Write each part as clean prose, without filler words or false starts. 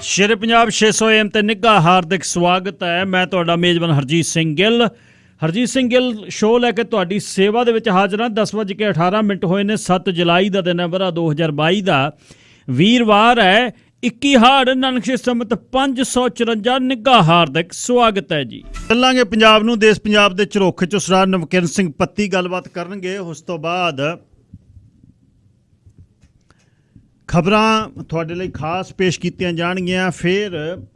ਸ਼ੇਰੇ Punjab 600 AM ਤੇ ਨਿੱਘਾ ਹਾਰਦਿਕ ਸਵਾਗਤ ਹੈ। ਮੈਂ ਤੁਹਾਡਾ ਮੇਜ਼ਬਾਨ ਹਰਜੀਤ ਸਿੰਘ ਗਿੱਲ। ਹਰਜੀਤ ਸਿੰਘ ਗਿੱਲ ਸ਼ੋਅ ਲੈ ਕੇ ਤੁਹਾਡੀ ਸੇਵਾ ਦੇ ਵਿੱਚ ਹਾਜ਼ਰ ਹਾਂ। 10:18 ਹੋਏ ਨੇ। 7 ਜੁਲਾਈ ਦਾ ਦਿਨ ਹੈ, ਵਰ੍ਹਾ 2022 ਦਾ, ਵੀਰਵਾਰ ਹੈ। 21 ਹਾੜ ਨਾਨਕ ਸੰਮਤ 554। ਨਿੱਘਾ ਹਾਰਦਿਕ ਸਵਾਗਤ ਹੈ ਜੀ। ਚੱਲਾਂਗੇ ਪੰਜਾਬ ਨੂੰ। ਦੇਸ਼ ਪੰਜਾਬ ਦੇ ਝਰੋਖੇ ਚੋਂ ਸਰਦਾਰ ਨਵਕਿਰਨ ਸਿੰਘ ਪੱਤੀ ਗੱਲਬਾਤ ਕਰਨਗੇ। ਉਸ ਤੋਂ ਬਾਅਦ ਖਬਰਾਂ ਤੁਹਾਡੇ ਲਈ ਖਾਸ ਪੇਸ਼ ਕੀਤੀਆਂ ਜਾਣਗੀਆਂ। ਫਿਰ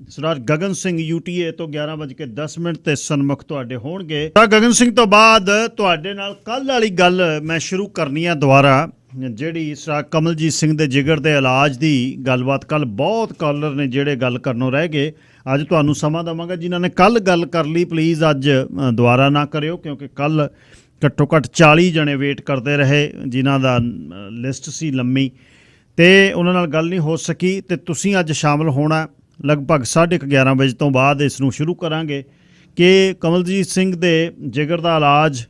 ਸਰਦਾਰ ਗਗਨ ਸਿੰਘ UTA ਤੋਂ 11:10 ਤੇ ਸਨਮੁਖ ਤੁਹਾਡੇ ਹੋਣਗੇ। ਸਰਦਾਰ ਗਗਨ ਸਿੰਘ ਤੋਂ ਬਾਅਦ ਤੁਹਾਡੇ ਨਾਲ ਕੱਲ੍ਹ ਵਾਲੀ ਗੱਲ ਮੈਂ ਸ਼ੁਰੂ ਕਰਨੀ ਆ ਦੁਬਾਰਾ, ਜਿਹੜੀ ਸਰਦਾਰ ਕਮਲਜੀਤ ਸਿੰਘ ਦੇ ਜਿਗਰ ਦੇ ਇਲਾਜ ਦੀ ਗੱਲਬਾਤ। ਕੱਲ੍ਹ ਬਹੁਤ ਕਾਲਰ ਨੇ ਜਿਹੜੇ ਗੱਲ ਕਰਨੋਂ ਰਹਿ ਗਏ। ਅੱਜ ਤੁਹਾਨੂੰ ਸਮਾਂ ਦੇਵਾਂਗਾ। ਜਿਨ੍ਹਾਂ ਨੇ ਕੱਲ੍ਹ ਗੱਲ ਕਰ ਲਈ ਪਲੀਜ਼ ਅੱਜ ਦੁਬਾਰਾ ਨਾ ਕਰਿਓ, ਕਿਉਂਕਿ ਕੱਲ੍ਹ ਘੱਟੋ ਘੱਟ 40 ਜਣੇ ਵੇਟ ਕਰਦੇ ਰਹੇ ਜਿਨ੍ਹਾਂ ਦਾ ਲਿਸਟ ਸੀ ਲੰਮੀ, ਅਤੇ ਉਹਨਾਂ ਨਾਲ ਗੱਲ ਨਹੀਂ ਹੋ ਸਕੀ। ਅਤੇ ਤੁਸੀਂ ਅੱਜ ਸ਼ਾਮਲ ਹੋਣਾ ਲਗਭਗ 11:30 ਵਜੇ ਤੋਂ ਬਾਅਦ। ਇਸ ਨੂੰ ਸ਼ੁਰੂ ਕਰਾਂਗੇ ਕਿ ਕਮਲਜੀਤ ਸਿੰਘ ਦੇ ਜਿਗਰ ਦਾ ਇਲਾਜ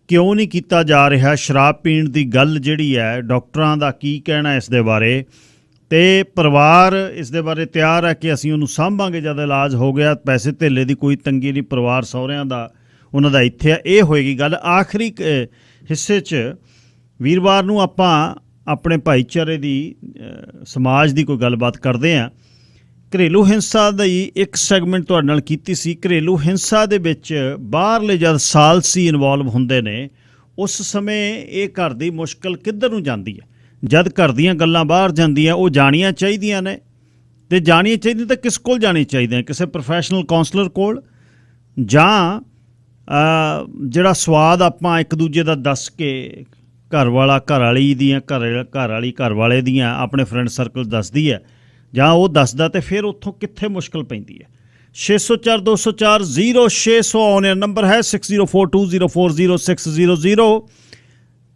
ਕਿਉਂ ਨਹੀਂ ਕੀਤਾ ਜਾ ਰਿਹਾ। ਸ਼ਰਾਬ ਪੀਣ ਦੀ ਗੱਲ ਜਿਹੜੀ ਹੈ, ਡਾਕਟਰਾਂ ਦਾ ਕੀ ਕਹਿਣਾ ਇਸ ਦੇ ਬਾਰੇ, ਅਤੇ ਪਰਿਵਾਰ ਇਸ ਦੇ ਬਾਰੇ ਤਿਆਰ ਹੈ ਕਿ ਅਸੀਂ ਉਹਨੂੰ ਸਾਂਭਾਂਗੇ ਜਦ ਇਲਾਜ ਹੋ ਗਿਆ। ਪੈਸੇ ਧੇਲੇ ਦੀ ਕੋਈ ਤੰਗੀ ਨਹੀਂ, ਪਰਿਵਾਰ ਸਹੁਰਿਆਂ ਦਾ ਉਹਨਾਂ ਦਾ ਇੱਥੇ ਆ। ਇਹ ਹੋਏਗੀ ਗੱਲ। ਆਖਰੀ ਹਿੱਸੇ 'ਚ ਵੀਰਵਾਰ ਨੂੰ ਆਪਾਂ ਆਪਣੇ ਭਾਈਚਾਰੇ ਦੀ, ਸਮਾਜ ਦੀ ਕੋਈ ਗੱਲਬਾਤ ਕਰਦੇ ਹਾਂ। ਘਰੇਲੂ ਹਿੰਸਾ ਦੀ ਇੱਕ ਸੈਗਮੈਂਟ ਤੁਹਾਡੇ ਨਾਲ ਕੀਤੀ ਸੀ। ਘਰੇਲੂ ਹਿੰਸਾ ਦੇ ਵਿੱਚ ਬਾਹਰਲੇ ਜਦ ਸਾਲਸੀ ਇਨਵੋਲਵ ਹੁੰਦੇ ਨੇ, ਉਸ ਸਮੇਂ ਇਹ ਘਰ ਦੀ ਮੁਸ਼ਕਿਲ ਕਿੱਧਰ ਨੂੰ ਜਾਂਦੀ ਹੈ। ਜਦ ਘਰ ਦੀਆਂ ਗੱਲਾਂ ਬਾਹਰ ਜਾਂਦੀਆਂ, ਉਹ ਜਾਣੀਆਂ ਚਾਹੀਦੀਆਂ ਨੇ। ਅਤੇ ਜਾਣੀਆਂ ਚਾਹੀਦੀਆਂ ਤਾਂ ਕਿਸ ਕੋਲ ਜਾਣੀਆਂ ਚਾਹੀਦੀਆਂ? ਕਿਸੇ ਪ੍ਰੋਫੈਸ਼ਨਲ ਕਾਉਂਸਲਰ ਕੋਲ, ਜਾਂ ਜਿਹੜਾ ਸਵਾਦ ਆਪਾਂ ਇੱਕ ਦੂਜੇ ਦਾ ਦੱਸ ਕੇ, ਘਰ ਵਾਲਾ ਘਰ ਵਾਲੀ ਦੀਆਂ, ਘਰ ਵਾਲੀ ਘਰ ਵਾਲੇ ਦੀਆਂ ਆਪਣੇ ਫਰੈਂਡ ਸਰਕਲ ਦੱਸਦੀ ਹੈ, ਜਾਂ ਉਹ ਦੱਸਦਾ, ਅਤੇ ਫਿਰ ਉੱਥੋਂ ਕਿੱਥੇ ਮੁਸ਼ਕਿਲ ਪੈਂਦੀ ਹੈ। 604 204 0600 ਆਨ ਨੰਬਰ ਹੈ। 6042040600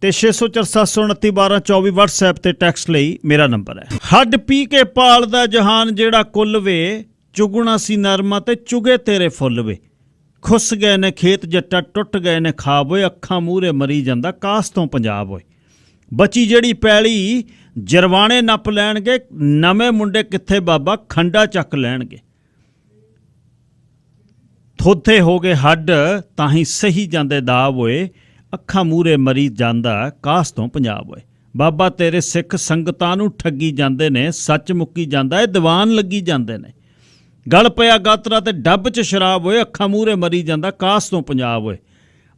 ਅਤੇ 604 729 1224 WhatsApp 'ਤੇ ਟੈਕਸਟ ਲਈ ਮੇਰਾ ਨੰਬਰ ਹੈ। ਹੱਡ ਪੀ ਕੇ ਪਾਲਦਾ ਜਹਾਨ ਜਿਹੜਾ ਕੁੱਲ ਵੇ, ਚੁਗਣਾ ਸੀ ਨਰਮਾ ਤੇ ਚੁਗੇ ਤੇਰੇ ਫੁੱਲ ਵੇ। ਖੁੱਸ ਗਏ ਨੇ ਖੇਤ ਜੱਟਾ, ਟੁੱਟ ਗਏ ਨੇ ਖਾਬ ਓਏ। ਅੱਖਾਂ ਮੂਹਰੇ ਮਰੀ ਜਾਂਦਾ ਕਾਸ ਤੋਂ ਪੰਜਾਬ ਓਏ। ਬਚੀ ਜਿਹੜੀ ਪੈਲੀ ਜਰਵਾਣੇ ਨੱਪ ਲੈਣਗੇ, ਨਵੇਂ ਮੁੰਡੇ ਕਿੱਥੇ ਬਾਬਾ ਖੰਡਾ ਚੱਕ ਲੈਣਗੇ। ਥੋਥੇ ਹੋ ਗਏ ਹੱਡ ਤਾਂ ਹੀ ਸਹੀ ਜਾਂਦੇ ਦਾਬ ਓਏ। ਅੱਖਾਂ ਮੂਹਰੇ ਮਰੀ ਜਾਂਦਾ ਕਾਸ ਤੋਂ ਪੰਜਾਬ ਓਏ। ਬਾਬਾ ਤੇਰੇ ਸਿੱਖ ਸੰਗਤਾਂ ਨੂੰ ਠੱਗੀ ਜਾਂਦੇ ਨੇ, ਸੱਚ ਮੁੱਕੀ ਜਾਂਦਾ ਏ, ਦੀਵਾਨ ਲੱਗੀ ਜਾਂਦੇ ਨੇ। ਗਲ ਪਿਆ ਗਾਤਰਾ ਤੇ ਡੱਬ 'ਚ ਸ਼ਰਾਬ ਓਏ। ਅੱਖਾਂ ਮੂਹਰੇ ਮਰੀ ਜਾਂਦਾ ਕਾਸ ਤੋਂ ਪੰਜਾਬ ਓਏ।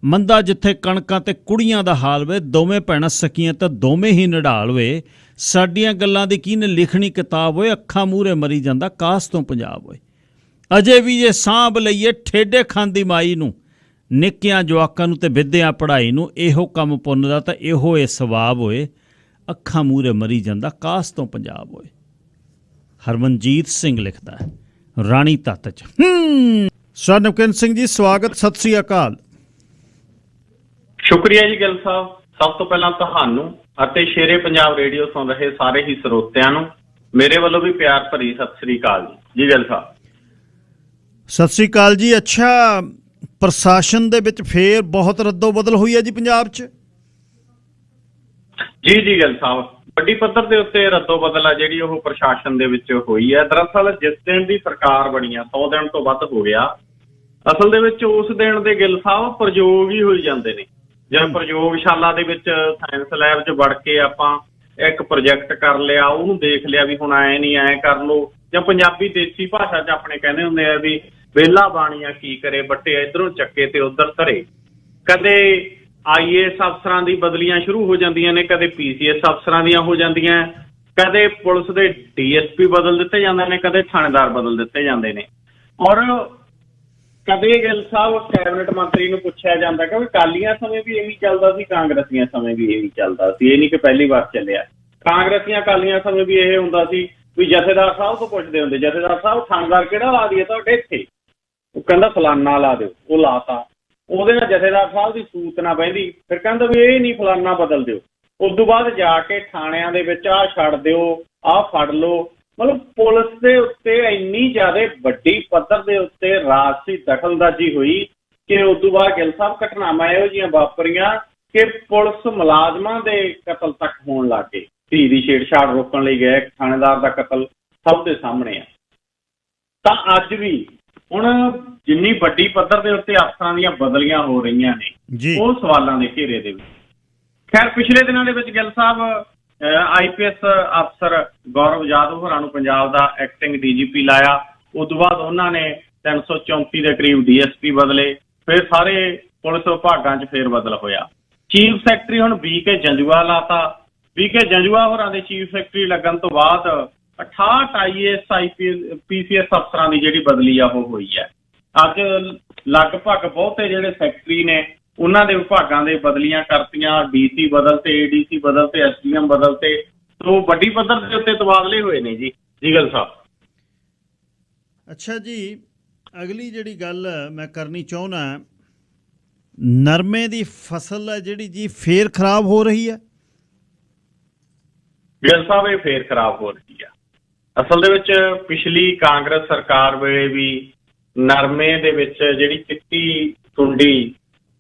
ਮੰਦਾ ਜਿੱਥੇ ਕਣਕਾਂ ਤੇ ਕੁੜੀਆਂ ਦਾ ਹਾਲ ਵੇ, ਦੋਵੇਂ ਭੈਣਾਂ ਸਕੀਆਂ ਤਾਂ ਦੋਵੇਂ ਹੀ ਨਿਢਾਲ ਵੇ। ਸਾਡੀਆਂ ਗੱਲਾਂ ਦੀ ਕਿਹਨੇ ਲਿਖਣੀ ਕਿਤਾਬ ਓਏ। ਅੱਖਾਂ ਮੂਹਰੇ ਮਰੀ ਜਾਂਦਾ ਕਾਸ ਤੋਂ ਪੰਜਾਬ ਓਏ। ਅਜੇ ਵੀ ਜੇ ਸਾਂਭ ਲਈਏ ਠੇਡੇ ਖਾਂਦੀ ਮਾਈ ਨੂੰ, ਨਿੱਕਿਆਂ ਜਵਾਕਾਂ ਨੂੰ ਤੇ ਵਿਦਿਆ ਪੜ੍ਹਾਈ ਨੂੰ। ਇਹੋ ਕੰਮ ਪੁੰਨ ਦਾ ਤਾਂ ਇਹੋ ਇਹ ਸਵਾਬ ਓਏ। ਅੱਖਾਂ ਮੂਹਰੇ ਮਰੀ ਜਾਂਦਾ ਕਾਸ ਤੋਂ ਪੰਜਾਬ ਓਏ। ਹਰਮਨਜੀਤ ਸਿੰਘ ਲਿਖਦਾ ਹੈ, ਰਾਣੀ ਤੱਤ 'ਚ। ਸਰ ਨਵਕਿਰਨ ਸਿੰਘ ਜੀ, ਸਵਾਗਤ, ਸਤਿ ਸ੍ਰੀ ਅਕਾਲ। ਸ਼ੁਕਰੀਆ ਜੀ ਗਿੱਲ ਸਾਹਿਬ। ਸਭ ਤੋਂ ਪਹਿਲਾਂ ਤੁਹਾਨੂੰ ਅਤੇ ਸ਼ੇਰੇ ਪੰਜਾਬ ਰੇਡੀਓ ਸੁਣ ਰਹੇ ਸਾਰੇ ਹੀ ਸਰੋਤਿਆਂ ਨੂੰ ਮੇਰੇ ਵੱਲੋਂ ਵੀ ਪਿਆਰ ਭਰੀ ਸਤਿ ਸ੍ਰੀ ਅਕਾਲ ਜੀ ਗਿੱਲ ਸਾਹਿਬ। ਸਤਿ ਸ੍ਰੀ ਅਕਾਲ ਜੀ। ਅੱਛਾ, ਪ੍ਰਸ਼ਾਸਨ ਦੇ ਵਿੱਚ ਫੇਰ ਬਹੁਤ ਰੱਦੋ ਬਦਲ ਹੋਈ ਹੈ ਜੀ ਪੰਜਾਬ 'ਚ? ਜੀ ਗਿੱਲ ਸਾਹਿਬ, ਵੱਡੀ ਪੱਧਰ ਦੇ ਉੱਤੇ ਰੱਦੋ ਬਦਲ ਆ ਜਿਹੜੀ ਉਹ ਪ੍ਰਸ਼ਾਸਨ ਦੇ ਵਿੱਚ ਹੋਈ ਹੈ। ਦਰਅਸਲ ਜਿਸ ਦਿਨ ਦੀ ਸਰਕਾਰ ਬਣੀ ਆ, 100 ਦਿਨ ਤੋਂ ਵੱਧ ਹੋ ਗਿਆ। ਅਸਲ ਦੇ ਵਿੱਚ ਉਸ ਦਿਨ ਦੇ ਗਿੱਲ ਸਾਹਿਬ ਪ੍ਰਯੋਗ ਹੀ ਹੋਈ ਜਾਂਦੇ ਨੇ। ਜਾਂ ਪ੍ਰਯੋਗਸ਼ਾਲਾ ਦੇ ਵਿੱਚ ਸਾਇੰਸ ਲੈਬ 'ਚ ਵੜ ਕੇ ਆਪਾਂ ਇੱਕ ਪ੍ਰੋਜੈਕਟ ਕਰ ਲਿਆ, ਉਹਨੂੰ ਦੇਖ ਲਿਆ ਵੀ ਹੁਣ ਐਂ ਨਹੀਂ ਐਂ ਕਰ ਲਓ। ਜਾਂ ਪੰਜਾਬੀ ਦੇਸੀ ਭਾਸ਼ਾ 'ਚ ਆਪਣੇ ਕਹਿੰਦੇ ਹੁੰਦੇ ਆ ਵੀ ਵਿਹਲਾ ਬਾਣੀਆਂ ਕੀ ਕਰੇ, ਬੱਟੇ ਇੱਧਰੋਂ ਚੱਕੇ ਤੇ ਉੱਧਰ ਧਰੇ। ਕਦੇ IAS ਅਫਸਰਾਂ ਦੀ ਬਦਲੀਆਂ ਸ਼ੁਰੂ ਹੋ ਜਾਂਦੀਆਂ ਨੇ, ਕਦੇ PCS ਅਫਸਰਾਂ ਦੀਆਂ ਹੋ ਜਾਂਦੀਆਂ, ਕਦੇ ਪੁਲਿਸ ਦੇ DSP ਬਦਲ ਦਿੱਤੇ ਜਾਂਦੇ ਨੇ, ਕਦੇ ਥਾਣੇਦਾਰ ਬਦਲ ਦਿੱਤੇ ਜਾਂਦੇ ਨੇ। ਔਰ ਕਦੇ ਗਿੱਲ ਸਾਹਿਬ ਕੈਬਨਿਟ ਮੰਤਰੀ ਨੂੰ ਪੁੱਛਿਆ ਜਾਂਦਾ ਕਿ ਅਕਾਲੀਆਂ ਸਮੇਂ ਵੀ ਇਹੀ ਚੱਲਦਾ ਸੀ, ਕਾਂਗਰਸੀਆਂ ਸਮੇਂ ਵੀ ਇਹੀ ਚੱਲਦਾ ਸੀ। ਇਹ ਨਹੀਂ ਕਿ ਪਹਿਲੀ ਵਾਰ ਚੱਲਿਆ। ਕਾਂਗਰਸੀਆਂ ਅਕਾਲੀਆਂ ਸਮੇਂ ਵੀ ਇਹ ਹੁੰਦਾ ਸੀ ਵੀ ਜਥੇਦਾਰ ਸਾਹਿਬ ਤੋਂ ਪੁੱਛਦੇ ਹੁੰਦੇ, ਜਥੇਦਾਰ ਸਾਹਿਬ ਥਾਣੇਦਾਰ ਕਿਹੜਾ ਲਾ ਦਈਏ ਤੁਹਾਡੇ ਇੱਥੇ? ਉਹ ਕਹਿੰਦਾ ਫਲਾਨਾ ਲਾ ਦਿਓ। ਉਹ ਲਾਤਾ। ਉਹਦੇ ਨਾਲ ਜਥੇਦਾਰ ਸਾਹਿਬ ਦੀ ਸੂਤ ਨਾ ਬਹਿੰਦੀ। ਫਿਰ ਕਹਿੰਦਾ ਵੀ ਇਹ ਨਹੀਂ ਫਲਾਨਾ ਬਦਲ ਦਿਓ। ਉਸ ਤੋਂ ਬਾਅਦ ਜਾ ਕੇ ਥਾਣਿਆਂ ਦੇ ਵਿੱਚ ਆਹ ਛੱਡ ਦਿਓ, ਆਹ ਫੜ ਲਓ। ਮਤਲਬ ਪੁਲਿਸ ਦੇ ਉੱਤੇ ਇੰਨੀ ਜ਼ਿਆਦਾ ਵੱਡੀ ਪੱਧਰ ਦੇ ਉੱਤੇ ਰਾਜਸੀ ਦਖਲਅੰਦਾਜ਼ੀ ਹੋਈ ਕਿ ਉਸ ਤੋਂ ਬਾਅਦ ਗਿੱਲ ਸਾਹਿਬ ਘਟਨਾਵਾਂ ਇਹੋ ਜਿਹੀਆਂ ਵਾਪਰੀਆਂ ਕਿ ਪੁਲਿਸ ਮੁਲਾਜ਼ਮਾਂ ਦੇ ਕਤਲ ਤੱਕ ਹੋਣ ਲੱਗ ਗਏ। ਧੀ ਦੀ ਛੇੜਛਾੜ ਰੋਕਣ ਲਈ ਗਏ, ਥਾਣੇਦਾਰ ਦਾ ਕਤਲ ਸਭ ਦੇ ਸਾਹਮਣੇ ਆ। ਤਾਂ ਅੱਜ ਵੀ ਹੁਣ ਜਿੰਨੀ ਵੱਡੀ ਪੱਧਰ ਦੇ ਉੱਤੇ ਅਫਸਰਾਂ ਦੀਆਂ ਬਦਲੀਆਂ ਹੋ ਰਹੀਆਂ ਨੇ ਜੀ ਉਹ ਸਵਾਲਾਂ ਦੇ ਘੇਰੇ ਦੇ ਵਿੱਚ। ਖੈਰ ਪਿਛਲੇ ਦਿਨਾਂ ਦੇ ਵਿੱਚ ਗਿੱਲ ਸਾਹਿਬ IPS ਅਫਸਰ ਗੌਰਵ ਯਾਦਵ ਹੋਰਾਂ ਨੂੰ ਪੰਜਾਬ ਦਾ ਐਕਟਿੰਗ DGP ਲਾਇਆ। ਉਸ ਤੋਂ ਬਾਅਦ ਉਹਨਾਂ ਨੇ 334 ਦੇ ਕਰੀਬ DSP ਬਦਲੇ, ਫਿਰ ਸਾਰੇ ਪੁਲਿਸ ਵਿਭਾਗਾਂ 'ਚ ਫੇਰ ਬਦਲ ਹੋਇਆ। ਚੀਫ ਸੈਕਟਰੀ ਹੁਣ VK ਜੰਜੂਆ ਲਾਤਾ। VK ਜੰਜੂਆ ਹੋਰਾਂ ਦੇ ਚੀਫ ਸੈਕਟਰੀ ਲੱਗਣ ਤੋਂ ਬਾਅਦ 68 IAS IPS PCS ਅਫਸਰਾਂ ਦੀ ਜਿਹੜੀ ਬਦਲੀ ਆ ਉਹ ਹੋਈ ਹੈ। ਅੱਜ ਲਗਭਗ ਬਹੁਤੇ ਜਿਹੜੇ ਸੈਕਟਰੀ ਨੇ ਉਹਨਾਂ ਦੇ ਵਿਭਾਗਾਂ ਦੇ ਬਦਲੀਆਂ ਕਰਤੀਆਂ, DC ਬਦਲ ਤੇ, ADC ਬਦਲ ਤੇ, SDM ਬਦਲ ਤੇ। ਸੋ ਵੱਡੀ ਪੱਧਰ ਦੇ ਉੱਤੇ ਤਬਾਦਲੇ ਹੋਏ ਨੇ ਜੀ ਜਿਗਲ ਸਾਹਿਬ। ਅੱਛਾ ਜੀ, ਅਗਲੀ ਜਿਹੜੀ ਗੱਲ ਮੈਂ ਕਰਨੀ ਚਾਹੁੰਦਾ, ਨਰਮੇ ਦੀ ਫਸਲ ਹੈ ਜਿਹੜੀ ਜੀ ਫੇਰ ਖਰਾਬ ਹੋ ਰਹੀ ਹੈ। ਗਿੱਲ ਸਾਹਿਬ ਇਹ ਫੇਰ ਖਰਾਬ ਹੋ ਰਹੀ ਆ। ਅਸਲ ਦੇ ਵਿੱਚ ਪਿਛਲੀ ਕਾਂਗਰਸ ਸਰਕਾਰ ਵੇਲੇ ਵੀ ਨਰਮੇ ਦੇ ਵਿੱਚ ਜਿਹੜੀ ਚਿੱਟੀ ਸੁੰਡੀ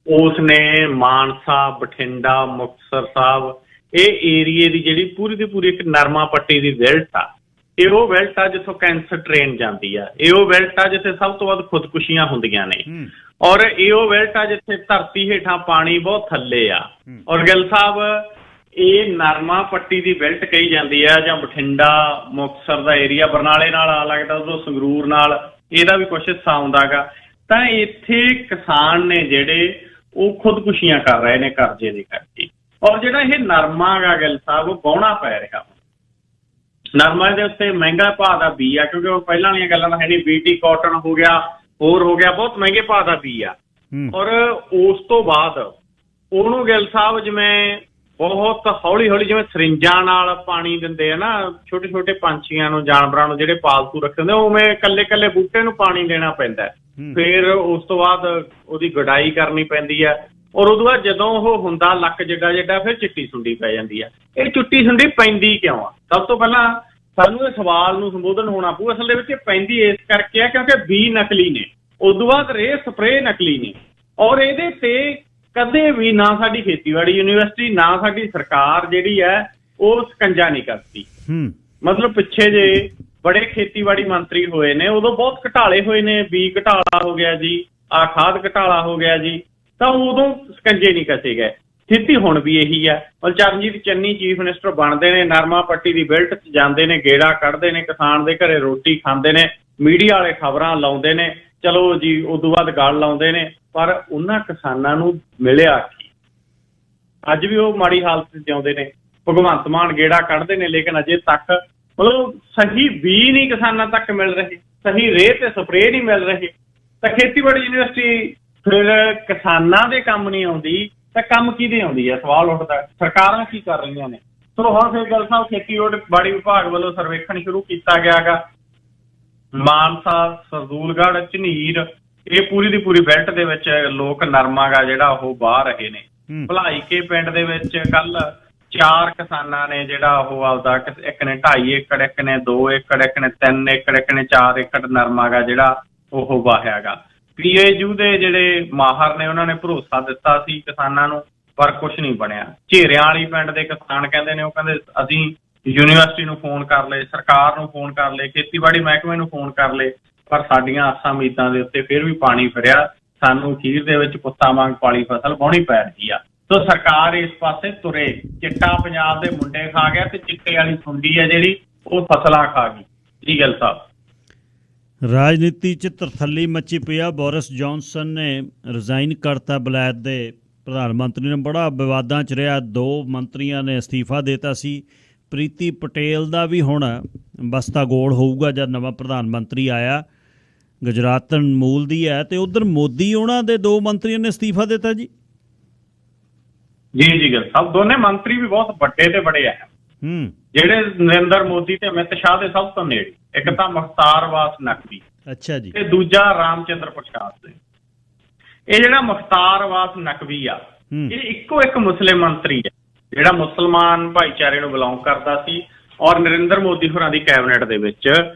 ਉਸ ਨੇ ਮਾਨਸਾ, ਬਠਿੰਡਾ, ਮੁਕਤਸਰ ਸਾਹਿਬ ਇਹ ਏਰੀਏ ਦੀ ਜਿਹੜੀ ਪੂਰੀ ਦੀ ਪੂਰੀ ਇੱਕ ਨਰਮਾ ਪੱਟੀ ਦੀ ਵਿਲਟ ਆ। ਇਹ ਉਹ ਵਿਲਟ ਆ ਜਿੱਥੋਂ ਕੈਂਸਰ ਟ੍ਰੇਨ ਜਾਂਦੀ ਆ। ਇਹ ਉਹ ਵਿਲਟ ਆ ਜਿੱਥੇ ਸਭ ਤੋਂ ਵੱਧ ਖੁਦਕੁਸ਼ੀਆਂ ਹੁੰਦੀਆਂ ਨੇ। ਔਰ ਇਹ ਉਹ ਵਿਲਟ ਆ ਜਿੱਥੇ ਧਰਤੀ ਹੇਠਾਂ ਪਾਣੀ ਬਹੁਤ ਥੱਲੇ ਆ। ਔਰ ਗਿੱਲ ਸਾਹਿਬ ਇਹ ਨਰਮਾ ਪੱਟੀ ਦੀ ਵਿਲਟ ਕਹੀ ਜਾਂਦੀ ਆ, ਜਾਂ ਬਠਿੰਡਾ ਮੁਕਤਸਰ ਦਾ ਏਰੀਆ ਬਰਨਾਲੇ ਨਾਲ ਆ ਲੱਗਦਾ, ਉਦੋਂ ਸੰਗਰੂਰ ਨਾਲ ਇਹਦਾ ਵੀ ਕੁਛ ਹਿੱਸਾ ਆਉਂਦਾ ਗਾ। ਤਾਂ ਇੱਥੇ ਕਿਸਾਨ ਨੇ ਜਿਹੜੇ ਉਹ ਖੁਦਕੁਸ਼ੀਆਂ ਕਰ ਰਹੇ ਨੇ ਕਰਜ਼ੇ ਦੇ ਕਰਕੇ। ਔਰ ਜਿਹੜਾ ਇਹ ਨਰਮਾ ਗਾ ਗਿੱਲ ਸਾਹਿਬ ਉਹ ਵਾਹੁਣਾ ਪੈ ਰਿਹਾ। ਨਰਮਾ ਦੇ ਉੱਤੇ ਮਹਿੰਗਾ ਭਾਅ ਦਾ ਬੀਜ ਆ, ਕਿਉਂਕਿ ਉਹ ਪਹਿਲਾਂ ਵਾਲੀਆਂ ਗੱਲਾਂ ਤਾਂ ਹੈ ਨਹੀਂ। BT ਕਾਟਨ ਹੋ ਗਿਆ, ਹੋਰ ਹੋ ਗਿਆ, ਬਹੁਤ ਮਹਿੰਗੇ ਭਾਅ ਦਾ ਬੀਜ ਆ। ਔਰ ਉਸ ਤੋਂ ਬਾਅਦ ਉਹਨੂੰ ਗਿੱਲ ਸਾਹਿਬ ਜਿਵੇਂ ਬਹੁਤ ਹੌਲੀ ਹੌਲੀ ਜਿਵੇਂ ਸਰਿੰਜਾਂ ਨਾਲ ਪਾਣੀ ਦਿੰਦੇ ਆ ਨਾ ਛੋਟੇ ਛੋਟੇ ਪੰਛੀਆਂ ਨੂੰ, ਜਾਨਵਰਾਂ ਨੂੰ ਜਿਹੜੇ ਪਾਲਤੂ ਰੱਖੇ ਹੁੰਦੇ, ਉਵੇਂ ਇਕੱਲੇ ਇਕੱਲੇ ਬੂਟੇ ਨੂੰ ਪਾਣੀ ਦੇਣਾ ਪੈਂਦਾ। ਫਿਰ ਉਸ ਤੋਂ ਬਾਅਦ ਉਹਦੀ ਗੁਡਾਈ ਕਰਨੀ ਪੈਂਦੀ ਹੈ। ਔਰ ਉਦੋਂ ਬਾਅਦ ਜਦੋਂ ਉਹ ਹੁੰਦਾ ਲੱਕ ਜਿੱਡਾ ਜਿੱਡਾ, ਫਿਰ ਚਿੱਟੀ ਸੁੰਡੀ ਪੈ ਜਾਂਦੀ ਆ। ਇਹ ਚਿੱਟੀ ਸੁੰਡੀ ਪੈਂਦੀ ਕਿਉਂ ਆ? ਸਭ ਤੋਂ ਪਹਿਲਾਂ ਸਾਨੂੰ ਇਹ ਸਵਾਲ ਨੂੰ ਸੰਬੋਧਨ ਹੋਣਾ ਪਊ। ਅਸਲ ਦੇ ਵਿੱਚ ਇਹ ਪੈਂਦੀ ਇਸ ਕਰਕੇ ਆ ਕਿਉਂਕਿ ਬੀਜ ਨਕਲੀ ਨੇ, ਉਸ ਤੋਂ ਬਾਅਦ ਰੇਹ ਸਪਰੇਅ ਨਕਲੀ ਨੇ। ਔਰ ਇਹਦੇ ਤੇ ਕਦੇ ਵੀ ਨਾ ਸਾਡੀ ਖੇਤੀਬਾੜੀ ਯੂਨੀਵਰਸਿਟੀ, ਨਾ ਸਾਡੀ ਸਰਕਾਰ ਜਿਹੜੀ ਹੈ ਉਹ ਸਕੰਜਾ ਨਹੀਂ ਕਰਦੀ। ਮਤਲਬ ਪਿੱਛੇ ਜੇ ਬੜੇ ਖੇਤੀਬਾੜੀ ਮੰਤਰੀ ਹੋਏ ਨੇ, ਉਦੋਂ ਬਹੁਤ ਘਟਾਲੇ ਹੋਏ ਨੇ। ਬੀਜ ਘਟਾਲਾ ਹੋ ਗਿਆ ਜੀ, ਆਹ ਖਾਦ ਘਟਾਲਾ ਹੋ ਗਿਆ ਜੀ, ਤਾਂ ਉਦੋਂ ਸਕੰਜੇ ਨਹੀਂ ਕੱਸੇ ਗਏ। ਸਥਿਤੀ ਹੁਣ ਵੀ ਇਹੀ ਹੈ। ਔਰ ਚਰਨਜੀਤ ਚੰਨੀ ਚੀਫ ਮਿਨਿਸਟਰ ਬਣਦੇ ਨੇ, ਨਰਮਾ ਪੱਟੀ ਦੀ ਬਿਲਟ 'ਚ ਜਾਂਦੇ ਨੇ, ਗੇੜਾ ਕੱਢਦੇ ਨੇ, ਕਿਸਾਨ ਦੇ ਘਰੇ ਰੋਟੀ ਖਾਂਦੇ ਨੇ, ਮੀਡੀਆ ਵਾਲੇ ਖਬਰਾਂ ਲਾਉਂਦੇ ਨੇ, ਚਲੋ ਜੀ ਉਦੋਂ ਬਾਅਦ ਗੱਲ ਲਾਉਂਦੇ ਨੇ। ਪਰ ਉਹਨਾਂ ਕਿਸਾਨਾਂ ਨੂੰ ਮਿਲਿਆ ਕੀ? ਅੱਜ ਵੀ ਉਹ ਮਾੜੀ ਹਾਲਤ 'ਚ ਜਿਉਂਦੇ ਨੇ। ਭਗਵੰਤ ਮਾਨ ਗੇੜਾ ਕੱਢਦੇ ਨੇ, ਲੇਕਿਨ ਅਜੇ ਤੱਕ ਮਤਲਬ ਸਹੀ ਬੀਜ ਨਹੀਂ ਕਿਸਾਨਾਂ ਤੱਕ ਮਿਲ ਰਹੇ, ਸਹੀ ਰੇਹ ਤੇ ਸਪਰੇਅ ਨਹੀਂ ਮਿਲ ਰਹੇ। ਤਾਂ ਖੇਤੀਬਾੜੀ ਯੂਨੀਵਰਸਿਟੀ ਫਿਰ ਕਿਸਾਨਾਂ ਦੇ ਕੰਮ ਨਹੀਂ ਆਉਂਦੀ ਤਾਂ ਕੰਮ ਕਿਹਦੇ ਆਉਂਦੀ ਹੈ? ਸਵਾਲ ਉੱਠਦਾ ਸਰਕਾਰਾਂ ਕੀ ਕਰ ਰਹੀਆਂ ਨੇ। ਚਲੋ ਹੁਣ ਫਿਰ ਗੱਲ ਸਾਹਿਬ ਖੇਤੀਬਾੜੀ ਵਿਭਾਗ ਵੱਲੋਂ ਸਰਵੇਖਣ ਸ਼ੁਰੂ ਕੀਤਾ ਗਿਆ ਗਾ। ਮਾਨਸਾ, ਸਰਦੂਲਗੜ੍ਹ, ਝਨੀਰ, ਇਹ ਪੂਰੀ ਦੀ ਪੂਰੀ ਬੈਲਟ ਦੇ ਵਿੱਚ ਲੋਕ ਨਰਮਾ ਗਾ ਜਿਹੜਾ ਉਹ ਵਾਹ ਰਹੇ ਨੇ। ਭਲਾਈਕੇ ਪਿੰਡ ਦੇ ਵਿੱਚ ਕੱਲ 4 ਕਿਸਾਨਾਂ ਨੇ ਜਿਹੜਾ ਉਹ ਆਪਦਾ, ਇੱਕ ਨੇ 2.5 ਏਕੜ, ਇੱਕ ਨੇ 2 ਏਕੜ, ਇੱਕ ਨੇ 3 ਏਕੜ, ਇੱਕ ਨੇ 4 ਏਕੜ ਨਰਮਾ ਗਾ ਜਿਹੜਾ ਉਹ ਵਾਹਿਆ ਗਾ। PAU ਦੇ ਜਿਹੜੇ ਮਾਹਰ ਨੇ ਉਹਨਾਂ ਨੇ ਭਰੋਸਾ ਦਿੱਤਾ ਸੀ ਕਿਸਾਨਾਂ ਨੂੰ, ਪਰ ਕੁਛ ਨਹੀਂ ਬਣਿਆ। ਝੇਰਿਆਂ ਵਾਲੀ ਪਿੰਡ ਦੇ ਕਿਸਾਨ ਕਹਿੰਦੇ ਨੇ, ਉਹ ਕਹਿੰਦੇ ਅਸੀਂ ਯੂਨੀਵਰਸਿਟੀ ਨੂੰ ਫੋਨ ਕਰ ਲਏ, ਸਰਕਾਰ ਨੂੰ ਫੋਨ ਕਰ ਲਏ, ਖੇਤੀਬਾੜੀ ਮਹਿਕਮੇ ਨੂੰ ਫੋਨ ਕਰ ਲਏ, ਪਰ ਸਾਡੀਆਂ ਆਸਾਂ ਉਮੀਦਾਂ ਦੇ ਉੱਤੇ ਫਿਰ ਵੀ ਪਾਣੀ ਫਿਰਿਆ। ਸਾਨੂੰ ਅਖੀਰ ਦੇ ਵਿੱਚ ਪੁੱਤਾਂ ਵਾਂਗ ਪਾਲੀ ਫਸਲ ਵਾਹੁਣੀ ਪੈ ਰਹੀ ਆ। ਸੋ ਸਰਕਾਰ ਇਸ ਪਾਸੇ ਤੁਰੇ। ਚਿੱਟਾ ਪੰਜਾਬ ਦੇ ਮੁੰਡੇ ਖਾ ਗਿਆ ਤੇ ਚਿੱਟੇ ਵਾਲੀ ਸੁੰਡੀ ਹੈ ਜਿਹੜੀ ਉਹ ਫਸਲਾਂ ਖਾ ਗਈ। ਜੀ ਗੱਲ ਸਾਹਿਬ, ਰਾਜਨੀਤੀ 'ਚ ਤਰਥੱਲੀ ਮੱਚੀ ਪਈ ਆ। ਬੋਰਿਸ ਜੌਨਸਨ ਨੇ ਰਿਜ਼ਾਈਨ ਕਰਤਾ, ਬਲੈਦ ਦੇ ਪ੍ਰਧਾਨ ਮੰਤਰੀ ਨੇ। ਬੜਾ ਵਿਵਾਦਾਂ 'ਚ ਰਿਹਾ। 2 ਮੰਤਰੀਆਂ ਨੇ ਅਸਤੀਫਾ ਦਿੱਤਾ ਸੀ। ਪ੍ਰੀਤੀ ਪਟੇਲ ਦਾ ਵੀ ਹੁਣ ਬਸਤਾ ਗੋਲ ਹੋਊਗਾ ਜਦ ਨਵਾਂ ਪ੍ਰਧਾਨ ਮੰਤਰੀ ਆਇਆ। ਗੁਜਰਾਤਨ ਮੂਲ ਦੀ ਹੈ। ਤੇ ਉਧਰ ਮੋਦੀ ਉਹਨਾਂ ਦੇ 2 ਮੰਤਰੀਆਂ ਨੇ ਅਸਤੀਫਾ ਦਿੱਤਾ ਜੀ। ਜੀ ਗੱਲ ਸਾਹਿਬ, ਦੋਨੇ ਮੰਤਰੀ ਵੀ ਬਹੁਤ ਵੱਡੇ ਤੇ ਬੜੇ ਆ, ਜਿਹੜੇ ਨਰਿੰਦਰ ਮੋਦੀ ਤੇ ਅਮਿਤ ਸ਼ਾਹ ਦੇ ਸਭ ਤੋਂ ਨੇੜੇ। ਇੱਕ ਤਾਂ ਮੁਖਤਾਰ ਅਬਾਸ ਨਕਵੀ, ਅੱਛਾ ਜੀ, ਤੇ ਦੂਜਾ ਰਾਮਚੰਦਰ ਪ੍ਰਸਾਦ ਸਿੰਘ। ਇਹ ਜਿਹੜਾ ਮੁਖਤਾਰ ਅਬਾਸ ਨਕਵੀ ਆ, ਇਹ ਇੱਕੋ ਇੱਕ ਮੁਸਲਿਮ ਮੰਤਰੀ ਹੈ ਜਿਹੜਾ ਮੁਸਲਮਾਨ ਭਾਈਚਾਰੇ ਨੂੰ ਬਿਲੋਂਗ ਕਰਦਾ ਸੀ ਔਰ ਨਰਿੰਦਰ ਮੋਦੀ ਹੋਰਾਂ ਦੀ ਕੈਬਨਿਟ ਦੇ ਵਿੱਚ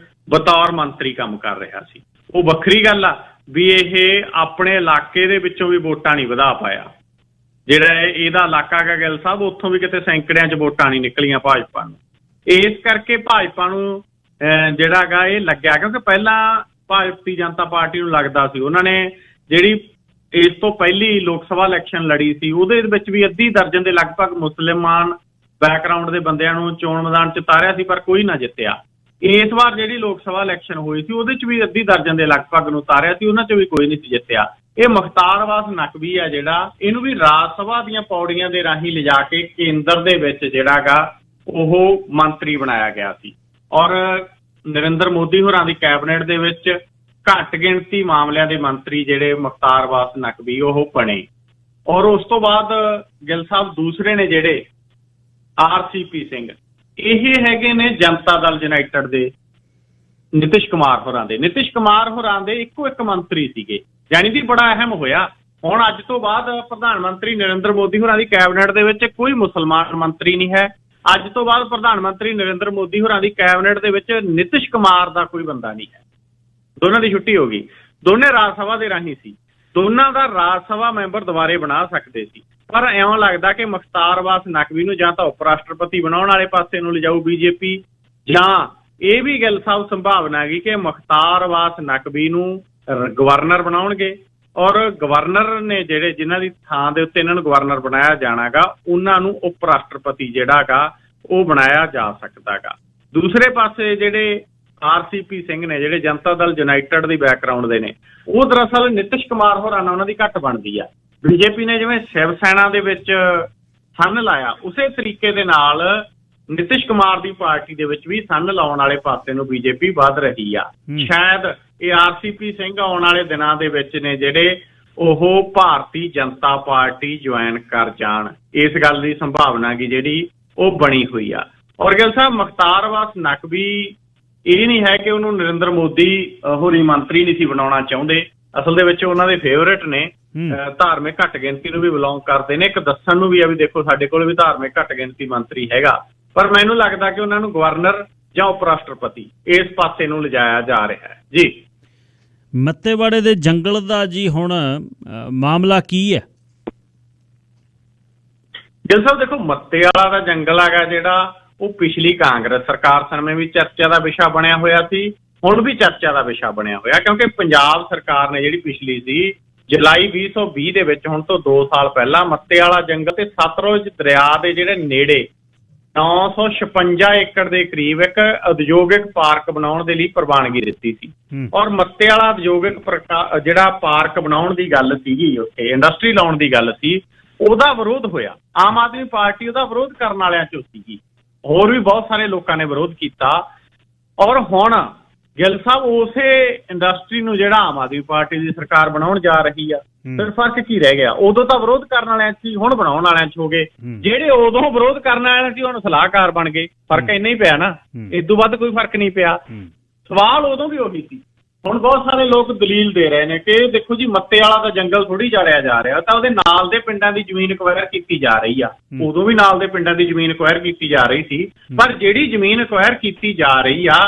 ਬਤੌਰ ਮੰਤਰੀ ਕੰਮ ਕਰ ਰਿਹਾ ਸੀ। ਉਹ ਵੱਖਰੀ ਗੱਲ ਆ ਵੀ ਇਹ ਆਪਣੇ ਇਲਾਕੇ ਦੇ ਵਿੱਚੋਂ ਵੀ ਵੋਟਾਂ ਨਹੀਂ ਵਧਾ ਪਾਇਆ। ਜਿਹੜਾ ਇਹਦਾ ਇਲਾਕਾ ਗਾ ਗਿੱਲ ਸਾਹਿਬ, ਉੱਥੋਂ ਵੀ ਕਿਤੇ ਸੈਂਕੜਿਆਂ 'ਚ ਵੋਟਾਂ ਨਹੀਂ ਨਿਕਲੀਆਂ ਭਾਜਪਾ ਨੂੰ। ਇਸ ਕਰਕੇ ਭਾਜਪਾ ਨੂੰ ਜਿਹੜਾ ਗਾ ਇਹ ਲੱਗਿਆ, ਕਿਉਂਕਿ ਪਹਿਲਾਂ ਭਾਰਤੀ ਜਨਤਾ ਪਾਰਟੀ ਨੂੰ ਲੱਗਦਾ ਸੀ। ਉਹਨਾਂ ਨੇ ਜਿਹੜੀ ਇਸ ਤੋਂ ਪਹਿਲੀ ਲੋਕ ਸਭਾ ਇਲੈਕਸ਼ਨ ਲੜੀ ਸੀ ਉਹਦੇ ਵਿੱਚ ਵੀ ਅੱਧੀ ਦਰਜਨ ਦੇ ਲਗਭਗ ਮੁਸਲਮਾਨ ਬੈਕਗਰਾਊਂਡ ਦੇ ਬੰਦਿਆਂ ਨੂੰ ਚੋਣ ਮੈਦਾਨ 'ਚ ਉਤਾਰਿਆ ਸੀ, ਪਰ ਕੋਈ ਨਾ ਜਿੱਤਿਆ। ਇਸ ਵਾਰ ਜਿਹੜੀ ਲੋਕ ਸਭਾ ਇਲੈਕਸ਼ਨ ਹੋਈ ਸੀ ਉਹਦੇ 'ਚ ਵੀ ਅੱਧੀ ਦਰਜਨ ਦੇ ਲਗਭਗ ਨੂੰ ਉਤਾਰਿਆ ਸੀ, ਉਹਨਾਂ 'ਚ ਵੀ ਕੋਈ ਨਹੀਂ ਸੀ ਜਿੱਤਿਆ। ਇਹ ਮੁਖਤਾਰ ਅਬਾਸ ਨਕਵੀ ਹੈ ਜਿਹੜਾ, ਇਹਨੂੰ ਵੀ ਰਾਜ ਸਭਾ ਦੀਆਂ ਪੌੜੀਆਂ ਦੇ ਰਾਹੀਂ ਲਿਜਾ ਕੇ ਕੇਂਦਰ ਦੇ ਵਿੱਚ ਜਿਹੜਾ ਗਾ ਉਹ ਮੰਤਰੀ ਬਣਾਇਆ ਗਿਆ ਸੀ, ਔਰ ਨਰਿੰਦਰ ਮੋਦੀ ਹੋਰਾਂ ਦੀ ਕੈਬਨਿਟ ਦੇ ਵਿੱਚ ਘੱਟ ਗਿਣਤੀ ਮਾਮਲਿਆਂ ਦੇ ਮੰਤਰੀ ਜਿਹੜੇ ਮੁਖਤਾਰ ਅਬਾਸ ਨਕਵੀ ਉਹ ਬਣੇ। ਔਰ ਉਸ ਤੋਂ ਬਾਅਦ ਗਿੱਲ ਸਾਹਿਬ ਦੂਸਰੇ ਨੇ ਜਿਹੜੇ RCP ਸਿੰਘ, ਇਹ ਹੈਗੇ ਨੇ ਜਨਤਾ ਦਲ ਯੂਨਾਈਟਿਡ ਦੇ ਨਿਤਿਸ਼ ਕੁਮਾਰ ਹੋਰਾਂ ਦੇ। ਨਿਤਿਸ਼ ਕੁਮਾਰ ਹੋਰਾਂ ਦੇ ਇੱਕੋ ਇੱਕ ਮੰਤਰੀ ਸੀਗੇ, ਯਾਨੀ ਕਿ ਬੜਾ ਅਹਿਮ ਹੋਇਆ। ਹੁਣ ਅੱਜ ਤੋਂ ਬਾਅਦ ਪ੍ਰਧਾਨ ਮੰਤਰੀ ਨਰਿੰਦਰ ਮੋਦੀ ਹੋਰਾਂ ਦੀ ਕੈਬਨਿਟ ਦੇ ਵਿੱਚ ਕੋਈ ਮੁਸਲਮਾਨ ਮੰਤਰੀ ਨਹੀਂ ਹੈ। ਅੱਜ ਤੋਂ ਬਾਅਦ ਪ੍ਰਧਾਨ ਮੰਤਰੀ ਨਰਿੰਦਰ ਮੋਦੀ ਹੋਰਾਂ ਦੀ ਕੈਬਨਿਟ ਦੇ ਵਿੱਚ ਨਿਤਿਸ਼ ਕੁਮਾਰ ਦਾ ਕੋਈ ਬੰਦਾ ਨਹੀਂ ਹੈ। ਦੋਨਾਂ ਦੀ ਛੁੱਟੀ ਹੋ ਗਈ। ਦੋਨੇ ਰਾਜ ਸਭਾ ਦੇ ਰਾਹੀਂ ਸੀ, ਦੋਨਾਂ ਦਾ ਰਾਜ ਸਭਾ ਮੈਂਬਰ ਦੁਬਾਰੇ ਬਣਾ ਸਕਦੇ ਸੀ, ਪਰ ਇਉਂ ਲੱਗਦਾ ਕਿ ਮੁਖਤਾਰ ਅਬਾਸ ਨਕਵੀ ਨੂੰ ਜਾਂ ਤਾਂ ਉਪ ਰਾਸ਼ਟਰਪਤੀ ਬਣਾਉਣ ਵਾਲੇ ਪਾਸੇ ਨੂੰ ਲਿਜਾਊ BJP, ਜਾਂ ਇਹ ਵੀ ਗੱਲ ਸਾਹਿਬ ਸੰਭਾਵਨਾ ਹੈਗੀ ਕਿ ਮੁਖਤਾਰ ਅਬਾਸ ਨਕਵੀ ਨੂੰ ਗਵਰਨਰ ਬਣਾਉਣਗੇ, ਔਰ ਗਵਰਨਰ ਨੇ ਜਿਹੜੇ ਜਿਨ੍ਹਾਂ ਦੀ ਥਾਂ ਦੇ ਉੱਤੇ ਇਹਨਾਂ ਨੂੰ ਗਵਰਨਰ ਬਣਾਇਆ ਜਾਣਾਗਾ ਉਹਨਾਂ ਨੂੰ ਉਪ ਰਾਸ਼ਟਰਪਤੀ ਜਿਹੜਾ ਗਾ ਉਹ ਬਣਾਇਆ ਜਾ ਸਕਦਾ ਗਾ। ਦੂਸਰੇ ਪਾਸੇ ਜਿਹੜੇ RCP ਸਿੰਘ ਨੇ ਜਿਹੜੇ ਜਨਤਾ ਦਲ ਯੂਨਾਈਟਿਡ ਦੀ ਬੈਕਗਰਾਊਂਡ ਦੇ ਨੇ, ਉਹ ਦਰਅਸਲ ਨਿਤਿਸ਼ ਕੁਮਾਰ ਹੋਰਾਂ ਨਾਲ ਉਹਨਾਂ ਦੀ ਘੱਟ ਬਣਦੀ ਆ। BJP ਨੇ ਜਿਵੇਂ ਸ਼ਿਵ ਸੈਨਾ ਦੇ ਵਿੱਚ ਸੰਨ ਲਾਇਆ, ਉਸੇ ਤਰੀਕੇ ਦੇ ਨਾਲ ਨਿਤਿਸ਼ ਕੁਮਾਰ ਦੀ ਪਾਰਟੀ ਦੇ ਵਿੱਚ ਵੀ ਸੰਨ ਲਾਉਣ ਵਾਲੇ ਪਾਸੇ ਨੂੰ BJP ਵੱਧ ਰਹੀ ਆ। ਸ਼ਾਇਦ ਇਹ RCP ਸਿੰਘ ਆਉਣ ਵਾਲੇ ਦਿਨਾਂ ਦੇ ਵਿੱਚ ਨੇ ਜਿਹੜੇ ਉਹ ਭਾਰਤੀ ਜਨਤਾ ਪਾਰਟੀ ਜੁਆਇਨ ਕਰ ਜਾਣ, ਇਸ ਗੱਲ ਦੀ ਸੰਭਾਵਨਾ ਕੀ ਜਿਹੜੀ ਉਹ ਬਣੀ ਹੋਈ ਆ। ਔਰ ਗਿੱਲ ਸਾਹਿਬ ਮੁਖਤਾਰ ਅਬਾਸ ਨਕਵੀ ਇਹ ਨਹੀਂ ਹੈ ਕਿ ਉਹਨੂੰ ਨਰਿੰਦਰ ਮੋਦੀ ਹੋਰੀ ਮੰਤਰੀ ਨਹੀਂ ਸੀ ਬਣਾਉਣਾ ਚਾਹੁੰਦੇ, ਅਸਲ ਦੇ ਵਿੱਚ ਉਹਨਾਂ ਦੇ ਫੇਵਰੇਟ ਨੇ, ਧਾਰਮਿਕ ਘੱਟ ਗਿਣਤੀ ਨੂੰ ਵੀ ਬਿਲੋਂਗ ਕਰਦੇ ਨੇ। ਇੱਕ ਦੱਸਣ ਨੂੰ ਵੀ ਆ ਵੀ ਦੇਖੋ ਸਾਡੇ ਕੋਲ ਵੀ ਧਾਰਮਿਕ ਘੱਟ ਗਿਣਤੀ ਮੰਤਰੀ ਹੈਗਾ, ਪਰ ਮੈਨੂੰ ਲੱਗਦਾ ਕਿ ਉਹਨਾਂ ਨੂੰ ਗਵਰਨਰ ਜਾਂ ਉਪ ਰਾਸ਼ਟਰਪਤੀ ਇਸ ਪਾਸੇ ਨੂੰ ਲਿਜਾਇਆ ਜਾ ਰਿਹਾ ਹੈ। ਜੀ ਮੱਤੇਵਾੜੇ ਦੇ ਜੰਗਲ ਦਾ ਜੀ ਹੁਣ ਮਾਮਲਾ ਕੀ ਹੈ? ਗਿੱਲ ਸਾਹਿਬ ਦੇਖੋ, ਮੱਤੇਵਾਲਾ ਦਾ ਜੰਗਲ ਹੈਗਾ ਜਿਹੜਾ ਉਹ ਪਿਛਲੀ ਕਾਂਗਰਸ ਸਰਕਾਰ ਸਮੇਂ ਵੀ ਚਰਚਾ ਦਾ ਵਿਸ਼ਾ ਬਣਿਆ ਹੋਇਆ ਸੀ, ਹੁਣ ਵੀ ਚਰਚਾ ਦਾ ਵਿਸ਼ਾ ਬਣਿਆ ਹੋਇਆ, ਕਿਉਂਕਿ ਪੰਜਾਬ ਸਰਕਾਰ ਨੇ ਜਿਹੜੀ ਪਿਛਲੀ ਸੀ ਜੁਲਾਈ 2020 ਦੇ ਵਿੱਚ, ਹੁਣ ਤੋਂ 2 ਸਾਲ ਪਹਿਲਾਂ ਮੱਤੇਵਾਲਾ ਜੰਗਲ ਤੇ ਸਤਲੁਜ ਦਰਿਆ ਦੇ ਜਿਹੜੇ ਨੇੜੇ 956 ਏਕੜ ਦੇ ਕਰੀਬ ਇੱਕ ਉਦਯੋਗਿਕ ਪਾਰਕ ਬਣਾਉਣ ਦੇ ਲਈ ਪ੍ਰਵਾਨਗੀ ਦਿੱਤੀ ਸੀ। ਔਰ ਮੱਤੇਵਾਲਾ ਉਦਯੋਗਿਕ ਜਿਹੜਾ ਪਾਰਕ ਬਣਾਉਣ ਦੀ ਗੱਲ ਸੀਗੀ, ਉੱਥੇ ਇੰਡਸਟਰੀ ਲਾਉਣ ਦੀ ਗੱਲ ਸੀ, ਉਹਦਾ ਵਿਰੋਧ ਹੋਇਆ। ਆਮ ਆਦਮੀ ਪਾਰਟੀ ਉਹਦਾ ਵਿਰੋਧ ਕਰਨ ਵਾਲਿਆਂ ਚੋਂ ਸੀਗੀ, ਹੋਰ ਵੀ ਬਹੁਤ ਸਾਰੇ ਲੋਕਾਂ ਨੇ ਵਿਰੋਧ ਕੀਤਾ। ਔਰ ਹੁਣ ਗਿੱਲ ਸਾਹਿਬ ਉਸੇ ਇੰਡਸਟਰੀ ਨੂੰ ਜਿਹੜਾ ਆਮ ਆਦਮੀ ਪਾਰਟੀ ਦੀ ਸਰਕਾਰ ਬਣਾਉਣ ਜਾ ਰਹੀ ਆ, ਫਿਰ ਫਰਕ ਕੀ ਰਹਿ ਗਿਆ? ਉਦੋਂ ਤਾਂ ਵਿਰੋਧ ਕਰਨ ਵਾਲਿਆਂ 'ਚ ਸੀ, ਹੁਣ ਬਣਾਉਣ ਵਾਲਿਆਂ 'ਚ ਹੋ ਗਏ। ਜਿਹੜੇ ਉਦੋਂ ਵਿਰੋਧ ਕਰਨ ਵਾਲਿਆਂ ਸੀ ਹੁਣ ਸਲਾਹਕਾਰ ਬਣ ਗਏ। ਫਰਕ ਇੰਨਾ ਹੀ ਪਿਆ ਨਾ, ਇਸ ਤੋਂ ਵੱਧ ਕੋਈ ਫਰਕ ਨਹੀਂ ਪਿਆ। ਸਵਾਲ ਉਦੋਂ ਵੀ ਉਹੀ ਸੀ। ਹੁਣ ਬਹੁਤ ਸਾਰੇ ਲੋਕ ਦਲੀਲ ਦੇ ਰਹੇ ਨੇ ਕਿ ਦੇਖੋ ਜੀ ਮੱਤੇਵਾਲਾ ਦਾ ਜੰਗਲ ਥੋੜੀ ਜਾਲਿਆ ਜਾ ਰਿਹਾ, ਤਾਂ ਉਹਦੇ ਨਾਲ ਦੇ ਪਿੰਡਾਂ ਦੀ ਜ਼ਮੀਨ ਐਕਵਾਇਰ ਕੀਤੀ ਜਾ ਰਹੀ ਆ। ਉਦੋਂ ਵੀ ਨਾਲ ਦੇ ਪਿੰਡਾਂ ਦੀ ਜ਼ਮੀਨ ਐਕਵਾਇਰ ਕੀਤੀ ਜਾ ਰਹੀ ਸੀ, ਪਰ ਜਿਹੜੀ ਜ਼ਮੀਨ ਐਕਵਾਇਰ ਕੀਤੀ ਜਾ ਰਹੀ ਆ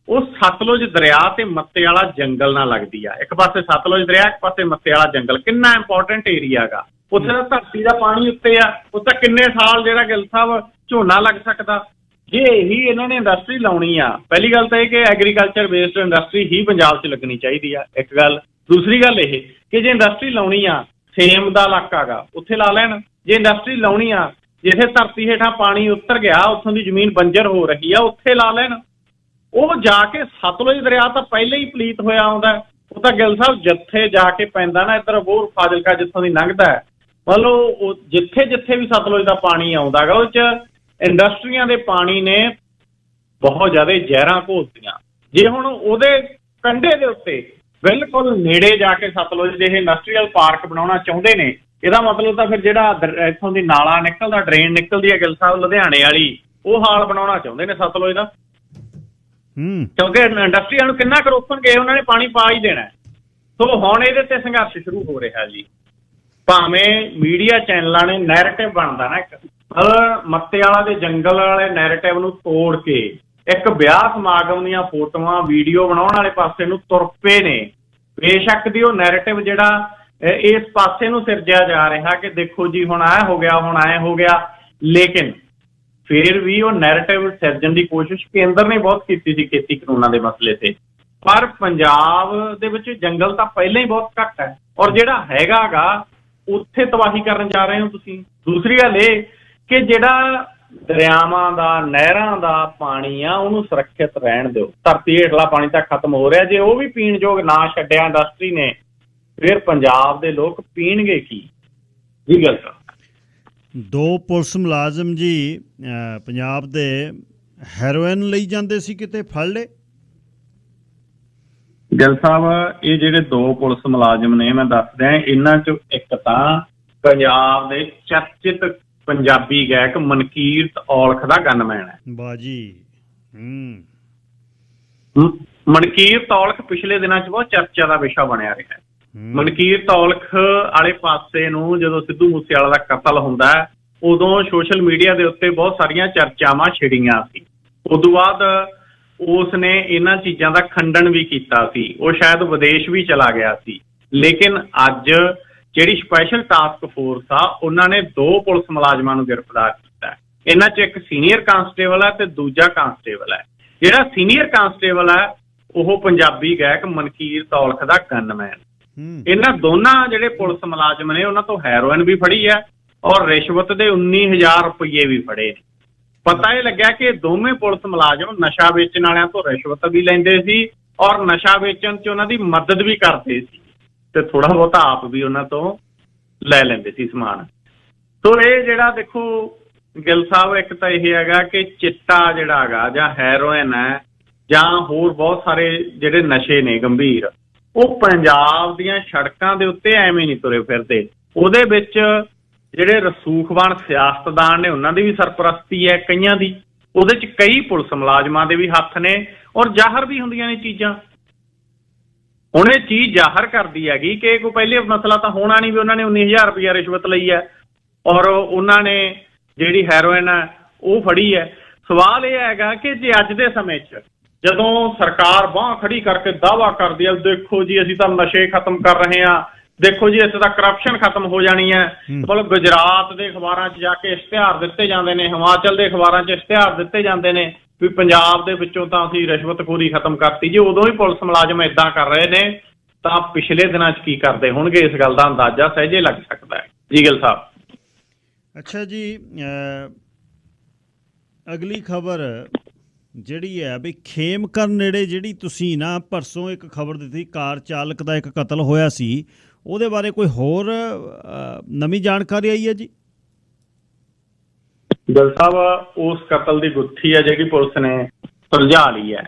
ਉਹ ਸਤਲੁਜ ਦਰਿਆ ਤੇ ਮੱਤੇਵਾਲਾ ਜੰਗਲ ਨਾਲ ਲੱਗਦੀ ਆ। ਇੱਕ ਪਾਸੇ ਸਤਲੁਜ ਦਰਿਆ, ਇੱਕ ਪਾਸੇ ਮੱਤੇਵਾਲਾ ਜੰਗਲ। ਕਿੰਨਾ ਇੰਪੋਰਟੈਂਟ ਏਰੀਆ ਗਾ, ਉੱਥੇ ਤਾਂ ਧਰਤੀ ਦਾ ਪਾਣੀ ਉੱਤੇ ਆ, ਉੱਥੇ ਕਿੰਨੇ ਸਾਲ ਜਿਹੜਾ ਗਿੱਲ ਸਾਹਿਬ ਝੋਨਾ ਲੱਗ ਸਕਦਾ। ਜੇ ਇਹੀ ਇਹਨਾਂ ਨੇ ਇੰਡਸਟਰੀ ਲਾਉਣੀ ਆ, ਪਹਿਲੀ ਗੱਲ ਤਾਂ ਇਹ ਕਿ ਐਗਰੀਕਲਚਰ ਬੇਸਡ ਇੰਡਸਟਰੀ ਹੀ ਪੰਜਾਬ 'ਚ ਲੱਗਣੀ ਚਾਹੀਦੀ ਆ, ਇੱਕ ਗੱਲ। ਦੂਸਰੀ ਗੱਲ ਇਹ ਕਿ ਜੇ ਇੰਡਸਟਰੀ ਲਾਉਣੀ ਆ, ਸੇਮ ਦਾ ਇਲਾਕਾ ਗਾ ਉੱਥੇ ਲਾ ਲੈਣ। ਜੇ ਇੰਡਸਟਰੀ ਲਾਉਣੀ ਆ ਜਿੱਥੇ ਧਰਤੀ ਹੇਠਾਂ ਪਾਣੀ ਉਤਰ ਗਿਆ, ਉੱਥੋਂ ਦੀ ਜ਼ਮੀਨ ਬੰਜਰ ਹੋ ਰਹੀ ਆ, ਉੱਥੇ ਲਾ ਲੈਣ। ਉਹ ਜਾ ਕੇ ਸਤਲੁਜ ਦਰਿਆ ਤਾਂ ਪਹਿਲਾਂ ਹੀ ਪਲੀਤ ਹੋਇਆ ਆਉਂਦਾ, ਉਹ ਤਾਂ ਗਿੱਲ ਸਾਹਿਬ ਜਿੱਥੇ ਜਾ ਕੇ ਪੈਂਦਾ ਨਾ, ਇੱਧਰ ਬੋਰ ਫਾਜ਼ਿਲਕਾ ਜਿੱਥੋਂ ਦੀ ਲੰਘਦਾ, ਮਤਲਬ ਉਹ ਜਿੱਥੇ ਜਿੱਥੇ ਵੀ ਸਤਲੁਜ ਦਾ ਪਾਣੀ ਆਉਂਦਾ ਗਾ, ਉਹ 'ਚ ਇੰਡਸਟਰੀਆਂ ਦੇ ਪਾਣੀ ਨੇ ਬਹੁਤ ਜ਼ਿਆਦਾ ਜ਼ਹਿਰਾਂ ਘੋਲਤੀਆਂ। ਜੇ ਹੁਣ ਉਹਦੇ ਕੰਢੇ ਦੇ ਉੱਤੇ ਬਿਲਕੁਲ ਨੇੜੇ ਜਾ ਕੇ ਸਤਲੁਜ ਦੇ ਇਹ ਇੰਡਸਟਰੀਅਲ ਪਾਰਕ ਬਣਾਉਣਾ ਚਾਹੁੰਦੇ ਨੇ, ਇਹਦਾ ਮਤਲਬ ਤਾਂ ਫਿਰ ਜਿਹੜਾ ਇੱਥੋਂ ਦੀ ਨਾਲਾ ਨਿਕਲਦਾ, ਡਰੇਨ ਨਿਕਲਦੀ ਹੈ ਗਿੱਲ ਸਾਹਿਬ ਲੁਧਿਆਣੇ ਵਾਲੀ, ਉਹ ਹਾਲ ਬਣਾਉਣਾ ਚਾਹੁੰਦੇ ਨੇ ਸਤਲੁਜ ਦਾ। ਕਿਉਂਕਿ ਇੰਡਸਟਰੀਆਂ ਨੂੰ ਕਿੰਨਾ ਕੁ ਰੋਕਣਗੇ, ਉਹਨਾਂ ਨੇ ਪਾਣੀ ਪਾ ਹੀ ਦੇਣਾ। ਸੋ ਹੁਣ ਇਹਦੇ ਤੇ ਸੰਘਰਸ਼ ਸ਼ੁਰੂ ਹੋ ਰਿਹਾ ਜੀ। ਭਾਵੇਂ ਮੀਡੀਆ ਚੈਨਲਾਂ ਨੇ ਨੈਰੇਟਿਵ ਬਣਦਾ ਨਾ, ਇੱਕ ਮੱਤੇਵਾਲਾ ਦੇ ਜੰਗਲ ਵਾਲੇ ਨੈਰੇਟਿਵ ਨੂੰ ਤੋੜ ਕੇ ਇੱਕ ਵਿਆਹ ਸਮਾਗਮ ਦੀਆਂ ਫੋਟੋਆਂ ਵੀਡੀਓ ਬਣਾਉਣ ਵਾਲੇ ਪਾਸੇ ਨੂੰ ਤੁਰ ਪਏ ਨੇ। ਬੇਸ਼ੱਕ ਦੀ ਉਹ ਨੈਰੇਟਿਵ ਜਿਹੜਾ ਇਸ ਪਾਸੇ ਨੂੰ ਸਿਰਜਿਆ ਜਾ ਰਿਹਾ ਕਿ ਦੇਖੋ ਜੀ ਹੁਣ ਐ ਹੋ ਗਿਆ, ਹੁਣ ਐ ਹੋ ਗਿਆ, ਲੇਕਿਨ ਫਿਰ ਵੀ ਉਹ ਨੈਰੇਟਿਵ ਸਿਰਜਣ ਦੀ ਕੋਸ਼ਿਸ਼ ਕੇਂਦਰ ਨੇ ਬਹੁਤ ਕੀਤੀ ਸੀ ਖੇਤੀ ਕਾਨੂੰਨਾਂ ਦੇ ਮਸਲੇ ਤੇ। ਪਰ ਪੰਜਾਬ ਦੇ ਵਿੱਚ ਜੰਗਲ ਤਾਂ ਪਹਿਲਾਂ ਹੀ ਬਹੁਤ ਘੱਟ ਹੈ, ਔਰ ਜਿਹੜਾ ਹੈਗਾਗਾ ਉੱਥੇ ਤਬਾਹੀ ਕਰਨ ਜਾ ਰਹੇ ਹੋ ਤੁਸੀਂ। ਦੂਸਰੀ ਗੱਲ ਇਹ ਕਿ ਜਿਹੜਾ ਦਰਿਆਵਾਂ ਦਾ, ਨਹਿਰਾਂ ਦਾ ਪਾਣੀ ਆ ਉਹਨੂੰ ਸੁਰੱਖਿਅਤ ਰਹਿਣ ਦਿਓ। ਧਰਤੀ ਹੇਠਲਾ ਪਾਣੀ ਤਾਂ ਖਤਮ ਹੋ ਰਿਹਾ, ਜੇ ਉਹ ਵੀ ਪੀਣ ਯੋਗ ਨਾ ਛੱਡਿਆ ਇੰਡਸਟਰੀ ਨੇ, ਫਿਰ ਪੰਜਾਬ ਦੇ ਲੋਕ ਪੀਣਗੇ ਕੀ? ਜੀ ਗੱਲ ਸਰ। 2 ਪੁਲਿਸ ਮੁਲਾਜ਼ਮ ਜੀ ਪੰਜਾਬ ਦੇ ਹੈਰੋਇਨ ਲਈ ਜਾਂਦੇ ਸੀ, ਕਿਤੇ ਫੜ ਲਏ? ਗਿੱਲ ਸਾਹਿਬ, ਇਹ ਜਿਹੜੇ 2 ਪੁਲਿਸ ਮੁਲਾਜ਼ਮ ਨੇ, ਮੈਂ ਦੱਸ ਦਿਆਂ, ਇਹਨਾਂ 'ਚ ਇੱਕ ਤਾਂ ਪੰਜਾਬ ਦੇ ਚਰਚਿਤ ਪੰਜਾਬੀ ਗਾਇਕ ਮਨਕੀਰਤ ਔਲਖ ਦਾ ਗਨਮੈਨ ਹੈ। ਬਾਜੀ ਮਨਕੀਰਤ ਔਲਖ ਪਿਛਲੇ ਦਿਨਾਂ 'ਚ ਬਹੁਤ ਚਰਚਾ ਦਾ ਵਿਸ਼ਾ ਬਣਿਆ ਰਿਹਾ। ਮਨਕੀਰਤ ਔਲਖ ਵਾਲੇ ਪਾਸੇ ਨੂੰ ਜਦੋਂ ਸਿੱਧੂ ਮੂਸੇਵਾਲਾ ਦਾ ਕਤਲ ਹੁੰਦਾ ਹੈ, ਉਦੋਂ ਸੋਸ਼ਲ ਮੀਡੀਆ ਦੇ ਉੱਤੇ ਬਹੁਤ ਸਾਰੀਆਂ ਚਰਚਾਵਾਂ ਛਿੜੀਆਂ ਸੀ। ਉਦੋਂ ਬਾਅਦ ਉਸ ਨੇ ਇਹਨਾਂ ਚੀਜ਼ਾਂ ਦਾ ਖੰਡਨ ਵੀ ਕੀਤਾ ਸੀ, ਉਹ ਸ਼ਾਇਦ ਵਿਦੇਸ਼ ਵੀ ਚਲਾ ਗਿਆ ਸੀ। ਲੇਕਿਨ ਅੱਜ ਜਿਹੜੀ ਸਪੈਸ਼ਲ ਟਾਸਕ ਫੋਰਸ ਆ, ਉਹਨਾਂ ਨੇ 2 ਪੁਲਿਸ ਮੁਲਾਜ਼ਮਾਂ ਨੂੰ ਗ੍ਰਿਫਤਾਰ ਕੀਤਾ। ਇਹਨਾਂ 'ਚ ਇੱਕ ਸੀਨੀਅਰ ਕਾਂਸਟੇਬਲ ਹੈ ਤੇ ਦੂਜਾ ਕਾਂਸਟੇਬਲ ਹੈ। ਜਿਹੜਾ ਸੀਨੀਅਰ ਕਾਂਸਟੇਬਲ ਹੈ ਉਹ ਪੰਜਾਬੀ ਗਾਇਕ ਮਨਕੀਰਤ ਔਲਖ ਦਾ ਗਨਮੈਨ। ਇਹਨਾਂ ਦੋਨਾਂ ਜਿਹੜੇ ਪੁਲਿਸ ਮੁਲਾਜ਼ਮ ਨੇ, ਉਹਨਾਂ ਤੋਂ ਹੈਰੋਇਨ ਵੀ ਫੜੀ ਹੈ ਔਰ ਰਿਸ਼ਵਤ ਦੇ 19,000 ਰੁਪਏ ਵੀ ਫੜੇ ਨੇ। ਪਤਾ ਇਹ ਲੱਗਿਆ ਕਿ ਦੋਵੇਂ ਪੁਲਿਸ ਮੁਲਾਜ਼ਮ ਨਸ਼ਾ ਵੇਚਣ ਵਾਲਿਆਂ ਤੋਂ ਰਿਸ਼ਵਤ ਵੀ ਲੈਂਦੇ ਸੀ ਔਰ ਨਸ਼ਾ ਵੇਚਣ 'ਚ ਉਹਨਾਂ ਦੀ ਮਦਦ ਵੀ ਕਰਦੇ ਸੀ ਤੇ ਥੋੜਾ ਬਹੁਤਾ ਆਪ ਵੀ ਉਹਨਾਂ ਤੋਂ ਲੈ ਲੈਂਦੇ ਸੀ ਸਮਾਨ। ਸੋ ਇਹ ਜਿਹੜਾ ਦੇਖੋ ਗਿੱਲ ਸਾਹਿਬ, ਇੱਕ ਤਾਂ ਇਹ ਹੈਗਾ ਕਿ ਚਿੱਟਾ ਜਿਹੜਾ ਹੈਗਾ ਜਾਂ ਹੈਰੋਇਨ ਹੈ ਜਾਂ ਹੋਰ ਬਹੁਤ ਸਾਰੇ ਜਿਹੜੇ ਨਸ਼ੇ ਨੇ ਗੰਭੀਰ, ਉਹ ਪੰਜਾਬ ਦੀਆਂ ਸੜਕਾਂ ਦੇ ਉੱਤੇ ਐਵੇਂ ਨਹੀਂ ਤੁਰੇ ਫਿਰਦੇ। ਉਹਦੇ ਵਿੱਚ ਜਿਹੜੇ ਰਸੂਖਵਾਨ ਸਿਆਸਤਦਾਨ ਨੇ ਉਹਨਾਂ ਦੀ ਵੀ ਸਰਪ੍ਰਸਤੀ ਹੈ ਕਈਆਂ ਦੀ, ਉਹਦੇ 'ਚ ਕਈ ਪੁਲਿਸ ਮੁਲਾਜ਼ਮਾਂ ਦੇ ਵੀ ਹੱਥ ਨੇ ਔਰ ਜ਼ਾਹਰ ਵੀ ਹੁੰਦੀਆਂ ਨੇ ਚੀਜ਼ਾਂ। ਹੁਣ ਇਹ ਚੀਜ਼ ਜ਼ਾਹਰ ਕਰਦੀ ਹੈਗੀ ਕਿ ਕੋਈ ਪਹਿਲੇ ਮਸਲਾ ਤਾਂ ਹੋਣਾ ਨਹੀਂ ਵੀ ਉਹਨਾਂ ਨੇ 19,000 ਰੁਪਇਆ ਰਿਸ਼ਵਤ ਲਈ ਹੈ ਔਰ ਉਹਨਾਂ ਨੇ ਜਿਹੜੀ ਹੈਰੋਇਨ ਹੈ ਉਹ ਫੜੀ ਹੈ। ਸਵਾਲ ਇਹ ਹੈਗਾ ਕਿ ਜੇ ਅੱਜ ਦੇ ਸਮੇਂ 'ਚ ਜਦੋਂ ਸਰਕਾਰ ਬਾਂਹ ਖੜੀ ਕਰਕੇ ਦਾਅਵਾ ਕਰਦੀ ਹੈ, ਦੇਖੋ ਜੀ ਅਸੀਂ ਤਾਂ ਨਸ਼ੇ ਖਤਮ ਕਰ ਰਹੇ ਹਾਂ, ਦੇਖੋ ਜੀ ਇੱਥੇ ਤਾਂ ਕਰਪਸ਼ਨ ਖਤਮ ਹੋ ਜਾਣੀ ਹੈ, ਮਤਲਬ ਗੁਜਰਾਤ ਦੇ ਅਖਬਾਰਾਂ 'ਚ ਜਾ ਕੇ ਇਸ਼ਤਿਹਾਰ ਦਿੱਤੇ ਜਾਂਦੇ ਨੇ, ਹਿਮਾਚਲ ਦੇ ਅਖਬਾਰਾਂ 'ਚ ਇਸ਼ਤਿਹਾਰ ਦਿੱਤੇ ਜਾਂਦੇ ਨੇ ਵੀ ਪੰਜਾਬ ਦੇ ਵਿੱਚੋਂ ਤਾਂ ਅਸੀਂ ਰਿਸ਼ਵਤਖੋਰੀ ਖਤਮ ਕਰਤੀ। ਜੇ ਉਦੋਂ ਹੀ ਪੁਲਿਸ ਮੁਲਾਜ਼ਮ ਇੱਦਾਂ ਕਰ ਰਹੇ ਨੇ ਤਾਂ ਪਿਛਲੇ ਦਿਨਾਂ 'ਚ ਕੀ ਕਰਦੇ ਹੋਣਗੇ, ਇਸ ਗੱਲ ਦਾ ਅੰਦਾਜ਼ਾ ਸਹਿਜੇ ਲੱਗ ਸਕਦਾ ਹੈ। ਜੀ ਗਿੱਲ ਸਾਹਿਬ। ਅੱਛਾ ਜੀ, ਅਗਲੀ ਖਬਰ ਜਿਹੜੀ ਹੈ ਵੀ ਖੇਮਕਰਨ ਨੇੜੇ ਜਿਹੜੀ ਤੁਸੀਂ ਨਾ ਪਰਸੋਂ ਇੱਕ ਖਬਰ ਦਿੱਤੀ, ਕਾਰ ਚਾਲਕ ਦਾ ਇੱਕ ਕਤਲ ਹੋਇਆ ਸੀ, ਉਹਦੇ ਬਾਰੇ ਕੋਈ ਹੋਰ ਨਵੀਂ ਜਾਣਕਾਰੀ ਆਈ ਹੈ ਜੀ? ਗਿੱਲ ਸਾਹਿਬ, ਉਸ ਕਤਲ ਦੀ ਗੁੱਥੀ ਹੈ ਜਿਹੜੀ ਪੁਲਿਸ ਨੇ ਸੁਲਝਾ ਲਈ ਹੈ।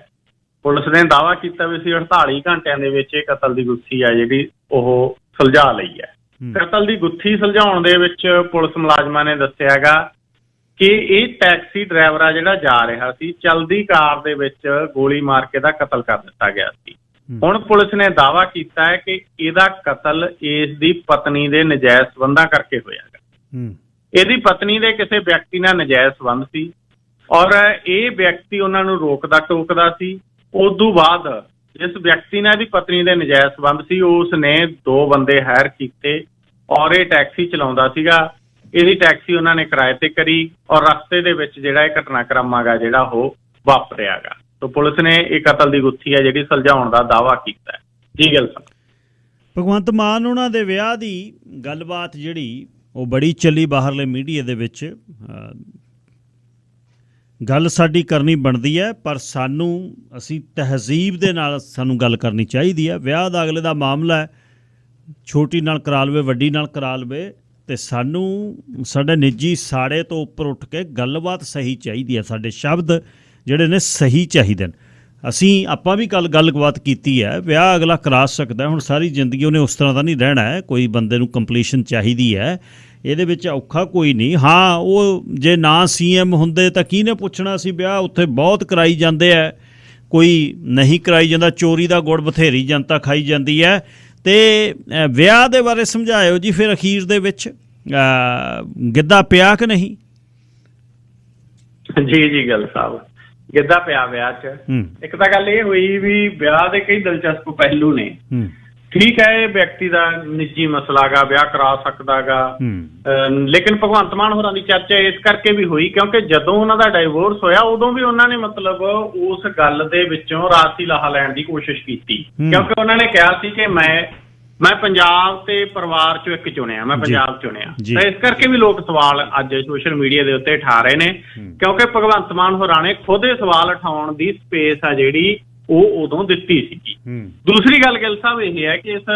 ਪੁਲਿਸ ਨੇ ਦਾਅਵਾ ਕੀਤਾ ਵੀ ਅਸੀਂ 48 ਘੰਟਿਆਂ ਦੇ ਵਿੱਚ ਇਹ ਕਤਲ ਦੀ ਗੁੱਥੀ ਹੈ ਜਿਹੜੀ ਉਹ ਸੁਲਝਾ ਲਈ ਹੈ। ਕਤਲ ਦੀ ਗੁੱਥੀ ਸੁਲਝਾਉਣ ਦੇ ਵਿੱਚ ਪੁਲਿਸ ਮੁਲਾਜ਼ਮਾਂ ਨੇ ਦੱਸਿਆ ਹੈਗਾ ਕਿ ਇਹ ਟੈਕਸੀ ਡਰਾਈਵਰ ਆ ਜਿਹੜਾ ਜਾ ਰਿਹਾ ਸੀ, ਚਲਦੀ ਕਾਰ ਦੇ ਵਿੱਚ ਗੋਲੀ ਮਾਰ ਕੇ ਦਾ ਕਤਲ ਕਰ ਦਿੱਤਾ ਗਿਆ ਸੀ। ਹੁਣ ਪੁਲਿਸ ਨੇ ਦਾਅਵਾ ਕੀਤਾ ਹੈ ਕਿ ਇਹਦਾ ਕਤਲ ਇਸ ਦੀ ਪਤਨੀ ਦੇ ਨਜਾਇਜ਼ ਸਬੰਧਾਂ ਕਰਕੇ ਹੋਇਆ ਹੈ। ਇਹਦੀ ਪਤਨੀ ਦੇ ਕਿਸੇ ਵਿਅਕਤੀ ਨਾਲ ਨਜਾਇਜ਼ ਸਬੰਧ ਸੀ ਔਰ ਇਹ ਵਿਅਕਤੀ ਉਹਨਾਂ ਨੂੰ ਰੋਕਦਾ ਟੋਕਦਾ ਸੀ। ਉਦੋਂ ਬਾਅਦ ਜਿਸ ਵਿਅਕਤੀ ਨਾਲ ਇਹਦੀ ਪਤਨੀ ਦੇ ਨਜਾਇਜ਼ ਸਬੰਧ ਸੀ, ਉਸ ਨੇ 2 ਬੰਦੇ ਹਾਇਰ ਕੀਤੇ ਔਰ ਇਹ ਟੈਕਸੀ ਚਲਾਉਂਦਾ ਸੀਗਾ। ਇਹਦੀ ਟੈਕਸੀ ਉਹਨਾਂ ਨੇ ਕਿਰਾਏ ਤੇ ਕਰੀ ਔਰ ਰਸਤੇ ਦੇ ਵਿੱਚ ਜਿਹੜਾ ਇਹ ਘਟਨਾਕ੍ਰਮ ਹੈਗਾ ਜਿਹੜਾ ਉਹ ਵਾਪਰਿਆ ਗਾ। ਤੋ ਪੁਲਿਸ ਨੇ ਇਹ ਕਤਲ ਦੀ ਗੁੱਥੀ ਹੈ ਜਿਹੜੀ ਸੁਲਝਾਉਣ ਦਾ ਦਾਅਵਾ ਕੀਤਾ ਹੈ। ਜੀ ਗੱਲ ਸਾਹਿਬ। ਭਗਵੰਤ ਮਾਨ ਉਹਨਾਂ ਦੇ ਵਿਆਹ ਦੀ ਗੱਲਬਾਤ ਜਿਹੜੀ ਉਹ ਬੜੀ ਚੱਲੀ ਬਾਹਰਲੇ ਮੀਡੀਆ ਦੇ ਵਿੱਚ। ਗੱਲ ਸਾਡੀ ਕਰਨੀ ਬਣਦੀ ਹੈ ਪਰ ਅਸੀਂ ਤਹਿਜ਼ੀਬ ਦੇ ਨਾਲ ਸਾਨੂੰ ਗੱਲ ਕਰਨੀ ਚਾਹੀਦੀ ਹੈ। ਵਿਆਹ ਦਾ ਅਗਲੇ ਦਾ ਮਾਮਲਾ ਹੈ, ਛੋਟੀ ਨਾਲ ਕਰਾ ਲਵੇ ਵੱਡੀ ਨਾਲ ਕਰਾ ਲਵੇ, ਅਤੇ ਸਾਨੂੰ ਸਾਡੇ ਨਿੱਜੀ ਸਾੜੇ ਤੋਂ ਉੱਪਰ ਉੱਠ ਕੇ ਗੱਲਬਾਤ ਸਹੀ ਚਾਹੀਦੀ ਹੈ। ਸਾਡੇ ਸ਼ਬਦ ਜਿਹੜੇ ਨੇ ਸਹੀ ਚਾਹੀਦੇ ਨੇ। ਆਪਾਂ ਵੀ ਗੱਲਬਾਤ ਕੀਤੀ ਹੈ, ਵਿਆਹ ਅਗਲਾ ਕਰਾ ਸਕਦਾ, ਹੁਣ ਸਾਰੀ ਜ਼ਿੰਦਗੀ ਉਹਨੇ ਉਸ ਤਰ੍ਹਾਂ ਦਾ ਨਹੀਂ ਰਹਿਣਾ ਹੈ। ਕੋਈ ਬੰਦੇ ਨੂੰ ਕੰਪਲੀਸ਼ਨ ਚਾਹੀਦੀ ਹੈ, ਇਹਦੇ ਵਿੱਚ ਔਖਾ ਕੋਈ ਨਹੀਂ। ਹਾਂ, ਉਹ ਜੇ ਨਾ CM ਹੁੰਦੇ ਤਾਂ ਕਿਹਨੇ ਪੁੱਛਣਾ ਸੀ ਵਿਆਹ? ਉੱਥੇ ਬਹੁਤ ਕਰਾਈ ਜਾਂਦੇ ਹੈ, ਕੋਈ ਨਹੀਂ ਕਰਾਈ ਜਾਂਦਾ। ਚੋਰੀ ਦਾ ਗੁੜ ਬਥੇਰੀ ਜਨਤਾ ਖਾਈ ਜਾਂਦੀ ਹੈ। ਅਤੇ ਵਿਆਹ ਦੇ ਬਾਰੇ ਸਮਝਾਇਓ ਜੀ ਫਿਰ ਅਖੀਰ ਦੇ ਵਿੱਚ, ਗਿੱਧਾ ਪਿਆ ਕਿ ਨਹੀਂ? ਜੀ ਗੱਲ ਸਾਹਿਬ, ਗਿੱਧਾ ਪਿਆ ਵਿਆਹ 'ਚ। ਇੱਕ ਤਾਂ ਗੱਲ ਇਹ ਹੋਈ ਵੀ ਵਿਆਹ ਦੇ ਕਈ ਦਿਲਚਸਪ ਪਹਿਲੂ ਨੇ। ਠੀਕ ਹੈ, ਇਹ ਵਿਅਕਤੀ ਦਾ ਨਿੱਜੀ ਮਸਲਾ ਗਾ, ਵਿਆਹ ਕਰਾ ਸਕਦਾ ਗਾ। ਲੇਕਿਨ ਭਗਵੰਤ ਮਾਨ ਹੋਰਾਂ ਦੀ ਚਰਚਾ ਇਸ ਕਰਕੇ ਵੀ ਹੋਈ ਕਿਉਂਕਿ ਜਦੋਂ ਉਹਨਾਂ ਦਾ ਡਾਈਵੋਰਸ ਹੋਇਆ ਉਦੋਂ ਵੀ ਉਹਨਾਂ ਨੇ ਮਤਲਬ ਉਸ ਗੱਲ ਦੇ ਵਿੱਚੋਂ ਰਾਜਸੀ ਲਾਹਾ ਲੈਣ ਦੀ ਕੋਸ਼ਿਸ਼ ਕੀਤੀ ਕਿਉਂਕਿ ਉਹਨਾਂ ਨੇ ਕਿਹਾ ਸੀ ਕਿ ਮੈਂ ਪੰਜਾਬ ਤੇ ਪਰਿਵਾਰ ਚੋਂ ਇੱਕ ਚੁਣਿਆ, ਮੈਂ ਪੰਜਾਬ ਚੁਣਿਆ। ਤਾਂ ਇਸ ਕਰਕੇ ਵੀ ਲੋਕ ਸਵਾਲ ਅੱਜ ਸੋਸ਼ਲ ਮੀਡੀਆ ਦੇ ਉੱਤੇ ਉਠਾ ਰਹੇ ਨੇ ਕਿਉਂਕਿ ਭਗਵੰਤ ਮਾਨ ਹੋਰਾਂ ਨੇ ਖੁਦ ਇਹ ਸਵਾਲ ਉਠਾਉਣ ਦੀ ਸਪੇਸ ਆ ਜਿਹੜੀ ਉਹ ਉਦੋਂ ਦਿੱਤੀ ਸੀਗੀ। ਦੂਸਰੀ ਗੱਲ ਗਿੱਲ ਸਾਹਿਬ ਇਹ ਹੈ ਕਿ ਇਸ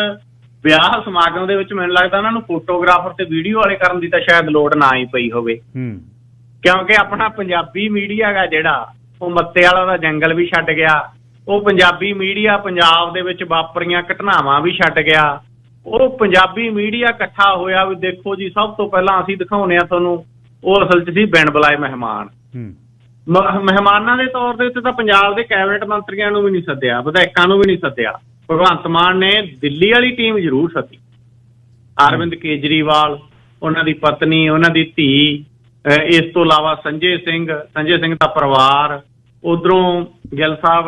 ਵਿਆਹ ਸਮਾਗਮ ਦੇ ਵਿੱਚ ਮੈਨੂੰ ਲੱਗਦਾ ਉਹਨਾਂ ਨੂੰ ਫੋਟੋਗ੍ਰਾਫਰ ਤੇ ਵੀਡੀਓ ਵਾਲੇ ਕਰਨ ਦੀ ਤਾਂ ਸ਼ਾਇਦ ਲੋੜ ਨਾ ਹੀ ਪਈ ਹੋਵੇ ਕਿਉਂਕਿ ਆਪਣਾ ਪੰਜਾਬੀ ਮੀਡੀਆ ਗਾ ਜਿਹੜਾ ਉਹ ਮੱਤੇ ਵਾਲਾ ਦਾ ਜੰਗਲ ਵੀ ਛੱਡ ਗਿਆ, ਉਹ ਪੰਜਾਬੀ ਮੀਡੀਆ ਪੰਜਾਬ ਦੇ ਵਿੱਚ ਵਾਪਰੀਆਂ ਘਟਨਾਵਾਂ ਵੀ ਛੱਡ ਗਿਆ, ਉਹ ਪੰਜਾਬੀ ਮੀਡੀਆ ਇਕੱਠਾ ਹੋਇਆ ਵੀ ਦੇਖੋ ਜੀ ਸਭ ਤੋਂ ਪਹਿਲਾਂ ਅਸੀਂ ਦਿਖਾਉਂਦੇ ਆ ਤੁਹਾਨੂੰ, ਉਹ ਅਸਲ 'ਚ ਸੀ ਬਿਨ ਬੁਲਾਏ ਮਹਿਮਾਨ। ਮਹਿਮਾਨਾਂ ਦੇ ਤੌਰ ਦੇ ਉੱਤੇ ਤਾਂ ਪੰਜਾਬ ਦੇ ਕੈਬਨਿਟ ਮੰਤਰੀਆਂ ਨੂੰ ਵੀ ਨਹੀਂ ਸੱਦਿਆ, ਵਿਧਾਇਕਾਂ ਨੂੰ ਵੀ ਨਹੀਂ ਸੱਦਿਆ। ਭਗਵੰਤ ਮਾਨ ਨੇ ਦਿੱਲੀ ਵਾਲੀ ਟੀਮ ਜ਼ਰੂਰ ਸੱਦੀ, ਅਰਵਿੰਦ ਕੇਜਰੀਵਾਲ, ਉਹਨਾਂ ਦੀ ਪਤਨੀ, ਉਹਨਾਂ ਦੀ ਧੀ, ਇਸ ਤੋਂ ਇਲਾਵਾ ਸੰਜੇ ਸਿੰਘ ਦਾ ਪਰਿਵਾਰ, ਉਧਰੋਂ ਗਿੱਲ ਸਾਹਿਬ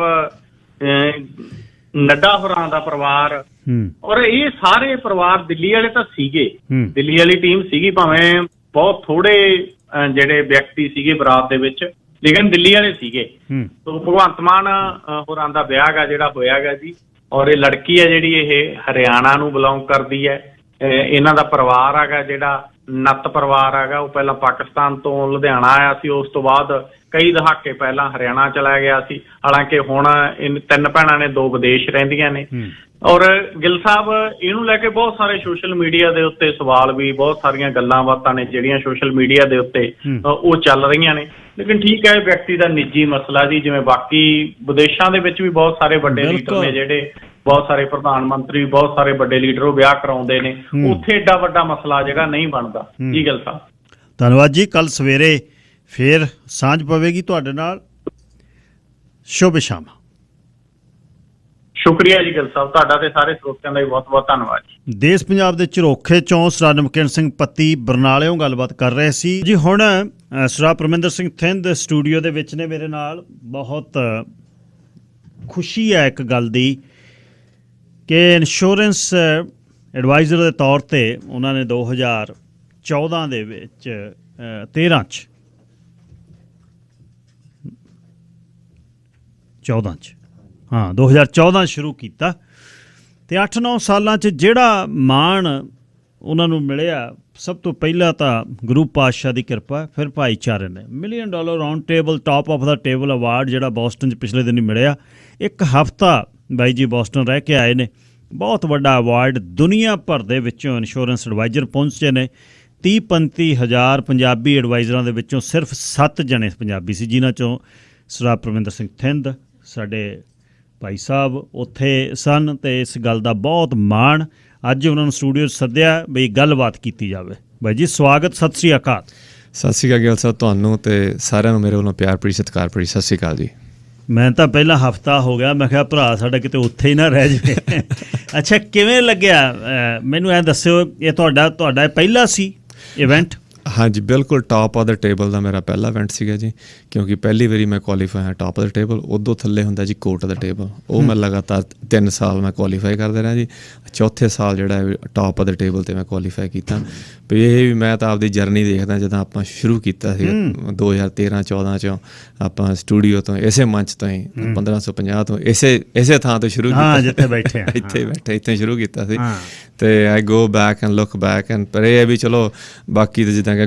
ਨੱਡਾ ਹੋਰਾਂ ਦਾ ਪਰਿਵਾਰ, ਔਰ ਇਹ ਸਾਰੇ ਪਰਿਵਾਰ ਦਿੱਲੀ ਵਾਲੇ ਤਾਂ ਸੀਗੇ, ਦਿੱਲੀ ਵਾਲੀ ਟੀਮ ਸੀਗੀ, ਭਾਵੇਂ ਬਹੁਤ ਥੋੜੇ ਜਿਹੜੇ ਵਿਅਕਤੀ ਸੀਗੇ ਬਰਾਤ ਦੇ ਵਿੱਚ ਲੇਕਿਨ ਦਿੱਲੀ ਵਾਲੇ ਸੀਗੇ। ਸੋ ਭਗਵੰਤ ਮਾਨ ਹੋਰਾਂ ਦਾ ਵਿਆਹ ਗਾ ਜਿਹੜਾ ਹੋਇਆ ਗਾ ਜੀ, ਔਰ ਇਹ ਲੜਕੀ ਹੈ ਜਿਹੜੀ ਇਹ ਹਰਿਆਣਾ ਨੂੰ ਬਿਲੋਂਗ ਕਰਦੀ ਹੈ। ਇਹਨਾਂ ਦਾ ਪਰਿਵਾਰ ਹੈਗਾ ਜਿਹੜਾ ਨੱਤ ਪਰਿਵਾਰ ਹੈਗਾ, ਉਹ ਪਹਿਲਾਂ ਪਾਕਿਸਤਾਨ ਤੋਂ ਲੁਧਿਆਣਾ ਆਇਆ ਸੀ, ਉਸ ਤੋਂ ਬਾਅਦ ਕਈ ਦਹਾਕੇ ਪਹਿਲਾਂ ਹਰਿਆਣਾ ਚਲਾ ਗਿਆ ਸੀ। ਹਾਲਾਂਕਿ ਹੁਣ ਤਿੰਨ ਭੈਣਾਂ ਨੇ, ਦੋ ਵਿਦੇਸ਼ ਰਹਿੰਦੀਆਂ ਨੇ। ਔਰ ਗਿੱਲ ਸਾਹਿਬ ਇਹਨੂੰ ਲੈ ਕੇ ਬਹੁਤ ਸਾਰੇ ਸੋਸ਼ਲ ਮੀਡੀਆ ਦੇ ਉੱਤੇ ਸਵਾਲ ਵੀ, ਬਹੁਤ ਸਾਰੀਆਂ ਗੱਲਾਂ ਬਾਤਾਂ ਨੇ ਜਿਹੜੀਆਂ ਸੋਸ਼ਲ ਮੀਡੀਆ ਦੇ ਉੱਤੇ ਉਹ ਚੱਲ ਰਹੀਆਂ ਨੇ। ਲੇਕਿਨ ਠੀਕ ਹੈ, ਵਿਅਕਤੀ ਦਾ ਨਿੱਜੀ ਮਸਲਾ ਜੀ, ਜਿਵੇਂ ਬਾਕੀ ਵਿਦੇਸ਼ਾਂ ਦੇ ਵਿੱਚ ਵੀ ਬਹੁਤ ਸਾਰੇ ਵੱਡੇ ਲੀਡਰ ਨੇ ਜਿਹੜੇ, ਬਹੁਤ ਸਾਰੇ ਪ੍ਰਧਾਨ ਮੰਤਰੀ, ਬਹੁਤ ਸਾਰੇ ਵੱਡੇ ਲੀਡਰ ਉਹ ਵਿਆਹ ਕਰਾਉਂਦੇ ਨੇ, ਉੱਥੇ ਏਡਾ ਵੱਡਾ ਮਸਲਾ ਜਿਹੜਾ ਨਹੀਂ ਬਣਦਾ। ਜੀ ਗਿੱਲ ਸਾਹਿਬ ਧੰਨਵਾਦ ਜੀ। ਕੱਲ ਸਵੇਰੇ ਫੇਰ ਸਾਂਝ ਪਵੇਗੀ ਤੁਹਾਡੇ ਨਾਲ। ਸ਼ੁਭ ਸ਼ਾਮ। ਸ਼ੁਕਰੀਆ ਜੀ ਗਿੱਲ ਸਾਹਿਬ, ਤੁਹਾਡਾ ਤੇ ਸਾਰੇ ਸਰੋਤਿਆਂ ਦਾ ਵੀ ਬਹੁਤ ਬਹੁਤ ਧੰਨਵਾਦ ਜੀ। ਦੇਸ਼ ਪੰਜਾਬ ਦੇ ਝਰੋਖੇ ਚੋਂ ਸਰਦਾਰ ਨਮਕੀਨ ਸਿੰਘ ਪੱਤੀ ਬਰਨਾਲਿਓਂ ਗੱਲਬਾਤ ਕਰ ਰਹੇ ਸੀ ਜੀ। ਹੁਣ ਸਰਦਾਰ ਪਰਮਿੰਦਰ ਸਿੰਘ ਥਿੰਦ ਸਟੂਡੀਓ ਦੇ ਵਿੱਚ ਨੇ ਮੇਰੇ ਨਾਲ। ਬਹੁਤ ਖੁਸ਼ੀ ਹੈ ਇੱਕ ਗੱਲ ਦੀ ਕਿ ਇੰਸ਼ੋਰੈਂਸ ਐਡਵਾਈਜ਼ਰ ਦੇ ਤੌਰ ਤੇ ਉਹਨਾਂ ਨੇ 2014 ਦੇ ਵਿੱਚ 14 'ਚ 2014 ਸ਼ੁਰੂ ਕੀਤਾ ਅਤੇ 8-9 ਸਾਲਾਂ 'ਚ ਜਿਹੜਾ ਮਾਣ ਉਹਨਾਂ ਨੂੰ ਮਿਲਿਆ, ਸਭ ਤੋਂ ਪਹਿਲਾਂ ਤਾਂ ਗੁਰੂ ਪਾਤਸ਼ਾਹ ਦੀ ਕਿਰਪਾ, ਫਿਰ ਭਾਈਚਾਰੇ ਨੇ। $1 million round table top of the table award ਜਿਹੜਾ ਬੋਸਟਨ 'ਚ ਪਿਛਲੇ ਦਿਨ ਹੀ ਮਿਲਿਆ। ਇੱਕ ਹਫ਼ਤਾ ਬਾਈ ਜੀ ਬੋਸਟਨ ਰਹਿ ਕੇ ਆਏ ਨੇ। ਬਹੁਤ ਵੱਡਾ ਅਵਾਰਡ, ਦੁਨੀਆ ਭਰ ਦੇ ਵਿੱਚੋਂ ਇੰਸ਼ੋਰੈਂਸ ਐਡਵਾਈਜ਼ਰ ਪਹੁੰਚੇ ਨੇ। 30-35 ਹਜ਼ਾਰ ਪੰਜਾਬੀ ਐਡਵਾਈਜ਼ਰਾਂ ਦੇ ਵਿੱਚੋਂ ਸਿਰਫ 7 ਜਣੇ ਪੰਜਾਬੀ ਸੀ, ਜਿਨ੍ਹਾਂ 'ਚੋਂ ਸਰਦਾਰ ਪਰਮਿੰਦਰ ਸਿੰਘ ਥਿੰਦ ਸਾਡੇ ਭਾਈ ਸਾਹਿਬ ਉੱਥੇ ਸਨ। ਅਤੇ ਇਸ ਗੱਲ ਦਾ ਬਹੁਤ ਮਾਣ। ਅੱਜ ਉਹਨਾਂ ਨੂੰ ਸਟੂਡੀਓ 'ਚ ਸੱਦਿਆ ਬਈ ਗੱਲਬਾਤ ਕੀਤੀ ਜਾਵੇ। ਬਾਈ ਜੀ ਸਵਾਗਤ, ਸਤਿ ਸ਼੍ਰੀ ਅਕਾਲ। ਸਤਿ ਸ਼੍ਰੀ ਅਕਾਲ ਗਿੱਲ ਸਾਹਿਬ, ਤੁਹਾਨੂੰ ਅਤੇ ਸਾਰਿਆਂ ਨੂੰ ਮੇਰੇ ਵੱਲੋਂ ਪਿਆਰ ਭਰੀ ਸਤਿਕਾਰ ਭਰੀ ਸਤਿ ਸ਼੍ਰੀ ਅਕਾਲ ਜੀ। ਮੈਂ ਤਾਂ ਪਹਿਲਾਂ ਹਫ਼ਤਾ ਹੋ ਗਿਆ, ਮੈਂ ਕਿਹਾ ਭਰਾ ਸਾਡਾ ਕਿਤੇ ਉੱਥੇ ਹੀ ਨਾ ਰਹਿ ਜਾਵੇ। ਅੱਛਾ, ਕਿਵੇਂ ਲੱਗਿਆ ਮੈਨੂੰ ਇਹ ਦੱਸਿਓ, ਇਹ ਤੁਹਾਡਾ ਪਹਿਲਾ ਸੀ ਇਵੈਂਟ? ਹਾਂਜੀ ਬਿਲਕੁਲ, ਟਾਪ ਆਫ ਦਾ ਟੇਬਲ ਦਾ ਮੇਰਾ ਪਹਿਲਾ ਇਵੈਂਟ ਸੀਗਾ ਜੀ, ਕਿਉਂਕਿ ਪਹਿਲੀ ਵਾਰੀ ਮੈਂ ਕੁਆਲੀਫਾਈ ਹਾਂ ਟਾਪ ਆਫ ਦਾ ਟੇਬਲ। ਉਦੋਂ ਥੱਲੇ ਹੁੰਦਾ ਜੀ ਕੋਟ ਦਾ ਟੇਬਲ, ਉਹ ਮੈਂ ਲਗਾਤਾਰ 3 ਸਾਲ ਮੈਂ ਕੁਆਲੀਫਾਈ ਕਰਦੇ ਰਿਹਾ ਜੀ। ਚੌਥੇ ਸਾਲ ਜਿਹੜਾ ਟਾਪ ਆਫ ਦਾ ਟੇਬਲ 'ਤੇ ਮੈਂ ਕੁਆਲੀਫਾਈ ਕੀਤਾ। ਵੀ ਇਹ ਵੀ ਮੈਂ ਤਾਂ ਆਪਦੀ ਜਰਨੀ ਦੇਖਦਾ, ਜਦੋਂ ਆਪਾਂ ਸ਼ੁਰੂ ਕੀਤਾ ਸੀ 2013-14 'ਚੋਂ, ਆਪਾਂ ਸਟੂਡੀਓ ਤੋਂ, ਇਸੇ ਮੰਚ ਤੋਂ ਹੀ 1550 ਤੋਂ ਇਸੇ ਥਾਂ ਤੋਂ ਸ਼ੁਰੂ ਕੀਤਾ, ਜਿੱਥੇ ਬੈਠੇ ਇੱਥੇ ਸ਼ੁਰੂ ਕੀਤਾ ਸੀ। ਅਤੇ I go back and look back and, ਪਰ ਇਹ ਹੈ ਵੀ ਚਲੋ ਬਾਕੀ ਤਾਂ ਜਿੱਦਾਂ ਕਿ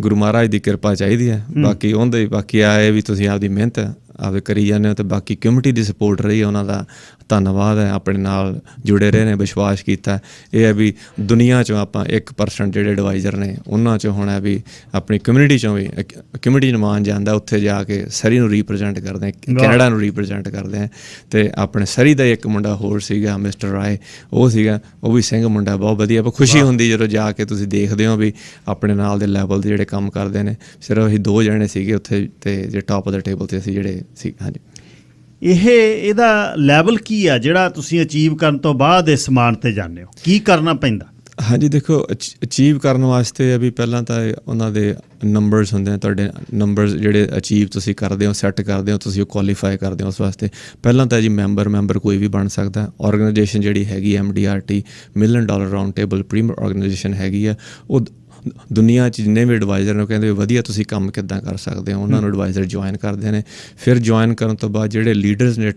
ਗੁਰੂ ਮਹਾਰਾਜ ਦੀ ਕਿਰਪਾ ਚਾਹੀਦੀ ਹੈ, ਬਾਕੀ ਉਹਦੇ ਬਾਕੀ ਆਏ ਵੀ ਤੁਸੀਂ ਆਪਦੀ ਮਿਹਨਤ ਆਪਦੇ ਕਰੀ ਜਾਂਦੇ ਹੋ, ਅਤੇ ਬਾਕੀ ਕਮਿਊਨਿਟੀ ਦੀ ਸਪੋਰਟ ਰਹੀ, ਉਹਨਾਂ ਦਾ ਧੰਨਵਾਦ ਹੈ। ਆਪਣੇ ਨਾਲ ਜੁੜੇ ਰਹੇ ਨੇ, ਵਿਸ਼ਵਾਸ ਕੀਤਾ। ਇਹ ਹੈ ਵੀ ਦੁਨੀਆ 'ਚੋਂ ਆਪਾਂ 1% ਜਿਹੜੇ ਐਡਵਾਈਜ਼ਰ ਨੇ ਉਹਨਾਂ 'ਚੋਂ ਹੁਣ ਹੈ ਵੀ ਆਪਣੀ ਕਮਿਊਨਿਟੀ 'ਚੋਂ ਵੀ ਕਮਿਊਨਿਟੀ ਨੂੰ ਮਾਨ ਜਾਂਦਾ, ਉੱਥੇ ਜਾ ਕੇ ਸਰੀ ਨੂੰ ਰੀਪ੍ਰਜੈਂਟ ਕਰਦੇ, ਕੈਨੇਡਾ ਨੂੰ ਰੀਪ੍ਰਜੈਂਟ ਕਰਦੇ ਆ। ਅਤੇ ਆਪਣੇ ਸਰੀ ਦਾ ਇੱਕ ਮੁੰਡਾ ਹੋਰ ਸੀਗਾ ਮਿਸਟਰ ਰਾਏ, ਉਹ ਸੀਗਾ, ਉਹ ਵੀ ਸਿੰਘ ਮੁੰਡਾ, ਬਹੁਤ ਵਧੀਆ। ਪਰ ਖੁਸ਼ੀ ਹੁੰਦੀ ਜਦੋਂ ਜਾ ਕੇ ਤੁਸੀਂ ਦੇਖਦੇ ਹੋ ਵੀ ਆਪਣੇ ਨਾਲ ਦੇ ਲੈਵਲ ਦੇ ਜਿਹੜੇ ਕੰਮ ਕਰਦੇ ਨੇ। ਸਿਰਫ ਅਸੀਂ 2 ਜਣੇ ਸੀਗੇ ਉੱਥੇ, ਅਤੇ ਜੇ ਟਾਪ ਆਫ ਦਾ ਟੇਬਲ 'ਤੇ ਅਸੀਂ ਜਿਹੜੇ ਸੀ। ਹਾਂਜੀ, ਇਹਦਾ ਲੈਵਲ ਕੀ ਆ ਜਿਹੜਾ ਤੁਸੀਂ ਅਚੀਵ ਕਰਨ ਤੋਂ ਬਾਅਦ ਇਸ ਸਮਾਨ 'ਤੇ ਜਾਂਦੇ ਹੋ? ਕੀ ਕਰਨਾ ਪੈਂਦਾ? ਹਾਂਜੀ ਦੇਖੋ, ਅਚੀਵ ਕਰਨ ਵਾਸਤੇ ਵੀ ਪਹਿਲਾਂ ਤਾਂ ਉਹਨਾਂ ਦੇ ਨੰਬਰਸ ਹੁੰਦੇ ਨੇ। ਤੁਹਾਡੇ ਨੰਬਰਸ ਜਿਹੜੇ ਅਚੀਵ ਤੁਸੀਂ ਕਰਦੇ ਹੋ, ਸੈੱਟ ਕਰਦੇ ਹੋ, ਤੁਸੀਂ ਉਹ ਕੁਆਲੀਫਾਈ ਕਰਦੇ ਹੋ। ਉਸ ਵਾਸਤੇ ਪਹਿਲਾਂ ਤਾਂ ਜੀ ਮੈਂਬਰ ਕੋਈ ਵੀ ਬਣ ਸਕਦਾ। ਆਰਗੇਨਾਈਜੇਸ਼ਨ ਜਿਹੜੀ ਹੈਗੀ MDRT $1 million round table premier organisation ਹੈਗੀ ਆ। ਉਹ ਦੁਨੀਆ 'ਚ ਜਿੰਨੇ ਵੀ ਐਡਵਾਈਜ਼ਰ ਨੇ ਉਹ ਕਹਿੰਦੇ ਵਧੀਆ ਤੁਸੀਂ ਕੰਮ ਕਿੱਦਾਂ ਕਰ ਸਕਦੇ ਹੋ, ਉਹਨਾਂ ਨੂੰ ਐਡਵਾਈਜ਼ਰ ਜੁਆਇਨ ਕਰਦੇ ਨੇ। ਫਿਰ ਜੁਆਇਨ ਕਰਨ ਤੋਂ ਬਾਅਦ ਜਿਹੜੇ ਲੀਡਰਸ ਨੇ,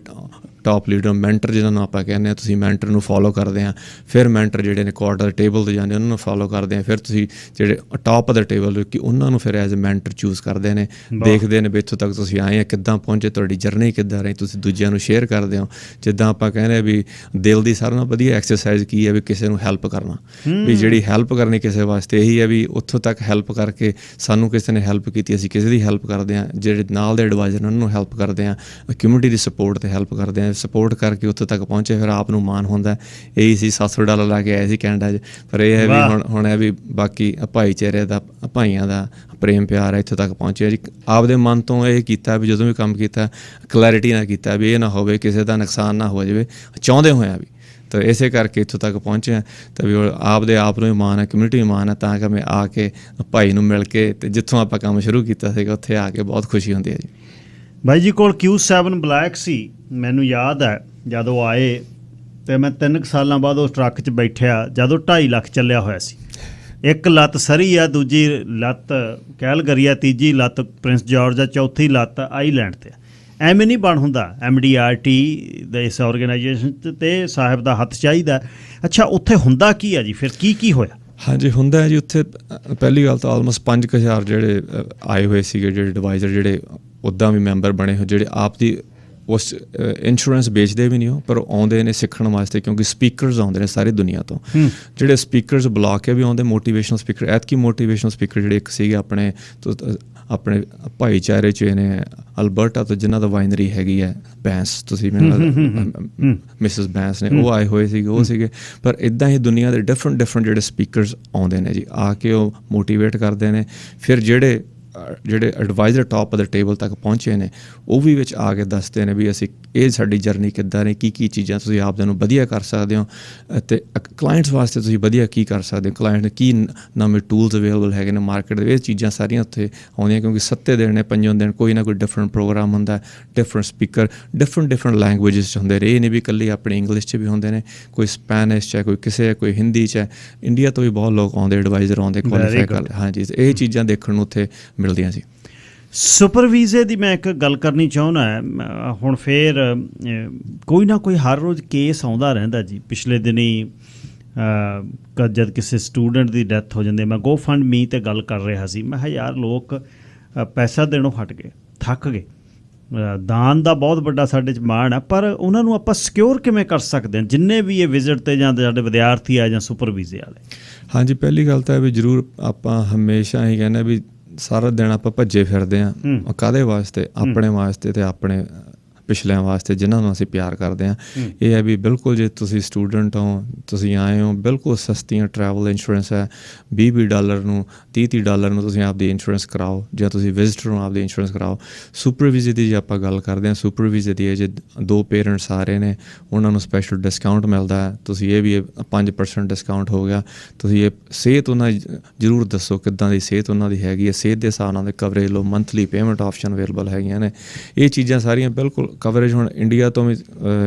ਟਾਪ ਲੀਡਰ, ਮੈਂਟਰ ਜਿਹਨਾਂ ਨੂੰ ਆਪਾਂ ਕਹਿੰਦੇ ਹਾਂ, ਤੁਸੀਂ ਮੈਂਟਰ ਨੂੰ ਫੋਲੋ ਕਰਦੇ ਆ। ਫਿਰ ਮੈਂਟਰ ਜਿਹੜੇ ਨੇ ਕੁਆਰਟਰ ਟੇਬਲ 'ਤੇ ਜਾਂਦੇ ਉਹਨਾਂ ਨੂੰ ਫੋਲੋ ਕਰਦੇ ਆ। ਫਿਰ ਤੁਸੀਂ ਜਿਹੜੇ ਟਾਪ ਆਫ ਦ ਟੇਬਲ ਕਿ ਉਹਨਾਂ ਨੂੰ ਫਿਰ ਐਜ਼ ਅ ਮੈਂਟਰ ਚੂਜ਼ ਕਰਦੇ ਨੇ, ਦੇਖਦੇ ਨੇ ਵੀ ਇੱਥੋਂ ਤੱਕ ਤੁਸੀਂ ਆਏ ਆ, ਕਿੱਦਾਂ ਪਹੁੰਚੇ, ਤੁਹਾਡੀ ਜਰਨੀ ਕਿੱਦਾਂ ਰਹੀ, ਤੁਸੀਂ ਦੂਜਿਆਂ ਨੂੰ ਸ਼ੇਅਰ ਕਰਦੇ ਹੋ। ਜਿੱਦਾਂ ਆਪਾਂ ਕਹਿੰਦੇ ਆ ਵੀ ਦਿਲ ਦੀ ਸਾਰਿਆਂ ਨਾਲੋਂ ਵਧੀਆ ਐਕਸਰਸਾਈਜ਼ ਕੀ ਹੈ, ਵੀ ਕਿਸੇ ਨੂੰ ਹੈਲਪ ਕਰਨਾ। ਵੀ ਜਿਹੜੀ ਹੈਲਪ ਕਰਨੀ ਕਿਸੇ ਵਾਸਤੇ ਇਹੀ ਹੈ ਵੀ ਉੱਥੋਂ ਤੱਕ ਹੈਲਪ ਕਰਕੇ ਸਾਨੂੰ ਕਿਸੇ ਨੇ ਹੈਲਪ ਕੀਤੀ, ਅਸੀਂ ਕਿਸੇ ਦੀ ਹੈਲਪ ਕਰਦੇ ਹਾਂ। ਜਿਹੜੇ ਨਾਲ ਦੇ ਐਡਵਾਈਜ਼ਰ ਉਹਨਾਂ ਨੂੰ ਹੈਲਪ ਕਰਦੇ ਹਾਂ, ਕਮਿਊਨਿਟੀ ਦੀ ਸਪੋਰਟ 'ਤੇ ਹੈਲਪ ਕਰਦੇ ਹਾਂ। ਸਪੋਰਟ ਕਰਕੇ ਉੱਥੋਂ ਤੱਕ ਪਹੁੰਚੇ, ਫਿਰ ਆਪ ਨੂੰ ਮਾਣ ਹੁੰਦਾ। ਇਹੀ ਸੀ $700 ਲਾ ਕੇ ਆਏ ਸੀ ਕੈਨੇਡਾ 'ਚ। ਪਰ ਇਹ ਹੈ ਵੀ ਹੁਣ ਇਹ ਵੀ ਬਾਕੀ ਭਾਈਚਾਰੇ ਦਾ, ਭਾਈਆਂ ਦਾ ਪ੍ਰੇਮ ਪਿਆਰ ਹੈ, ਇੱਥੋਂ ਤੱਕ ਪਹੁੰਚਿਆ ਜੀ। ਆਪਦੇ ਮਨ ਤੋਂ ਇਹ ਕੀਤਾ ਵੀ ਜਦੋਂ ਵੀ ਕੰਮ ਕੀਤਾ ਕਲੈਰਿਟੀ ਨਾਲ ਕੀਤਾ, ਵੀ ਇਹ ਨਾ ਹੋਵੇ ਕਿਸੇ ਦਾ ਨੁਕਸਾਨ ਨਾ ਹੋ ਜਾਵੇ, ਚਾਹੁੰਦੇ ਹੋਇਆ ਵੀ। ਤਾਂ ਇਸੇ ਕਰਕੇ ਇੱਥੋਂ ਤੱਕ ਪਹੁੰਚੇ ਤਾਂ ਵੀ ਆਪਦੇ ਆਪ ਨੂੰ ਵੀ ਮਾਣ ਹੈ, ਕਮਿਊਨਿਟੀ ਵੀ ਮਾਣ ਹੈ। ਤਾਂ ਕਿ ਮੈਂ ਆ ਕੇ ਭਾਈ ਨੂੰ ਮਿਲ ਕੇ ਅਤੇ ਜਿੱਥੋਂ ਆਪਾਂ ਕੰਮ ਸ਼ੁਰੂ ਕੀਤਾ ਸੀਗਾ ਉੱਥੇ ਆ ਕੇ ਬਹੁਤ ਖੁਸ਼ੀ ਹੁੰਦੀ ਹੈ ਜੀ। ਬਾਈ ਜੀ ਕੋਲ Q7 ਬਲੈਕ ਸੀ, ਮੈਨੂੰ ਯਾਦ ਹੈ ਜਦੋਂ ਆਏ ਅਤੇ ਮੈਂ 3 ਸਾਲਾਂ ਬਾਅਦ ਉਸ ਟਰੱਕ 'ਚ ਬੈਠਿਆ ਜਦੋਂ 2.5 ਲੱਖ ਚੱਲਿਆ ਹੋਇਆ ਸੀ। ਇੱਕ ਲੱਤ ਸਰੀ ਆ, ਦੂਜੀ ਲੱਤ ਕੈਲਗਰੀ ਆ, ਤੀਜੀ ਲੱਤ ਪ੍ਰਿੰਸ ਜਾਰਜ ਆ, ਚੌਥੀ ਲੱਤ ਆਈਲੈਂਡ 'ਤੇ। ਐਵੇਂ ਨਹੀਂ ਬਣ ਹੁੰਦਾ MDRT ਦੇ ਇਸ ਆਰਗੇਨਾਈਜੇਸ਼ਨ 'ਚ, ਅਤੇ ਸਾਹਿਬ ਦਾ ਹੱਥ ਚਾਹੀਦਾ। ਅੱਛਾ, ਉੱਥੇ ਹੁੰਦਾ ਕੀ ਆ ਜੀ ਫਿਰ, ਕੀ ਹੋਇਆ? ਹਾਂਜੀ, ਹੁੰਦਾ ਹੈ ਜੀ ਉੱਥੇ। ਪਹਿਲੀ ਗੱਲ ਤਾਂ ਆਲਮੋਸਟ 5,000 ਜਿਹੜੇ ਆਏ ਹੋਏ ਸੀਗੇ, ਜਿਹੜੇ ਐਡਵਾਈਜ਼ਰ, ਜਿਹੜੇ ਉੱਦਾਂ ਵੀ ਮੈਂਬਰ ਬਣੇ ਹੋਏ, ਜਿਹੜੇ ਆਪ ਦੀ ਉਸ ਇੰਸ਼ੋਰੈਂਸ ਵੇਚਦੇ ਵੀ ਨਹੀਂ ਹੋ, ਪਰ ਆਉਂਦੇ ਨੇ ਸਿੱਖਣ ਵਾਸਤੇ, ਕਿਉਂਕਿ ਸਪੀਕਰਸ ਆਉਂਦੇ ਨੇ ਸਾਰੀ ਦੁਨੀਆ ਤੋਂ। ਜਿਹੜੇ ਸਪੀਕਰਸ ਬੁਲਾ ਕੇ ਵੀ ਆਉਂਦੇ, ਮੋਟੀਵੇਸ਼ਨਲ ਸਪੀਕਰ। ਐਤਕੀ ਮੋਟੀਵੇਸ਼ਨਲ ਸਪੀਕਰ ਜਿਹੜੇ ਇੱਕ ਸੀਗੇ ਆਪਣੇ ਭਾਈਚਾਰੇ 'ਚ ਨੇ ਅਲਬਰਟਾ ਤੋਂ, ਜਿਨ੍ਹਾਂ ਦਾ ਵਾਈਨਰੀ ਹੈਗੀ ਹੈ ਬੈਂਸ, ਤੁਸੀਂ ਮੈਨੂੰ ਮਿਸਿਸ ਬੈਂਸ ਨੇ, ਉਹ ਆਏ ਹੋਏ ਸੀਗੇ, ਉਹ ਸੀਗੇ। ਪਰ ਇੱਦਾਂ ਹੀ ਦੁਨੀਆ ਦੇ ਡਿਫਰੈਂਟ ਜਿਹੜੇ ਸਪੀਕਰਸ ਆਉਂਦੇ ਨੇ ਜੀ, ਆ ਕੇ ਉਹ ਮੋਟੀਵੇਟ ਕਰਦੇ ਨੇ। ਫਿਰ ਜਿਹੜੇ adviser top of the table ਤੱਕ ਪਹੁੰਚੇ ਨੇ, ਉਹ ਵੀ ਵਿੱਚ ਆ ਕੇ ਦੱਸਦੇ ਨੇ ਵੀ ਅਸੀਂ ਇਹ ਸਾਡੀ ਜਰਨੀ ਕਿੱਦਾਂ ਨੇ, ਕੀ ਚੀਜ਼ਾਂ ਤੁਸੀਂ ਆਪਦੇ ਨੂੰ ਵਧੀਆ ਕਰ ਸਕਦੇ ਹੋ, ਅਤੇ ਕਲਾਇੰਟਸ ਵਾਸਤੇ ਤੁਸੀਂ ਵਧੀਆ ਕੀ ਕਰ ਸਕਦੇ ਹੋ, ਕਲਾਇੰਟ ਨੇ ਕੀ ਨਵੇਂ ਟੂਲਸ ਅਵੇਲੇਬਲ ਹੈਗੇ ਨੇ ਮਾਰਕੀਟ ਦੇ। ਇਹ ਚੀਜ਼ਾਂ ਸਾਰੀਆਂ ਉੱਥੇ ਆਉਂਦੀਆਂ, ਕਿਉਂਕਿ 7 ਦਿਨ ਨੇ, 5 ਦਿਨ ਕੋਈ ਨਾ ਕੋਈ ਡਿਫਰੈਂਟ ਪ੍ਰੋਗਰਾਮ ਹੁੰਦਾ, ਡਿਫਰੈਂਟ ਸਪੀਕਰ ਡਿਫਰੈਂਟ ਲੈਂਗੁਏਜਿਸ 'ਚ ਹੁੰਦੇ ਰਹੇ। ਇਹ ਨਹੀਂ ਵੀ ਇਕੱਲੀ ਆਪਣੀ ਇੰਗਲਿਸ਼ 'ਚ ਵੀ ਹੁੰਦੇ ਨੇ, ਕੋਈ ਸਪੈਨਿਸ਼ 'ਚ ਹੈ, ਕੋਈ ਕਿਸੇ, ਕੋਈ ਹਿੰਦੀ 'ਚ ਹੈ। ਇੰਡੀਆ ਤੋਂ ਵੀ ਬਹੁਤ ਲੋਕ ਆਉਂਦੇ, ਐਡਵਾਈਜ਼ਰ ਆਉਂਦੇ, ਕੁਆਲੀਫਾਈ ਕਰਦੇ। ਹਾਂਜੀ, ਇਹ ਚੀਜ਼ਾਂ ਦੇਖਣ ਨੂੰ ਉੱਥੇ ਮਿਲਦੀਆਂ ਸੀ। ਸੁਪਰ ਵੀਜ਼ੇ ਦੀ ਮੈਂ ਇੱਕ ਗੱਲ ਕਰਨੀ ਚਾਹੁੰਦਾ। ਹੁਣ ਫਿਰ ਕੋਈ ਨਾ ਕੋਈ ਹਰ ਰੋਜ਼ ਕੇਸ ਆਉਂਦਾ ਰਹਿੰਦਾ ਜੀ। ਪਿਛਲੇ ਦਿਨੀ ਜਦ ਕਿਸੇ ਸਟੂਡੈਂਟ ਦੀ ਡੈਥ ਹੋ ਜਾਂਦੀ, ਮੈਂ GoFundMe 'ਤੇ ਗੱਲ ਕਰ ਰਿਹਾ ਸੀ। ਮੈਂ ਕਿਹਾ ਯਾਰ ਲੋਕ ਪੈਸਾ ਦੇਣੋਂ ਹਟ ਗਏ, ਥੱਕ ਗਏ। ਦਾਨ ਦਾ ਬਹੁਤ ਵੱਡਾ ਸਾਡੇ 'ਚ ਮਾਣ ਹੈ, ਪਰ ਉਹਨਾਂ ਨੂੰ ਆਪਾਂ ਸਿਕਿਉਰ ਕਿਵੇਂ ਕਰ ਸਕਦੇ ਹਾਂ, ਜਿੰਨੇ ਵੀ ਇਹ ਵਿਜ਼ਿਟ 'ਤੇ ਜਾਂ ਸਾਡੇ ਵਿਦਿਆਰਥੀ ਆ ਜਾਂ ਸੁਪਰ ਵੀਜ਼ੇ ਵਾਲੇ? ਹਾਂਜੀ, ਪਹਿਲੀ ਗੱਲ ਤਾਂ ਇਹ ਵੀ ਜ਼ਰੂਰ ਆਪਾਂ ਹਮੇਸ਼ਾ ਹੀ ਕਹਿੰਦੇ ਵੀ ਸਾਰਾ ਦਿਨ ਆਪਾਂ ਭੱਜੇ ਫਿਰਦੇ ਹਾਂ, ਕਾਹਦੇ ਵਾਸਤੇ? ਆਪਣੇ ਵਾਸਤੇ ਅਤੇ ਆਪਣੇ ਪਿਛਲਿਆਂ ਵਾਸਤੇ, ਜਿਨ੍ਹਾਂ ਨੂੰ ਅਸੀਂ ਪਿਆਰ ਕਰਦੇ ਹਾਂ। ਇਹ ਹੈ ਵੀ ਬਿਲਕੁਲ ਜੇ ਤੁਸੀਂ ਸਟੂਡੈਂਟ ਹੋ, ਤੁਸੀਂ ਆਏ ਹੋ, ਬਿਲਕੁਲ ਸਸਤੀਆਂ ਟਰੈਵਲ ਇੰਸ਼ੋਰੈਂਸ ਹੈ। $20 ਨੂੰ, $30 ਨੂੰ ਤੁਸੀਂ ਆਪਦੀ ਇੰਸ਼ੋਰੈਂਸ ਕਰਾਓ, ਜਾਂ ਤੁਸੀਂ ਵਿਜ਼ਿਟਰ ਨੂੰ ਆਪਦੀ ਇੰਸ਼ੋਰੈਂਸ ਕਰਾਓ। ਸੁਪਰ ਵੀਜ਼ੇ ਦੀ ਜੇ ਆਪਾਂ ਗੱਲ ਕਰਦੇ ਹਾਂ, ਸੁਪਰ ਵੀਜ਼ੇ ਦੀ ਜੇ 2 ਪੇਰੈਂਟਸ ਆ ਰਹੇ ਨੇ, ਉਹਨਾਂ ਨੂੰ ਸਪੈਸ਼ਲ ਡਿਸਕਾਊਂਟ ਮਿਲਦਾ ਹੈ। ਤੁਸੀਂ ਇਹ ਵੀ 5% ਡਿਸਕਾਊਂਟ ਹੋ ਗਿਆ। ਤੁਸੀਂ ਇਹ ਸਿਹਤ ਉਹਨਾਂ ਦੀ ਜ਼ਰੂਰ ਦੱਸੋ ਕਿੱਦਾਂ ਦੀ ਸਿਹਤ ਉਹਨਾਂ ਦੀ ਹੈਗੀ ਹੈ, ਸਿਹਤ ਦੇ ਹਿਸਾਬ ਨਾਲ ਕਵਰੇਜ ਲਓ। ਮੰਥਲੀ ਪੇਮੈਂਟ ਆਪਸ਼ਨ ਅਵੇਲੇਬਲ ਹੈਗੀਆਂ ਨੇ। ਇਹ ਚੀਜ਼ਾਂ ਸਾਰੀਆਂ ਬਿਲਕੁਲ ਕਵਰੇਜ। ਹੁਣ ਇੰਡੀਆ ਤੋਂ ਵੀ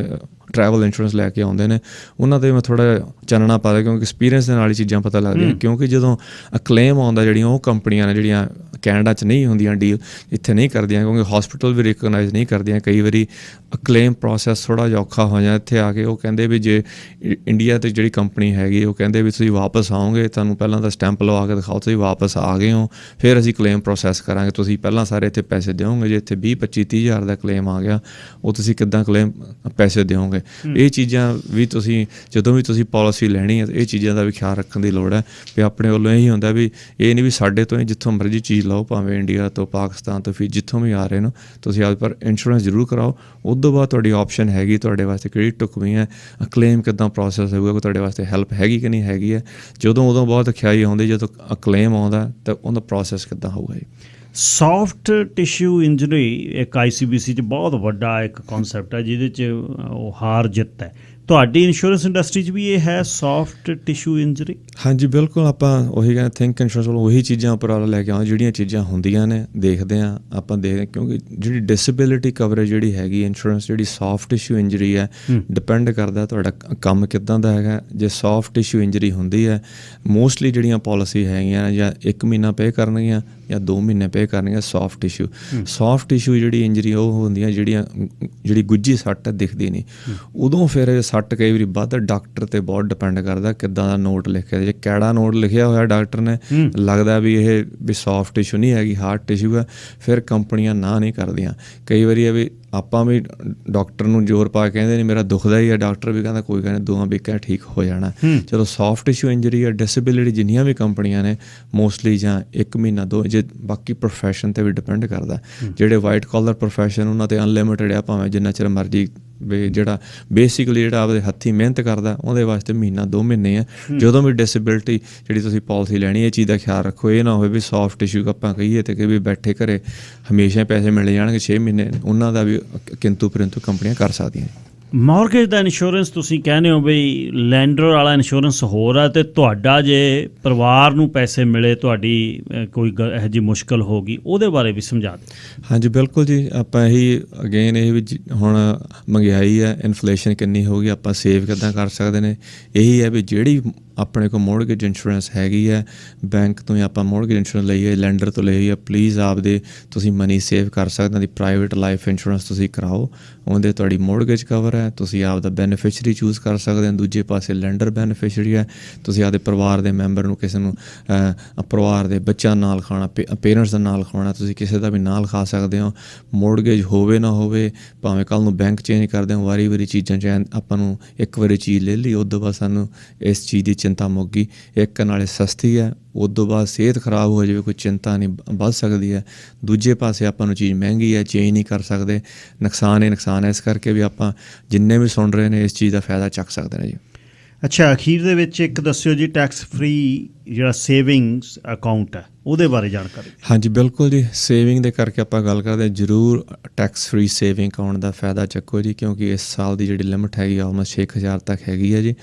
ਟਰੈਵਲ ਇੰਸ਼ੋਰੈਂਸ ਲੈ ਕੇ ਆਉਂਦੇ ਨੇ, ਉਹਨਾਂ 'ਤੇ ਮੈਂ ਥੋੜ੍ਹਾ ਜਿਹਾ ਚਾਨਣਾ ਪਾ ਦਿਆ, ਕਿਉਂਕਿ ਐਕਸਪੀਰੀਅੰਸ ਦੇ ਨਾਲ ਹੀ ਚੀਜ਼ਾਂ ਪਤਾ ਲੱਗਦੀਆਂ। ਕਿਉਂਕਿ ਜਦੋਂ ਕਲੇਮ ਆਉਂਦਾ, ਜਿਹੜੀਆਂ ਉਹ ਕੰਪਨੀਆਂ ਨੇ ਜਿਹੜੀਆਂ ਕੈਨੇਡਾ 'ਚ ਨਹੀਂ ਹੁੰਦੀਆਂ ਡੀਲ, ਇੱਥੇ ਨਹੀਂ ਕਰਦੀਆਂ, ਕਿਉਂਕਿ ਹੋਸਪਿਟਲ ਵੀ ਰਿਕਗਨਾਈਜ਼ ਨਹੀਂ ਕਰਦੀਆਂ। ਕਈ ਵਾਰੀ ਕਲੇਮ ਪ੍ਰੋਸੈਸ ਥੋੜ੍ਹਾ ਜਿਹਾ ਔਖਾ ਹੋ ਜਾਂਦਾ। ਇੱਥੇ ਆ ਕੇ ਉਹ ਕਹਿੰਦੇ ਵੀ ਜੇ ਇੰਡੀਆ 'ਤੇ ਜਿਹੜੀ ਕੰਪਨੀ ਹੈਗੀ, ਉਹ ਕਹਿੰਦੇ ਵੀ ਤੁਸੀਂ ਵਾਪਸ ਆਓਗੇ, ਤੁਹਾਨੂੰ ਪਹਿਲਾਂ ਤਾਂ ਸਟੈਂਪ ਲਵਾ ਕੇ ਦਿਖਾਓ ਤੁਸੀਂ ਵਾਪਸ ਆ ਗਏ ਹੋ, ਫਿਰ ਅਸੀਂ ਕਲੇਮ ਪ੍ਰੋਸੈਸ ਕਰਾਂਗੇ। ਤੁਸੀਂ ਪਹਿਲਾਂ ਸਾਰੇ ਇੱਥੇ ਪੈਸੇ ਦਿਓਗੇ। ਜੇ ਇੱਥੇ 20, 25, 30 ਹਜ਼ਾਰ ਦਾ ਕਲੇਮ ਆ ਗਿਆ, ਉਹ ਤੁਸੀਂ ਕਿੱਦਾਂ ਕਲੇਮ ਪੈਸੇ ਦਿਓਗੇ? ਇਹ ਚੀਜ਼ਾਂ ਵੀ ਤੁਸੀਂ ਜਦੋਂ ਵੀ ਤੁਸੀਂ ਪਾਲਿਸੀ ਲੈਣੀ ਹੈ, ਇਹ ਚੀਜ਼ਾਂ ਦਾ ਵੀ ਖਿਆਲ ਰੱਖਣ ਦੀ ਲੋੜ ਹੈ। ਵੀ ਆਪਣੇ ਵੱਲੋਂ ਇਹੀ ਹੁੰਦਾ ਵੀ ਇਹ ਨਹੀਂ ਵੀ ਸਾਡੇ ਤੋਂ ਹੀ ਜਿੱਥੋਂ ਮਰਜ਼ੀ ਚੀਜ਼ ਲਓ, ਭਾਵੇਂ ਇੰਡੀਆ ਤੋਂ, ਪਾਕਿਸਤਾਨ ਤੋਂ, ਫਿਰ ਜਿੱਥੋਂ ਵੀ ਆ ਰਹੇ ਨੇ, ਤੁਸੀਂ ਆਪ ਪਰ ਇੰਸ਼ੋਰੈਂਸ ਜ਼ਰੂਰ ਕਰਾਓ। ਉਸ ਤੋਂ ਬਾਅਦ ਤੁਹਾਡੀ ਆਪਸ਼ਨ ਹੈਗੀ ਤੁਹਾਡੇ ਵਾਸਤੇ ਕਿਹੜੀ ਢੁਕਵੀਂ ਹੈ, ਕਲੇਮ ਕਿੱਦਾਂ ਪ੍ਰੋਸੈਸ ਹੋਊਗਾ, ਕੋਈ ਤੁਹਾਡੇ ਵਾਸਤੇ ਹੈਲਪ ਹੈਗੀ ਕਿ ਨਹੀਂ ਹੈਗੀ ਹੈ। ਉਦੋਂ ਬਹੁਤ ਖਿਆਈ ਆਉਂਦੀ ਜਦੋਂ ਕਲੇਮ ਆਉਂਦਾ, ਤਾਂ ਉਹਦਾ ਪ੍ਰੋਸੈਸ ਕਿੱਦਾਂ ਹੋਊਗਾ ਜੀ। ਸੌਫਟ ਟਿਸ਼ੂ ਇੰਜਰੀ ਇੱਕ ICBC 'ਚ ਬਹੁਤ ਵੱਡਾ ਇੱਕ ਕਨਸੈਪਟ ਹੈ, ਜਿਹਦੇ 'ਚ ਉਹ ਹਾਰ ਜਿੱਤ ਹੈ। ਤੁਹਾਡੀ ਇੰਸ਼ੋਰੈਂਸ ਇੰਡਸਟਰੀ 'ਚ ਵੀ ਇਹ ਹੈ ਸੌਫਟ ਟਿਸ਼ੂ ਇੰਜਰੀ? ਹਾਂਜੀ ਬਿਲਕੁਲ, ਆਪਾਂ ਉਹੀ ਕਹਿੰਦੇ ਥਿੰਕ ਇੰਸ਼ੋਰੈਂਸ ਵੱਲੋਂ ਉਹੀ ਚੀਜ਼ਾਂ ਉੱਪਰ ਲੈ ਕੇ ਆਉਂ ਜਿਹੜੀਆਂ ਚੀਜ਼ਾਂ ਹੁੰਦੀਆਂ ਨੇ, ਦੇਖਦੇ ਹਾਂ ਆਪਾਂ ਦੇਖਦੇ, ਕਿਉਂਕਿ ਜਿਹੜੀ ਡਿਸੇਬਿਲਿਟੀ ਕਵਰੇਜ ਜਿਹੜੀ ਹੈਗੀ ਇੰਸ਼ੋਰੈਂਸ, ਜਿਹੜੀ ਸੌਫਟ ਟਿਸ਼ੂ ਇੰਜਰੀ ਹੈ, ਡਿਪੈਂਡ ਕਰਦਾ ਤੁਹਾਡਾ ਕੰਮ ਕਿੱਦਾਂ ਦਾ ਹੈਗਾ। ਜੇ ਸੌਫਟ ਟਿਸ਼ੂ ਇੰਜਰੀ ਹੁੰਦੀ ਹੈ, ਮੋਸਟਲੀ ਜਿਹੜੀਆਂ ਪਾਲਿਸੀ ਹੈਗੀਆਂ ਜਾਂ 1 ਮਹੀਨਾ ਪੇ ਕਰਨਗੀਆਂ ਜਾਂ 2 ਮਹੀਨੇ ਪੇ ਕਰਨਗੀਆਂ ਸੌਫਟ ਟਿਸ਼ੂ। ਸੌਫਟ ਟਿਸ਼ੂ ਜਿਹੜੀ ਇੰਜਰੀ ਉਹ ਹੁੰਦੀਆਂ ਜਿਹੜੀ ਗੁੱਝੀ ਸੱਟ ਦਿਖਦੀ ਨਹੀਂ, ਉਦੋਂ ਫਿਰ ਸੱਟ ਕਈ ਵਾਰੀ ਵੱਧ ਡਾਕਟਰ 'ਤੇ ਬਹੁਤ ਡਿਪੈਂਡ ਕਰਦਾ ਕਿੱਦਾਂ ਦਾ ਨੋਟ ਲਿਖਿਆ। ਜੇ ਕੈੜਾ ਨੋਟ ਲਿਖਿਆ ਹੋਇਆ ਡਾਕਟਰ ਨੇ, ਲੱਗਦਾ ਵੀ ਇਹ ਵੀ ਸੌਫਟ ਟਿਸ਼ੂ ਨਹੀਂ ਹੈਗੀ, ਹਾਰਡ ਟਿਸ਼ੂ ਹੈ, ਫਿਰ ਕੰਪਨੀਆਂ ਨਾ ਨਹੀਂ ਕਰਦੀਆਂ। ਕਈ ਵਾਰੀ ਇਹ ਵੀ ਆਪਾਂ ਵੀ ਡਾਕਟਰ ਨੂੰ ਜ਼ੋਰ ਪਾ ਕੇ ਕਹਿੰਦੇ ਨਹੀਂ ਮੇਰਾ ਦੁਖਦਾ ਹੀ ਹੈ, ਡਾਕਟਰ ਵੀ ਕਹਿੰਦਾ ਕੋਈ ਗੱਲ ਨਹੀਂ 2 ਵੀਕਾਂ ਠੀਕ ਹੋ ਜਾਣਾ। ਚਲੋ ਸੌਫਟ ਟਿਸ਼ੂ ਇੰਜਰੀ ਹੈ, ਡਿਸੇਬਿਲਿਟੀ ਜਿੰਨੀਆਂ ਵੀ ਕੰਪਨੀਆਂ ਨੇ ਮੋਸਟਲੀ ਜਾਂ 1 ਮਹੀਨਾ 2, ਜੇ ਬਾਕੀ ਪ੍ਰੋਫੈਸ਼ਨ 'ਤੇ ਵੀ ਡਿਪੈਂਡ ਕਰਦਾ। ਜਿਹੜੇ ਵਾਈਟ ਕਾਲਰ ਪ੍ਰੋਫੈਸ਼ਨ ਉਹਨਾਂ 'ਤੇ ਅਨਲਿਮਿਟਡ ਆ, ਭਾਵੇਂ ਜਿੰਨਾ ਚਿਰ ਮਰਜ਼ੀ ਵੀ ਜਿਹੜਾ ਬੇਸਿਕਲੀ ਜਿਹੜਾ ਆਪਦੇ ਹੱਥੀਂ ਮਿਹਨਤ ਕਰਦਾ ਉਹਦੇ ਵਾਸਤੇ ਮਹੀਨਾ 2 ਮਹੀਨੇ ਆ। ਜਦੋਂ ਵੀ ਡਿਸੇਬਿਲਿਟੀ ਜਿਹੜੀ ਤੁਸੀਂ ਪਾਲਿਸੀ ਲੈਣੀ, ਇਹ ਚੀਜ਼ ਦਾ ਖਿਆਲ ਰੱਖੋ, ਇਹ ਨਾ ਹੋਵੇ ਵੀ ਸੌਫਟ ਟਿਸ਼ੂ ਆਪਾਂ ਕਹੀਏ ਅਤੇ ਕਿ ਵੀ ਬੈਠੇ ਘਰੇ ਹਮੇਸ਼ਾ ਪੈਸੇ ਮਿਲ ਜਾਣਗੇ 6 ਮਹੀਨੇ, ਉਹਨਾਂ ਦਾ ਵੀ ਕਿੰਤੂ ਪਰੰਤੂ ਕੰਪਨੀਆਂ ਕਰ ਸਕਦੀਆਂ। ਮੌਰਗੇਜ ਦਾ ਇੰਸ਼ੋਰੈਂਸ ਤੁਸੀਂ ਕਹਿੰਦੇ ਹੋ ਬਈ ਲੈਂਡਰ ਵਾਲਾ ਇੰਸ਼ੋਰੈਂਸ ਹੋਰ ਆ, ਅਤੇ ਤੁਹਾਡਾ ਜੇ ਪਰਿਵਾਰ ਨੂੰ ਪੈਸੇ ਮਿਲੇ, ਤੁਹਾਡੀ ਕੋਈ ਇਹੋ ਜਿਹੀ ਮੁਸ਼ਕਲ ਹੋ ਗਈ, ਉਹਦੇ ਬਾਰੇ ਵੀ ਸਮਝਾ ਦਿਓ। ਹਾਂਜੀ ਬਿਲਕੁਲ ਜੀ, ਆਪਾਂ ਇਹੀ ਅਗੇਨ ਇਹ ਵੀ ਹੁਣ ਮਹਿੰਗਾਈ ਹੈ, ਇਨਫਲੇਸ਼ਨ ਕਿੰਨੀ ਹੋ ਗਈ, ਆਪਾਂ ਸੇਵ ਕਿੱਦਾਂ ਕਰ ਸਕਦੇ ਨੇ। ਇਹੀ ਹੈ ਵੀ ਜਿਹੜੀ ਆਪਣੇ ਕੋਲ ਮੋਰਗੇਜ ਇੰਸ਼ੋਰੈਂਸ ਹੈਗੀ ਹੈ, ਬੈਂਕ ਤੋਂ ਆਪਾਂ ਮੋਰਗੇਜ ਇੰਸ਼ੋਰੈਂਸ ਲਈਏ, ਲੈਂਡਰ ਤੋਂ ਲਈਏ, ਪਲੀਜ਼ ਆਪਦੇ ਤੁਸੀਂ ਮਨੀ ਸੇਵ ਕਰ ਸਕਦੇ ਹੋ। ਦੀ ਪ੍ਰਾਈਵੇਟ ਲਾਈਫ ਇੰਸ਼ੋਰੈਂਸ ਤੁਸੀਂ ਕਰਾਓ, ਉਹਦੇ ਤੁਹਾਡੀ ਮੋਰਗੇਜ ਕਵਰ ਹੈ, ਤੁਸੀਂ ਆਪਦਾ ਬੈਨੀਫਿਸ਼ਰੀ ਚੂਜ਼ ਕਰ ਸਕਦੇ ਹੋ। ਦੂਜੇ ਪਾਸੇ ਲੈਂਡਰ ਬੈਨੀਫਿਸ਼ਰੀ ਹੈ, ਤੁਸੀਂ ਆਪਦੇ ਪਰਿਵਾਰ ਦੇ ਮੈਂਬਰ ਨੂੰ, ਕਿਸੇ ਨੂੰ ਪਰਿਵਾਰ ਦੇ ਬੱਚਿਆਂ ਨਾਲ ਖਾਣਾ, ਪੇਰੈਂਟਸ ਦੇ ਨਾਲ ਖਾਣਾ, ਤੁਸੀਂ ਕਿਸੇ ਦਾ ਵੀ ਨਾਲ ਖਾ ਸਕਦੇ ਹੋ। ਮੋਰਗੇਜ ਹੋਵੇ ਨਾ ਹੋਵੇ, ਭਾਵੇਂ ਕੱਲ੍ਹ ਨੂੰ ਬੈਂਕ ਚੇਂਜ ਕਰਦੇ ਹੋ, ਵਾਰੀ ਚੀਜ਼ਾਂ 'ਚ ਆਪਾਂ ਨੂੰ ਇੱਕ ਵਾਰੀ ਚੀਜ਼ ਲੈ ਲਈ, ਉਸ ਤੋਂ ਬਾਅਦ ਸਾਨੂੰ ਇਸ ਚੀਜ਼ ਦੀ ਚਿੰਤਾ ਮੁੱਕ ਗਈ। ਇੱਕ ਨਾਲੇ ਸਸਤੀ ਹੈ, ਉਸ ਤੋਂ ਬਾਅਦ ਸਿਹਤ ਖਰਾਬ ਹੋ ਜਾਵੇ ਕੋਈ ਚਿੰਤਾ ਨਹੀਂ ਵੱਧ ਸਕਦੀ ਹੈ। ਦੂਜੇ ਪਾਸੇ ਆਪਾਂ ਨੂੰ ਚੀਜ਼ ਮਹਿੰਗੀ ਹੈ, ਚੇਂਜ ਨਹੀਂ ਕਰ ਸਕਦੇ, ਨੁਕਸਾਨ ਹੀ ਨੁਕਸਾਨ ਹੈ। ਇਸ ਕਰਕੇ ਵੀ ਆਪਾਂ ਜਿੰਨੇ ਵੀ ਸੁਣ ਰਹੇ ਨੇ ਇਸ ਚੀਜ਼ ਦਾ ਫਾਇਦਾ ਚੱਕ ਸਕਦੇ ਨੇ ਜੀ। ਅੱਛਾ, ਅਖੀਰ ਦੇ ਵਿੱਚ ਇੱਕ ਦੱਸਿਓ ਜੀ, ਟੈਕਸ ਫਰੀ ਜਿਹੜਾ ਸੇਵਿੰਗਸ ਅਕਾਊਂਟ ਹੈ ਉਹਦੇ ਬਾਰੇ ਜਾਣਕਾਰੀ। ਹਾਂਜੀ ਬਿਲਕੁਲ ਜੀ, ਸੇਵਿੰਗ ਦੇ ਕਰਕੇ ਆਪਾਂ ਗੱਲ ਕਰਦੇ, ਜ਼ਰੂਰ ਟੈਕਸ ਫਰੀ ਸੇਵਿੰਗ ਅਕਾਊਂਟ ਦਾ ਫਾਇਦਾ ਚੱਕੋ ਜੀ, ਕਿਉਂਕਿ ਇਸ ਸਾਲ ਦੀ ਜਿਹੜੀ ਲਿਮਿਟ ਹੈਗੀ ਆਲਮੋਸਟ 6000 ਤੱਕ ਹੈਗੀ ਹੈ ਜੀ।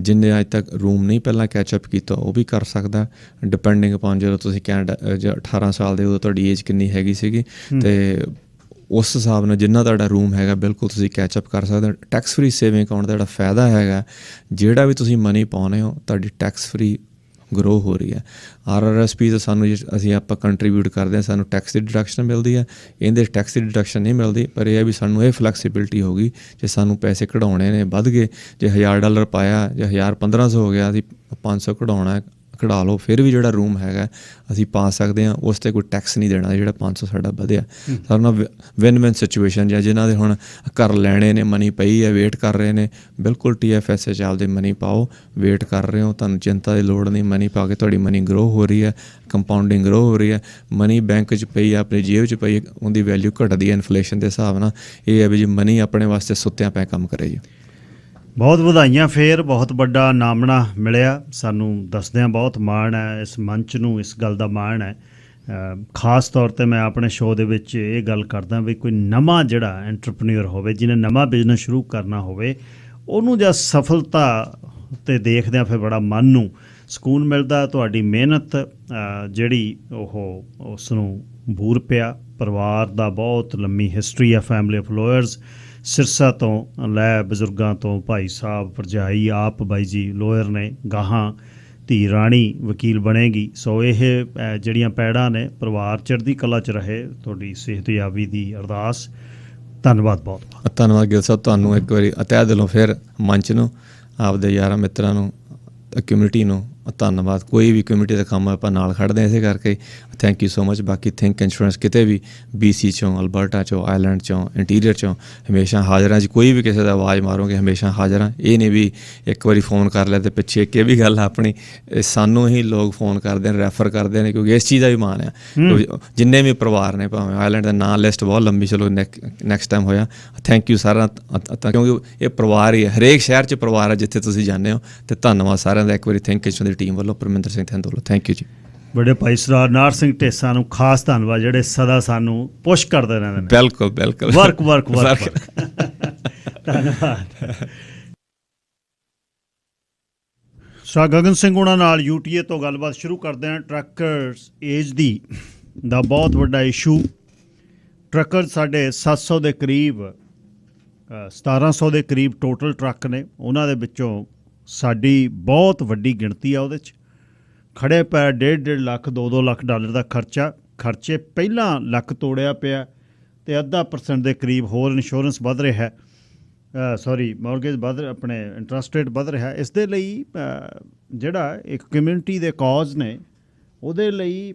ਜਿੰਨੇ ਅੱਜ ਤੱਕ ਰੂਮ ਨਹੀਂ ਪਹਿਲਾਂ ਕੈਚਅਪ ਕੀਤਾ ਉਹ ਵੀ ਕਰ ਸਕਦਾ, ਡਿਪੈਂਡਿੰਗ ਅਪੋਨ ਜਦੋਂ ਤੁਸੀਂ ਕੈਨੇਡਾ 18 ਸਾਲ ਦੇ ਉਦੋਂ ਤੁਹਾਡੀ ਏਜ ਕਿੰਨੀ ਹੈਗੀ ਸੀਗੀ, ਅਤੇ ਉਸ ਹਿਸਾਬ ਨਾਲ ਜਿੰਨਾ ਤੁਹਾਡਾ ਰੂਮ ਹੈਗਾ ਬਿਲਕੁਲ ਤੁਸੀਂ ਕੈਚਅਪ ਕਰ ਸਕਦੇ ਹੋ। ਟੈਕਸ ਫਰੀ ਸੇਵਿੰਗ ਅਕਾਊਂਟ ਦਾ ਜਿਹੜਾ ਫਾਇਦਾ ਹੈਗਾ, ਜਿਹੜਾ ਵੀ ਤੁਸੀਂ ਮਨੀ ਪਾਉਂਦੇ ਹੋ ਤੁਹਾਡੀ ਟੈਕਸ ਫਰੀ ਗਰੋ ਹੋ ਰਹੀ ਹੈ। RRSP ਤੋਂ ਸਾਨੂੰ ਅਸੀਂ ਆਪਾਂ ਕੰਟਰੀਬਿਊਟ ਕਰਦੇ ਹਾਂ, ਸਾਨੂੰ ਟੈਕਸ ਦੀ ਡਿਡਕਸ਼ਨ ਮਿਲਦੀ ਹੈ, ਇਹਦੇ ਟੈਕਸ ਦੀ ਡਿਡਕਸ਼ਨ ਨਹੀਂ ਮਿਲਦੀ। ਪਰ ਇਹ ਹੈ ਵੀ ਸਾਨੂੰ ਇਹ ਫਲੈਕਸੀਬਿਲਿਟੀ ਹੋ ਗਈ, ਜੇ ਸਾਨੂੰ ਪੈਸੇ ਕਢਾਉਣੇ ਨੇ ਵੱਧ ਗਏ, ਜੇ $1000 ਪਾਇਆ ਜਾਂ 1500 ਹੋ ਗਿਆ, ਅਸੀਂ 500 ਕਢਾਉਣਾ, ਕਢਾ ਲਓ, ਫਿਰ ਵੀ ਜਿਹੜਾ ਰੂਮ ਹੈਗਾ ਅਸੀਂ ਪਾ ਸਕਦੇ ਹਾਂ, ਉਸ 'ਤੇ ਕੋਈ ਟੈਕਸ ਨਹੀਂ ਦੇਣਾ। ਜਿਹੜਾ 500 ਸਾਡਾ ਵਧਿਆ, ਸਾਡੇ ਨਾਲ ਵਿਨ ਸਿਚੁਏਸ਼ਨ ਜਾਂ ਜਿਨ੍ਹਾਂ ਦੇ ਹੁਣ ਘਰ ਲੈਣੇ ਨੇ, ਮਨੀ ਪਈ ਹੈ, ਵੇਟ ਕਰ ਰਹੇ ਨੇ, ਬਿਲਕੁਲ TFS 'ਚ ਆਪਦੇ ਮਨੀ ਪਾਓ, ਵੇਟ ਕਰ ਰਹੇ ਹੋ, ਤੁਹਾਨੂੰ ਚਿੰਤਾ ਦੀ ਲੋੜ ਨਹੀਂ। ਮਨੀ ਪਾ ਕੇ ਤੁਹਾਡੀ ਮਨੀ ਗਰੋ ਹੋ ਰਹੀ ਹੈ, ਕੰਪਾਊਂਡਿੰਗ ਗਰੋ ਹੋ ਰਹੀ ਹੈ। ਮਨੀ ਬੈਂਕ 'ਚ ਪਈ, ਆਪਣੀ ਜੇਬ 'ਚ ਪਈ, ਉਹਦੀ ਵੈਲਿਊ ਘਟਦੀ ਹੈ ਇਨਫਲੇਸ਼ਨ ਦੇ ਹਿਸਾਬ ਨਾਲ। ਇਹ ਹੈ ਵੀ ਜੀ ਮਨੀ ਆਪਣੇ ਵਾਸਤੇ ਸੁੱਤਿਆਂ ਪੈ ਕੰਮ ਕਰੇ ਜੀ। ਬਹੁਤ ਵਧਾਈਆਂ, ਫੇਰ ਬਹੁਤ ਵੱਡਾ ਨਾਮਣਾ ਮਿਲਿਆ ਸਾਨੂੰ, ਦੱਸਦਿਆਂ ਬਹੁਤ ਮਾਣ ਹੈ, ਇਸ ਮੰਚ ਨੂੰ ਇਸ ਗੱਲ ਦਾ ਮਾਣ ਹੈ। ਖਾਸ ਤੌਰ 'ਤੇ ਮੈਂ ਆਪਣੇ ਸ਼ੋਅ ਦੇ ਵਿੱਚ ਇਹ ਗੱਲ ਕਰਦਾ ਵੀ ਕੋਈ ਨਵਾਂ ਜਿਹੜਾ ਐਂਟਰਪ੍ਰੀਨਿਓਰ ਹੋਵੇ, ਜਿਹਨੇ ਨਵਾਂ ਬਿਜ਼ਨਸ ਸ਼ੁਰੂ ਕਰਨਾ ਹੋਵੇ, ਉਹਨੂੰ ਜਾਂ ਸਫਲਤਾ 'ਤੇ ਦੇਖਦਿਆਂ ਫਿਰ ਬੜਾ ਮਨ ਨੂੰ ਸਕੂਨ ਮਿਲਦਾ। ਤੁਹਾਡੀ ਮਿਹਨਤ ਜਿਹੜੀ ਉਹ ਉਸ ਨੂੰ ਬੂਰ ਪਿਆ। ਪਰਿਵਾਰ ਦਾ ਬਹੁਤ ਲੰਮੀ ਹਿਸਟਰੀ ਹੈ, ਫੈਮਿਲੀ ਆਫ ਲਾਇਰਸ, ਸਿਰਸਾ ਤੋਂ ਲੈ ਬਜ਼ੁਰਗਾਂ ਤੋਂ ਭਾਈ ਸਾਹਿਬ, ਭਰਜਾਈ, ਆਪ ਬਾਈ ਜੀ ਲਾਇਰ ਨੇ, ਗਾਹਾਂ ਧੀ ਰਾਣੀ ਵਕੀਲ ਬਣੇਗੀ। ਸੋ ਇਹ ਜਿਹੜੀਆਂ ਪੈੜਾਂ ਨੇ, ਪਰਿਵਾਰ ਚੜ੍ਹਦੀ ਕਲਾ 'ਚ ਰਹੇ, ਤੁਹਾਡੀ ਸਿਹਤਯਾਬੀ ਦੀ ਅਰਦਾਸ। ਧੰਨਵਾਦ, ਬਹੁਤ ਬਹੁਤ ਧੰਨਵਾਦ ਗਿਲ ਸਾਹਿਬ, ਤੁਹਾਨੂੰ ਇੱਕ ਵਾਰੀ ਤਹਿ ਦਿਲੋਂ ਫਿਰ ਮੰਚ ਨੂੰ, ਆਪਦੇ ਯਾਰਾਂ ਮਿੱਤਰਾਂ ਨੂੰ, ਕਮਿਊਨਿਟੀ ਨੂੰ ਧੰਨਵਾਦ। ਕੋਈ ਵੀ ਕਮਿਊਨਿਟੀ ਦਾ ਕੰਮ ਆਪਾਂ ਨਾਲ ਖੜ੍ਹਦੇ ਹਾਂ, ਇਸੇ ਕਰਕੇ ਥੈਂਕ ਯੂ ਸੋ ਮਚ। ਬਾਕੀ ਥਿੰਕ ਇੰਸ਼ੋਰੈਂਸ ਕਿਤੇ ਵੀ BC 'ਚੋਂ, ਅਲਬਰਟਾ 'ਚੋਂ, ਆਇਰਲੈਂਡ 'ਚੋਂ, ਇੰਟੀਰੀਅਰ 'ਚੋਂ ਹਮੇਸ਼ਾ ਹਾਜ਼ਰ ਹਾਂ ਜੀ। ਕੋਈ ਵੀ ਕਿਸੇ ਦਾ ਆਵਾਜ਼ ਮਾਰੋਗੇ ਹਮੇਸ਼ਾ ਹਾਜ਼ਰ ਹਾਂ। ਇਹ ਨਹੀਂ ਵੀ ਇੱਕ ਵਾਰੀ ਫੋਨ ਕਰ ਲਿਆ ਅਤੇ ਪਿੱਛੇ ਇੱਕ ਇਹ ਵੀ ਗੱਲ ਆਪਣੀ, ਸਾਨੂੰ ਹੀ ਲੋਕ ਫੋਨ ਕਰਦੇ ਨੇ, ਰੈਫਰ ਕਰਦੇ ਨੇ, ਕਿਉਂਕਿ ਇਸ ਚੀਜ਼ ਦਾ ਵੀ ਮਾਣ ਆ। ਜਿੰਨੇ ਵੀ ਪਰਿਵਾਰ ਨੇ, ਭਾਵੇਂ ਆਇਰਲੈਂਡ ਦਾ ਨਾਂ ਲਿਸਟ ਬਹੁਤ ਲੰਬੀ, ਚਲੋ ਨੈਕਸਟ ਟਾਈਮ ਹੋਇਆ। ਥੈਂਕ ਯੂ ਸਾਰਿਆਂ ਦਾ, ਕਿਉਂਕਿ ਇਹ ਪਰਿਵਾਰ ਹੀ ਹੈ, ਹਰੇਕ ਸ਼ਹਿਰ 'ਚ ਪਰਿਵਾਰ ਹੈ ਜਿੱਥੇ ਤੁਸੀਂ ਜਾਂਦੇ ਹੋ। ਅਤੇ ਧੰਨਵਾਦ ਸਾਰਿਆਂ ਦਾ ਇੱਕ ਵਾਰੀ ਥਿੰਕ ਇੰਸ਼ੋਰੈਂਸ ਦੀ ਟੀਮ ਵੱਲੋਂ, ਪਰਮਿੰਦਰ ਸਿੰਘ ਥਿੰਦ ਵੱਲੋਂ। ਥੈਂਕ ਯੂ ਜੀ। ਬੜੇ ਭਾਈ ਸਰਦਾਰ ਨਾਰ ਸਿੰਘ ਢੇਸਾ ਨੂੰ ਖਾਸ ਧੰਨਵਾਦ, ਜਿਹੜੇ ਸਦਾ ਸਾਨੂੰ ਪੁਸ਼ ਕਰਦੇ ਰਹਿੰਦੇ ਨੇ। ਬਿਲਕੁਲ ਬਿਲਕੁਲ, ਵਰਕ ਧੰਨਵਾਦ। ਸਰ ਗਗਨ ਸਿੰਘ ਉਹਨਾਂ ਨਾਲ UTA ਤੋਂ ਗੱਲਬਾਤ ਸ਼ੁਰੂ ਕਰਦੇ ਹਾਂ। ਟਰੱਕਰਸ ਏਜ ਦਾ ਬਹੁਤ ਵੱਡਾ ਇਸ਼ੂ। ਟਰੱਕਰ ਸਾਡੇ 700 ਦੇ ਕਰੀਬ 1700 ਦੇ ਕਰੀਬ ਟੋਟਲ ਟਰੱਕ ਨੇ, ਉਹਨਾਂ ਦੇ ਵਿੱਚੋਂ ਸਾਡੀ ਬਹੁਤ ਵੱਡੀ ਗਿਣਤੀ ਆ ਉਹਦੇ 'ਚ। ਖੜੇ ਪੈ 1.5 ਲੱਖ 2 ਲੱਖ ਡਾਲਰ ਦਾ ਖਰਚੇ ਪਹਿਲਾਂ ਲੱਖ ਤੋੜਿਆ ਪਿਆ ਅਤੇ 0.5% ਦੇ ਕਰੀਬ ਹੋਰ ਇੰਸ਼ੋਰੈਂਸ ਵੱਧ ਰਿਹਾ, ਮੌਰਗੇਜ ਆਪਣੇ ਇੰਟਰਸਟ ਰੇਟ ਵੱਧ ਰਿਹਾ। ਇਸ ਦੇ ਲਈ ਜਿਹੜਾ ਇੱਕ ਕਮਿਊਨਿਟੀ ਦੇ ਕੌਜ਼ ਨੇ, ਉਹਦੇ ਲਈ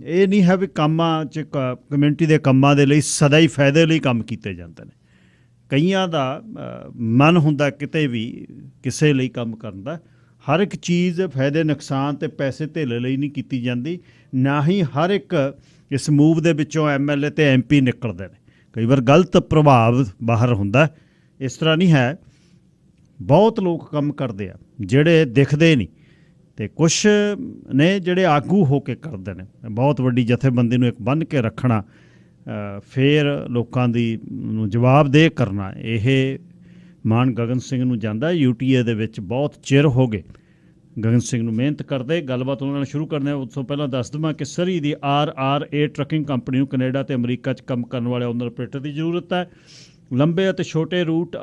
ਇਹ ਨਹੀਂ ਹੈ ਵੀ ਕੰਮਾਂ 'ਚ ਕਮਿਊਨਿਟੀ ਦੇ ਕੰਮਾਂ ਦੇ ਲਈ ਸਦਾ ਹੀ ਫਾਇਦੇ ਲਈ ਕੰਮ ਕੀਤੇ ਜਾਂਦੇ ਨੇ। ਕਈਆਂ ਦਾ ਮਨ ਹੁੰਦਾ ਕਿਤੇ ਵੀ ਕਿਸੇ ਲਈ ਕੰਮ ਕਰਨ ਦਾ। ਹਰ ਇੱਕ ਚੀਜ਼ ਫਾਇਦੇ ਨੁਕਸਾਨ ਅਤੇ ਪੈਸੇ ਧੇਲੇ ਲਈ ਨਹੀਂ ਕੀਤੀ ਜਾਂਦੀ। ਨਾ ਹੀ ਹਰ ਇੱਕ ਇਸ ਮੂਵ ਦੇ ਵਿੱਚੋਂ MLA ਅਤੇ MP ਨਿਕਲਦੇ ਨੇ। ਕਈ ਵਾਰ ਗਲਤ ਪ੍ਰਭਾਵ ਬਾਹਰ ਹੁੰਦਾ। ਇਸ ਤਰ੍ਹਾਂ ਨਹੀਂ ਹੈ। ਬਹੁਤ ਲੋਕ ਕੰਮ ਕਰਦੇ ਆ ਜਿਹੜੇ ਦਿਖਦੇ ਨਹੀਂ, ਅਤੇ ਕੁਛ ਨੇ ਜਿਹੜੇ ਆਗੂ ਹੋ ਕੇ ਕਰਦੇ ਨੇ। ਬਹੁਤ ਵੱਡੀ ਜਥੇਬੰਦੀ ਨੂੰ ਇੱਕ ਬੰਨ੍ਹ ਕੇ ਰੱਖਣਾ, ਫਿਰ ਲੋਕਾਂ ਦੀ ਨੂੰ ਜਵਾਬਦੇਹ ਕਰਨਾ, ਇਹ ਮਾਣ ਗਗਨ ਸਿੰਘ ਨੂੰ ਜਾਂਦਾ। UTA ਦੇ ਵਿੱਚ ਬਹੁਤ ਚਿਰ ਹੋ ਗਏ ਗਗਨ ਸਿੰਘ ਨੂੰ ਮਿਹਨਤ ਕਰਦੇ। ਗੱਲਬਾਤ ਉਹਨਾਂ ਨਾਲ ਸ਼ੁਰੂ ਕਰਦੇ ਹਾਂ। ਉਸ ਤੋਂ ਪਹਿਲਾਂ ਦੱਸ ਦੇਵਾਂ ਕਿ ਸਰੀ ਦੀ RRA ਟਰੱਕਿੰਗ ਕੰਪਨੀ ਨੂੰ ਕੈਨੇਡਾ ਅਤੇ ਅਮਰੀਕਾ 'ਚ ਕੰਮ ਕਰਨ ਵਾਲੇ ਓਨਰ ਆਪਰੇਟਰ ਦੀ ਜ਼ਰੂਰਤ ਹੈ। ਲੰਬੇ ਅਤੇ ਛੋਟੇ ਰੂਟ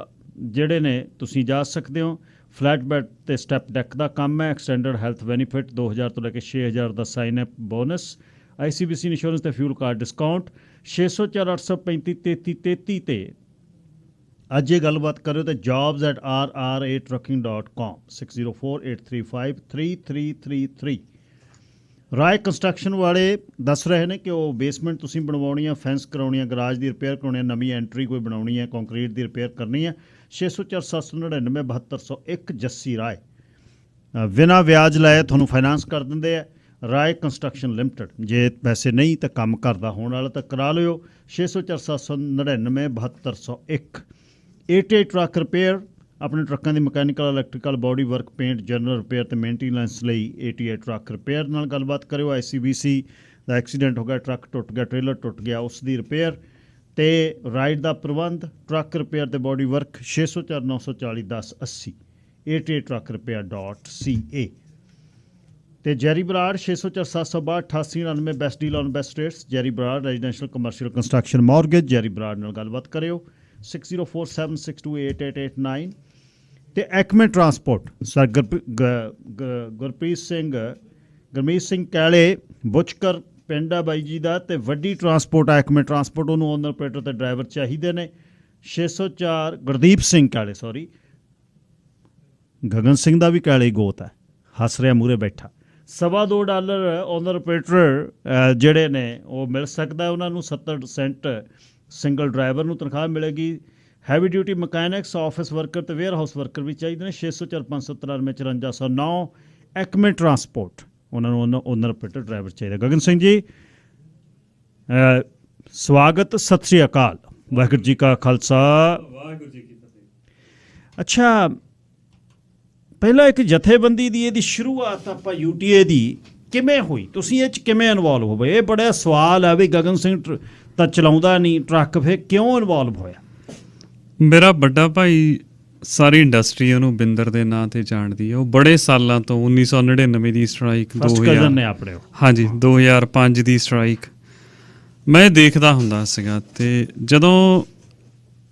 ਜਿਹੜੇ ਨੇ ਤੁਸੀਂ ਜਾ ਸਕਦੇ ਹੋ। ਫਲੈਟ ਬੈਡ ਅਤੇ ਸਟੈਪ ਡੈਕ ਦਾ ਕੰਮ ਹੈ। ਐਕਸਟੈਂਡਡ ਹੈਲਥ ਬੈਨੀਫਿਟ 2000 ਤੋਂ ਲੈ ਕੇ 6000 ਦਾ sign up bonus. ICBC insurance ਅਤੇ ਫਿਊਲ ਕਾਰਡ ਡਿਸਕਾਊਂਟ। 604 835 3333 'ਤੇ ਅੱਜ ਇਹ ਗੱਲਬਾਤ ਕਰਿਓ ਤਾਂ jobs@rratrucking.com 6048353333। ਰਾਏ ਕੰਸਟਰਕਸ਼ਨ ਵਾਲੇ ਦੱਸ ਰਹੇ ਨੇ ਕਿ ਉਹ ਬੇਸਮੈਂਟ ਤੁਸੀਂ ਬਣਵਾਉਣੀ ਆ, ਫੈਂਸ ਕਰਾਉਣੀ ਆ, ਗਰਾਜ ਦੀ ਰਿਪੇਅਰ ਕਰਾਉਣੀ ਆ, ਨਵੀਂ ਐਂਟਰੀ ਕੋਈ ਬਣਾਉਣੀ ਹੈ, ਕੰਕਰੀਟ ਦੀ ਰਿਪੇਅਰ ਕਰਨੀ ਹੈ। 604 799 7201 ਜੱਸੀ ਰਾਏ ਬਿਨਾਂ ਵਿਆਜ ਲਾਏ ਤੁਹਾਨੂੰ ਫਾਈਨਾਂਸ ਕਰ ਦਿੰਦੇ ਆ। ਰਾਏ ਕੰਸਟਰਕਸ਼ਨ ਲਿਮਟਿਡ। ਜੇ ਪੈਸੇ ਨਹੀਂ ਤਾਂ ਕੰਮ ਘਰ ਦਾ ਹੋਣ ਵਾਲਾ ਤਾਂ ਕਰਾ ਲਿਓ। 604 799 7201। 88 ਟਰੱਕ ਰਿਪੇਅਰ। ਆਪਣੇ ਟਰੱਕਾਂ ਦੀ mechanical, electrical, body work, paint, general repair ਅਤੇ ਮੇਨਟੇਨੈਂਸ ਲਈ 88 ਟਰੱਕ ਰਿਪੇਅਰ ਨਾਲ ਗੱਲਬਾਤ ਕਰਿਓ। ICBC ਦਾ ਐਕਸੀਡੈਂਟ ਹੋ ਗਿਆ, ਟਰੱਕ ਟੁੱਟ ਗਿਆ, ਟ੍ਰੇਲਰ ਟੁੱਟ ਗਿਆ, ਉਸ ਦੀ ਰਿਪੇਅਰ ਅਤੇ ਰਾਈਡ ਦਾ ਪ੍ਰਬੰਧ, ਟਰੱਕ ਰਿਪੇਅਰ ਅਤੇ ਬਾਡੀ ਵਰਕ। 604 940 1080 88 ਟਰੱਕ ਰਿਪੇਅਰ.ca। ਅਤੇ Jerry Brar 604 762 8899 best deal on best rates. Jerry Brar residential commercial construction mortgage. Jerry Brar ਨਾਲ ਗੱਲਬਾਤ ਕਰਿਓ 6047628889। ਅਤੇ Acme transport sir Gurmeet Singh Kaile Buchkar ਪਿੰਡ ਆ ਬਾਈ ਜੀ ਦਾ, ਅਤੇ ਵੱਡੀ ਟਰਾਂਸਪੋਰਟ ਐਕਮੇ ਟਰਾਂਸਪੋਰਟ, ਉਹਨੂੰ ਓਨਰ ਆਪਰੇਟਰ ਅਤੇ ਡਰਾਈਵਰ ਚਾਹੀਦੇ ਨੇ। 604 ਗੁਰਦੀਪ ਸਿੰਘ ਕਾਲੇ ਗਗਨ ਸਿੰਘ ਦਾ ਵੀ ਕਾਲੇ ਗੋਤ ਹੈ, ਹੱਸ ਰਿਹਾ ਮੂਹਰੇ ਬੈਠਾ। $2.25 ਓਨਰ ਆਪਰੇਟਰ ਜਿਹੜੇ ਨੇ ਉਹ ਮਿਲ ਸਕਦਾ ਉਹਨਾਂ ਨੂੰ। 70% ਸਿੰਗਲ ਡਰਾਈਵਰ ਨੂੰ ਤਨਖਾਹ ਮਿਲੇਗੀ। Heavy duty mechanics, office worker ਅਤੇ ਵੇਅਰ ਹਾਊਸ ਵਰਕਰ ਵੀ ਚਾਹੀਦੇ ਨੇ। 604 593 5409 ਐਕਮੇ ਟਰਾਂਸਪੋਰਟ, ਉਹਨਾਂ ਨੂੰ ਓਨਰ ਆਪਰੇਟਰ ਡਰਾਈਵਰ ਚਾਹੀਦਾ। ਗਗਨ ਸਿੰਘ ਜੀ ਸਵਾਗਤ, ਸਤਿ ਸ਼੍ਰੀ ਅਕਾਲ, ਵਾਹਿਗੁਰੂ ਜੀ ਕਾ ਖਾਲਸਾ, ਵਾਹਿਗੁਰੂ ਜੀ ਕੀ ਫਤਿਹ। ਅੱਛਾ, ਪਹਿਲਾਂ ਇੱਕ ਜਥੇਬੰਦੀ ਦੀ ਇਹਦੀ ਸ਼ੁਰੂਆਤ ਆਪਾਂ UTA ਦੀ ਕਿਵੇਂ ਹੋਈ? ਤੁਸੀਂ ਇਹ 'ਚ ਕਿਵੇਂ ਇਨਵੋਲਵ ਹੋਵੇ? ਇਹ ਬੜਾ ਸਵਾਲ ਹੈ ਵੀ ਗਗਨ ਸਿੰਘ ਤਾਂ ਚਲਾਉਂਦਾ ਨਹੀਂ ਟਰੱਕ, ਫਿਰ ਕਿਉਂ ਇਨਵੋਲਵ ਹੋਇਆ? ਮੇਰਾ ਵੱਡਾ ਭਾਈ ਸਾਰੀ ਇੰਡਸਟਰੀ ਉਹਨੂੰ ਬਿੰਦਰ ਦੇ ਨਾਂ 'ਤੇ ਜਾਣਦੀ ਹੈ। ਉਹ ਬੜੇ ਸਾਲਾਂ ਤੋਂ 1999 ਦੀ ਸਟ੍ਰਾਈਕ, 2000 ਨੇ ਆਪਣੇ ਹਾਂਜੀ 2005 ਦੀ ਸਟ੍ਰਾਈਕ ਮੈਂ ਦੇਖਦਾ ਹੁੰਦਾ ਸੀਗਾ। ਅਤੇ ਜਦੋਂ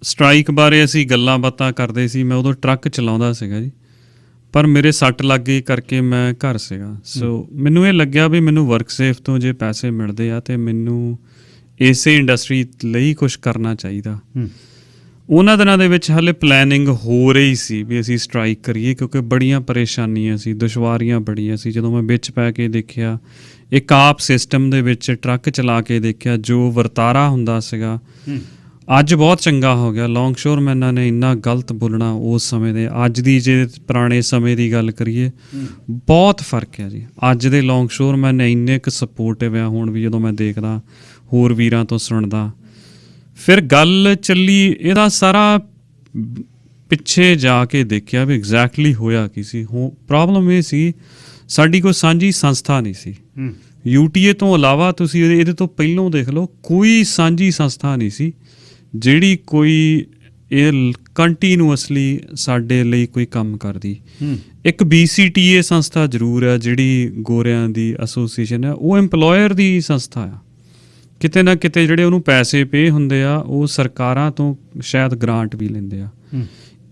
ਸਟ੍ਰਾਈਕ ਬਾਰੇ ਅਸੀਂ ਗੱਲਾਂ ਬਾਤਾਂ ਕਰਦੇ ਸੀ, ਮੈਂ ਉਦੋਂ ਟਰੱਕ ਚਲਾਉਂਦਾ ਸੀਗਾ ਜੀ, ਪਰ ਮੇਰੇ ਸੱਟ ਲੱਗ ਗਈ ਕਰਕੇ ਮੈਂ ਘਰ ਸੀਗਾ। ਸੋ ਮੈਨੂੰ ਇਹ ਲੱਗਿਆ ਵੀ ਮੈਨੂੰ ਵਰਕਸੇਫ ਤੋਂ ਜੇ ਪੈਸੇ ਮਿਲਦੇ ਆ ਅਤੇ ਮੈਨੂੰ ਇਸੇ ਇੰਡਸਟਰੀ ਲਈ ਕੁਛ ਕਰਨਾ ਚਾਹੀਦਾ। ਉਹਨਾਂ ਦਿਨਾਂ ਦੇ ਵਿੱਚ ਹਾਲੇ ਪਲੈਨਿੰਗ ਹੋ ਰਹੀ ਸੀ ਵੀ ਅਸੀਂ ਸਟ੍ਰਾਈਕ ਕਰੀਏ, ਕਿਉਂਕਿ ਬੜੀਆਂ ਪਰੇਸ਼ਾਨੀਆਂ ਸੀ, ਦੁਸ਼ਵਾਰੀਆਂ ਬੜੀਆਂ ਸੀ। ਜਦੋਂ ਮੈਂ ਵਿੱਚ ਪੈ ਕੇ ਦੇਖਿਆ, ਇੱਕ ਆਪ ਸਿਸਟਮ ਦੇ ਵਿੱਚ ਟਰੱਕ ਚਲਾ ਕੇ ਦੇਖਿਆ, ਜੋ ਵਰਤਾਰਾ ਹੁੰਦਾ ਸੀਗਾ ਅੱਜ ਬਹੁਤ ਚੰਗਾ ਹੋ ਗਿਆ। ਲੌਂਗ ਸ਼ੋਰਮੈਨਾਂ ਨੇ ਇੰਨਾ ਗਲਤ ਬੋਲਣਾ ਉਸ ਸਮੇਂ ਦੇ, ਅੱਜ ਦੀ ਜੇ ਪੁਰਾਣੇ ਸਮੇਂ ਦੀ ਗੱਲ ਕਰੀਏ, ਬਹੁਤ ਫਰਕ ਹੈ ਜੀ। ਅੱਜ ਦੇ ਲੌਂਗ ਸ਼ੋਰਮੈਨ ਇੰਨੇ ਕੁ ਸਪੋਰਟਿਵ ਆ ਹੁਣ ਵੀ, ਜਦੋਂ ਮੈਂ ਦੇਖਦਾ ਹੋਰ ਵੀਰਾਂ ਤੋਂ ਸੁਣਦਾ। ਫਿਰ ਗੱਲ ਚੱਲੀ, ਇਹਦਾ ਸਾਰਾ ਪਿੱਛੇ ਜਾ ਕੇ ਦੇਖਿਆ ਵੀ ਐਗਜ਼ੈਕਟਲੀ ਹੋਇਆ ਕੀ ਸੀ। ਪ੍ਰੋਬਲਮ ਇਹ ਸੀ, ਸਾਡੀ ਕੋਈ ਸਾਂਝੀ ਸੰਸਥਾ ਨਹੀਂ ਸੀ। UTA ਤੋਂ ਇਲਾਵਾ ਤੁਸੀਂ ਇਹਦੇ ਤੋਂ ਪਹਿਲਾਂ ਦੇਖ ਲਓ, ਕੋਈ ਸਾਂਝੀ ਸੰਸਥਾ ਨਹੀਂ ਸੀ ਜਿਹੜੀ ਕੋਈ ਇਹ ਕੰਟੀਨਿਊਸਲੀ ਸਾਡੇ ਲਈ ਕੋਈ ਕੰਮ ਕਰਦੀ। ਇੱਕ BCTA ਸੰਸਥਾ ਜ਼ਰੂਰ ਹੈ ਜਿਹੜੀ ਗੋਰਿਆਂ ਦੀ ਐਸੋਸੀਏਸ਼ਨ ਹੈ, ਉਹ EMPLOYER ਦੀ ਸੰਸਥਾ ਆ। ਕਿਤੇ ਨਾ ਕਿਤੇ ਜਿਹੜੇ ਉਹਨੂੰ ਪੈਸੇ ਪੇ ਹੁੰਦੇ ਆ ਉਹ ਸਰਕਾਰਾਂ ਤੋਂ ਸ਼ਾਇਦ ਗ੍ਰਾਂਟ ਵੀ ਲੈਂਦੇ ਆ।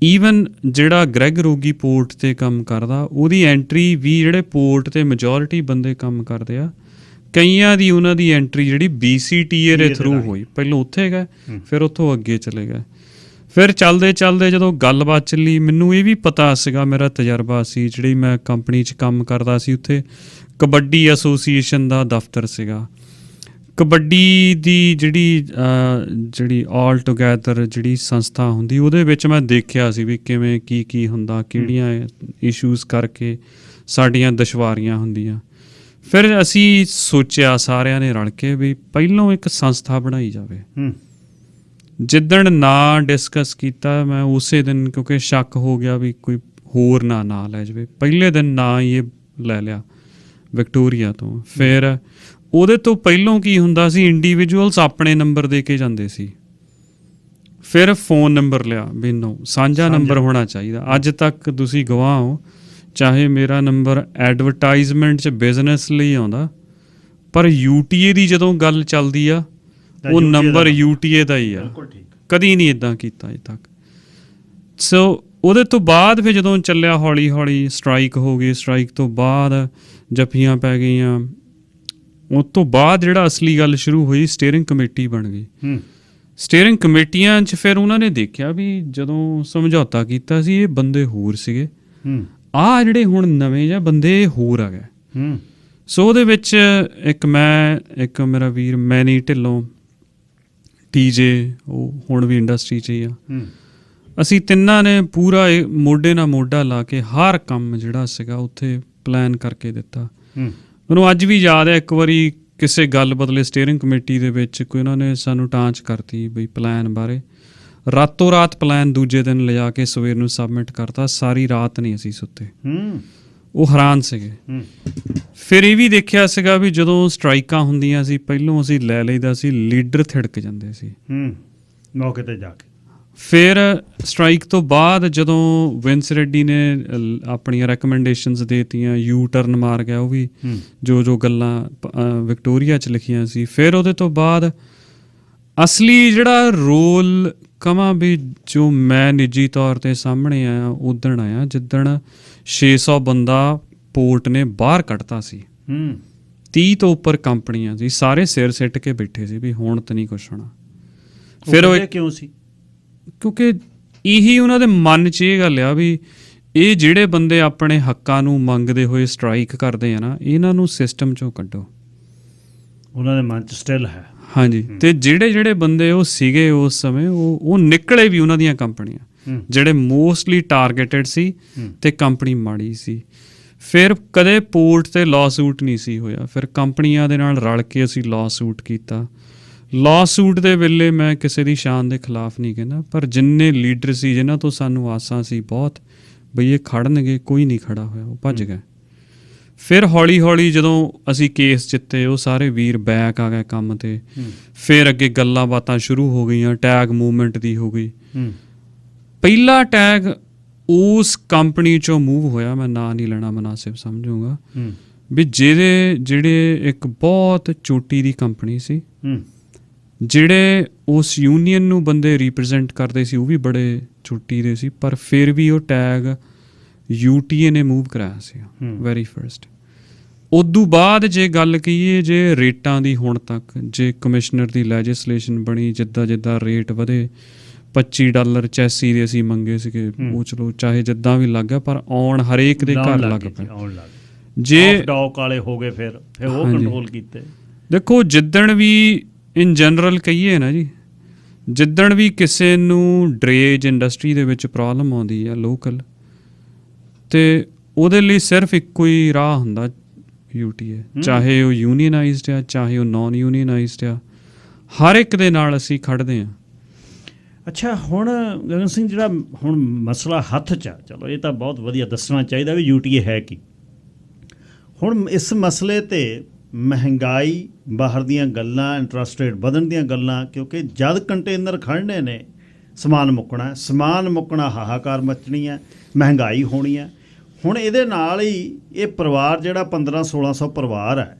ਈਵਨ ਜਿਹੜਾ ਗ੍ਰੈਗ ਰੋਗੀ ਪੋਰਟ ਤੇ ਕੰਮ ਕਰਦਾ, ਉਹਦੀ ਐਂਟਰੀ ਵੀ ਜਿਹੜੇ ਪੋਰਟ ਤੇ ਮੈਜੋਰਿਟੀ ਬੰਦੇ ਕੰਮ ਕਰਦੇ ਆ, ਕਈਆਂ ਦੀ ਉਹਨਾਂ ਦੀ ਐਂਟਰੀ ਜਿਹੜੀ BCTA ਦੇ ਥਰੂ ਹੋਈ। ਪਹਿਲਾਂ ਉੱਥੇ ਗਏ, ਫਿਰ ਉੱਥੋਂ ਅੱਗੇ ਚਲੇ ਗਏ। ਫਿਰ ਚੱਲਦੇ ਚੱਲਦੇ ਜਦੋਂ ਗੱਲਬਾਤ ਚੱਲੀ, ਮੈਨੂੰ ਇਹ ਵੀ ਪਤਾ ਸੀਗਾ, ਮੇਰਾ ਤਜਰਬਾ ਸੀ, ਜਿਹੜੀ ਮੈਂ ਕੰਪਨੀ 'ਚ ਕੰਮ ਕਰਦਾ ਸੀ ਉੱਥੇ ਕਬੱਡੀ ਐਸੋਸੀਏਸ਼ਨ ਦਾ ਦਫ਼ਤਰ ਸੀਗਾ। ਕਬੱਡੀ ਦੀ ਜਿਹੜੀ ਆਲ ਟੁਗੈਦਰ ਜਿਹੜੀ ਸੰਸਥਾ ਹੁੰਦੀ, ਉਹਦੇ ਵਿੱਚ ਮੈਂ ਦੇਖਿਆ ਸੀ ਵੀ ਕਿਵੇਂ ਕੀ ਹੁੰਦਾ, ਕਿਹੜੀਆਂ ਇਸ਼ੂਜ਼ ਕਰਕੇ ਸਾਡੀਆਂ ਦੁਸ਼ਵਾਰੀਆਂ ਹੁੰਦੀਆਂ। ਫਿਰ ਅਸੀਂ ਸੋਚਿਆ ਸਾਰਿਆਂ ਨੇ ਰਲ ਕੇ ਵੀ ਪਹਿਲੋਂ ਇੱਕ ਸੰਸਥਾ ਬਣਾਈ ਜਾਵੇ। ਜਿੱਦਣ ਨਾਂ ਡਿਸਕਸ ਕੀਤਾ, ਮੈਂ ਉਸੇ ਦਿਨ, ਕਿਉਂਕਿ ਸ਼ੱਕ ਹੋ ਗਿਆ ਵੀ ਕੋਈ ਹੋਰ ਨਾਂ ਲੈ ਜਾਵੇ, ਪਹਿਲੇ ਦਿਨ ਨਾਂ ਹੀ ਇਹ ਲੈ ਲਿਆ ਵਿਕਟੋਰੀਆ ਤੋਂ। ਫਿਰ ਉਹਦੇ ਤੋਂ ਪਹਿਲੋਂ ਕੀ ਹੁੰਦਾ ਸੀ, ਇੰਡੀਵਿਜੂਅਲਸ ਆਪਣੇ ਨੰਬਰ ਦੇ ਕੇ ਜਾਂਦੇ ਸੀ। ਫਿਰ ਫੋਨ ਨੰਬਰ ਲਿਆ ਵੀ ਨੋ ਸਾਂਝਾ ਨੰਬਰ ਹੋਣਾ ਚਾਹੀਦਾ। ਅੱਜ ਤੱਕ ਤੁਸੀਂ ਗਵਾਹ ਹੋ, ਚਾਹੇ ਮੇਰਾ ਨੰਬਰ ਐਡਵਰਟਾਈਜ਼ਮੈਂਟ 'ਚ ਬਿਜ਼ਨਸ ਲਈ ਆਉਂਦਾ, ਪਰ UTA ਦੀ ਜਦੋਂ ਗੱਲ ਚੱਲਦੀ ਆ, ਉਹ ਨੰਬਰ UTA ਦਾ ਹੀ ਆ। ਕਦੀ ਨਹੀਂ ਇੱਦਾਂ ਕੀਤਾ ਅਜੇ ਤੱਕ। ਸੋ ਉਹਦੇ ਤੋਂ ਬਾਅਦ ਫਿਰ ਜਦੋਂ ਚੱਲਿਆ ਹੌਲੀ ਹੌਲੀ ਸਟ੍ਰਾਈਕ ਹੋ ਗਈ, ਸਟ੍ਰਾਈਕ ਤੋਂ ਬਾਅਦ ਜੱਫੀਆਂ ਪੈ ਗਈਆਂ। ਉਸ ਤੋਂ ਬਾਅਦ ਜਿਹੜਾ ਅਸਲੀ ਗੱਲ ਸ਼ੁਰੂ ਹੋਈ, ਸਟੀਅਰਿੰਗ ਕਮੇਟੀ ਬਣ ਗਈ। ਸਟੀਅਰਿੰਗ ਕਮੇਟੀਆਂ 'ਚ ਫਿਰ ਉਹਨਾਂ ਨੇ ਦੇਖਿਆ ਵੀ ਜਦੋਂ ਸਮਝੌਤਾ ਕੀਤਾ ਸੀ, ਇਹ ਬੰਦੇ ਹੋਰ ਸੀਗੇ, ਆਹ ਜਿਹੜੇ ਹੁਣ ਨਵੇਂ ਜਿਹੇ ਬੰਦੇ ਹੋਰ ਆ ਗਏ। ਸੋ ਉਹਦੇ ਵਿੱਚ ਇੱਕ ਮੇਰਾ ਵੀਰ ਮੈਨੀ ਢਿੱਲੋਂ, TJ, ਉਹ ਹੁਣ ਵੀ ਇੰਡਸਟਰੀ 'ਚ ਹੀ ਆ। ਅਸੀਂ ਤਿੰਨਾਂ ਨੇ ਪੂਰਾ ਮੋਢੇ ਨਾਲ ਮੋਢਾ ਲਾ ਕੇ ਹਰ ਕੰਮ ਜਿਹੜਾ ਸੀਗਾ ਉੱਥੇ ਪਲਾਨ ਕਰਕੇ ਦਿੱਤਾ। ਮੈਨੂੰ ਅੱਜ ਵੀ ਯਾਦ ਹੈ, ਇੱਕ ਵਾਰੀ ਕਿਸੇ ਗੱਲ ਬਦਲੇ ਸਟੀਅਰਿੰਗ ਕਮੇਟੀ ਦੇ ਵਿੱਚ ਕੋਈ ਉਹਨਾਂ ਨੇ ਸਾਨੂੰ ਟਾਂਚ ਕਰਤੀ ਬਈ ਪਲਾਨ ਬਾਰੇ। ਰਾਤੋਂ ਰਾਤ ਪਲਾਨ ਦੂਜੇ ਦਿਨ ਲਿਜਾ ਕੇ ਸਵੇਰ ਨੂੰ ਸਬਮਿਟ ਕਰਤਾ। ਸਾਰੀ ਰਾਤ ਨਹੀਂ ਅਸੀਂ ਸੁੱਤੇ, ਉਹ ਹੈਰਾਨ ਸੀਗੇ। ਫਿਰ ਇਹ ਵੀ ਦੇਖਿਆ ਸੀਗਾ ਵੀ ਜਦੋਂ ਸਟ੍ਰਾਈਕਾਂ ਹੁੰਦੀਆਂ ਸੀ, ਪਹਿਲੋਂ ਅਸੀਂ ਲੈ ਲਈਦਾ ਸੀ, ਲੀਡਰ ਥਿੜਕ ਜਾਂਦੇ ਸੀ ਮੌਕੇ ਤੇ ਜਾ ਕੇ। ਫਿਰ ਸਟ੍ਰਾਈਕ ਤੋਂ ਬਾਅਦ ਜਦੋਂ ਵਿੰਸ ਰੈਡੀ ਨੇ ਆਪਣੀਆਂ ਰეკਮੈਂਡੇਸ਼ਨਸ ਦੇਤੀਆਂ, ਯੂ ਟਰਨ ਮਾਰ ਗਿਆ ਉਹ ਵੀ, ਜੋ ਗੱਲਾਂ ਵਿਕਟੋਰੀਆ 'ਚ ਲਿਖੀਆਂ ਸੀ। ਫਿਰ ਉਹਦੇ ਤੋਂ ਬਾਅਦ ਅਸਲੀ ਜਿਹੜਾ ਰੋਲ ਕਵਾਂ ਵੀ ਜੋ ਮੈਂ ਨਿੱਜੀ ਤੌਰ 'ਤੇ ਸਾਹਮਣੇ ਆਇਆ, ਉਦਣ ਆਇਆ ਜਿੱਦਣ 600 ਬੰਦਾ ਪੋਰਟ ਨੇ ਬਾਹਰ ਕੱਢਤਾ ਸੀ। 30 ਤੋਂ ਉੱਪਰ ਕੰਪਨੀਆਂ ਸੀ, ਸਾਰੇ ਸਿਰ ਸਿੱਟ ਕੇ ਬੈਠੇ ਸੀ ਵੀ ਹੁਣ ਤਾਂ ਨਹੀਂ ਕੁਛ ਹੋਣਾ। ਫਿਰ ਉਹ ਕਿਉਂ ਸੀ? ਕਿਉਂਕਿ ਇਹੀ ਉਹਨਾਂ ਦੇ ਮਨ 'ਚ ਇਹ ਗੱਲ ਆ ਵੀ ਇਹ ਜਿਹੜੇ ਬੰਦੇ ਆਪਣੇ ਹੱਕਾਂ ਨੂੰ ਮੰਗਦੇ ਹੋਏ ਸਟ੍ਰਾਈਕ ਕਰਦੇ ਆ ਨਾ, ਇਹਨਾਂ ਨੂੰ ਸਿਸਟਮ 'ਚੋਂ ਕੱਢੋ। ਉਹਨਾਂ ਦੇ ਮਨ 'ਚ ਸਟਿਲ ਹੈ। ਹਾਂਜੀ। ਤੇ ਜਿਹੜੇ ਬੰਦੇ ਉਹ ਸੀਗੇ ਉਸ ਸਮੇਂ, ਉਹ ਨਿਕਲੇ ਵੀ ਉਹਨਾਂ ਦੀਆਂ ਕੰਪਨੀਆਂ, ਜਿਹੜੇ ਮੋਸਟਲੀ ਟਾਰਗੇਟਡ ਸੀ ਤੇ ਕੰਪਨੀ ਮਾੜੀ ਸੀ। ਫਿਰ ਕਦੇ ਪੋਰਟ ਤੇ ਲਾਅ ਸੂਟ ਨਹੀਂ ਸੀ ਹੋਇਆ। ਫਿਰ ਕੰਪਨੀਆਂ ਦੇ ਨਾਲ ਰਲ ਕੇ ਅਸੀਂ ਲਾਅ ਸੂਟ ਕੀਤਾ। ਲਾਅ ਸੂਟ ਦੇ ਵੇਲੇ ਮੈਂ ਕਿਸੇ ਦੀ ਸ਼ਾਨ ਦੇ ਖਿਲਾਫ ਨਹੀਂ ਕਹਿੰਦਾ, ਪਰ ਜਿੰਨੇ ਲੀਡਰ ਸੀ ਜਿਨ੍ਹਾਂ ਤੋਂ ਸਾਨੂੰ ਆਸਾਂ ਸੀ ਬਹੁਤ ਬਈ ਇਹ ਖੜਨਗੇ, ਕੋਈ ਨਹੀਂ ਖੜਾ ਹੋਇਆ, ਉਹ ਭੱਜ ਗਏ। ਫਿਰ ਹੌਲੀ ਹੌਲੀ ਜਦੋਂ ਅਸੀਂ ਕੇਸ ਜਿੱਤੇ, ਉਹ ਸਾਰੇ ਵੀਰ ਬੈਕ ਆ ਗਏ ਕੰਮ ਤੇ। ਫਿਰ ਅੱਗੇ ਗੱਲਾਂ ਬਾਤਾਂ ਸ਼ੁਰੂ ਹੋ ਗਈਆਂ, ਟੈਗ ਮੂਵਮੈਂਟ ਦੀ ਹੋ ਗਈ। ਪਹਿਲਾ ਟੈਗ ਉਸ ਕੰਪਨੀ 'ਚੋਂ ਮੂਵ ਹੋਇਆ, ਮੈਂ ਨਾਂ ਨਹੀਂ ਲੈਣਾ ਮੁਨਾਸਿਬ ਸਮਝੂੰਗਾ, ਵੀ ਜਿਹੜੇ ਇੱਕ ਬਹੁਤ ਚੋਟੀ ਦੀ ਕੰਪਨੀ ਸੀ, ਜਿਹੜੇ ਉਸ ਯੂਨੀਅਨ ਨੂੰ ਬੰਦੇ ਰਿਪਰੈਜ਼ੈਂਟ ਕਰਦੇ ਸੀ ਉਹ ਵੀ ਬੜੇ ਚੋਟੀ ਦੇ ਸੀ, ਪਰ ਫਿਰ ਵੀ ਉਹ ਟੈਗ UTA ਨੇ ਮੂਵ ਕਰਾਇਆ ਸੀ ਵੈਰੀ ਫਸਟ। ਉਦੋਂ ਬਾਅਦ ਜੇ ਗੱਲ ਕਹੀਏ, ਜੇ ਰੇਟਾਂ ਦੀ, ਹੁਣ ਤੱਕ ਜੇ ਕਮਿਸ਼ਨਰ ਦੀ ਲੈਜਿਸਲੇਸ਼ਨ ਬਣੀ, ਜਿੱਦਾਂ ਰੇਟ ਵਧੇ, $25 ਚੈਸੀ ਦੇ ਅਸੀਂ ਮੰਗੇ ਸੀਗੇ, ਉਹ ਚਲੋ ਚਾਹੇ ਜਿੱਦਾਂ ਵੀ ਲੱਗ ਗਿਆ, ਪਰ ਆਉਣ ਹਰੇਕ ਦੇ ਘਰ ਲੱਗ ਪਏ। ਜੇ ਡੌਕ ਵਾਲੇ ਹੋ ਗਏ, ਫਿਰ ਉਹ ਕੰਟਰੋਲ ਕੀਤੇ। ਦੇਖੋ, ਜਿੱਦਣ ਵੀ ਇਨ ਜਨਰਲ ਕਹੀਏ ਨਾ ਜੀ, ਜਿੱਦਣ ਵੀ ਕਿਸੇ ਨੂੰ ਡਰੇਜ ਇੰਡਸਟਰੀ ਦੇ ਵਿੱਚ ਪ੍ਰੋਬਲਮ ਆਉਂਦੀ ਆ ਲੋਕਲ, ਤੇ ਉਹਦੇ ਲਈ ਸਿਰਫ ਇੱਕੋ ਹੀ ਰਾਹ ਹੁੰਦਾ UTA, ਚਾਹੇ ਉਹ ਯੂਨੀਅਨਾਈਜ਼ਡ ਆ, ਚਾਹੇ ਉਹ ਨਾਨ ਯੂਨੀਅਨਾਈਜ਼ਡ ਆ, ਹਰ ਇੱਕ ਦੇ ਨਾਲ ਅਸੀਂ ਖੜਦੇ ਹਾਂ। ਅੱਛਾ, ਹੁਣ ਗਗਨ ਸਿੰਘ, ਜਿਹੜਾ ਹੁਣ ਮਸਲਾ ਹੱਥ 'ਚ ਆ, ਚਲੋ ਇਹ ਤਾਂ ਬਹੁਤ ਵਧੀਆ ਦੱਸਣਾ ਚਾਹੀਦਾ ਵੀ UTA ਹੈ ਕੀ। ਹੁਣ ਇਸ ਮਸਲੇ 'ਤੇ ਮਹਿੰਗਾਈ, ਬਾਹਰ ਦੀਆਂ ਗੱਲਾਂ, ਇੰਟਰਸਟ ਰੇਟ ਵਧਣ ਦੀਆਂ ਗੱਲਾਂ, ਕਿਉਂਕਿ ਜਦ ਕੰਟੇਨਰ ਖੜ੍ਹਨੇ ਨੇ ਸਮਾਨ ਮੁੱਕਣਾ, ਸਮਾਨ ਮੁੱਕਣਾ, ਹਾਹਾਕਾਰ ਮਚਣੀ ਹੈ, ਮਹਿੰਗਾਈ ਹੋਣੀ ਹੈ। ਹੁਣ ਇਹਦੇ ਨਾਲ ਹੀ ਇਹ ਪਰਿਵਾਰ ਜਿਹੜਾ 1500-1600 ਪਰਿਵਾਰ ਹੈ,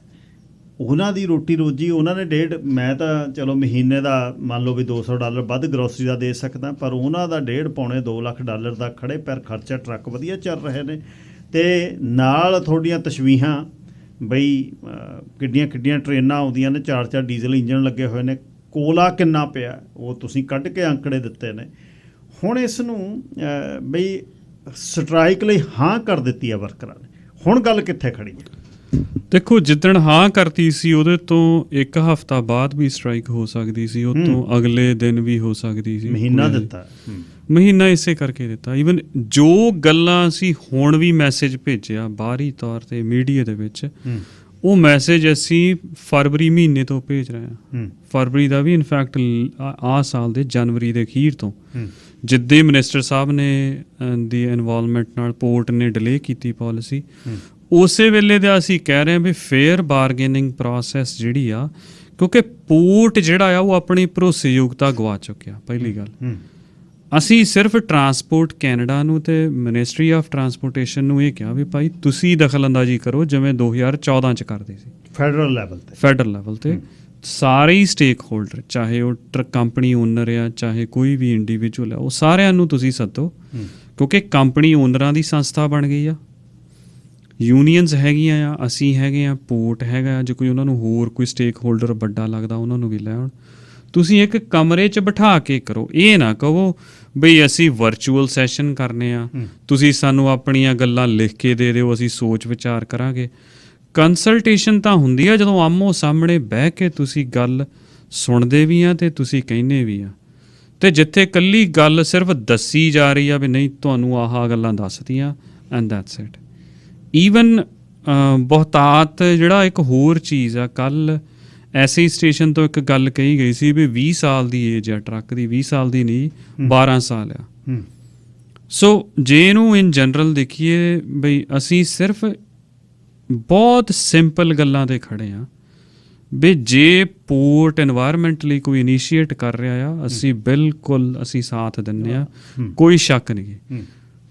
ਉਹਨਾਂ ਦੀ ਰੋਟੀ ਰੋਜੀ, ਉਹਨਾਂ ਨੇ ਮੈਂ ਤਾਂ ਚਲੋ ਮਹੀਨੇ ਦਾ ਮੰਨ ਲਓ ਵੀ $200 ਵੱਧ ਗਰੋਸਰੀ ਦਾ ਦੇ ਸਕਦਾ, ਪਰ ਉਹਨਾਂ ਦਾ $1.5-2 ਲੱਖ ਦਾ ਖੜੇ ਪੈਰ ਖਰਚਾ, ਟਰੱਕ ਵਧੀਆ ਚੱਲ ਰਹੇ ਨੇ। ਅਤੇ ਨਾਲ ਤੁਹਾਡੀਆਂ ਤਸ਼ਵੀਹਾਂ ਬਈ ਕਿੱਡੀਆਂ ਕਿੱਡੀਆਂ ਟ੍ਰੇਨਾਂ ਆਉਂਦੀਆਂ ਨੇ, 4-4 ਡੀਜ਼ਲ ਇੰਜਣ ਲੱਗੇ ਹੋਏ ਨੇ, ਕੋਲਾ ਕਿੰਨਾ ਪਿਆ ਉਹ ਤੁਸੀਂ ਕੱਢ ਕੇ ਅੰਕੜੇ ਦਿੱਤੇ ਨੇ। ਹੁਣ ਇਸ ਨੂੰ ਬਈ ਸਟ੍ਰਾਈਕ ਲਈ ਹਾਂ ਕਰ ਦਿੱਤੀ ਹੈ ਵਰਕਰਾਂ ਨੇ, ਹੁਣ ਗੱਲ ਕਿੱਥੇ ਖੜੀ ਹੈ? ਦੇਖੋ, ਜਿੱਦਣ ਹਾਂ ਕਰਤੀ ਸੀ ਉਹਦੇ ਤੋਂ ਇੱਕ ਹਫ਼ਤਾ ਬਾਅਦ ਵੀ ਸਟ੍ਰਾਈਕ ਹੋ ਸਕਦੀ ਸੀ, ਉਹ ਤੋਂ ਅਗਲੇ ਦਿਨ ਵੀ ਹੋ ਸਕਦੀ ਸੀ। ਮਹੀਨਾ ਦਿੱਤਾ, ਮਹੀਨਾ ਇਸੇ ਕਰਕੇ ਦਿੱਤਾ। ਈਵਨ ਜੋ ਗੱਲਾਂ ਅਸੀਂ ਹੁਣ ਵੀ ਮੈਸੇਜ ਭੇਜਿਆ ਬਾਹਰੀ ਤੌਰ 'ਤੇ ਮੀਡੀਆ ਦੇ ਵਿੱਚ, ਉਹ ਮੈਸੇਜ ਅਸੀਂ ਫਰਵਰੀ ਮਹੀਨੇ ਤੋਂ ਭੇਜ ਰਹੇ ਹਾਂ। ਫਰਵਰੀ ਦਾ ਵੀ ਇਨਫੈਕਟ ਆਹ ਸਾਲ ਦੇ ਜਨਵਰੀ ਦੇ ਅਖੀਰ ਤੋਂ, ਜਿੱਦਾਂ ਮਿਨਿਸਟਰ ਸਾਹਿਬ ਨੇ ਦੀ ਇਨਵੋਲਵਮੈਂਟ ਨਾਲ ਪੋਰਟ ਨੇ ਡਿਲੇ ਕੀਤੀ ਪਾਲਿਸੀ, ਉਸੇ ਵੇਲੇ ਦਾ ਅਸੀਂ ਕਹਿ ਰਹੇ ਹਾਂ ਵੀ ਫੇਅਰ ਬਾਰਗੇਨਿੰਗ ਪ੍ਰੋਸੈਸ ਜਿਹੜੀ ਆ, ਕਿਉਂਕਿ ਪੋਰਟ ਜਿਹੜਾ ਆ ਉਹ ਆਪਣੀ ਭਰੋਸੇਯੋਗਤਾ ਗਵਾ ਚੁੱਕਿਆ। ਪਹਿਲੀ ਗੱਲ, ਅਸੀਂ ਸਿਰਫ ਟਰਾਂਸਪੋਰਟ ਕੈਨੇਡਾ ਨੂੰ ਤੇ ਮਿਨਿਸਟਰੀ ਆਫ ਟਰਾਂਸਪੋਰਟੇਸ਼ਨ ਨੂੰ ਇਹ ਕਿਹਾ ਵੀ ਭਾਈ ਤੁਸੀਂ ਦਖਲਅੰਦਾਜ਼ੀ ਕਰੋ ਜਿਵੇਂ 2014 'ਚ ਕਰਦੇ ਸੀ ਫੈਡਰਲ ਲੈਵਲ 'ਤੇ। ਸਾਰੇ ਹੀ ਸਟੇਕ ਹੋਲਡਰ, ਚਾਹੇ ਉਹ ਟਰੱਕ ਕੰਪਨੀ ਓਨਰ ਆ, ਚਾਹੇ ਕੋਈ ਵੀ ਇੰਡੀਵਿਜੂਅਲ ਆ, ਉਹ ਸਾਰਿਆਂ ਨੂੰ ਤੁਸੀਂ ਸੱਦੋ, ਕਿਉਂਕਿ ਕੰਪਨੀ ਓਨਰਾਂ ਦੀ ਸੰਸਥਾ ਬਣ ਗਈ ਆ, ਯੂਨੀਅਨਸ ਹੈਗੀਆਂ ਆ, ਅਸੀਂ ਹੈਗੇ ਆ, ਪੋਰਟ ਹੈਗਾ। ਜੇ ਕੋਈ ਉਹਨਾਂ ਨੂੰ ਹੋਰ ਕੋਈ ਸਟੇਕ ਹੋਲਡਰ ਵੱਡਾ ਲੱਗਦਾ ਉਹਨਾਂ ਨੂੰ ਵੀ ਲੈ ਆਉਣ। ਤੁਸੀਂ ਇੱਕ ਕਮਰੇ 'ਚ ਬਿਠਾ ਕੇ ਕਰੋ, ਇਹ ਨਾ ਕਹੋ ਬਈ ਅਸੀਂ ਵਰਚੁਅਲ ਸੈਸ਼ਨ ਕਰਨੇ ਆ, ਤੁਸੀਂ ਸਾਨੂੰ ਆਪਣੀਆਂ ਗੱਲਾਂ ਲਿਖ ਕੇ ਦੇ ਦਿਓ, ਅਸੀਂ ਸੋਚ ਵਿਚਾਰ ਕਰਾਂਗੇ। ਕੰਸਲਟੇਸ਼ਨ ਤਾਂ ਹੁੰਦੀ ਆ ਜਦੋਂ ਆਮੋ ਸਾਹਮਣੇ ਬਹਿ ਕੇ ਤੁਸੀਂ ਗੱਲ ਸੁਣਦੇ ਵੀ ਆ ਅਤੇ ਤੁਸੀਂ ਕਹਿੰਦੇ ਵੀ ਆ। ਅਤੇ ਜਿੱਥੇ ਇਕੱਲੀ ਗੱਲ ਸਿਰਫ ਦੱਸੀ ਜਾ ਰਹੀ ਆ ਵੀ ਨਹੀਂ ਤੁਹਾਨੂੰ ਆਹ ਗੱਲਾਂ ਦੱਸਦੀਆਂ ਐਂਡ ਦੈਟਸ ਇਟ। ਈਵਨ ਬਹੁਤਾਤ ਜਿਹੜਾ ਇੱਕ ਹੋਰ ਚੀਜ਼ ਆ, ਕੱਲ੍ਹ ਐਸੀ ਸਟੇਸ਼ਨ ਤੋਂ ਇੱਕ ਗੱਲ ਕਹੀ ਗਈ ਸੀ ਵੀ 20 ਸਾਲ ਦੀ ਏਜ ਆ ਟਰੱਕ ਦੀ, 20 ਸਾਲ ਦੀ ਨਹੀਂ 12 ਸਾਲ ਆ। ਸੋ ਜੇ ਇਹਨੂੰ ਇਨ ਜਨਰਲ ਦੇਖੀਏ ਬਈ ਅਸੀਂ ਸਿਰਫ ਬਹੁਤ ਸਿੰਪਲ ਗੱਲਾਂ 'ਤੇ ਖੜ੍ਹੇ ਹਾਂ ਵੀ ਜੇ ਪੋਰਟ ਇਨਵਾਇਰਮੈਂਟ ਲਈ ਕੋਈ ਇਨੀਸ਼ੀਏਟ ਕਰ ਰਿਹਾ ਆ, ਅਸੀਂ ਬਿਲਕੁਲ ਅਸੀਂ ਸਾਥ ਦਿੰਦੇ ਹਾਂ, ਕੋਈ ਸ਼ੱਕ ਨਹੀਂ।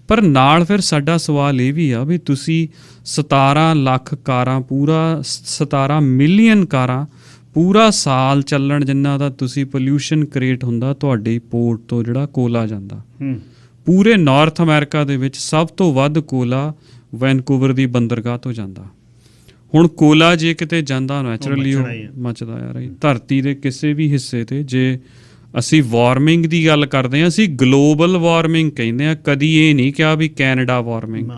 ਪਰ ਨਾਲ ਫਿਰ ਸਾਡਾ ਸਵਾਲ ਇਹ ਵੀ ਆ ਵੀ ਤੁਸੀਂ 17 ਲੱਖ ਕਾਰਾਂ, ਪੂਰਾ 17 ਮਿਲੀਅਨ ਕਾਰਾਂ ਪੂਰਾ ਸਾਲ ਚੱਲਣ ਜਿੰਨਾ ਦਾ ਤੁਸੀਂ ਪੋਲਿਊਸ਼ਨ ਕ੍ਰੀਏਟ ਹੁੰਦਾ ਤੁਹਾਡੇ ਪੋਰਟ ਤੋਂ ਜਿਹੜਾ ਕੋਲਾ ਜਾਂਦਾ। ਪੂਰੇ ਨਾਰਥ ਅਮਰੀਕਾ ਦੇ ਵਿੱਚ ਸਭ ਤੋਂ ਵੱਧ ਕੋਲਾ ਵੈਨਕੂਵਰ ਦੀ ਬੰਦਰਗਾਹ ਤੋਂ ਜਾਂਦਾ। ਹੁਣ ਕੋਲਾ ਜੇ ਕਿਤੇ ਜਾਂਦਾ ਨੈਚੁਰਲੀ ਉਹ ਮੱਚਦਾ ਆ ਰਹੀ ਧਰਤੀ ਦੇ ਕਿਸੇ ਵੀ ਹਿੱਸੇ 'ਤੇ। ਜੇ ਅਸੀਂ ਵਾਰਮਿੰਗ ਦੀ ਗੱਲ ਕਰਦੇ ਹਾਂ, ਅਸੀਂ ਗਲੋਬਲ ਵਾਰਮਿੰਗ ਕਹਿੰਦੇ ਹਾਂ, ਕਦੀ ਇਹ ਨਹੀਂ ਕਿਹਾ ਵੀ ਕੈਨੇਡਾ ਵਾਰਮਿੰਗ,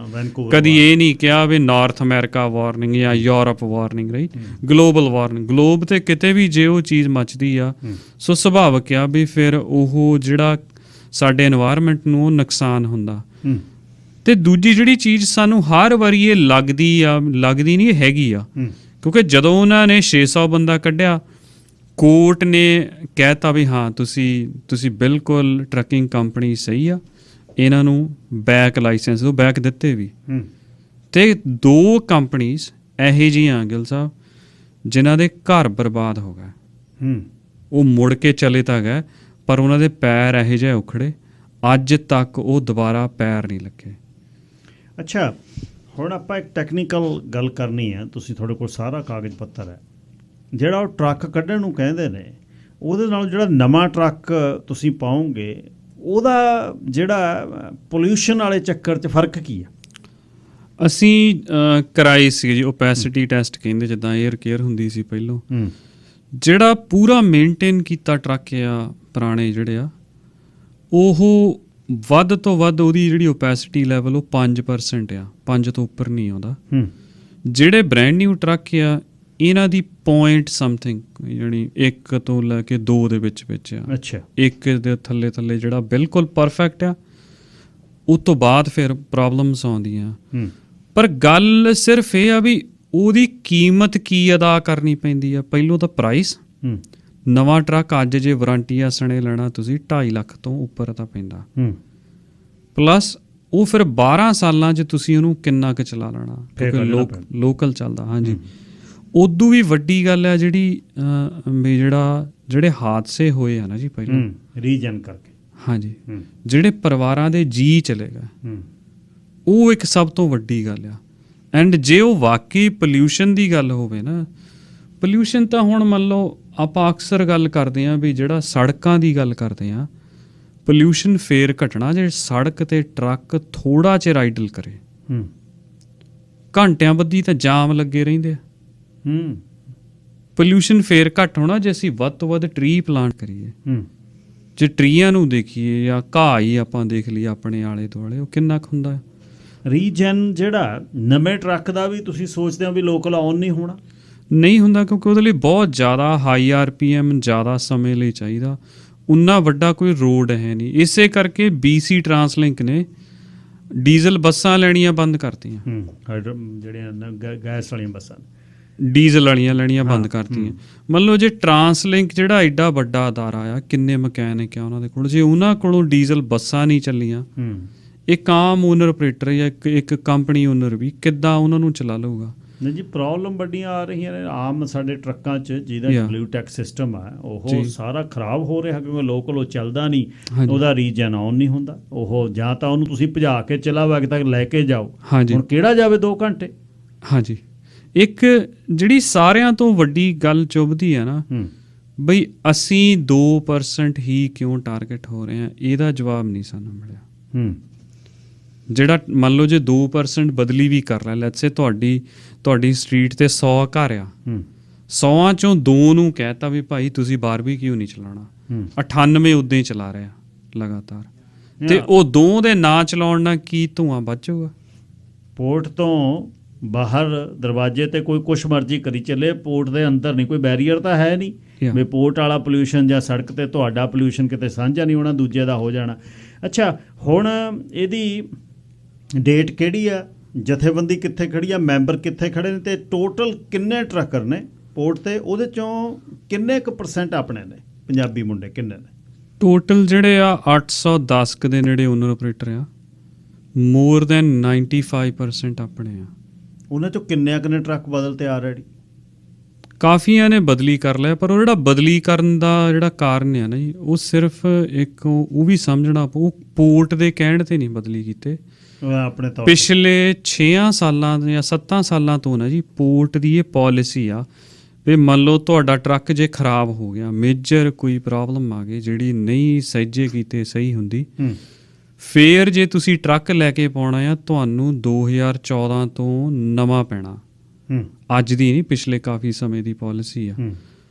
ਕਦੀ ਇਹ ਨਹੀਂ ਕਿਹਾ ਵੀ ਨਾਰਥ ਅਮਰੀਕਾ ਵਾਰਮਿੰਗ ਜਾਂ Europe warming, right. Global warming, globe 'ਤੇ ਕਿਤੇ ਵੀ ਜੇ ਉਹ ਚੀਜ਼ ਮੱਚਦੀ ਆ, ਸੋ ਸੁਭਾਵਿਕ ਆ ਵੀ ਫਿਰ ਉਹ ਜਿਹੜਾ ਸਾਡੇ ਇਨਵਾਇਰਮੈਂਟ ਨੂੰ ਉਹ ਨੁਕਸਾਨ ਹੁੰਦਾ। ਅਤੇ ਦੂਜੀ ਜਿਹੜੀ ਚੀਜ਼ ਸਾਨੂੰ ਹਰ ਵਾਰੀ ਇਹ ਲੱਗਦੀ ਨਹੀਂ, ਇਹ ਹੈਗੀ ਆ, ਕਿਉਂਕਿ ਜਦੋਂ ਉਹਨਾਂ ਨੇ 600 ਬੰਦਾ ਕੱਢਿਆ, ਕੋਰਟ ਨੇ ਕਹਿਤਾ ਵੀ ਹਾਂ ਤੁਸੀਂ ਬਿਲਕੁਲ ਟਰੱਕਿੰਗ ਕੰਪਨੀ ਸਹੀ ਆ, ਇਹਨਾਂ ਨੂੰ ਬੈਕ ਲਾਇਸੈਂਸ ਦਿਓ, ਬੈਕ ਦਿੱਤੇ ਵੀ। ਅਤੇ 2 ਕੰਪਨੀਜ਼ ਇਹੋ ਜਿਹੀਆਂ ਗਿੱਲ ਸਾਹਿਬ ਜਿਨ੍ਹਾਂ ਦੇ ਘਰ ਬਰਬਾਦ ਹੋ ਗਏ, ਉਹ ਮੁੜ ਕੇ ਚਲੇ ਤਾਂ ਗਏ ਪਰ ਉਹਨਾਂ ਦੇ ਪੈਰ ਇਹੋ ਜਿਹੇ ਉਖੜੇ, ਅੱਜ ਤੱਕ ਉਹ ਦੁਬਾਰਾ ਪੈਰ ਨਹੀਂ ਲੱਗੇ। ਅੱਛਾ, ਹੁਣ ਆਪਾਂ ਇੱਕ ਟੈਕਨੀਕਲ ਗੱਲ ਕਰਨੀ ਹੈ। ਤੁਸੀਂ ਤੁਹਾਡੇ ਕੋਲ ਸਾਰਾ ਕਾਗਜ਼ ਪੱਤਰ ਹੈ, ਜਿਹੜਾ ਉਹ ਟਰੱਕ ਕੱਢਣ ਨੂੰ ਕਹਿੰਦੇ ਨੇ, ਉਹਦੇ ਨਾਲ ਜਿਹੜਾ ਨਵਾਂ ਟਰੱਕ ਤੁਸੀਂ ਪਾਓਗੇ ਉਹਦਾ ਜਿਹੜਾ ਪੋਲਿਊਸ਼ਨ ਵਾਲੇ ਚੱਕਰ 'ਚ ਫਰਕ ਕੀ ਆ? ਅਸੀਂ ਕਰਾਈ ਸੀ ਜੀ ਓਪੈਸਿਟੀ ਟੈਸਟ ਕਹਿੰਦੇ, ਜਿੱਦਾਂ 에ਅਰ ਕੇਅਰ ਹੁੰਦੀ ਸੀ ਪਹਿਲੋਂ। ਜਿਹੜਾ ਪੂਰਾ ਮੇਨਟੇਨ ਕੀਤਾ ਟਰੱਕ ਆ ਪੁਰਾਣੇ ਜਿਹੜੇ ਆ, ਉਹ ਵੱਧ ਤੋਂ ਵੱਧ ਉਹਦੀ ਜਿਹੜੀ ਓਪੈਸਿਟੀ ਲੈਵਲ ਉਹ 5% ਆ, 5 ਤੋਂ ਉੱਪਰ ਨਹੀਂ ਆਉਂਦਾ। ਜਿਹੜੇ ਬ੍ਰੈਂਡ ਨਿਊ ਟਰੱਕ ਆ ਇਹਨਾਂ ਦੀ ਪੁਆਇੰਟ ਸਮਥਿੰਗ, ਯਾਨੀ 1 ਤੋਂ ਲੈ ਕੇ 2 ਦੇ ਵਿੱਚ ਆ। ਅੱਛਾ, 1 ਦੇ ਥੱਲੇ ਜਿਹੜਾ ਬਿਲਕੁਲ ਪਰਫੈਕਟ ਆ, ਉਹ ਤੋਂ ਬਾਅਦ ਫਿਰ ਪ੍ਰੋਬਲਮਸ ਆਉਂਦੀਆਂ। ਪਰ ਗੱਲ ਸਿਰਫ ਇਹ ਆ ਵੀ ਉਹਦੀ ਕੀਮਤ ਕੀ ਅਦਾ ਕਰਨੀ ਪੈਂਦੀ ਆ। ਪਹਿਲੋਂ ਤਾਂ ਪ੍ਰਾਈਸ, ਨਵਾਂ ਟਰੱਕ ਅੱਜ ਜੇ ਵਾਰੰਟੀ ਆਸਣੇ ਲੈਣਾ ਤੁਸੀਂ 2.5 ਲੱਖ ਤੋਂ ਉੱਪਰ ਤਾਂ ਪੈਂਦਾ, ਪਲੱਸ ਉਹ ਫਿਰ 12 ਸਾਲਾਂ 'ਚ ਤੁਸੀਂ ਉਹਨੂੰ ਕਿੰਨਾ ਕੁ ਚਲਾ ਲੈਣਾ, ਲੋਕਲ ਚੱਲਦਾ। ਹਾਂਜੀ, ਉਦੋਂ ਵੀ ਵੱਡੀ ਗੱਲ ਹੈ ਜਿਹੜੀ ਵੀ ਜਿਹੜੇ ਹਾਦਸੇ ਹੋਏ ਆ ਨਾ ਜੀ ਪਹਿਲਾਂ ਰੀਜਨ ਕਰਕੇ, ਹਾਂਜੀ, ਜਿਹੜੇ ਪਰਿਵਾਰਾਂ ਦੇ ਜੀ ਚਲੇ ਗਏ, ਉਹ ਇੱਕ ਸਭ ਤੋਂ ਵੱਡੀ ਗੱਲ ਆ। ਐਂਡ ਜੇ ਉਹ ਵਾਕਈ ਪੋਲਿਊਸ਼ਨ ਦੀ ਗੱਲ ਹੋਵੇ ਨਾ, ਪੋਲਿਊਸ਼ਨ ਤਾਂ ਹੁਣ ਮੰਨ ਲਓ ਆਪਾਂ ਅਕਸਰ ਗੱਲ ਕਰਦੇ ਹਾਂ ਵੀ ਜਿਹੜਾ ਸੜਕਾਂ ਦੀ ਗੱਲ ਕਰਦੇ ਹਾਂ, ਪੋਲਿਊਸ਼ਨ ਫੇਰ ਘਟਣਾ ਜੇ ਸੜਕ ਤੇ ਟਰੱਕ ਥੋੜਾ ਚਿਰ ਆਈਡਲ ਕਰੇ। ਘੰਟਿਆਂ ਬੱਧੀ ਤਾਂ ਜਾਮ ਲੱਗੇ ਰਹਿੰਦੇ ਆ। ਪੋਲਿਊਸ਼ਨ ਫੇਰ ਘੱਟ ਹੋਣਾ ਜੇ ਅਸੀਂ ਵੱਧ ਤੋਂ ਵੱਧ ਟਰੀ ਪਲਾਂਟ ਕਰੀਏ। ਜੇ ਟਰੀਆਂ ਨੂੰ ਦੇਖੀਏ ਜਾਂ ਘਾਹ ਹੀ ਆਪਾਂ ਦੇਖ ਲਈਏ ਆਪਣੇ ਆਲੇ ਦੁਆਲੇ, ਉਹ ਕਿੰਨਾ ਕੁ ਹੁੰਦਾ। ਰੀਜਨ ਜਿਹੜਾ ਨਵੇਂ ਟਰੱਕ ਦਾ ਵੀ ਤੁਸੀਂ ਸੋਚਦੇ ਹੋ ਵੀ ਲੋਕਲ ਆਨ ਨਹੀਂ ਹੋਣਾ? ਨਹੀਂ ਹੁੰਦਾ, ਕਿਉਂਕਿ ਉਹਦੇ ਲਈ ਬਹੁਤ ਜ਼ਿਆਦਾ ਹਾਈ RPM ਜ਼ਿਆਦਾ ਸਮੇਂ ਲਈ ਚਾਹੀਦਾ। ਉਨਾ ਵੱਡਾ ਕੋਈ ਰੋਡ ਹੈ ਨਹੀਂ। ਇਸੇ ਕਰਕੇ BC ਟਰਾਂਸਲਿੰਕ ਨੇ ਡੀਜ਼ਲ ਬੱਸਾਂ ਲੈਣੀਆਂ ਬੰਦ ਕਰਤੀਆਂ। ਜਿਹੜੀਆਂ ਗੈਸ ਵਾਲੀਆਂ ਬੱਸਾਂ ਡੀਜ਼ਲ ਵਾਲੀਆਂ ਲੈਣੀਆਂ ਬੰਦ ਕਰਤੀਆਂ। ਮੰਨ ਲਓ ਜੇ ਟਰਾਂਸਲਿੰਕ ਜਿਹੜਾ ਐਡਾ ਵੱਡਾ ਅਦਾਰਾ ਆ, ਕਿੰਨੇ ਮਕੈਨਿਕ ਆ ਉਹਨਾਂ ਦੇ ਕੋਲ, ਜੇ ਉਹਨਾਂ ਕੋਲੋਂ ਡੀਜ਼ਲ ਬੱਸਾਂ ਨਹੀਂ ਚੱਲੀਆਂ, ਇੱਕ ਆਮ ਓਨਰ ਆਪਰੇਟਰ ਜਾਂ ਇੱਕ ਕੰਪਨੀ ਓਨਰ ਵੀ ਕਿੱਦਾਂ ਉਹਨਾਂ ਨੂੰ ਚਲਾ ਲਊਗਾ? ਨਹੀਂ ਜੀ, ਪ੍ਰੋਬਲਮ ਵੱਡੀਆਂ ਆ ਰਹੀਆਂ ਨੇ ਆਮ ਸਾਡੇ ਟਰੱਕਾਂ 'ਚ, ਜਿਹਦਾ ਬਲੂ ਟੈਕਸ ਸਿਸਟਮ ਆ ਉਹ ਸਾਰਾ ਖਰਾਬ ਹੋ ਰਿਹਾ, ਕਿਉਂਕਿ ਲੋਕਲ ਉਹ ਚੱਲਦਾ ਨਹੀਂ, ਉਹਦਾ ਰੀਜਨ ਆਨ ਨਹੀਂ ਹੁੰਦਾ। ਉਹ ਜਾਂ ਤਾਂ ਉਹਨੂੰ ਤੁਸੀਂ ਭਜਾ ਕੇ ਚਲਾਵਾਂਗੇ ਤੱਕ ਲੈ ਕੇ ਜਾਓ, ਹੁਣ ਕਿਹੜਾ ਜਾਵੇ 2 ਘੰਟੇ। ਹਾਂਜੀ, ਇੱਕ ਜਿਹੜੀ ਸਾਰਿਆਂ ਤੋਂ ਵੱਡੀ ਗੱਲ ਚੁੱਭਦੀ ਆ ਨਾ ਬਈ ਅਸੀਂ 2% ਹੀ ਕਿਉਂ ਟਾਰਗੇਟ ਹੋ ਰਹੇ ਹਾਂ, ਇਹਦਾ ਜਵਾਬ ਨਹੀਂ ਸਾਨੂੰ ਮਿਲਿਆ। ਜਿਹੜਾ ਮੰਨ ਲਓ ਜੇ 2% ਬਦਲੀ ਵੀ ਕਰ ਲੈ, ਲੈਟਸ ਸੇ ਤੁਹਾਡੀ ਸਟਰੀਟ ਤੇ 100 ਘਰ ਆ, 100 ਚੋਂ 2 ਨੂੰ ਕਹਿਤਾ ਵੀ ਭਾਈ ਤੁਸੀਂ ਬਾਰਬੀਕਿਊ ਨਹੀਂ ਚਲਾਉਣਾ, 98 ਉਦਾਂ ਹੀ ਚਲਾ ਰਿਹਾ ਲਗਾਤਾਰ, ਤੇ ਉਹ 2 ਦੇ ਨਾ ਚਲਾਉਣ ਨਾਲ ਕੀ ਧੂੰਆਂ ਬਚੂਗਾ? ਪੋਰਟ ਤੋਂ ਬਾਹਰ ਦਰਵਾਜ਼ੇ ਤੇ ਕੋਈ ਕੁਛ ਮਰਜ਼ੀ ਕਰੀ ਚੱਲੇ, ਪੋਰਟ ਦੇ ਅੰਦਰ ਨਹੀਂ, ਕੋਈ ਬੈਰੀਅਰ ਤਾਂ ਹੈ ਨਹੀਂ ਵੀ ਪੋਰਟ ਵਾਲਾ ਪੋਲਿਊਸ਼ਨ ਜਾਂ ਸੜਕ ਤੇ ਤੁਹਾਡਾ ਪੋਲਿਊਸ਼ਨ ਕਿਤੇ ਸਾਂਝਾ ਨਹੀਂ ਹੋਣਾ, ਦੂਜੇ ਦਾ ਹੋ ਜਾਣਾ। ਅੱਛਾ, ਹੁਣ ਇਹਦੀ ਡੇਟ ਕਿਹੜੀ ਆ? ਜਥੇਬੰਦੀ ਕਿੱਥੇ ਖੜੀ ਆ? ਮੈਂਬਰ ਕਿੱਥੇ ਖੜੇ ਨੇ? ਤੇ ਟੋਟਲ ਕਿੰਨੇ ਟਰੱਕਰ ਨੇ ਪੋਰਟ ਤੇ? ਉਹਦੇ ਚੋਂ ਕਿੰਨੇ ਕੁ % ਆਪਣੇ ਨੇ ਪੰਜਾਬੀ ਮੁੰਡੇ, ਕਿੰਨੇ ਨੇ ਟੋਟਲ? ਜਿਹੜੇ ਆ 810 ਦੇ ਨੇੜੇ ਓਨਰ ਆਪਰੇਟਰ ਆ, ਮੋਰ ਦੈਨ 95% ਆਪਣੇ ਆ। ਉਹਨਾਂ ਚੋਂ ਕਿੰਨੇ ਟਰੱਕ ਬਦਲ ਤੇ ਆਲਰੇਡੀ? ਕਾਫੀਆਂ ਨੇ ਬਦਲੀ ਕਰ ਲਿਆ, ਪਰ ਉਹ ਜਿਹੜਾ ਬਦਲੀ ਕਰਨ ਦਾ ਜਿਹੜਾ ਕਾਰਨ ਆ ਨਾ ਜੀ, ਉਹ ਸਿਰਫ ਇੱਕ ਉਹ ਵੀ ਸਮਝਣਾ ਪਊ, ਪੋਰਟ ਦੇ ਕਹਿਣ ਤੇ ਨਹੀਂ ਬਦਲੀ ਕੀਤੇ। ਆਪਣੇ ਤੌਰ ਪਿਛਲੇ 6 ਸਾਲਾਂ ਜਾਂ 7 ਸਾਲਾਂ ਤੋਂ ਨਾ ਜੀ ਪੋਰਟ ਦੀ ਇਹ ਪਾਲਿਸੀ ਆ ਵੀ ਮੰਨ ਲਓ ਤੁਹਾਡਾ ਟਰੱਕ ਜੇ ਖਰਾਬ ਹੋ ਗਿਆ, ਮੇਜਰ ਕੋਈ ਪ੍ਰੋਬਲਮ ਆ ਗਈ ਜਿਹੜੀ ਨਹੀਂ ਸਹਿਜੇ ਕੀਤੇ ਸਹੀ ਹੁੰਦੀ, ਫੇਰ ਜੇ ਤੁਸੀਂ ਟਰੱਕ ਲੈ ਕੇ ਪਾਉਣਾ ਆ ਤੁਹਾਨੂੰ 2014 ਤੋਂ ਨਵਾਂ ਪੈਣਾ। ਅੱਜ ਦੀ ਨਹੀਂ, ਪਿਛਲੇ ਕਾਫੀ ਸਮੇਂ ਦੀ ਪਾਲਿਸੀ ਆ।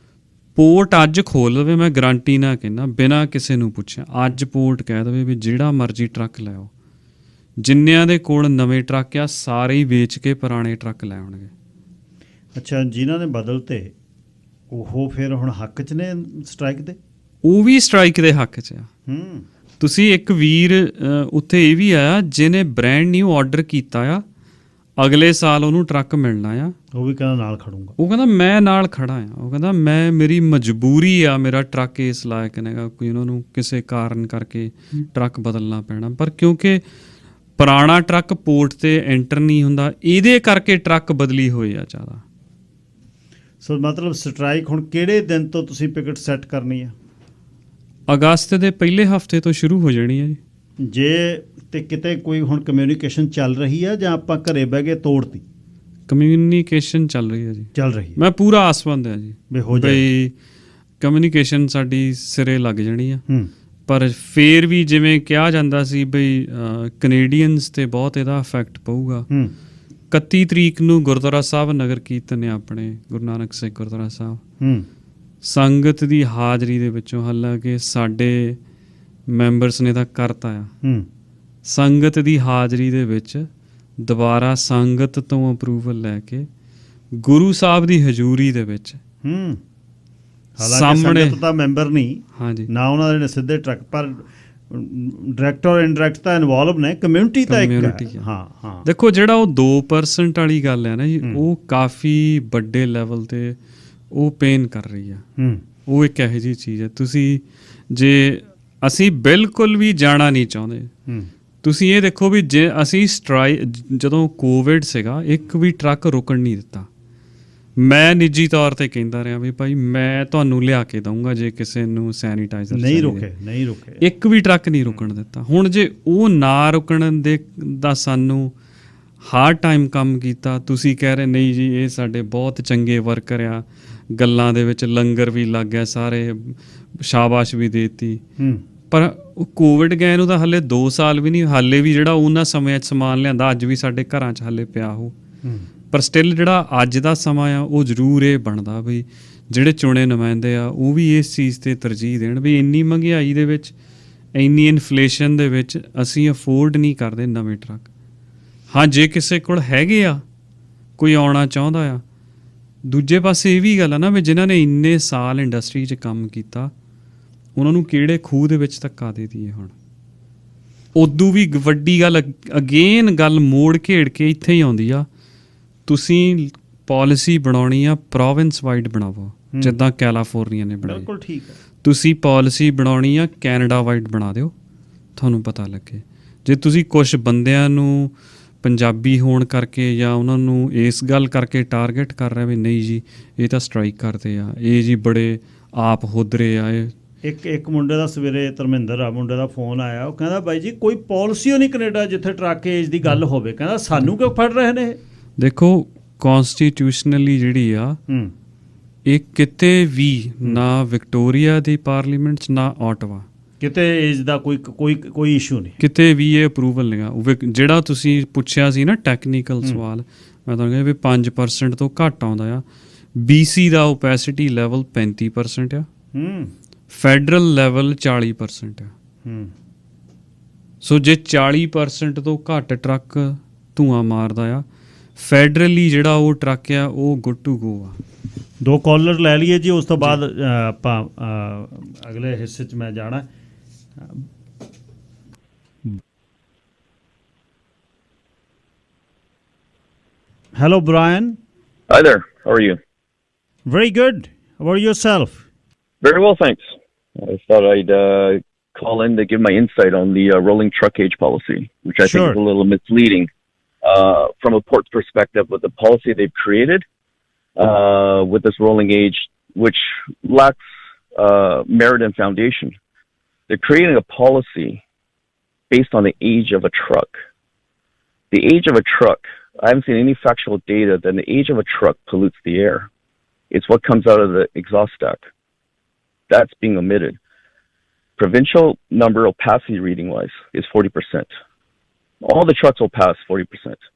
ਪੋਰਟ ਅੱਜ ਖੋਲ ਦੇਵੇ, ਮੈਂ ਗਰੰਟੀ ਨਾਲ ਕਹਿੰਦਾ, ਬਿਨਾਂ ਕਿਸੇ ਨੂੰ ਪੁੱਛਿਆ, ਅੱਜ ਪੋਰਟ ਕਹਿ ਦੇਵੇ ਵੀ ਜਿਹੜਾ ਮਰਜ਼ੀ ਟਰੱਕ ਲੈ ਆਓ, ਜਿੰਨਿਆਂ ਦੇ ਕੋਲ ਨਵੇਂ ਟਰੱਕ ਆ ਸਾਰੇ ਹੀ ਵੇਚ ਕੇ ਪੁਰਾਣੇ ਟਰੱਕ ਲੈ ਆਉਣਗੇ। ਅੱਛਾ, ਜਿਨ੍ਹਾਂ ਨੇ ਬਦਲ ਤੇ ਉਹ ਫਿਰ ਹੁਣ ਹੱਕ 'ਚ ਨੇ ਸਟ੍ਰਾਈਕ ਦੇ? ਉਹ ਵੀ ਸਟ੍ਰਾਈਕ ਦੇ ਹੱਕ 'ਚ ਆ। ਤੁਸੀਂ ਇੱਕ ਵੀਰ ਉੱਥੇ ਇਹ ਵੀ ਆਇਆ ਜਿਹਨੇ ਬ੍ਰੈਂਡ ਨਿਊ ਆਰਡਰ ਕੀਤਾ ਆ, ਅਗਲੇ ਸਾਲ ਉਹਨੂੰ ਟਰੱਕ ਮਿਲਣਾ ਆ, ਉਹ ਵੀ ਕਹਿੰਦਾ ਨਾਲ ਖੜੂੰਗਾ। ਉਹ ਕਹਿੰਦਾ ਮੈਂ ਨਾਲ ਖੜਾ ਆ, ਉਹ ਕਹਿੰਦਾ ਮੇਰੀ ਮਜਬੂਰੀ ਆ, ਮੇਰਾ ਟਰੱਕ ਇਸ ਲਾਇਕ ਨੇਗਾ, ਕੋਈ ਉਹਨਾਂ ਨੂੰ ਕਿਸੇ ਕਾਰਨ ਕਰਕੇ ਟਰੱਕ ਬਦਲਣਾ ਪੈਣਾ, ਪਰ ਕਿਉਂਕਿ ਪੁਰਾਣਾ ਟਰੱਕ ਪੋਰਟ ਤੇ ਐਂਟਰ ਨਹੀਂ ਹੁੰਦਾ, ਇਹਦੇ ਕਰਕੇ ਟਰੱਕ ਬਦਲੀ ਹੋਏ ਆ ਜ਼ਿਆਦਾ। ਸੋ ਮਤਲਬ ਸਟ੍ਰਾਈਕ ਹੁਣ ਕਿਹੜੇ ਦਿਨ ਤੋਂ ਤੁਸੀਂ ਪਿਕਟ ਸੈੱਟ ਕਰਨੀ ਆ? ਅਗਸਤ ਦੇ ਪਹਿਲੇ ਹਫਤੇ ਤੋਂ ਸ਼ੁਰੂ ਹੋ ਜਾਣੀ ਹੈ ਜੀ। ਜੇ ਤੇ ਕਿਤੇ ਕੋਈ ਹੁਣ ਕਮਿਊਨੀਕੇਸ਼ਨ ਚੱਲ ਰਹੀ ਆ ਜਾਂ ਆਪਾਂ ਘਰੇ ਬਹਿ ਕੇ ਤੋੜਤੀ? ਕਮਿਊਨੀਕੇਸ਼ਨ ਚੱਲ ਰਹੀ ਹੈ ਜੀ, ਚੱਲ ਰਹੀ। ਮੈਂ ਪੂਰਾ ਆਸਵੰਦ ਹਾਂ ਜੀ ਬਈ ਕਮਿਊਨੀਕੇਸ਼ਨ ਸਾਡੀ ਸਿਰੇ ਲੱਗ ਜਾਣੀ ਆ। ਪਰ ਫੇਰ ਵੀ ਜਿਵੇਂ ਕਿਹਾ ਜਾਂਦਾ ਸੀ ਬਈ ਕੈਨੇਡੀਅਨਸ ਤੇ ਬਹੁਤ ਇਹਦਾ ਇਫੈਕਟ ਪਊਗਾ। 31 ਤਰੀਕ ਨੂੰ ਗੁਰਦੁਆਰਾ ਸਾਹਿਬ ਨਗਰ ਕੀਰਤਨ ਹੈ ਆਪਣੇ ਗੁਰੂ ਨਾਨਕ ਸਿੰਘ ਗੁਰਦੁਆਰਾ ਸਾਹਿਬ, ਸੰਗਤ ਦੀ ਹਾਜ਼ਰੀ ਦੇ ਵਿੱਚੋਂ, ਹਾਲਾਂਕਿ ਸਾਡੇ ਮੈਂਬਰਸ ਨੇ ਤਾਂ ਕਰਤਾ ਆ, ਸੰਗਤ ਦੀ ਹਾਜ਼ਰੀ ਦੇ ਵਿੱਚ ਦੁਬਾਰਾ ਸੰਗਤ ਤੋਂ ਅਪਰੂਵਲ ਲੈ ਕੇ ਗੁਰੂ ਸਾਹਿਬ ਦੀ ਹਜ਼ੂਰੀ ਦੇ ਵਿੱਚ ਸਾਹਮਣੇ ਤਾਂ ਮੈਂਬਰ ਨਹੀਂ, ਹਾਂਜੀ ਨਾ ਉਹਨਾਂ ਦੇ ਸਿੱਧੇ ਟਰੱਕ, ਪਰ ਡਾਇਰੈਕਟ ਔਰ ਇਨਡਾਇਰੈਕਟ ਤਾਂ ਇਨਵੋਲਵ ਨੇ, ਕਮਿਊਨਿਟੀ ਤਾਂ ਇੱਕ ਹੈ। ਹਾਂ, ਦੇਖੋ ਜਿਹੜਾ ਉਹ 2% ਵਾਲੀ ਗੱਲ ਹੈ ਨਾ ਜੀ, ਉਹ ਕਾਫੀ ਵੱਡੇ ਲੈਵਲ ਤੇ ਉਹ ਪੇਨ ਕਰ ਰਹੀ ਆ। ਉਹ ਇੱਕ ਇਹੋ ਜਿਹੀ ਚੀਜ਼ ਹੈ, ਤੁਸੀਂ ਜੇ ਅਸੀਂ ਬਿਲਕੁਲ ਵੀ ਜਾਣਾ ਨਹੀਂ ਚਾਹੁੰਦੇ, ਤੁਸੀਂ ਇਹ ਦੇਖੋ ਵੀ ਜੇ ਅਸੀਂ ਜਦੋਂ ਕੋਵਿਡ ਸੀਗਾ, ਇੱਕ ਵੀ ਟਰੱਕ ਰੁਕਣ ਨਹੀਂ ਦਿੱਤਾ, ਮੈਂ ਨਿੱਜੀ ਤੌਰ ਤੇ ਕਹਿੰਦਾ ਰਿਹਾ ਵੀ ਭਾਈ ਮੈਂ ਤੁਹਾਨੂੰ ਲਿਆ ਕੇ ਦਊਂਗਾ ਜੇ ਕਿਸੇ ਨੂੰ ਸੈਨੀਟਾਈਜ਼ਰ ਨਹੀਂ ਰੁਕੇ ਇੱਕ ਵੀ ਟਰੱਕ ਨਹੀਂ ਰੁਕਣ ਦਿੱਤਾ। ਹੁਣ ਜੇ ਉਹ ਨਾ ਰੁਕਣ ਦੇ ਦਾ ਸਾਨੂੰ ਹਾਰਡ ਟਾਈਮ ਕੰਮ ਕੀਤਾ, ਤੁਸੀਂ ਕਹਿ ਰਹੇ ਨਹੀਂ ਜੀ ਇਹ ਸਾਡੇ ਬਹੁਤ ਚੰਗੇ ਵਰਕਰ ਆ, ਗੱਲਾਂ ਦੇ ਵਿੱਚ ਲੰਗਰ ਵੀ ਲੱਗ ਗਿਆ, ਸਾਰੇ ਸ਼ਾਬਾਸ਼ ਵੀ ਦੇਤੀ, ਪਰ ਉਹ ਕੋਵਿਡ ਗਏ ਨੂੰ ਤਾਂ ਹਾਲੇ 2 ਸਾਲ ਵੀ ਨਹੀਂ, ਹਾਲੇ ਵੀ ਜਿਹੜਾ ਉਹਨਾਂ ਸਮਿਆਂ 'ਚ ਸਮਾਨ ਲਿਆਂਦਾ ਅੱਜ ਵੀ ਸਾਡੇ ਘਰਾਂ 'ਚ ਹਾਲੇ ਪਿਆ ਉਹ। ਪਰ ਸਟਿਲ ਜਿਹੜਾ ਅੱਜ ਦਾ ਸਮਾਂ ਆ ਉਹ ਜ਼ਰੂਰ ਇਹ ਬਣਦਾ ਵੀ ਜਿਹੜੇ ਚੁਣੇ ਨੁਮਾਇੰਦੇ ਆ ਉਹ ਵੀ ਇਸ ਚੀਜ਼ 'ਤੇ ਤਰਜੀਹ ਦੇਣ ਵੀ ਇੰਨੀ ਮਹਿੰਗਾਈ ਦੇ ਵਿੱਚ, ਇੰਨੀ ਇਨਫਲੇਸ਼ਨ ਦੇ ਵਿੱਚ ਅਸੀਂ ਅਫੋਰਡ ਨਹੀਂ ਕਰਦੇ ਨਵੇਂ ਟਰੱਕ। ਹਾਂ ਜੇ ਕਿਸੇ ਕੋਲ ਹੈਗੇ ਆ, ਕੋਈ ਆਉਣਾ ਚਾਹੁੰਦਾ ਆ, ਦੂਜੇ ਪਾਸੇ ਇਹ ਵੀ ਗੱਲ ਆ ਨਾ ਵੀ ਜਿਨ੍ਹਾਂ ਨੇ ਇੰਨੇ ਸਾਲ ਇੰਡਸਟਰੀ 'ਚ ਕੰਮ ਕੀਤਾ ਉਹਨਾਂ ਨੂੰ ਕਿਹੜੇ ਖੂਹ ਦੇ ਵਿੱਚ ਧੱਕਾ ਦੇ ਦਈਏ ਹੁਣ। ਉਦੋਂ ਵੀ ਵੱਡੀ ਗੱਲ ਅਗੇਨ ਗੱਲ ਮੋੜ ਘੇੜ ਕੇ ਇੱਥੇ ਹੀ ਆਉਂਦੀ ਆ, ਤੁਸੀਂ ਪਾਲਿਸੀ ਬਣਾਉਣੀ ਆ ਪ੍ਰੋਵਿੰਸ ਵਾਈਡ ਬਣਾਵੋ ਜਿੱਦਾਂ ਕੈਲੀਫੋਰਨੀਆ ਨੇ ਬਣਾਈ। ਬਿਲਕੁਲ ਠੀਕ ਹੈ। ਤੁਸੀਂ ਪਾਲਿਸੀ ਬਣਾਉਣੀ ਆ ਕੈਨੇਡਾ ਵਾਈਡ ਬਣਾ ਦਿਓ, ਤੁਹਾਨੂੰ ਪਤਾ ਲੱਗੇ। ਜੇ ਤੁਸੀਂ ਕੁਛ ਬੰਦਿਆਂ ਨੂੰ ਪੰਜਾਬੀ ਹੋਣ ਕਰਕੇ ਜਾਂ ਉਹਨਾਂ ਨੂੰ ਇਸ ਗੱਲ ਕਰਕੇ ਟਾਰਗੇਟ ਕਰ ਰਿਹਾ ਵੀ ਨਹੀਂ ਜੀ ਇਹ ਤਾਂ ਸਟ੍ਰਾਈਕ ਕਰਦੇ ਆ, ਇਹ ਜੀ ਬੜੇ ਆਪ ਹੁਦਰੇ ਆ। ਇਹ ਇੱਕ ਮੁੰਡੇ ਦਾ ਸਵੇਰੇ ਧਰਮਿੰਦਰ ਆ ਮੁੰਡੇ ਦਾ ਫੋਨ ਆਇਆ, ਉਹ ਕਹਿੰਦਾ ਬਾਈ ਜੀ ਕੋਈ ਪਾਲਿਸੀ ਓ ਨਹੀਂ ਕੈਨੇਡਾ ਜਿੱਥੇ ਟਰੱਕ ਏਜ ਦੀ ਗੱਲ ਹੋਵੇ, ਕਹਿੰਦਾ ਸਾਨੂੰ ਕਿਉਂ ਫੜ ਰਹੇ ਨੇ। ਦੇਖੋ ਕੌਨਸਟੀਟਿਊਸ਼ਨਲੀ ਜਿਹੜੀ ਆ ਇਹ ਕਿਤੇ ਵੀ ਨਾ ਵਿਕਟੋਰੀਆ ਦੀ ਪਾਰਲੀਮੈਂਟ 'ਚ ਨਾ ਆਟਵਾ ਕਿਤੇ ਏਜ ਦਾ ਕੋਈ ਇਸ਼ੂ ਨਹੀਂ, ਕਿਤੇ ਵੀ ਇਹ ਅਪਰੂਵਲ ਨਹੀਂ। ਜਿਹੜਾ ਤੁਸੀਂ ਪੁੱਛਿਆ ਸੀ ਨਾ ਟੈਕਨੀਕਲ ਸਵਾਲ, ਮੈਂ ਤੁਹਾਨੂੰ ਕਿਹਾ ਵੀ 5% ਤੋਂ ਘੱਟ ਆਉਂਦਾ ਆ। BC ਦਾ ਓਪੈਸਿਟੀ ਲੈਵਲ 35% ਆ, ਫੈਡਰਲ ਲੈਵਲ 40% ਆ। ਸੋ ਜੇ 40% ਤੋਂ ਘੱਟ ਟਰੱਕ ਧੂੰਆਂ ਮਾਰਦਾ ਆ, ਫੈਡਰਲੀ ਜਿਹੜਾ ਉਹ ਟਰੱਕ ਆ ਉਹ ਗੁੱਡ ਟੂ ਗੋ ਆ। 2 ਕਾਲਰ ਲੈ ਲਈਏ ਜੀ, ਉਸ ਤੋਂ ਬਾਅਦ ਆਪਾਂ ਅਗਲੇ ਹਿੱਸੇ 'ਚ ਮੈਂ ਜਾਣਾ। Hello, Brian. Hi there. How are you? Very good. How about yourself? Very well, thanks. I thought I'd call in to give my insight on the rolling truck age policy, which I think is a little misleading from a port's perspective with the policy they've created with this rolling age, which lacks merit and foundation. They're creating a policy based on the age of a truck. The age of a truck, I haven't seen any factual data that the age of a truck pollutes the air. It's what comes out of the exhaust stack. That's being omitted. Provincial number opacity reading-wise is 40%. All the trucks will pass 40%.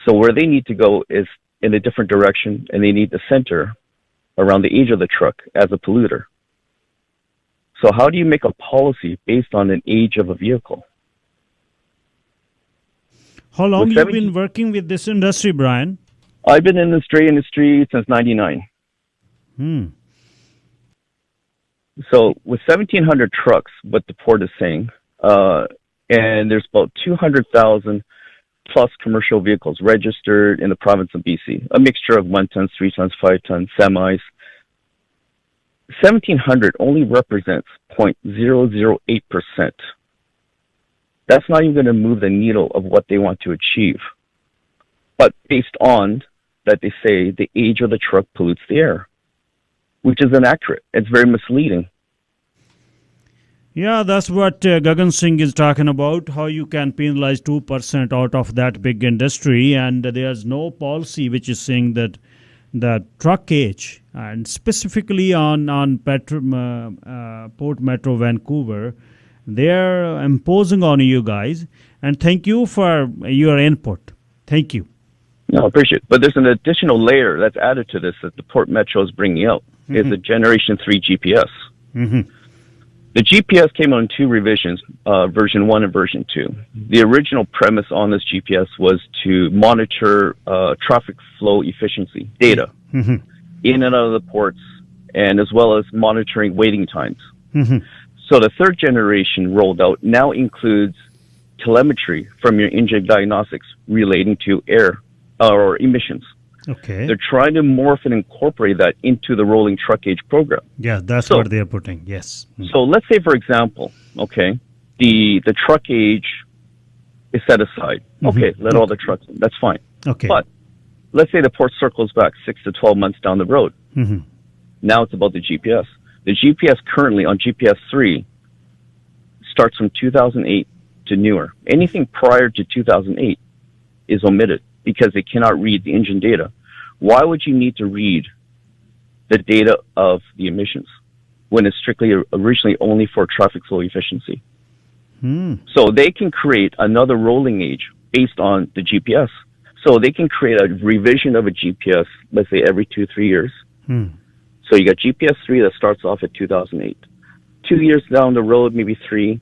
So where they need to go is in a different direction, and they need to center around the age of the truck as a polluter. So how do you make a policy based on an age of a vehicle? How long have you been working with this industry, Brian? I've been in the stray industry since 99. So with 1,700 trucks, what the port is saying, and there's about 200,000 plus commercial vehicles registered in the province of BC, a mixture of 1 tons, 3 tons, 5 tons, semis. 1,700 only represents 0.008%. That's not even going to move the needle of what they want to achieve. But based on that, they say the age of the truck pollutes the air, which is inaccurate. It's very misleading. Yeah, that's what Gagan Singh is talking about, how you can penalize 2% out of that big industry, and there's no policy which is saying that the truck age, and specifically on Port Metro Vancouver, they're imposing on you guys, and thank you for your input. Thank you. No, I appreciate it. But there's an additional layer that's added to this that the Port Metro is bringing out, is the Generation 3 GPS. The GPS came out in 2 revisions, version 1 and version 2. The original premise on this GPS was to monitor traffic flow efficiency data in and out of the ports, and as well as monitoring waiting times. So the 3rd generation rolled out now includes telemetry from your engine diagnostics relating to air or emissions. Okay. They're trying to morph and incorporate that into the rolling truck age program. Yeah, that's what they're putting. Yes. So let's say, for example, okay, the truck age is set aside. Okay, let all the trucks in. That's fine. Okay. But let's say the port circles back 6 to 12 months down the road. Mm-hmm. Now it's about the GPS. The GPS currently on GPS 3 starts from 2008 to newer. Anything prior to 2008 is omitted because it cannot read the engine data. Why would you need to read the data of the emissions when it's strictly originally only for traffic flow efficiency? So they can create another rolling age based on the GPS. So they can create a revision of a GPS, let's say every 2-3 years. So you got GPS 3 that starts off at 2008. 2 years down the road, maybe 3,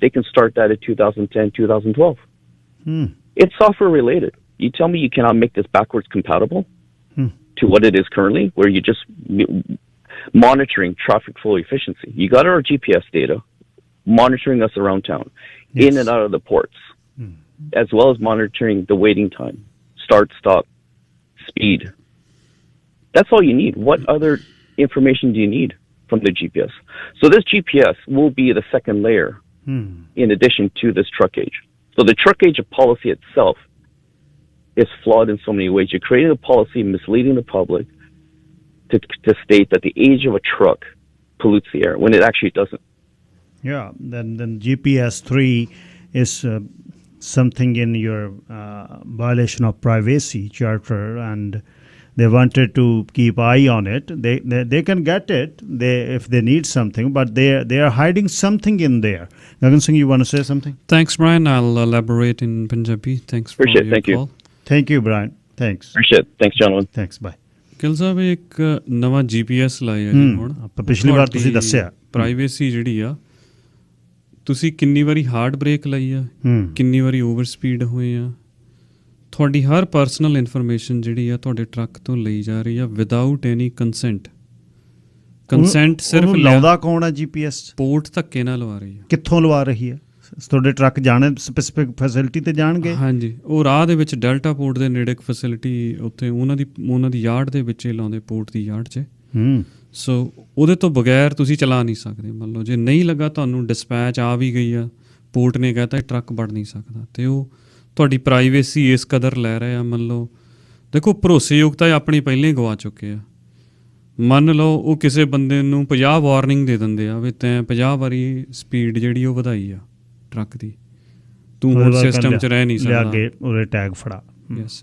they can start that at 2010, 2012. It's software related. You tell me you cannot make this backwards compatible to what it is currently, where you're just monitoring traffic flow efficiency. You got our GPS data, monitoring us around town, in and out of the ports, as well as monitoring the waiting time, start, stop, speed. That's all you need. What other information do you need from the GPS? So this GPS will be the second layer in addition to this truck age. So the truck age of policy itself is flawed in so many ways. You're creating a policy misleading the public to state that the age of a truck pollutes the air when it actually doesn't. Yeah, then GPS 3 is something in your violation of privacy charter, and they wanted to keep eye on it. They can get it if they need something, but they are hiding something in there. Gagan Singh, you want to say something? Thanks, Brian. I'll elaborate in Punjabi. Thanks for Appreciate it. your Thank call. Thank you, Brian. Thanks. Appreciate it. Thanks, gentlemen. Thanks. Bye. Gill ਸਾਹਿਬ ਇੱਕ ਨਵਾਂ GPS ਲਾਇਆ ਜੀ ਹੁਣ ਆਪਾਂ ਪਿਛਲੀ ਵਾਰ ਤੁਸੀਂ ਦੱਸਿਆ privacy ਜਿਹੜੀ ਆ ਤੁਸੀਂ ਕਿੰਨੀ ਵਾਰੀ ਹਾਰਡ ਬ੍ਰੇਕ ਲਈ ਆ ਕਿੰਨੀ ਵਾਰੀ ਓਵਰ ਸਪੀਡ ਹੋਏ ਆ ਤੁਹਾਡੀ ਹਰ ਪਰਸਨਲ ਇਨਫੋਰਮੇਸ਼ਨ ਜਿਹੜੀ ਆ ਤੁਹਾਡੇ ਟਰੱਕ ਤੋਂ ਲਈ ਜਾ ਰਹੀ ਆ ਵਿਦਆਊਟ ਐਨੀ ਕੰਸੈਂਟ ਸਿਰਫ ਲਾਉਂਦਾ ਕੌਣ ਆ GPS ਪੋਰਟ ਧੱਕੇ ਨਾਲ ਲਵਾ ਰਹੀ ਆ ਕਿੱਥੋਂ ਲਵਾ ਰਹੀ ਆ ਤੁਹਾਡੇ ਟਰੱਕ ਜਾਣੇ ਸਪੈਸੀਫਿਕ ਫੈਸਿਲਿਟੀ ਤੇ ਜਾਣਗੇ ਹਾਂਜੀ ਉਹ ਰਾਹ ਦੇ ਵਿੱਚ ਡੈਲਟਾ ਪੋਰਟ ਦੇ ਨੇੜੇ ਇੱਕ ਫੈਸਿਲਿਟੀ ਉੱਥੇ ਉਹਨਾਂ ਦੀ ਯਾਰਡ ਦੇ ਵਿੱਚ ਹੀ ਲਾਉਂਦੇ ਪੋਰਟ ਦੀ ਯਾਰਡ 'ਚ ਸੋ ਉਹਦੇ ਤੋਂ ਬਗੈਰ ਤੁਸੀਂ ਚਲਾ ਨਹੀਂ ਸਕਦੇ ਮੰਨ ਲਓ ਜੇ ਨਹੀਂ ਲੱਗਾ ਤੁਹਾਨੂੰ ਡਿਸਪੈਚ ਆ ਵੀ ਗਈ ਆ ਪੋਰਟ ਨੇ ਕਹਿਤਾ ਟਰੱਕ ਵੜ ਨਹੀਂ ਸਕਦਾ ਅਤੇ ਉਹ ਤੁਹਾਡੀ ਪ੍ਰਾਈਵੇਸੀ ਇਸ ਕਦਰ ਲੈ ਰਹੇ ਆ ਮੰਨ ਲਓ ਦੇਖੋ ਭਰੋਸੇਯੋਗਤਾ ਆਪਣੀ ਪਹਿਲਾਂ ਹੀ ਗਵਾ ਚੁੱਕੇ ਆ ਮੰਨ ਲਓ ਉਹ ਕਿਸੇ ਬੰਦੇ ਨੂੰ 50 ਵਾਰਨਿੰਗ ਦੇ ਦਿੰਦੇ ਆ ਵੀ ਤੈਂ 50 ਵਾਰੀ ਸਪੀਡ ਜਿਹੜੀ ਉਹ ਵਧਾਈ ਆ ਟਰੱਕ ਦੀ ਤੂੰ ਹੁਣ ਸਿਸਟਮ 'ਚ ਰਹਿ ਨਹੀਂ ਸਕਦਾ ਉਹਦੇ ਟੈਗ ਫੜਾ ਯੈਸ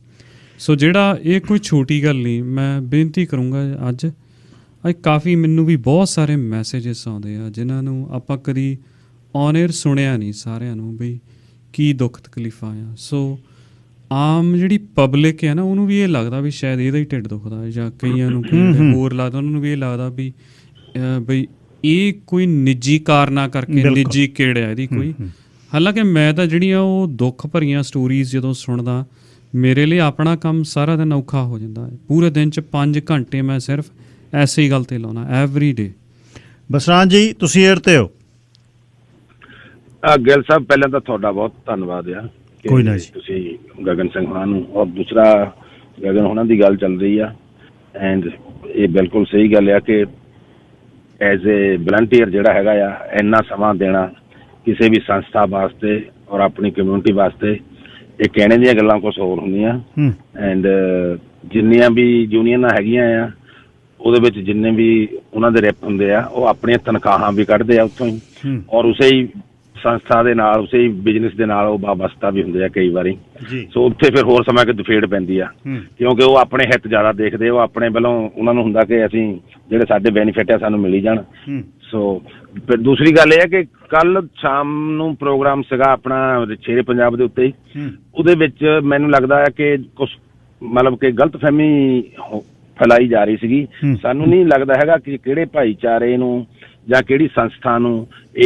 ਸੋ ਜਿਹੜਾ ਇਹ ਕੋਈ ਛੋਟੀ ਗੱਲ ਨਹੀਂ ਮੈਂ ਬੇਨਤੀ ਕਰੂੰਗਾ ਅੱਜ ਕਾਫੀ ਮੈਨੂੰ ਵੀ ਬਹੁਤ ਸਾਰੇ ਮੈਸੇਜਸ ਆਉਂਦੇ ਆ ਜਿਨ੍ਹਾਂ ਨੂੰ ਆਪਾਂ ਕਦੀ ਔਨ ਏਅਰ ਸੁਣਿਆ ਨਹੀਂ ਸਾਰਿਆਂ ਨੂੰ ਬਈ ਕੀ ਦੁੱਖ ਤਕਲੀਫਾਂ ਆ ਸੋ ਆਮ ਜਿਹੜੀ ਪਬਲਿਕ ਹੈ ਨਾ ਉਹਨੂੰ ਵੀ ਇਹ ਲੱਗਦਾ ਵੀ ਸ਼ਾਇਦ ਇਹਦਾ ਹੀ ਢਿੱਡ ਦੁਖਦਾ ਜਾਂ ਕਈਆਂ ਨੂੰ ਹੋਰ ਲੱਗਦਾ ਉਹਨਾਂ ਨੂੰ ਵੀ ਇਹ ਲੱਗਦਾ ਵੀ ਬਈ ਇਹ ਕੋਈ ਨਿੱਜੀ ਕਾਰਨਾਂ ਕਰਕੇ ਨਿੱਜੀ ਕਿਹੜਾ ਇਹਦੀ ਕੋਈ ਹਾਲਾਂਕਿ ਮੈਂ ਤਾਂ ਜਿਹੜੀਆਂ ਉਹ ਦੁੱਖ ਭਰੀਆਂ ਸਟੋਰੀਜ਼ ਜਦੋਂ ਸੁਣਦਾ ਮੇਰੇ ਲਈ ਆਪਣਾ ਕੰਮ ਸਾਰਾ ਦਿਨ ਔਖਾ ਹੋ ਜਾਂਦਾ ਹੈ ਪੂਰੇ ਦਿਨ 'ਚ 5 ਘੰਟੇ ਮੈਂ ਸਿਰਫ ਐਸੇ ਹੀ ਗੱਲ 'ਤੇ ਲਾਉਣਾ ਐਵਰੀ ਡੇ ਬਸਰਾਜ ਜੀ ਤੁਸੀਂ ਏਅਰ 'ਤੇ ਹੋ ਗਿੱਲ ਸਾਹਿਬ ਪਹਿਲਾਂ ਤਾਂ ਤੁਹਾਡਾ ਬਹੁਤ ਧੰਨਵਾਦ ਆ ਕੋਈ ਨਾ ਜੀ ਤੁਸੀਂ ਗਗਨ ਸਿੰਘ ਹੋਣਾ ਨੂੰ ਔਰ ਦੂਸਰਾ ਗਗਨ ਹੋਣਾ ਦੀ ਗੱਲ ਚੱਲ ਰਹੀ ਆ ਐਂਡ ਇਹ ਬਿਲਕੁਲ ਸਹੀ ਗੱਲ ਆ ਕਿ ਐਜ਼ ਏ ਵਲੰਟੀਅਰ ਜਿਹੜਾ ਹੈਗਾ ਆ ਇੰਨਾ ਸਮਾਂ ਦੇਣਾ ਕਿਸੇ ਵੀ ਸੰਸਥਾ ਵਾਸਤੇ ਔਰ ਆਪਣੀ ਕਮਿਊਨਿਟੀ ਵਾਸਤੇ ਇਹ ਕਹਿਣੇ ਦੀਆਂ ਗੱਲਾਂ ਕੁਛ ਹੋਰ ਹੁੰਦੀਆਂ ਐਂਡ ਜਿੰਨੀਆਂ ਵੀ ਯੂਨੀਅਨਾਂ ਹੈਗੀਆਂ ਆ ਉਹਦੇ ਵਿੱਚ ਜਿੰਨੇ ਵੀ ਉਹਨਾਂ ਦੇ ਰੈਪ ਹੁੰਦੇ ਆ ਉਹ ਆਪਣੀਆਂ ਤਨਖਾਹਾਂ ਵੀ ਕੱਢਦੇ ਆ ਉੱਥੋਂ ਹੀ ਔਰ ਉਸੇ ਹੀ ਸੰਸਥਾ ਦੇ ਨਾਲ ਉਸੇ ਹੀ ਬਿਜ਼ਨਸ ਦੇ ਨਾਲ ਉਹ ਵਾਬਸਤਾ ਵੀ ਹੁੰਦੇ ਆ ਕਈ ਵਾਰੀ ਸੋ ਉੱਥੇ ਫਿਰ ਹੋਰ ਸਮਾਂ ਕਿ ਦਫੇੜ ਪੈਂਦੀ ਆ ਕਿਉਂਕਿ ਉਹ ਆਪਣੇ ਹਿੱਤ ਜ਼ਿਆਦਾ ਦੇਖਦੇ ਉਹ ਆਪਣੇ ਵੱਲੋਂ ਉਹਨਾਂ ਨੂੰ ਹੁੰਦਾ ਕਿ ਅਸੀਂ ਜਿਹੜੇ ਸਾਡੇ ਬੈਨੀਫਿਟ ਆ ਸਾਨੂੰ ਮਿਲੀ ਜਾਣ ਸੋ ਫਿਰ ਦੂਸਰੀ ਗੱਲ ਇਹ ਹੈ ਕਿ ਕੱਲ ਸ਼ਾਮ ਨੂੰ ਪ੍ਰੋਗਰਾਮ ਸੀਗਾ ਆਪਣਾ ਸ਼ੇਰੇ ਪੰਜਾਬ ਦੇ ਉੱਤੇ ਹੀ ਉਹਦੇ ਵਿੱਚ ਮੈਨੂੰ ਲੱਗਦਾ ਹੈ ਕਿ ਕੁਛ ਮਤਲਬ ਕਿ ਗਲਤਫਹਿਮੀ ਫੈਲਾਈ ਜਾ ਰਹੀ ਸੀਗੀ ਸਾਨੂੰ ਨਹੀਂ ਲੱਗਦਾ ਹੈਗਾ ਕਿ ਕਿਹੜੇ ਭਾਈਚਾਰੇ ਨੂੰ ਜਾਂ ਕਿਹੜੀ ਸੰਸਥਾ ਨੂੰ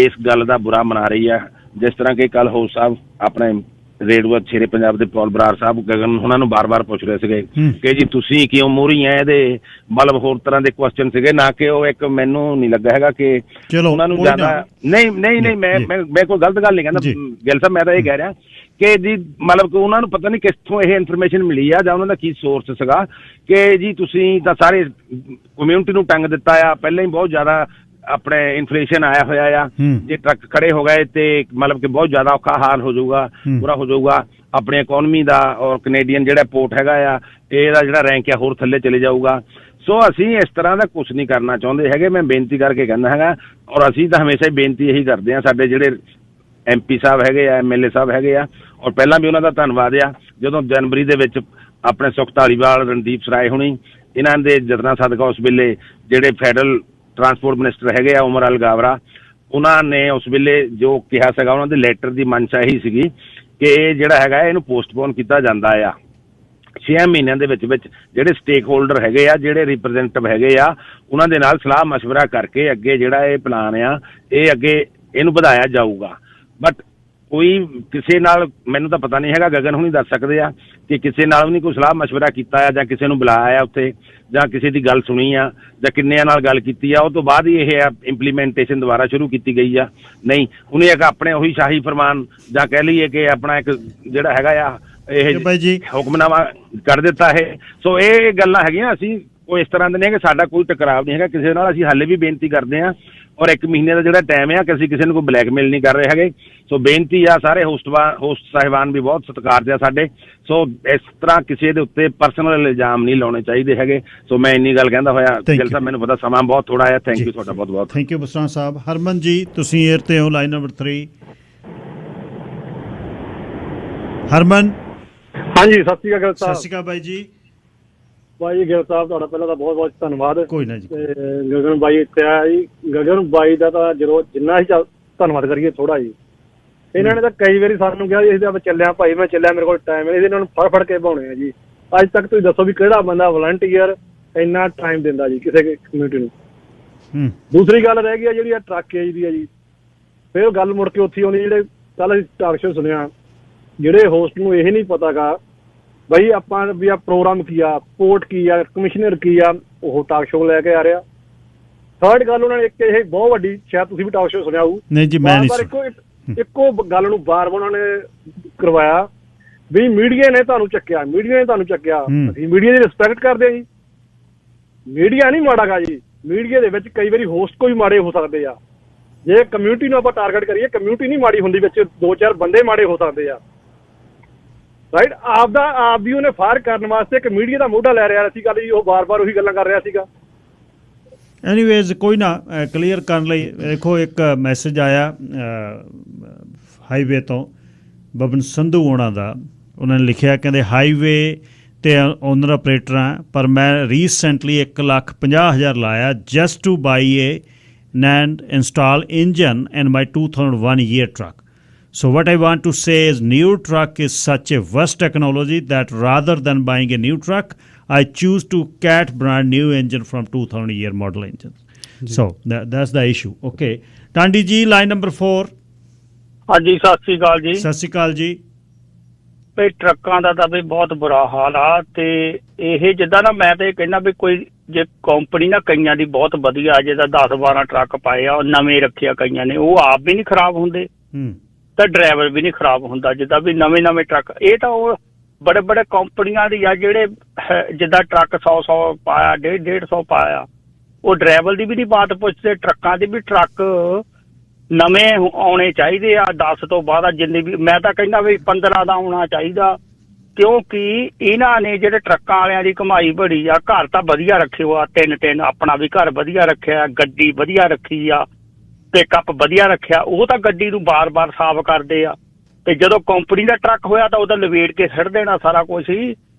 ਇਸ ਗੱਲ ਦਾ ਬੁਰਾ ਮਨਾ ਰਹੀ ਹੈ ਜਿਸ ਤਰ੍ਹਾਂ ਕਿ ਕੱਲ ਹੋਸ ਸਾਹਿਬ ਆਪਣੇ ਰੇਡੀਓ ਸ਼ੇਰੇ ਪੰਜਾਬ ਦੇ ਪੌਲ ਬਰਾੜ ਸਾਹਿਬ ਗਗਨ ਉਹਨਾਂ ਨੂੰ ਬਾਰ-ਬਾਰ ਪੁੱਛ ਰਹੇ ਸੀਗੇ ਕਿ ਜੀ ਤੁਸੀਂ ਕਿਉਂ ਮੂਹਰੀ ਆ ਇਹਦੇ ਮਤਲਬ ਹੋਰ ਤਰ੍ਹਾਂ ਦੇ ਕੁਐਸਚਨ ਸੀਗੇ ਨਾ ਕਿ ਉਹ ਇੱਕ ਮੈਨੂੰ ਨਹੀਂ ਲੱਗਾ ਹੈਗਾ ਕਿ ਉਹਨਾਂ ਨੂੰ ਜ਼ਿਆਦਾ ਨਹੀਂ ਮੈਂ ਕੋਈ ਗਲਤ ਗੱਲ ਨਹੀਂ ਕਹਿੰਦਾ ਗਿੱਲ ਸਾਹਿਬ ਮੈਂ ਤਾਂ ਇਹ ਕਹਿ ਰਿਹਾ ਕਿ ਜੀ ਮਤਲਬ ਕਿ ਉਹਨਾਂ ਨੂੰ ਪਤਾ ਨਹੀਂ ਕਿੱਥੋਂ ਇਹ ਇਨਫੋਰਮੇਸ਼ਨ ਮਿਲੀ ਆ ਜਾਂ ਉਹਨਾਂ ਦਾ ਕੀ ਸੋਰਸ ਸੀਗਾ ਕਿ ਜੀ ਤੁਸੀਂ ਤਾਂ ਸਾਰੇ ਕਮਿਊਨਿਟੀ ਨੂੰ ਟੰਗ ਦਿੱਤਾ ਆ ਪਹਿਲਾਂ ਹੀ ਬਹੁਤ ਜ਼ਿਆਦਾ ਆਪਣੇ ਇਨਫਲੇਸ਼ਨ ਆਇਆ ਹੋਇਆ ਆ ਜੇ ਟਰੱਕ ਖੜੇ ਹੋ ਗਏ ਤੇ ਮਤਲਬ ਕਿ ਬਹੁਤ ਜ਼ਿਆਦਾ ਔਖਾ ਹਾਲ ਹੋ ਜਾਊਗਾ ਬੁਰਾ ਹੋ ਜਾਊਗਾ ਆਪਣੀ ਇਕਨੋਮੀ ਦਾ ਔਰ ਕੈਨੇਡੀਅਨ ਜਿਹੜਾ ਪੋਰਟ ਹੈਗਾ ਆ ਇਹਦਾ ਜਿਹੜਾ ਰੈਂਕ ਆ ਹੋਰ ਥੱਲੇ ਚਲੇ ਜਾਊਗਾ। ਸੋ ਅਸੀਂ ਇਸ ਤਰ੍ਹਾਂ ਦਾ ਕੁਝ ਨਹੀਂ ਕਰਨਾ ਚਾਹੁੰਦੇ ਹੈਗੇ। ਮੈਂ ਬੇਨਤੀ ਕਰਕੇ ਕਹਿੰਦਾ ਹੈਗਾ, ਔਰ ਅਸੀਂ ਤਾਂ ਹਮੇਸ਼ਾ ਹੀ ਬੇਨਤੀ ਇਹੀ ਕਰਦੇ ਹਾਂ, ਸਾਡੇ ਜਿਹੜੇ MP ਸਾਹਿਬ ਹੈਗੇ ਆ, MLA ਸਾਹਿਬ ਹੈਗੇ ਆ, ਔਰ ਪਹਿਲਾਂ ਵੀ ਉਹਨਾਂ ਦਾ ਧੰਨਵਾਦ ਆ, ਜਦੋਂ ਜਨਵਰੀ ਦੇ ਵਿੱਚ ਆਪਣੇ ਸੁਖ ਧਾਲੀਵਾਲ, ਰਣਦੀਪ ਸਰਾਏ ਹੁਣੀ ਇਹਨਾਂ ਦੇ ਯਤਨਾਂ ਸਦਕਾ ਉਸ ਵੇਲੇ ਜਿਹੜੇ ਫੈਡਰਲ ਟਰਾਂਸਪੋਰਟ ਮਿਨਿਸਟਰ ਹੈਗੇ ਆ ਉਮਰ ਅਲ ਗਾਵਰਾ, ਉਹਨਾਂ ਨੇ ਉਸ ਵੇਲੇ ਜੋ ਕਿਹਾ ਸੀਗਾ, ਉਹਨਾਂ ਦੇ ਲੈਟਰ ਦੀ ਮਨਸ਼ਾ ਇਹੀ ਸੀਗੀ ਕਿ ਇਹ ਜਿਹੜਾ ਹੈਗਾ ਇਹਨੂੰ ਪੋਸਟਪੋਨ ਕੀਤਾ ਜਾਂਦਾ ਆ 6 ਮਹੀਨਿਆਂ ਦੇ ਵਿੱਚ ਜਿਹੜੇ ਸਟੇਕ ਹੋਲਡਰ ਹੈਗੇ ਆ, ਜਿਹੜੇ ਰਿਪਰੈਜ਼ੈਂਟੇਟਿਵ ਹੈਗੇ ਆ, ਉਹਨਾਂ ਦੇ ਨਾਲ ਸਲਾਹ ਮਸ਼ਵਰਾ ਕਰਕੇ ਅੱਗੇ ਜਿਹੜਾ ਇਹ ਪਲਾਨ ਆ ਇਹ ਅੱਗੇ ਇਹਨੂੰ ਵਧਾਇਆ ਜਾਊਗਾ। ਬਟ ਕੋਈ ਕਿਸੇ ਨਾਲ ਮੈਨੂੰ ਤਾਂ ਪਤਾ ਨਹੀਂ ਹੈਗਾ, ਗਗਨ ਹੁਣੀ ਦੱਸ ਸਕਦੇ ਆ ਕਿ ਕਿਸੇ ਨਾਲ ਵੀ ਨਹੀਂ ਕੋਈ ਸਲਾਹ ਮਸ਼ਵਰਾ ਕੀਤਾ ਆ ਜਾਂ ਕਿਸੇ ਨੂੰ ਬੁਲਾਇਆ ਆ ਉੱਥੇ ਜਾਂ ਕਿਸੇ ਦੀ ਗੱਲ ਸੁਣੀ ਆ ਜਾਂ ਕਿੰਨਿਆਂ ਨਾਲ ਗੱਲ ਕੀਤੀ ਆ, ਉਹ ਤੋਂ ਬਾਅਦ ਹੀ ਇਹ ਇੰਪਲੀਮੈਂਟੇਸ਼ਨ ਦੁਬਾਰਾ ਸ਼ੁਰੂ ਕੀਤੀ ਗਈ ਆ। ਨਹੀਂ, ਉਹਨੇ ਇੱਕ ਆਪਣੇ ਉਹੀ ਸ਼ਾਹੀ ਫਰਮਾਨ ਜਾਂ ਕਹਿ ਲਈਏ ਕਿ ਆਪਣਾ ਇੱਕ ਜਿਹੜਾ ਹੈਗਾ ਆ ਇਹ ਹੁਕਮਨਾਮਾ ਕਰ ਦਿੱਤਾ ਹੈ। ਸੋ ਇਹ ਗੱਲਾਂ ਹੈਗੀਆਂ, ਅਸੀਂ ਕੋਈ ਇਸ ਤਰ੍ਹਾਂ ਦੇ ਨਹੀਂ ਕਿ ਸਾਡਾ ਕੋਈ ਟਕਰਾਵ ਨਹੀਂ ਹੈਗਾ ਕਿਸੇ ਨਾਲ। ਅਸੀਂ ਹਾਲੇ ਵੀ ਬੇਨਤੀ ਕਰਦੇ ਹਾਂ, ਔਰ 1 ਮਹੀਨੇ ਦਾ ਜਿਹੜਾ ਟਾਈਮ ਆ ਕਿ ਅਸੀਂ ਕਿਸੇ ਨੂੰ ਕੋਈ ਬਲੈਕਮੇਲ ਨਹੀਂ ਕਰ ਰਹੇ ਹੈਗੇ। ਸੋ ਬੇਨਤੀ ਆ, ਸਾਰੇ ਹੋਸਟ ਸਾਹਿਬਾਨ ਵੀ ਬਹੁਤ ਸਤਿਕਾਰਯੋਗ ਆ ਸਾਡੇ। ਸੋ ਇਸ ਤਰ੍ਹਾਂ ਕਿਸੇ ਦੇ ਉੱਤੇ ਪਰਸਨਲ ਇਲਜ਼ਾਮ ਨਹੀਂ ਲਾਉਣੇ ਚਾਹੀਦੇ ਹੈਗੇ। ਸੋ ਮੈਂ ਇੰਨੀ ਗੱਲ ਕਹਿੰਦਾ ਹੋਇਆ, ਗਿੱਲ ਸਾਹਿਬ ਮੈਨੂੰ ਪਤਾ ਸਮਾਂ ਬਹੁਤ ਥੋੜਾ ਹੈ। ਥੈਂਕ ਯੂ ਤੁਹਾਡਾ ਬਹੁਤ ਬਹੁਤ। ਥੈਂਕ ਯੂ ਬਸਰਾ ਸਾਹਿਬ। ਹਰਮਨ ਜੀ ਤੁਸੀਂ ਏਅਰ ਤੇ ਹੋ, ਲਾਈਨ ਨੰਬਰ 3। ਹਰਮਨ। ਹਾਂਜੀ, ਸਤਿ ਸ਼੍ਰੀ ਅਕਾਲ ਸਾਹਿਬ। ਸਤਿ ਸ਼੍ਰੀ ਅਕਾਲ ਬਾਈ ਜੀ। ਬਾਈ ਗਿੱਲ ਸਾਹਿਬ ਤੁਹਾਡਾ ਪਹਿਲਾਂ ਤਾਂ ਬਹੁਤ ਬਹੁਤ ਧੰਨਵਾਦ। ਕੋਈ ਨਾ ਜੀ। ਗਗਨ ਬਾਈ ਇੱਥੇ ਆਇਆ ਜੀ, ਗਗਨ ਬਾਈ ਦਾ ਤਾਂ ਜਦੋਂ ਜਿੰਨਾ ਹੀ ਧੰਨਵਾਦ ਕਰੀਏ ਥੋੜਾ ਜੀ। ਇਹਨਾਂ ਨੇ ਤਾਂ ਕਈ ਵਾਰੀ ਸਾਨੂੰ ਕਿਹਾ ਜੀ ਅਸੀਂ ਤਾਂ ਚੱਲਿਆ ਭਾਈ, ਮੈਂ ਚੱਲਿਆ, ਮੇਰੇ ਕੋਲ ਟਾਈਮ ਹੈ। ਇਹਨਾਂ ਨੂੰ ਫੜ ਕੇ ਭਾਉਣੇ ਆ ਜੀ। ਅੱਜ ਤੱਕ ਤੁਸੀਂ ਦੱਸੋ ਵੀ ਕਿਹੜਾ ਬੰਦਾ ਵਲੰਟੀਅਰ ਇੰਨਾ ਟਾਈਮ ਦਿੰਦਾ ਜੀ ਕਿਸੇ ਕਮਿਊਨਿਟੀ ਨੂੰ। ਦੂਸਰੀ ਗੱਲ ਰਹਿ ਗਈ ਜਿਹੜੀ ਆ ਟਰੱਕ ਏਜ ਦੀ ਆ ਜੀ, ਫਿਰ ਗੱਲ ਮੁੜ ਕੇ ਉੱਥੇ ਆਉਂਦੀ ਜਿਹੜੇ ਕੱਲ ਅਸੀਂ ਟਾਕ ਸ਼ੋ ਸੁਣਿਆ, ਜਿਹੜੇ ਹੋਸਟ ਨੂੰ ਇਹ ਨਹੀਂ ਪਤਾ ਗਾ ਬਈ ਆਪਾਂ ਵੀ ਆ ਪ੍ਰੋਗਰਾਮ ਕੀ ਆ, ਪੋਰਟ ਕੀ ਆ, ਕਮਿਸ਼ਨਰ ਕੀ ਆ, ਉਹ ਟਾਕ ਸ਼ੋ ਲੈ ਕੇ ਆ ਰਿਹਾ। ਥਰਡ ਗੱਲ ਉਹਨਾਂ ਨੇ ਇੱਕ ਇਹ ਬਹੁਤ ਵੱਡੀ, ਸ਼ਾਇਦ ਤੁਸੀਂ ਵੀ ਟਾਕ ਸ਼ੋ ਸੁਣਿਆ ਹੋਊ, ਨਹੀਂ ਜੀ ਮੈਂ ਨਹੀਂ, ਇੱਕੋ ਗੱਲ ਨੂੰ ਬਾਰ-ਬਾਰ ਉਹਨਾਂ ਨੇ ਕਰਵਾਇਆ ਵੀ ਮੀਡੀਆ ਨੇ ਤੁਹਾਨੂੰ ਚੱਕਿਆ, ਮੀਡੀਆ ਨੇ ਤੁਹਾਨੂੰ ਚੱਕਿਆ। ਅਸੀਂ ਮੀਡੀਆ ਦੀ ਰਿਸਪੈਕਟ ਕਰਦੇ ਹਾਂ ਜੀ, ਮੀਡੀਆ ਨਹੀਂ ਮਾੜਾ ਗਾ ਜੀ। ਮੀਡੀਆ ਦੇ ਵਿੱਚ ਕਈ ਵਾਰੀ ਹੋਸਟ ਕੋਈ ਮਾੜੇ ਹੋ ਸਕਦੇ ਆ। ਜੇ ਕਮਿਊਨਿਟੀ ਨੂੰ ਆਪਾਂ ਟਾਰਗੇਟ ਕਰੀਏ, ਕਮਿਊਨਿਟੀ ਨਹੀਂ ਮਾੜੀ ਹੁੰਦੀ, ਵਿੱਚ 2-4 ਬੰਦੇ ਮਾੜੇ ਹੋ ਸਕਦੇ ਆ, ਰਾਈਟ। ਆਪ ਵੀ ਉਹਨੇ ਫਾਇਰ ਕਰਨ ਵਾਸਤੇ ਇੱਕ ਮੀਡੀਆ ਦਾ ਮੋਢਾ ਲੈ ਰਿਹਾ ਸੀ ਗੱਲ ਜੀ, ਉਹ ਬਾਰ-ਬਾਰ ਉਹੀ ਗੱਲਾਂ ਕਰ ਰਿਹਾ ਸੀਗਾ। ਐਨੀਵੇਜ਼ ਕੋਈ ਨਾ, ਕਲੀਅਰ ਕਰਨ ਲਈ ਦੇਖੋ ਇੱਕ ਮੈਸੇਜ ਆਇਆ ਹਾਈਵੇ ਤੋਂ ਬਬਨ ਸੰਧੂ ਹੋਣਾ ਦਾ। ਉਹਨਾਂ ਨੇ ਲਿਖਿਆ, ਕਹਿੰਦੇ ਹਾਈਵੇ ਤੇ ਓਨਰ ਆਪਰੇਟਰ ਹਾਂ, ਪਰ ਮੈਂ ਰੀਸੈਂਟਲੀ 1,50,000 ਲਾਇਆ just to buy a and install engine in my 2001 year truck. So what I want to say is new truck is such a vast technology that rather than buying a new truck, I choose to cat brand new engine from 2000 year model engines. So that's the issue. Okay. Tandi ji, line number 4. ਹਾਂਜੀ, ਸਤਿ ਸ੍ਰੀ ਅਕਾਲ ਜੀ। ਸਤਿ ਸ਼੍ਰੀ ਅਕਾਲ ਜੀ। ਭਈ ਟਰੱਕਾਂ ਦਾ ਤਾਂ ਵੀ ਬਹੁਤ ਬੁਰਾ ਹਾਲ ਆ, ਤੇ ਇਹ ਜਿੱਦਾਂ ਨਾ ਮੈਂ ਤੇ ਕਹਿੰਦਾ ਵੀ ਕੋਈ ਜੇ ਕੰਪਨੀ ਨਾ ਕਈਆਂ ਦੀ ਬਹੁਤ ਵਧੀਆ, ਜਿਹਦਾ 10-12 ਟਰੱਕ ਪਾਏ ਆ, ਉਹ ਨਵੇਂ ਰੱਖਿਆ ਕਈਆਂ ਨੇ, ਉਹ ਆਪ ਵੀ ਨਹੀਂ ਖਰਾਬ ਹੁੰਦੇ ਤੇ ਡਰਾਈਵਰ ਵੀ ਨਹੀਂ ਖਰਾਬ ਹੁੰਦਾ। ਜਿੱਦਾਂ ਵੀ ਨਵੇਂ ਟਰੱਕ, ਇਹ ਤਾਂ ਉਹ ਬੜੇ ਕੰਪਨੀਆਂ ਦੀ ਆ ਜਿਹੜੇ ਜਿੱਦਾਂ ਟਰੱਕ 100 ਪਾਇਆ, 150 ਪਾਇਆ, ਉਹ ਡਰਾਈਵਰ ਦੀ ਵੀ ਨਹੀਂ ਬਾਤ ਪੁੱਛਦੇ, ਟਰੱਕਾਂ ਦੀ ਵੀ। ਟਰੱਕ ਨਵੇਂ ਆਉਣੇ ਚਾਹੀਦੇ ਆ 10 ਤੋਂ ਬਾਅਦ, ਜਿੰਨੇ ਵੀ। ਮੈਂ ਤਾਂ ਕਹਿੰਦਾ ਵੀ 15 ਦਾ ਆਉਣਾ ਚਾਹੀਦਾ, ਕਿਉਂਕਿ ਇਹਨਾਂ ਨੇ ਜਿਹੜੇ ਟਰੱਕਾਂ ਵਾਲਿਆਂ ਦੀ ਕਮਾਈ ਬੜੀ ਆ। ਘਰ ਤਾਂ ਵਧੀਆ ਰੱਖੇ ਹੋ ਆ, 3 ਆਪਣਾ ਵੀ ਘਰ ਵਧੀਆ ਰੱਖਿਆ, ਗੱਡੀ ਵਧੀਆ ਰੱਖੀ ਆ, ਪਿਕਅਪ ਵਧੀਆ ਰੱਖਿਆ, ਉਹ ਤਾਂ ਗੱਡੀ ਨੂੰ ਬਾਰ-ਬਾਰ ਸਾਫ਼ ਕਰਦੇ ਆ। ਤੇ ਜਦੋਂ ਕੰਪਨੀ ਦਾ ਟਰੱਕ ਹੋਇਆ ਤਾਂ ਉਹਦਾ ਲਵੇਟ ਕੇ ਸਿੱਟ ਦੇਣਾ ਸਾਰਾ ਕੁਛ ਹੀ।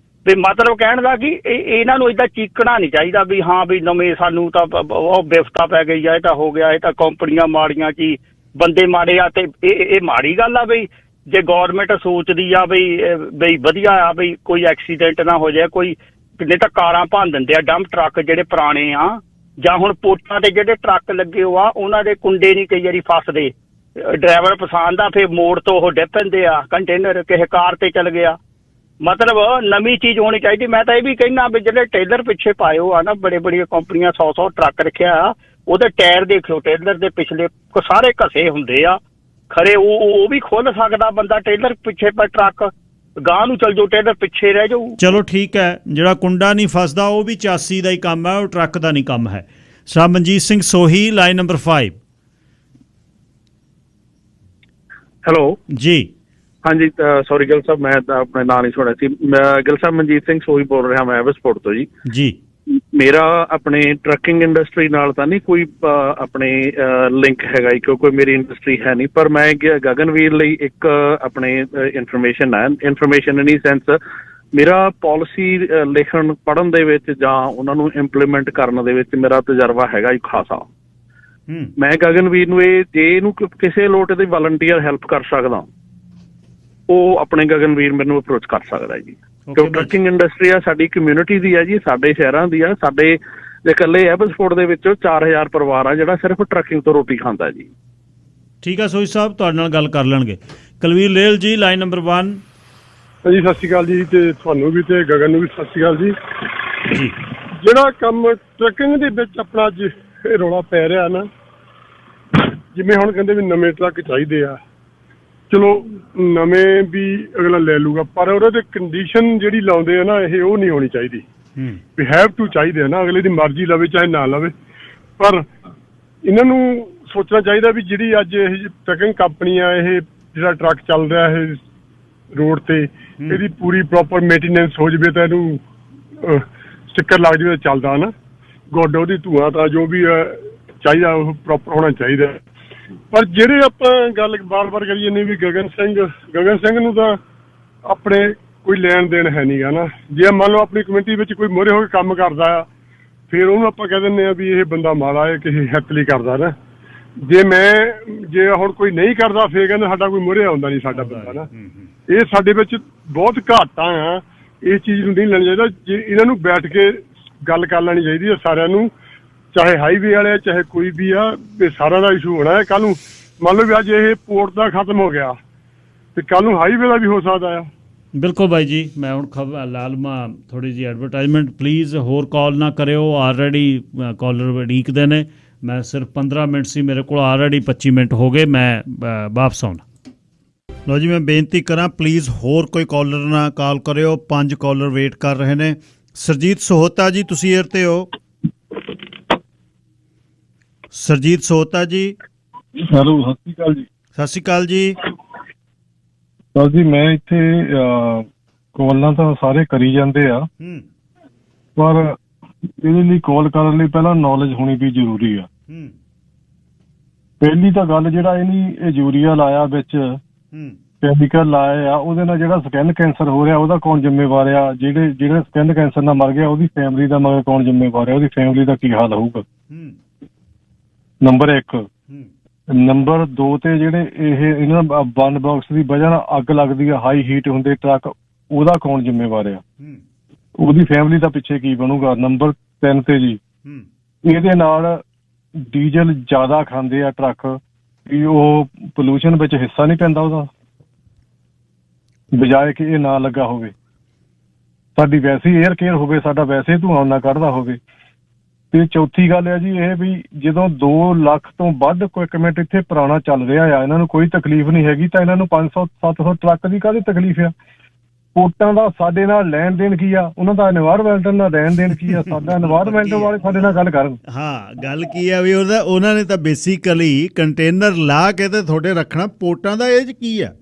ਵੀ ਮਤਲਬ ਕਹਿਣ ਦਾ ਕਿ ਇਹਨਾਂ ਨੂੰ ਏਦਾਂ ਚੀਕਣਾ ਨਹੀਂ ਚਾਹੀਦਾ ਵੀ ਹਾਂ ਵੀ ਨਵੇਂ ਸਾਨੂੰ ਤਾਂ ਉਹ ਬਿਫਤਾ ਪੈ ਗਈ ਆ, ਇਹ ਤਾਂ ਹੋ ਗਿਆ, ਇਹ ਤਾਂ ਕੰਪਨੀਆਂ ਮਾੜੀਆਂ ਕੀ ਬੰਦੇ ਮਾੜੇ ਆ। ਤੇ ਇਹ ਮਾੜੀ ਗੱਲ ਆ ਬਈ, ਜੇ ਗੌਰਮੈਂਟ ਸੋਚਦੀ ਆ ਬਈ ਵਧੀਆ ਆ ਬਈ ਕੋਈ ਐਕਸੀਡੈਂਟ ਨਾ ਹੋ ਜਾਏ, ਕੋਈ ਨਹੀਂ ਤਾਂ ਕਾਰਾਂ ਭੰਨ ਦਿੰਦੇ ਆ ਡੰਪ ਟਰੱਕ ਜਿਹੜੇ ਪੁਰਾਣੇ ਆ, ਜਾਂ ਹੁਣ ਪੋਟਾਂ ਤੇ ਜਿਹੜੇ ਟਰੱਕ ਲੱਗੇ ਹੋ ਆ ਉਹਨਾਂ ਦੇ ਕੁੰਡੇ ਨਹੀਂ ਕਈ ਵਾਰੀ ਫਸਦੇ, ਡਰਾਈਵਰ ਪਛਾਣਦਾ, ਫਿਰ ਮੋੜ ਤੋਂ ਉਹ ਡਿੱਗ ਪੈਂਦੇ ਆ, ਕੰਟੇਨਰ ਕਿਸੇ ਕਾਰ ਤੇ ਚੱਲ ਗਿਆ। ਮਤਲਬ ਨਵੀਂ ਚੀਜ਼ ਹੋਣੀ ਚਾਹੀਦੀ। ਮੈਂ ਤਾਂ ਇਹ ਵੀ ਕਹਿਣਾ ਵੀ ਜਿਹੜੇ ਟੇਲਰ ਪਿੱਛੇ ਪਾਏ ਹੋ ਆ ਨਾ, ਬੜੀਆਂ ਕੰਪਨੀਆਂ 100 ਟਰੱਕ ਰੱਖਿਆ, ਉਹਦੇ ਟਾਇਰ ਦੇਖਿਓ ਟੇਲਰ ਦੇ ਪਿਛਲੇ ਸਾਰੇ ਘਸੇ ਹੁੰਦੇ ਆ ਖਰੇ, ਉਹ ਵੀ ਖੁੱਲ ਸਕਦਾ ਬੰਦਾ। ਟੇਲਰ ਪਿੱਛੇ ਪਰ ਟਰੱਕ ਗਾਂ ਨੂੰ ਚੱਲ ਜਾਓ, ਟੇਲਰ ਪਿੱਛੇ ਰਹਿ ਜਾਊ। ਚਲੋ ਠੀਕ ਹੈ, ਜਿਹੜਾ ਕੁੰਡਾ ਨਹੀਂ ਫਸਦਾ ਉਹ ਵੀ ਚਾਸੀ ਦਾ ਹੀ ਕੰਮ ਹੈ, ਉਹ ਟਰੱਕ ਦਾ ਨਹੀਂ ਕੰਮ ਹੈ। Sir Manjeet Singh Sohi, line number 5। Hello ਜੀ, ਹਾਂਜੀ ਸੌਰੀ ਗਿੱਲ ਸਾਹਿਬ, ਮੈਂ ਤਾਂ ਆਪਣੇ ਨਾਂ ਨਹੀਂ ਸੁਣਿਆ ਸੀ। ਗਿੱਲ ਸਾਹਿਬ ਮਨਜੀਤ ਸਿੰਘ ਸੋਹੀ ਬੋਲ ਰਿਹਾ, ਮੈਂ ਐਵਰਸਪੋਰਟ ਤੋਂ ਜੀ। ਜੀ ਮੇਰਾ ਆਪਣੇ ਟਰੱਕਿੰਗ ਇੰਡਸਟਰੀ ਨਾਲ ਤਾਂ ਨਹੀਂ ਕੋਈ ਆਪਣੇ ਲਿੰਕ ਹੈਗਾ ਜੀ, ਕਿਉਂਕਿ ਮੇਰੀ ਇੰਡਸਟਰੀ ਹੈ ਨਹੀਂ। ਪਰ ਮੈਂ ਗਗਨਵੀਰ ਲਈ ਇੱਕ ਆਪਣੇ ਇਨਫੋਰਮੇਸ਼ਨ ਇਨ ਦੀ ਸੈਂਸ ਮੇਰਾ ਪੋਲਿਸੀ ਲਿਖਣ ਪੜ੍ਹਨ ਦੇ ਵਿੱਚ ਜਾਂ ਉਹਨਾਂ ਨੂੰ ਇੰਪਲੀਮੈਂਟ ਕਰਨ ਦੇ ਵਿੱਚ ਮੇਰਾ ਤਜਰਬਾ ਹੈਗਾ ਜੀ ਖਾਸਾ। ਮੈਂ ਗਗਨਵੀਰ ਨੂੰ ਜੇ ਇਹਨੂੰ ਕਿਸੇ ਲੋਟ ਦੀ ਵਾਲੰਟੀਅਰ ਹੈਲਪ ਕਰ ਸਕਦਾ, ਉਹ ਆਪਣੇ ਗਗਨਵੀਰ ਮੈਨੂੰ ਅਪਰੋਚ ਕਰ ਸਕਦਾ ਜੀ। ਕਿਉਂਕਿ ਟਰੱਕਿੰਗ ਇੰਡਸਟਰੀ ਆ ਸਾਡੀ ਕਮਿਊਨਿਟੀ ਦੀ ਆ ਜੀ, ਸਾਡੇ ਸ਼ਹਿਰਾਂ ਦੀ ਆ। ਸਾਡੇ ਇਕੱਲੇ ਐਵਰਸਪੋਰਟ ਦੇ ਵਿੱਚੋਂ 4000 ਪਰਿਵਾਰ ਆ ਜਿਹੜਾ ਸਿਰਫ ਟਰੱਕਿੰਗ ਤੋਂ ਰੋਟੀ ਖਾਂਦਾ ਜੀ। ਠੀਕ ਆ ਸੋਈ ਸਾਹਿਬ, ਤੁਹਾਡੇ ਨਾਲ ਗੱਲ ਕਰ ਲੈਣਗੇ। ਕੁਲਵੀਰ ਲੇਲ ਜੀ, ਲਾਈਨ ਨੰਬਰ 1। ਜੀ ਸਤਿ ਸ਼੍ਰੀ ਅਕਾਲ ਜੀ, ਤੇ ਤੁਹਾਨੂੰ ਵੀ ਤੇ ਗਗਨ ਨੂੰ ਵੀ ਸਤਿ ਸ਼੍ਰੀ ਅਕਾਲ ਜੀ। ਜੀ ਜਿਹੜਾ ਕੰਮ ਟਰੱਕਿੰਗ ਦੇ ਵਿੱਚ ਆਪਣਾ ਅੱਜ ਇਹ ਰੌਲਾ ਪੈ ਰਿਹਾ ਨਾ, ਜਿਵੇਂ ਹੁਣ ਕਹਿੰਦੇ ਵੀ ਨਵੇਂ ਟਰੱਕ ਚਾਹੀਦੇ ਆ, ਚਲੋ ਨਵੇਂ ਵੀ ਅਗਲਾ ਲੈ ਲੂਗਾ, ਪਰ ਉਹਦੇ ਤੇ ਕੰਡੀਸ਼ਨ ਜਿਹੜੀ ਲਾਉਂਦੇ ਆ ਨਾ ਇਹ ਉਹ ਨਹੀਂ ਹੋਣੀ ਚਾਹੀਦੀ। ਵੀ ਹੈਵ ਟੂ ਚਾਹੀਦੇ ਆ ਨਾ, ਅਗਲੇ ਦੀ ਮਰਜ਼ੀ ਲਵੇ ਚਾਹੇ ਨਾ ਲਵੇ। ਪਰ ਇਹਨਾਂ ਨੂੰ ਸੋਚਣਾ ਚਾਹੀਦਾ ਵੀ ਜਿਹੜੀ ਅੱਜ ਇਹ ਟਰੱਕਿੰਗ ਕੰਪਨੀ ਆ, ਇਹ ਜਿਹੜਾ ਟਰੱਕ ਚੱਲ ਰਿਹਾ ਇਹ ਰੋਡ ਤੇ, ਇਹਦੀ ਪੂਰੀ ਪ੍ਰੋਪਰ ਮੇਨਟੇਨੈਂਸ ਹੋ ਜਾਵੇ ਤਾਂ ਇਹਨੂੰ ਸਟਿੱਕਰ ਲੱਗ ਜਾਵੇ ਚੱਲਦਾ ਨਾ, ਗੁੱਡ ਉਹਦੀ ਧੂਆਂ ਤਾਂ ਜੋ ਵੀ ਚਾਹੀਦਾ ਉਹ ਪ੍ਰੋਪਰ ਹੋਣਾ ਚਾਹੀਦਾ। ਪਰ ਜਿਹੜੇ ਆਪਾਂ ਗੱਲ ਬਾਰ-ਬਾਰ ਕਰੀ ਜਾਂਦੇ ਵੀ ਗਗਨ ਸਿੰਘ ਨੂੰ ਤਾਂ ਆਪਣੇ ਕੋਈ ਲੈਣ ਦੇਣ ਹੈ ਨਹੀਂ ਗਾ ਨਾ। ਜੇ ਮੰਨ ਲਓ ਆਪਣੀ ਕਮਿਊਨਿਟੀ ਵਿੱਚ ਕੋਈ ਮੋਹਰੇ ਹੋ ਕੇ ਕੰਮ ਕਰਦਾ ਆ, ਫਿਰ ਉਹਨੂੰ ਆਪਾਂ ਕਹਿ ਦਿੰਦੇ ਆ ਵੀ ਇਹ ਬੰਦਾ ਮਾੜਾ ਹੈ, ਕਿਸੇ ਹਿੱਤ ਲਈ ਕਰਦਾ ਨਾ। ਜੇ ਹੁਣ ਕੋਈ ਨਹੀਂ ਕਰਦਾ ਫਿਰ ਕਹਿੰਦੇ ਸਾਡਾ ਕੋਈ ਮੋਹਰੇ ਆਉਂਦਾ ਨਹੀਂ ਸਾਡਾ ਬੰਦਾ ਨਾ। ਇਹ ਸਾਡੇ ਵਿੱਚ ਬਹੁਤ ਘਾਟਾਂ ਆ, ਇਸ ਚੀਜ਼ ਨੂੰ ਨਹੀਂ ਲੈਣਾ ਚਾਹੀਦਾ। ਜੇ ਇਹਨਾਂ ਨੂੰ ਬੈਠ ਕੇ ਗੱਲ ਕਰ ਲੈਣੀ ਚਾਹੀਦੀ ਹੈ ਸਾਰਿਆਂ ਨੂੰ, ਚਾਹੇ ਹਾਈਵੇ ਵਾਲੇ ਚਾਹੇ ਕੋਈ ਵੀ ਆ, ਇਹ ਸਾਰਿਆਂ ਦਾ ਇਸ਼ੂ ਹੋਣਾ ਹੈ। ਕੱਲ੍ਹ ਨੂੰ ਮੰਨ ਲਓ ਵੀ ਅੱਜ ਇਹ ਪੋਰਟ ਦਾ ਖਤਮ ਹੋ ਗਿਆ ਤੇ ਕੱਲ੍ਹ ਨੂੰ ਹਾਈਵੇ ਦਾ ਵੀ ਹੋ ਸਕਦਾ ਆ। ਬਿਲਕੁਲ ਬਾਈ ਜੀ, ਮੈਂ ਹੁਣ ਲਾਲਮਾ ਥੋੜ੍ਹੀ ਜਿਹੀ ਐਡਵਰਟਾਈਜ਼ਮੈਂਟ ਪਲੀਜ਼ ਹੋਰ ਕਾਲ ਨਾ ਕਰਿਓ, ਆਲਰੇਡੀ ਕਾਲਰ ਉਡੀਕਦੇ ਨੇ। ਮੈਂ ਸਿਰਫ 15 ਮਿੰਟ ਸੀ ਮੇਰੇ ਕੋਲ, ਆਲਰੇਡੀ 25 ਮਿੰਟ ਹੋ ਗਏ, ਮੈਂ ਵਾਪਸ ਆਉਣਾ। ਲਓ ਜੀ, ਮੈਂ ਬੇਨਤੀ ਕਰਾਂ ਪਲੀਜ਼ ਹੋਰ ਕੋਈ ਕਾਲਰ ਨਾ ਕਾਲ ਕਰਿਓ, 5 ਕਾਲਰ ਵੇਟ ਕਰ ਰਹੇ ਨੇ। ਸਰਜੀਤ ਸਹੋਤਾ ਜੀ, ਤੁਸੀਂ ਏਅਰ ਤੇ ਹੋ। ਸਰਜੀਤ ਸਹੋਤਾ ਜੀ। ਹੈਲੋ, ਸਤਿ ਸ਼੍ਰੀ ਅਕਾਲ ਜੀ। ਸਤਿ ਸ਼੍ਰੀ ਅਕਾਲ ਜੀ। ਸਰ ਜੀ, ਮੈਂ ਇੱਥੇ ਕਾਲਾਂ ਤਾਂ ਸਾਰੇ ਕਰੀ ਜਾਂਦੇ ਆ, ਪਰ ਇਹਦੇ ਲਈ ਕਾਲ ਕਰਨ ਲਈ ਪਹਿਲਾਂ ਨੌਲੇਜ ਹੋਣੀ ਵੀ ਜ਼ਰੂਰੀ ਆ। ਪਹਿਲੀ ਤਾਂ ਗੱਲ ਜਿਹੜਾ ਇਹ ਯੂਰੀਆ ਲਾਇਆ ਵਿੱਚ, ਕੈਮੀਕਲ ਲਾਏ ਆ, ਉਹਦੇ ਨਾਲ ਜਿਹੜਾ ਸਕਿਨ ਕੈਂਸਰ ਹੋ ਰਿਹਾ ਉਹਦਾ ਕੌਣ ਜ਼ਿੰਮੇਵਾਰ ਆ? ਜਿਹੜੇ ਸਕਿਨ ਕੈਂਸਰ ਨਾਲ ਮਰ ਗਿਆ ਉਹਦੀ ਫੈਮਿਲੀ ਦਾ ਮਗਰ ਕੌਣ ਜ਼ਿੰਮੇਵਾਰ ਆ? ਉਹਦੀ ਫੈਮਿਲੀ ਦਾ ਕੀ ਹਾਲ ਹੋਊਗਾ? ਨੰਬਰ 1। ਨੰਬਰ 2 ਤੇ ਜਿਹੜੇ ਇਹਨਾਂ ਵਨ ਬਾਕਸ ਦੀ ਵਜ੍ਹਾ ਨਾਲ ਅੱਗ ਲੱਗਦੀ ਆ, ਹਾਈ ਹੀਟ ਹੁੰਦੇ ਟਰੱਕ, ਉਹਦਾ ਕੌਣ ਜ਼ਿੰਮੇਵਾਰ ਆ? ਉਹਦੀ ਫੈਮਿਲੀ ਦਾ ਪਿੱਛੇ ਕੀ ਬਣੂਗਾ? ਨੰਬਰ 3 ਤੇ ਜੀ, ਇਹਦੇ ਨਾਲ ਡੀਜ਼ਲ ਜ਼ਿਆਦਾ ਖਾਂਦੇ ਆ ਟਰੱਕ, ਵੀ ਉਹ ਪੋਲੂਸ਼ਨ ਵਿੱਚ ਹਿੱਸਾ ਨਹੀਂ ਪੈਂਦਾ ਉਹਦਾ, ਬਜਾਏ ਕਿ ਇਹ ਨਾ ਲੱਗਾ ਹੋਵੇ। ਸਾਡੀ ਵੈਸੇ ਹੀ ਏਅਰ ਕੇਅਰ ਹੋਵੇ, ਸਾਡਾ ਵੈਸੇ ਧੂੰਆਂ ਨਾ ਕੱਢਦਾ ਹੋਵੇ। ਤੇ ਚੌਥੀ ਗੱਲ ਹੈ ਜੀ ਇਹ ਵੀ ਜਦੋਂ 2 ਲੱਖ ਤੋਂ ਵੱਧ ਇਕਵਿਪਮੈਂਟ ਇੱਥੇ ਪੁਰਾਣਾ ਚੱਲ ਰਿਹਾ ਆ, ਇਹਨਾਂ ਨੂੰ ਕੋਈ ਤਕਲੀਫ ਨਹੀਂ ਹੈਗੀ, ਤਾਂ ਇਹਨਾਂ ਨੂੰ 500-700 ਟਰੱਕ ਦੀ ਕਾਹਦੀ ਤਕਲੀਫ ਆ? ਪੋਰਟਾਂ ਦਾ ਸਾਡੇ ਨਾਲ ਲੈਣ ਦੇਣ ਕੀ ਆ? ਉਹਨਾਂ ਦਾ এনवायरमेंट ਨਾਲ ਲੈਣ ਦੇਣ ਕੀ ਆ? ਸਾਡਾ এনवायरमेंट ਵਾਲੇ ਸਾਡੇ ਨਾਲ ਗੱਲ ਕਰਨ। ਹਾਂ, ਗੱਲ ਕੀ ਆ ਵੀ ਉਹਨਾਂ ਨੇ ਤਾਂ ਬੇਸਿਕਲੀ ਕੰਟੇਨਰ ਲਾ ਕੇ ਤੇ ਤੁਹਾਡੇ ਰੱਖਣਾ, ਪੋਰਟਾਂ ਦਾ ਇਹ 'ਚ ਕੀ ਆ?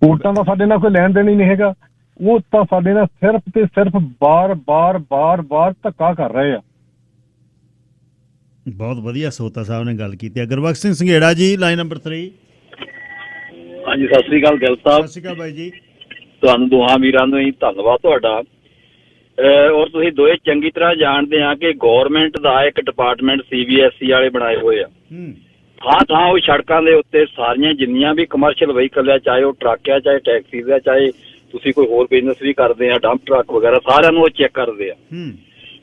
ਪੋਰਟਾਂ ਦਾ ਸਾਡੇ ਨਾਲ ਕੋਈ ਲੈਣ ਦੇਣ ਹੀ ਨਹੀਂ ਹੈਗਾ। ਉਹ ਤਾਂ ਸਾਡੇ ਨਾਲ ਸਿਰਫ ਤੇ ਸਿਰਫ ਬਾਰ-ਬਾਰ ਧੱਕਾ ਕਰ ਰਹੇ ਆ। ਬਹੁਤ ਵਧੀਆ ਸੋਤਾ ਸਾਹਿਬ ਨੇ ਗੱਲ ਕੀਤੀ। ਗੁਰਬਖਸ਼ ਸਿੰਘ ਸੰਘੇੜਾ ਜੀ, ਲਾਈਨ ਨੰਬਰ 3। ਹਾਂਜੀ, ਸਤਿ ਸ੍ਰੀ ਅਕਾਲ ਗਿੱਲ ਸਾਹਿਬ। ਸਤਿ ਸ਼੍ਰੀ ਅਕਾਲ ਬਾਈ ਜੀ। ਤੁਹਾਨੂੰ ਦੋਹਾਂ ਵੀਰਾਂ ਨੂੰ ਹੀ ਧੰਨਵਾਦ ਤੁਹਾਡਾ। ਔਰ ਤੁਸੀਂ ਦੋਏ ਚੰਗੀ ਤਰ੍ਹਾਂ ਜਾਣਦੇ ਆ ਕਿ ਗੌਰਮੈਂਟ ਦਾ ਇੱਕ ਡਿਪਾਰਟਮੈਂਟ CBSE ਵਾਲੇ ਬਣਾਏ ਹੋਏ ਆ। ਥਾਂ ਉਹ ਸੜਕਾਂ ਦੇ ਉੱਤੇ ਸਾਰੀਆਂ ਜਿੰਨੀਆਂ ਵੀ ਕਮਰਸ਼ੀਅਲ ਵਹੀਕਲ ਆ, ਚਾਹੇ ਉਹ ਟਰੱਕ ਆ, ਚਾਹੇ ਟੈਕਸੀਜ਼ ਆ, ਚਾਹੇ ਤੁਸੀਂ ਕੋਈ ਹੋਰ ਬਿਜ਼ਨਸ ਵੀ ਕਰਦੇ ਆ, ਡੰਪ ਟਰੱਕ ਵਗੈਰਾ, ਸਾਰਿਆਂ ਨੂੰ ਉਹ ਚੈੱਕ ਕਰਦੇ ਆ।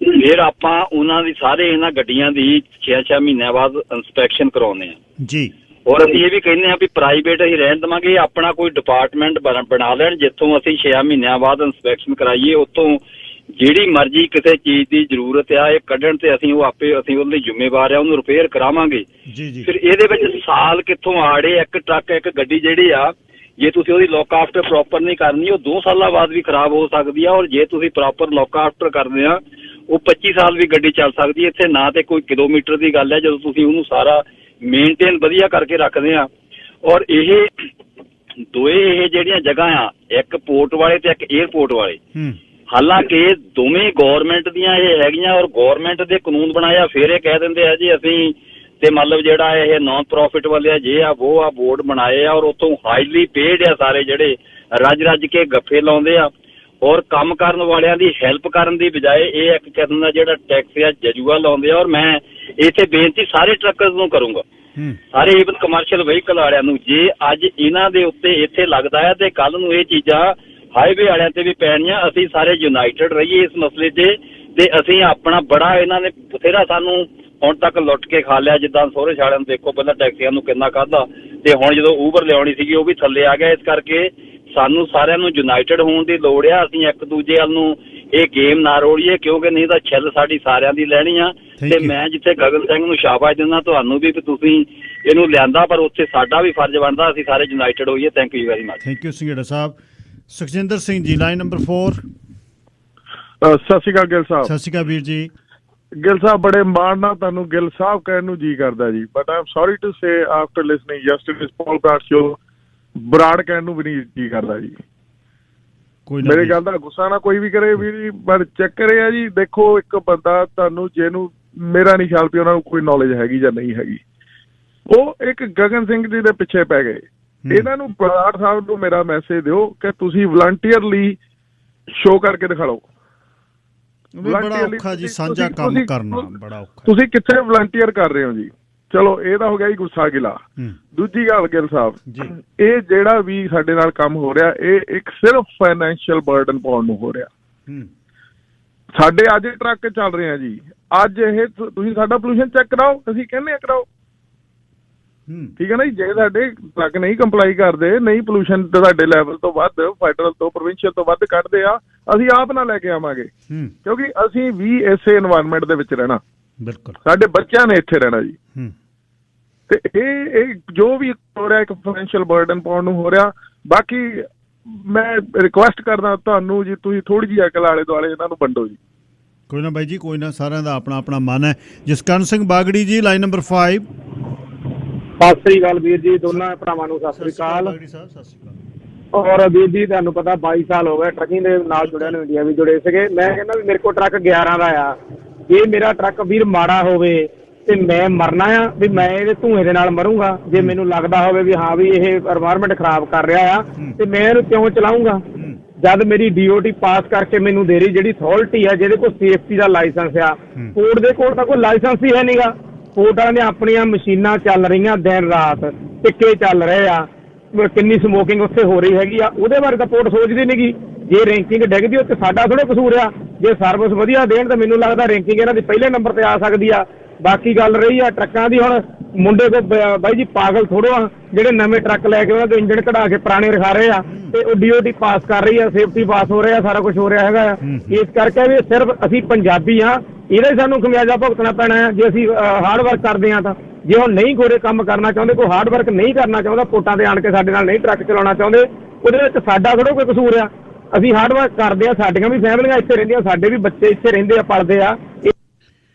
ਫਿਰ ਆਪਾਂ ਉਹਨਾਂ ਦੀ ਸਾਰੇ ਇਹਨਾਂ ਗੱਡੀਆਂ ਦੀ 6-6 ਮਹੀਨਿਆਂ ਬਾਅਦ ਇੰਸਪੈਕਸ਼ਨ ਕਰਾਉਂਦੇ ਆ ਜੀ। ਔਰ ਅਸੀਂ ਇਹ ਵੀ ਕਹਿੰਦੇ ਹਾਂ ਵੀ ਪ੍ਰਾਈਵੇਟ ਅਸੀਂ ਰਹਿਣ ਦੇਵਾਂਗੇ, ਆਪਣਾ ਕੋਈ ਡਿਪਾਰਟਮੈਂਟ ਬਣਾ ਲੈਣ ਜਿੱਥੋਂ ਅਸੀਂ 6 ਮਹੀਨਿਆਂ ਬਾਅਦ ਇੰਸਪੈਕਸ਼ਨ ਕਰਾਈਏ। ਉੱਥੋਂ ਜਿਹੜੀ ਮਰਜ਼ੀ ਕਿਸੇ ਚੀਜ਼ ਦੀ ਜ਼ਰੂਰਤ ਆ ਇਹ ਕੱਢਣ ਤੇ ਅਸੀਂ ਉਹਦੇ ਲਈ ਜ਼ਿੰਮੇਵਾਰ ਆ, ਉਹਨੂੰ ਰਿਪੇਅਰ ਕਰਾਵਾਂਗੇ। ਫਿਰ ਇਹਦੇ ਵਿੱਚ ਸਾਲ ਕਿੱਥੋਂ ਆੜੇ? ਇੱਕ ਟਰੱਕ ਇੱਕ ਗੱਡੀ ਜਿਹੜੀ ਆ, ਜੇ ਤੁਸੀਂ ਉਹਦੀ ਲੁੱਕ ਆਫਟਰ ਪ੍ਰੋਪਰ ਨਹੀਂ ਕਰਨੀ, ਉਹ 2 ਸਾਲਾਂ ਬਾਅਦ ਵੀ ਖਰਾਬ ਹੋ ਸਕਦੀ ਆ। ਔਰ ਜੇ ਤੁਸੀਂ ਪ੍ਰੋਪਰ ਲੁੱਕ ਆਫਟਰ ਕਰਦੇ ਆ, ਉਹ 25 ਸਾਲ ਵੀ ਗੱਡੀ ਚੱਲ ਸਕਦੀ ਹੈ। ਇੱਥੇ ਨਾ ਤੇ ਕੋਈ ਕਿਲੋਮੀਟਰ ਦੀ ਗੱਲ ਹੈ, ਜਦੋਂ ਤੁਸੀਂ ਉਹਨੂੰ ਸਾਰਾ ਮੇਨਟੇਨ ਵਧੀਆ ਕਰਕੇ ਰੱਖਦੇ ਆ। ਔਰ ਇਹ ਦੋਏ ਇਹ ਜਿਹੜੀਆਂ ਜਗ੍ਹਾ ਆ, ਇੱਕ ਪੋਰਟ ਵਾਲੇ ਤੇ ਇੱਕ 에ਅਰਪੋਰਟ ਵਾਲੇ, ਹਾਲਾਂਕਿ ਦੋਵੇਂ ਗੌਰਮੈਂਟ ਦੀਆਂ ਇਹ ਹੈਗੀਆਂ ਔਰ ਗੌਰਮੈਂਟ ਦੇ ਕਾਨੂੰਨ ਬਣਾਇਆ, ਫਿਰ ਇਹ ਕਹਿ ਦਿੰਦੇ ਆ ਜੀ ਅਸੀਂ ਤੇ ਮਤਲਬ ਜਿਹੜਾ ਇਹ ਨਾਨ ਪ੍ਰੋਫਿਟ ਵਾਲੇ ਆ, ਜੇ ਆ ਉਹ ਆ ਬੋਰਡ ਬਣਾਏ ਆ ਔਰ ਉੱਥੋਂ ਹਾਈਲੀ ਪੇਡ ਆ ਸਾਰੇ, ਜਿਹੜੇ ਰੱਜ ਕੇ ਗੱਫੇ ਲਾਉਂਦੇ ਆ ਔਰ ਕੰਮ ਕਰਨ ਵਾਲਿਆਂ ਦੀ ਹੈਲਪ ਕਰਨ ਦੀ ਬਜਾਏ ਇਹ ਇੱਕ ਕਿਸਮ ਦਾ ਜਿਹੜਾ ਟੈਕਸ ਆ ਜਜੂਆ ਲਾਉਂਦੇ ਆ। ਔਰ ਮੈਂ ਇੱਥੇ ਬੇਨਤੀ ਸਾਰੇ ਟਰੱਕਰਸ ਨੂੰ ਕਰੂੰਗਾ, ਸਾਰੇ ਈਵਨ ਕਮਰਸ਼ੀਅਲ ਵਹੀਕਲ ਵਾਲਿਆਂ ਨੂੰ, ਜੇ ਅੱਜ ਇਹਨਾਂ ਦੇ ਉੱਤੇ ਇੱਥੇ ਲੱਗਦਾ ਹੈ ਤੇ ਕੱਲ ਨੂੰ ਇਹ ਚੀਜ਼ਾਂ ਹਾਈਵੇ ਵਾਲਿਆਂ ਤੇ ਵੀ ਪੈਣੀਆਂ। ਅਸੀਂ ਸਾਰੇ ਯੂਨਾਈਟਿਡ ਰਹੀਏ ਇਸ ਮਸਲੇ ਤੇ ਅਸੀਂ ਆਪਣਾ ਬੜਾ, ਇਹਨਾਂ ਨੇ ਬਥੇਰਾ ਸਾਨੂੰ ਹੁਣ ਤੱਕ ਲੁੱਟ ਕੇ ਖਾ ਲਿਆ, ਜਿੱਦਾਂ ਸਹੁਰੇ ਛਾਲਿਆਂ ਨੂੰ ਦੇਖੋ, ਪਹਿਲਾਂ ਟੈਕਸੀਆਂ ਨੂੰ ਕਿੰਨਾ ਖਾਧਾ ਤੇ ਹੁਣ ਜਦੋਂ ਊਬਰ ਲਿਆਉਣੀ ਸੀਗੀ ਉਹ ਵੀ ਥੱਲੇ ਆ ਗਿਆ। ਇਸ ਕਰਕੇ ਸਾਨੂੰ ਸਾਰਿਆਂ ਨੂੰ ਯੂਨਾਈਟਿਡ ਹੋਣ ਦੀ ਲੋੜ ਆ। ਅਸੀਂ ਇੱਕ ਦੂਜੇ ਵੱਲ ਨੂੰ ਇਹ ਗੇਮ ਨਾ ਰੋੜੀਏ, ਕਿਉਂਕਿ ਨਹੀਂ ਤਾਂ ਛਿੱਲ ਸਾਡੀ ਸਾਰਿਆਂ ਦੀ ਲੈਣੀ ਆ। ਤੇ ਮੈਂ ਜਿੱਥੇ ਗਗਨ ਸਿੰਘ ਨੂੰ ਸ਼ਾਬਾਸ਼ ਦਿੰਦਾ, ਤੁਹਾਨੂੰ ਵੀ ਤੁਸੀਂ ਇਹਨੂੰ ਲਿਆਂਦਾ, ਪਰ ਉੱਥੇ ਸਾਡਾ ਵੀ ਫਰਜ਼ ਬਣਦਾ ਅਸੀਂ ਸਾਰੇ ਯੂਨਾਈਟਿਡ ਹੋਈਏ। Thank you very much. Thank you Singhra Sahib. Sukhjinder Singh ji, line number 4। ਸਤਿ ਸ਼੍ਰੀ ਅਕਾਲ ਗਿੱਲ ਸਾਹਿਬ। ਸਤਿ ਸ਼੍ਰੀ ਅਕਾਲ ਵੀਰ ਜੀ। ਗਿੱਲ ਸਾਹਿਬ, ਬੜੇ ਮਾਣ ਨਾਲ ਤੁਹਾਨੂੰ ਗਿੱਲ ਸਾਹਿਬ ਕਹਿਣ ਨੂੰ ਜੀ ਕਰਦਾ ਜੀ, but I am sorry to say after listening yesterday's Paul Brar show, Brar ਕਹਿਣ ਨੂੰ ਵੀ ਨਹੀਂ ਜੀ ਕਰਦਾ ਜੀ। ਮੇਰੇ ਗੱਲ ਦਾ ਗੁੱਸਾ ਨਾ ਕੋਈ ਵੀ ਕਰੇ ਵੀਰ, ਪਰ ਚੱਕਰ ਇਹ ਆ ਜੀ, ਦੇਖੋ ਇੱਕ ਬੰਦਾ ਤੁਹਾਨੂੰ, ਜਿਹਨੂੰ ਮੇਰਾ ਨਹੀਂ ਖਿਆਲ ਵੀ ਉਹਨਾਂ ਨੂੰ ਕੋਈ ਨੌਲੇਜ ਹੈਗੀ ਜਾਂ ਨਹੀਂ ਹੈਗੀ, ਉਹ ਇੱਕ ਗਗਨ ਸਿੰਘ ਜੀ ਦੇ ਪਿੱਛੇ ਪੈ ਗਏ। ਇਹਨਾਂ ਨੂੰ ਬਰਾੜ ਸਾਹਿਬ ਨੂੰ ਮੇਰਾ ਮੈਸੇਜ ਦਿਓ ਕਿ ਤੁਸੀਂ ਵਲੰਟੀਅਰਲੀ ਸ਼ੋਅ ਕਰਕੇ ਦਿਖਾ ਲਓ। ਬੜਾ ਔਖਾ ਜੀ, ਸਾਂਝਾ ਕੰਮ ਕਰਨਾ ਬੜਾ ਔਖਾ। ਤੁਸੀਂ ਕਿੱਥੇ ਵਲੰਟੀਅਰ ਕਰ ਰਹੇ ਹੋ ਜੀ? ਚਲੋ ਇਹ ਤਾਂ ਹੋ ਗਿਆ ਜੀ ਗੁੱਸਾ ਗਿਲਾ। ਦੂਜੀ ਗੱਲ ਗਿੱਲ ਸਾਹਿਬ, ਇਹ ਜਿਹੜਾ ਵੀ ਸਾਡੇ ਨਾਲ ਕੰਮ ਹੋ ਰਿਹਾ, ਇਹ ਇੱਕ ਸਿਰਫ ਫਾਈਨੈਂਸ਼ੀਅਲ ਬਰਡਨ ਪਾਉਣ ਨੂੰ ਹੋ ਰਿਹਾ। ਸਾਡੇ ਅੱਜ ਟਰੱਕ ਚੱਲ ਰਹੇ ਆ ਜੀ, ਅੱਜ ਇਹ ਤੁਸੀਂ ਸਾਡਾ ਪੋਲੂਸ਼ਨ ਚੈੱਕ ਕਰਾਓ, ਅਸੀਂ ਕਹਿੰਦੇ ਆ ਕਰਾਓ, ਠੀਕ ਹੈ ਨਾ ਜੀ। ਜੇ ਸਾਡੇ ਟਰੱਕ ਨਹੀਂ ਕੰਪਲਾਈ ਕਰਦੇ, ਨਹੀਂ ਪੋਲੂਸ਼ਨ ਸਾਡੇ ਲੈਵਲ ਤੋਂ ਵੱਧ, ਫੈਡਰਲ ਤੋਂ ਪ੍ਰੋਵਿੰਸ਼ੀਅਲ ਤੋਂ ਵੱਧ ਕੱਢਦੇ ਆ, ਅਸੀਂ ਆਪ ਨਾ ਲੈ ਕੇ ਆਵਾਂਗੇ, ਕਿਉਂਕਿ ਅਸੀਂ ਵੀ ਇਸੇ এনवायरमेंट ਦੇ ਵਿੱਚ ਰਹਿਣਾ, ਬਿਲਕੁਲ ਸਾਡੇ ਬੱਚਿਆਂ ਨੇ ਇੱਥੇ ਰਹਿਣਾ ਜੀ। ਤੇ ਇਹ ਜੋ ਵੀ ਹੋ ਰਿਹਾ ਇੱਕ ਫਾਈਨੈਂਸ਼ੀਅਲ ਬਰਡਨ ਪਾਉਣ ਨੂੰ ਹੋ ਰਿਹਾ। ਬਾਕੀ ਮੈਂ ਰਿਕੁਐਸਟ ਕਰਦਾ ਤੁਹਾਨੂੰ ਜੀ, ਤੁਸੀਂ ਥੋੜੀ ਜਿਹੀ ਅਕਲ ਆਲੇ ਦੁਆਲੇ ਇਹਨਾਂ ਨੂੰ ਵੰਡੋ ਜੀ। ਕੋਈ ਨਾ ਬਾਈ ਜੀ, ਕੋਈ ਨਾ, ਸਾਰਿਆਂ ਦਾ ਆਪਣਾ ਆਪਣਾ ਮਨ ਹੈ। ਜਸਕਰਨ ਸਿੰਘ ਬਾਗੜੀ ਜੀ, ਲਾਈਨ ਨੰਬਰ 5। ਸਤਿ ਸ੍ਰੀ ਅਕਾਲ ਵੀਰ ਜੀ, ਦੋਨਾਂ ਭਰਾਵਾਂ ਨੂੰ ਸਤਿ ਸ੍ਰੀ ਅਕਾਲ। ਬਾਗੜੀ ਸਾਹਿਬ ਸਤਿ ਸ੍ਰੀ ਅਕਾਲ। ਔਰ ਵੀਰ ਜੀ ਤੁਹਾਨੂੰ ਪਤਾ 22 ਸਾਲ ਹੋ ਗਏ ਟਰੱਕਿੰਗ ਦੇ ਨਾਲ ਜੁੜਿਆ ਨੂੰ, ਇੰਡੀਆ ਵੀ ਜੁੜੇ ਸੀਗੇ। ਮੈਂ ਕਹਿੰਦਾ ਵੀ ਮੇਰੇ ਕੋਲ ਟਰੱਕ 11 ਦਾ ਆ, ਜੇ ਮੇਰਾ ਟਰੱਕ ਵੀਰ ਮਾੜਾ ਹੋਵੇ ਤੇ ਮੈਂ ਮਰਨਾ ਆ, ਵੀ ਮੈਂ ਇਹਦੇ ਧੂਏ ਦੇ ਨਾਲ ਮਰੂੰਗਾ। ਜੇ ਮੈਨੂੰ ਲੱਗਦਾ ਹੋਵੇ ਵੀ ਹਾਂ ਵੀ ਇਹ এনवायरमेंट ਖਰਾਬ ਕਰ ਰਿਹਾ ਆ, ਤੇ ਮੈਂ ਇਹਨੂੰ ਕਿਉਂ ਚਲਾਊਂਗਾ? ਜਦ ਮੇਰੀ DOT ਪਾਸ ਕਰਕੇ ਮੈਨੂੰ ਦੇ ਰਹੀ ਜਿਹੜੀ ਅਥਾਰਟੀ ਆ, ਜਿਹਦੇ ਕੋਲ ਸੇਫਟੀ ਦਾ ਲਾਇਸੈਂਸ ਆ, ਕੋਰਟ ਦੇ ਕੋਲ ਤਾਂ ਕੋਈ ਲਾਇਸੈਂਸ ਹੀ ਹੈ ਨਹੀਂਗਾ। ਕੋਰਟ ਵਾਲਿਆਂ ਦੀਆਂ ਆਪਣੀਆਂ ਮਸ਼ੀਨਾਂ ਚੱਲ ਰਹੀਆਂ ਦਿਨ ਰਾਤ, ਟਿੱਕੇ ਚੱਲ ਰਹੇ ਆ, ਕਿੰਨੀ ਸਮੋਕਿੰਗ ਉੱਥੇ ਹੋ ਰਹੀ ਹੈਗੀ ਆ, ਉਹਦੇ ਬਾਰੇ ਤਾਂ ਕੋਰਟ ਸੋਚਦੀ ਨੀ ਗੀ। ਜੇ ਰੈਂਕਿੰਗ ਡਿੱਗਦੀ ਉੱਥੇ ਸਾਡਾ ਥੋੜ੍ਹਾ ਕਸੂਰ ਆ। ਜੇ ਸਰਵਿਸ ਵਧੀਆ ਦੇਣ ਤਾਂ ਮੈਨੂੰ ਲੱਗਦਾ ਰੈਂਕਿੰਗ ਇਹਨਾਂ ਦੀ ਪਹਿਲੇ ਨੰਬਰ ਤੇ ਆ ਸਕਦੀ ਆ। ਬਾਕੀ ਗੱਲ ਰਹੀ ਆ ਟਰੱਕਾਂ ਦੀ, ਹੁਣ ਮੁੰਡੇ ਕੋ ਬਾਈ ਜੀ ਪਾਗਲ ਥੋੜੋ ਆ, ਜਿਹੜੇ ਨਵੇਂ ਟਰੱਕ ਲੈ ਕੇ ਉਹਨਾਂ ਦੇ ਇੰਜਣ ਕਢਾ ਕੇ ਪੁਰਾਣੇ ਰਖਾ ਰਹੇ ਆ, ਤੇ ਉਹ DOT ਪਾਸ ਕਰ ਰਹੀ ਆ, ਸੇਫਟੀ ਪਾਸ ਹੋ ਰਿਹਾ, ਸਾਰਾ ਕੁਝ ਹੋ ਰਿਹਾ ਹੈਗਾ ਆ। ਇਸ ਕਰਕੇ ਵੀ ਸਿਰਫ ਅਸੀਂ ਪੰਜਾਬੀ ਆ, ਇਹਦਾ ਹੀ ਸਾਨੂੰ ਖਮਿਆਜਾ ਭੁਗਤਣਾ ਪੈਣਾ ਹੈ ਜੇ ਅਸੀਂ ਹਾਰਡ ਵਰਕ ਕਰਦੇ ਹਾਂ ਤਾਂ। ਜੇ ਹੁਣ ਨਹੀਂ ਗੋਰੇ ਕੰਮ ਕਰਨਾ ਚਾਹੁੰਦੇ, ਕੋਈ ਹਾਰਡ ਵਰਕ ਨਹੀਂ ਕਰਨਾ ਚਾਹੁੰਦਾ, ਕੋਟਾਂ ਤੇ ਆਣ ਕੇ ਸਾਡੇ ਨਾਲ ਨਹੀਂ ਟਰੱਕ ਚਲਾਉਣਾ ਚਾਹੁੰਦੇ, ਉਹਦੇ ਵਿੱਚ ਸਾਡਾ ਥੋੜ੍ਹਾ ਕੋਈ ਕਸੂਰ ਆ। ਅਸੀਂ ਹਾਰਡ ਵਰਕ ਕਰਦੇ ਆ, ਸਾਡੀਆਂ ਵੀ ਫੈਮਲੀਆਂ ਇੱਥੇ ਰਹਿੰਦੀਆਂ, ਸਾਡੇ ਵੀ ਬੱਚੇ ਇੱਥੇ ਰਹਿੰਦੇ ਆ, ਪਲਦੇ ਆ।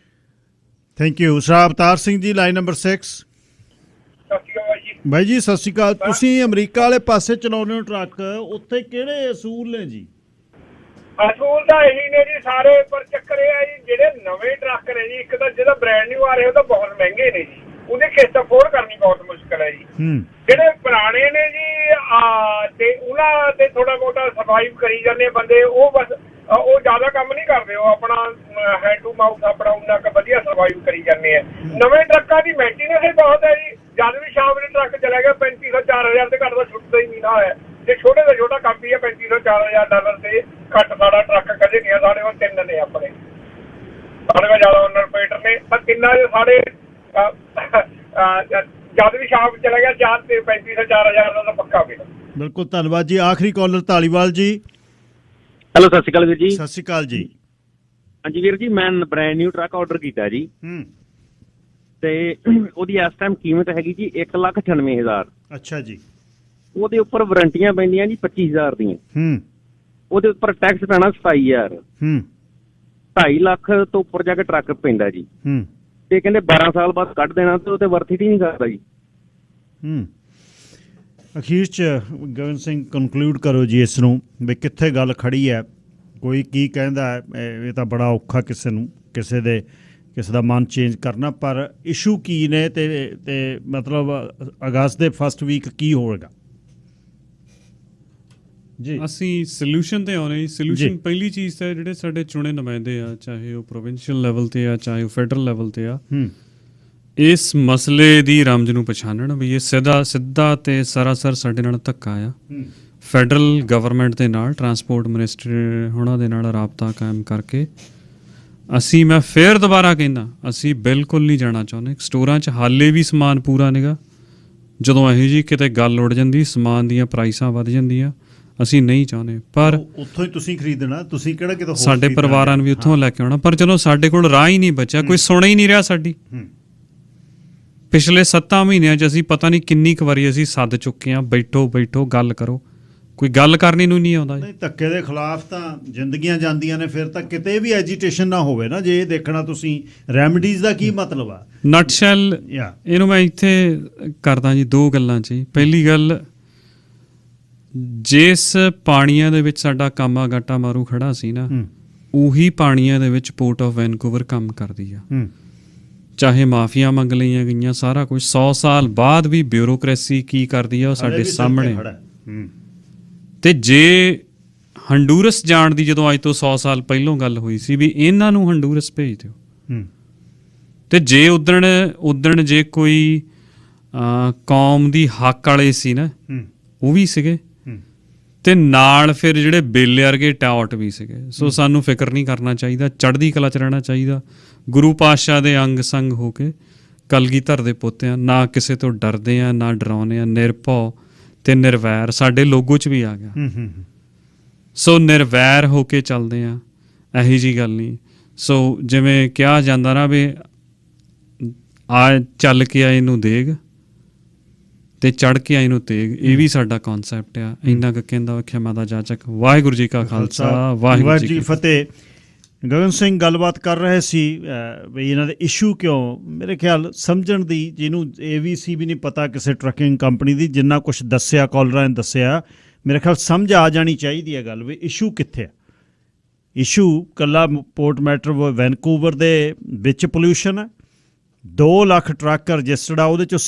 Thank you. Shah Avtar Singh ji, line number 6। ਬਾਈ ਜੀ ਸਤਿ ਸ਼੍ਰੀ ਅਕਾਲ। ਤੁਸੀਂ ਅਮਰੀਕਾ ਵਾਲੇ ਪਾਸੇ ਚਲਾਉਂਦੇ ਹੋ ਟਰੱਕ, ਉੱਥੇ ਕਿਹੜੇ ਅਸੂਲ ਨੇ ਜੀ? ਅਸੂਲ ਤਾਂ ਇਹੀ ਨੇ ਜੀ ਸਾਰੇ, ਪਰ ਚੱਕਰ ਇਹ ਆ ਜੀ, ਜਿਹੜੇ ਨਵੇਂ ਟਰੱਕ ਨੇ ਜੀ, ਇੱਕ ਤਾਂ ਜਿਹਦਾ ਬ੍ਰਾਂਡ ਨਿਊ ਆ ਰਿਹਾ ਉਹ ਤਾਂ ਬਹੁਤ ਮਹਿੰਗੇ ਨੇ ਜੀ, ਉਹਦੀ ਕਿਸ਼ਤ ਅਫੋਰਡ ਕਰਨੀ ਬਹੁਤ ਮੁਸ਼ਕਲ ਹੈ ਜੀ। ਜਿਹੜੇ ਪੁਰਾਣੇ ਨੇ ਜੀ ਤੇ ਉਹਨਾਂ ਤੇ ਥੋੜਾ ਬਹੁਤਾ ਸਰਵਾਈਵ ਕਰੀ ਜਾਂਦੇ ਬੰਦੇ, ਉਹ ਬਸ ਉਹ ਜ਼ਿਆਦਾ ਕੰਮ ਨਹੀਂ ਕਰਦੇ, ਉਹ ਆਪਣਾ ਹੈਂਡ ਟੂ ਮਾਊਥ ਆਪਣਾ ਉਹਨਾਂ ਕੁ ਵਧੀਆ ਸਰਵਾਈਵ ਕਰੀ ਜਾਂਦੇ ਆ। ਨਵੇਂ ਟਰੱਕਾਂ ਦੀ ਮੇਨਟੇਨੈਂਸ ਹੀ ਬਹੁਤ ਹੈ ਜੀ। ਜਦ ਵੀ ਸ਼ਾਮ ਨੂੰ ਟਰੱਕ ਚਲਾ ਗਿਆ 3500 4000 ਤੇ ਘੱਟ ਦਾ ਛੁੱਟਦਾ ਹੀ ਨਹੀਂ ਨਾ ਹੈ। ਜੇ ਛੋਟੇ ਤੋਂ ਛੋਟਾ ਕੰਮ ਵੀ ਹੈ 3500 4000 ਡਾਲਰ ਤੇ ਘੱਟ ਸਾਡਾ ਟਰੱਕ ਕਦੇ ਨਹੀਂ ਆ। ਸਾਡੇ ਕੋਲ 3 ਨੇ ਆਪਣੇ, ਸਾਡੇ ਕੋਲ ਜ਼ਿਆਦਾ ਓਨਰ ਆਪਰੇਟਰ ਨੇ, ਪਰ ਤਿੰਨਾਂ ਦੇ ਸਾਡੇ ਜਦ ਵੀ ਸ਼ਾਮ ਚਲਾ ਗਿਆ 4 ਤੇ 3500 4000 ਦਾ ਤਾਂ ਪੱਕਾ ਵੀ। ਬਿਲਕੁਲ, ਧੰਨਵਾਦ ਜੀ। ਆਖਰੀ ਕਾਲਰ ਧਾਲੀਵਾਲ ਜੀ। ਹੈਲੋ, ਸਤਿ ਸ਼੍ਰੀ ਅਕਾਲ ਵੀਰ ਜੀ। ਸਤਿ ਸ਼੍ਰੀ ਅਕਾਲ ਜੀ। ਹਾਂਜੀ ਵੀਰ ਜੀ, ਮੈਂ ਬ੍ਰਾਂਡ ਨਿਊ ਟਰੱਕ ਆਰਡਰ ਕੀਤਾ ਜੀ, ਤੇ ਉਹਦੀ ਇਸ ਟਾਈਮ ਕੀਮਤ ਹੈਗੀ ਜੀ 1,98,000। ਅੱਛਾ ਜੀ। ਉਹਦੇ ਉੱਪਰ ਵਾਰੰਟੀਆਂ ਪੈਂਦੀਆਂ ਜੀ 25,000 ਦੀਆਂ। ਉਹਦੇ ਉੱਪਰ ਟੈਕਸ ਪੈਣਾ 27,000। 2.5 ਲੱਖ ਤੋਂ ਉੱਪਰ ਜਾ ਕੇ ਟਰੱਕ ਪੈਂਦਾ ਜੀ, ਤੇ ਕਹਿੰਦੇ 12 ਸਾਲ ਬਾਅਦ ਕੱਢ ਦੇਣਾ, ਤੇ ਉਹ ਤੇ ਵਰਥ ਹੀ ਨਹੀਂ ਕਰਦਾ ਜੀ। ਅਖੀਰ 'ਚ ਗਗਨ ਸਿੰਘ ਕਨਕਲੂਡ ਕਰੋ ਜੀ ਇਸ ਨੂੰ ਵੀ ਕਿੱਥੇ ਗੱਲ ਖੜੀ ਹੈ, ਕੋਈ ਕੀ ਕਹਿੰਦਾ ਇਹ ਤਾਂ ਬੜਾ ਔਖਾ ਕਿਸੇ ਦਾ ਮਨ ਚੇਂਜ ਕਰਨਾ, ਪਰ ਇਸ਼ੂ ਕੀ ਨੇ ਤੇ ਮਤਲਬ ਅਗਸਤ ਦੇ ਫਸਟ ਵੀਕ ਕੀ ਹੋਵੇਗਾ ਜੀ। ਅਸੀਂ ਸੋਲੂਸ਼ਨ ਤੇ ਆਉਣੇ ਜੀ। ਸੋਲੂਸ਼ਨ ਪਹਿਲੀ ਚੀਜ਼ ਤਾਂ ਜਿਹੜੇ ਸਾਡੇ ਚੁਣੇ ਨੁਮਾਇੰਦੇ ਆ, ਚਾਹੇ ਉਹ ਪ੍ਰੋਵਿੰਸ਼ੀਅਲ ਲੈਵਲ ਤੇ ਆ ਚਾਹੇ ਉਹ ਫੈਡਰਲ ਲੈਵਲ ਤੇ ਆ, ਇਸ ਮਸਲੇ ਦੀ ਰਮਜ ਨੂੰ ਪਛਾਣਨ ਵੀ ਇਹ ਸਿੱਧਾ ਤੇ ਸਰਾਸਰ ਸਾਡੇ ਨਾਲ ਧੱਕਾ ਆ। ਫੈਡਰਲ ਗਵਰਨਮੈਂਟ ਦੇ ਨਾਲ ਟਰਾਂਸਪੋਰਟ ਮਿਨਿਸਟਰ ਉਹਨਾਂ ਦੇ ਨਾਲ ਰਾਬਤਾ ਕਾਇਮ ਕਰਕੇ ਮੈਂ ਫਿਰ ਦੁਬਾਰਾ ਕਹਿੰਦਾ, ਅਸੀਂ ਬਿਲਕੁਲ ਨਹੀਂ ਜਾਣਾ ਚਾਹੁੰਦੇ। ਸਟੋਰਾਂ 'ਚ ਹਾਲੇ ਵੀ ਸਮਾਨ ਪੂਰਾ ਨਿਗਾ। ਜਦੋਂ ਇਹੋ ਜਿਹੀ ਕਿਤੇ ਗੱਲ ਉੱਡ ਜਾਂਦੀ, ਸਮਾਨ ਦੀਆਂ ਪ੍ਰਾਈਸਾਂ ਵੱਧ ਜਾਂਦੀਆਂ, ਅਸੀਂ ਨਹੀਂ ਚਾਹੁੰਦੇ। ਪਰ ਉੱਥੋਂ ਹੀ ਤੁਸੀਂ ਖਰੀਦਣਾ, ਤੁਸੀਂ ਕਿਹੜਾ ਕਿਤੋਂ ਸਾਡੇ ਪਰਿਵਾਰਾਂ ਨੂੰ ਵੀ ਉੱਥੋਂ ਲੈ ਕੇ ਆਉਣਾ। ਪਰ ਚਲੋ ਸਾਡੇ ਕੋਲ ਰਾਹ ਹੀ ਨਹੀਂ ਬਚਿਆ, ਕੋਈ ਸੁਣ ਹੀ ਨਹੀਂ ਰਿਹਾ ਸਾਡੀ। ਪਿਛਲੇ 7 ਮਹੀਨਿਆਂ 'ਚ ਅਸੀਂ ਪਤਾ ਨਹੀਂ ਕਿੰਨੀ ਕੁ ਵਾਰੀ ਅਸੀਂ ਸੱਦ ਚੁੱਕੇ ਹਾਂ, ਬੈਠੋ ਗੱਲ ਕਰੋ, ਕੋਈ ਗੱਲ ਕਰਨੀ ਨੂੰ ਨਹੀਂ ਆਉਂਦਾ। ਨਹੀਂ, ਧੱਕੇ ਦੇ ਖਿਲਾਫ ਤਾਂ ਜ਼ਿੰਦਗੀਆਂ ਜਾਂਦੀਆਂ ਨੇ, ਫਿਰ ਤਾਂ ਕਿਤੇ ਵੀ ਐਜੀਟੇਸ਼ਨ ਨਾ ਹੋਵੇ ਨਾ। ਜੇ ਇਹ ਦੇਖਣਾ ਤੁਸੀਂ ਰੈਮਡੀਜ਼ ਦਾ ਕੀ ਮਤਲਬ ਆ, ਨਟਸ਼ੈਲ ਇਹਨੂੰ ਮੈਂ ਇੱਥੇ ਕਰਦਾ ਜੀ 2 ਗੱਲਾਂ 'ਚ। ਪਹਿਲੀ ਗੱਲ, ਜਿਸ ਪਾਣੀਆਂ ਦੇ ਵਿੱਚ ਸਾਡਾ ਕਾਮਾ ਗਾਟਾ ਮਾਰੂ ਖੜਾ ਸੀ ਨਾ, ਉਹੀ ਪਾਣੀਆਂ ਦੇ ਵਿੱਚ ਪੋਰਟ ਆਫ ਵੈਨਕੂਵਰ ਕੰਮ ਕਰਦੀ ਆ। ਚਾਹੇ ਮਾਫੀਆਂ ਮੰਗ ਲਈਆਂ ਗਈਆਂ, ਸਾਰਾ ਕੁਝ 100 ਸਾਲ ਬਾਅਦ ਵੀ ਬਿਊਰੋਕ੍ਰੇਸੀ ਕੀ ਕਰਦੀ ਆ ਉਹ ਸਾਡੇ ਸਾਹਮਣੇ। ਤੇ ਜੇ ਹੰਡੂਰਸ ਜਾਣ ਦੀ ਜਦੋਂ ਅੱਜ ਤੋਂ 100 ਸਾਲ ਪਹਿਲੋਂ ਗੱਲ ਹੋਈ ਸੀ ਵੀ ਇਹਨਾਂ ਨੂੰ ਹੰਡੂਰਸ ਭੇਜ ਦਿਓ, ਤੇ ਜੇ ਉਦਣ ਜੇ ਕੋਈ ਕੌਮ ਦੀ ਹੱਕ ਵਾਲੇ ਸੀ ਨਾ, ਉਹ ਵੀ ਸੀਗੇ, ਤੇ ਨਾਲ ਫਿਰ ਜਿਹੜੇ ਬੇਲੇ ਵਰਗੇ ਟਾਉਟ ਵੀ ਸੀਗੇ। ਸੋ ਸਾਨੂੰ ਫਿਕਰ ਨਹੀਂ ਕਰਨਾ ਚਾਹੀਦਾ, ਚੜ੍ਹਦੀ ਕਲਾ 'ਚ ਰਹਿਣਾ ਚਾਹੀਦਾ। ਗੁਰੂ ਪਾਤਸ਼ਾਹ ਦੇ ਅੰਗ ਸੰਗ ਹੋ ਕੇ ਕਲਗੀਧਰ ਦੇ ਪੁੱਤ ਆ, ਨਾ ਕਿਸੇ ਤੋਂ ਡਰਦੇ ਆ ਨਾ ਡਰਾਉਂਦੇ ਆ, ਨਿਰਭਉ ਤੇ ਨਿਰਵੈਰ ਸਾਡੇ ਲੋਗੋ 'ਚ ਵੀ ਆ ਗਿਆ। ਸੋ ਨਿਰਵੈਰ ਹੋ ਕੇ ਚੱਲਦੇ ਆ, ਇਹੀ ਜਿਹੀ ਗੱਲ ਨਹੀਂ। ਸੋ ਜਿਵੇਂ ਕਿਹਾ ਜਾਂਦਾ ਨਾ ਵੀ ਆ ਚੱਲ ਕੇ ਆਏ ਨੂੰ ਦੇਗ ਤੇ ਚੜ੍ਹ ਕੇ ਆਏ ਨੂੰ ਤੇਗ, ਇਹ ਵੀ ਸਾਡਾ ਕਨਸੈਪਟ ਆ। ਇੰਨਾ ਕੁ ਕਹਿੰਦਾ ਖਿਮਾ ਦਾ ਜਾਚਕ। ਵਾਹਿਗੁਰੂ ਜੀ ਕਾ ਖਾਲਸਾ, ਵਾਹਿਗੁਰੂ ਜੀ ਕੀ ਫਤਿਹ। ਗਗਨ ਸਿੰਘ ਗੱਲਬਾਤ ਕਰ ਰਹੇ ਸੀ ਵੀ ਇਹਨਾਂ ਦੇ ਇਸ਼ੂ ਕਿਉਂ, ਮੇਰੇ ਖਿਆਲ ਸਮਝਣ ਦੀ, ਜਿਹਨੂੰ ABC ਵੀ ਨਹੀਂ ਪਤਾ ਕਿਸੇ ਟਰੱਕਿੰਗ ਕੰਪਨੀ ਦੀ, ਜਿੰਨਾ ਕੁਛ ਦੱਸਿਆ ਕਾਲਰਾਂ ਨੇ ਦੱਸਿਆ, ਮੇਰੇ ਖਿਆਲ ਸਮਝ ਆ ਜਾਣੀ ਚਾਹੀਦੀ ਹੈ ਗੱਲ ਵੀ ਇਸ਼ੂ ਕਿੱਥੇ ਆ। ਇਸ਼ੂ ਇਕੱਲਾ ਪੋਰਟ ਮੈਟਰ ਵੈਨਕੂਵਰ ਦੇ ਵਿੱਚ ਪੋਲਿਊਸ਼ਨ ਹੈ। 2 ਲੱਖ ਟਰੱਕ ਰਜਿਸਟਰਡ ਆ, ਉਹਦੇ 'ਚੋਂ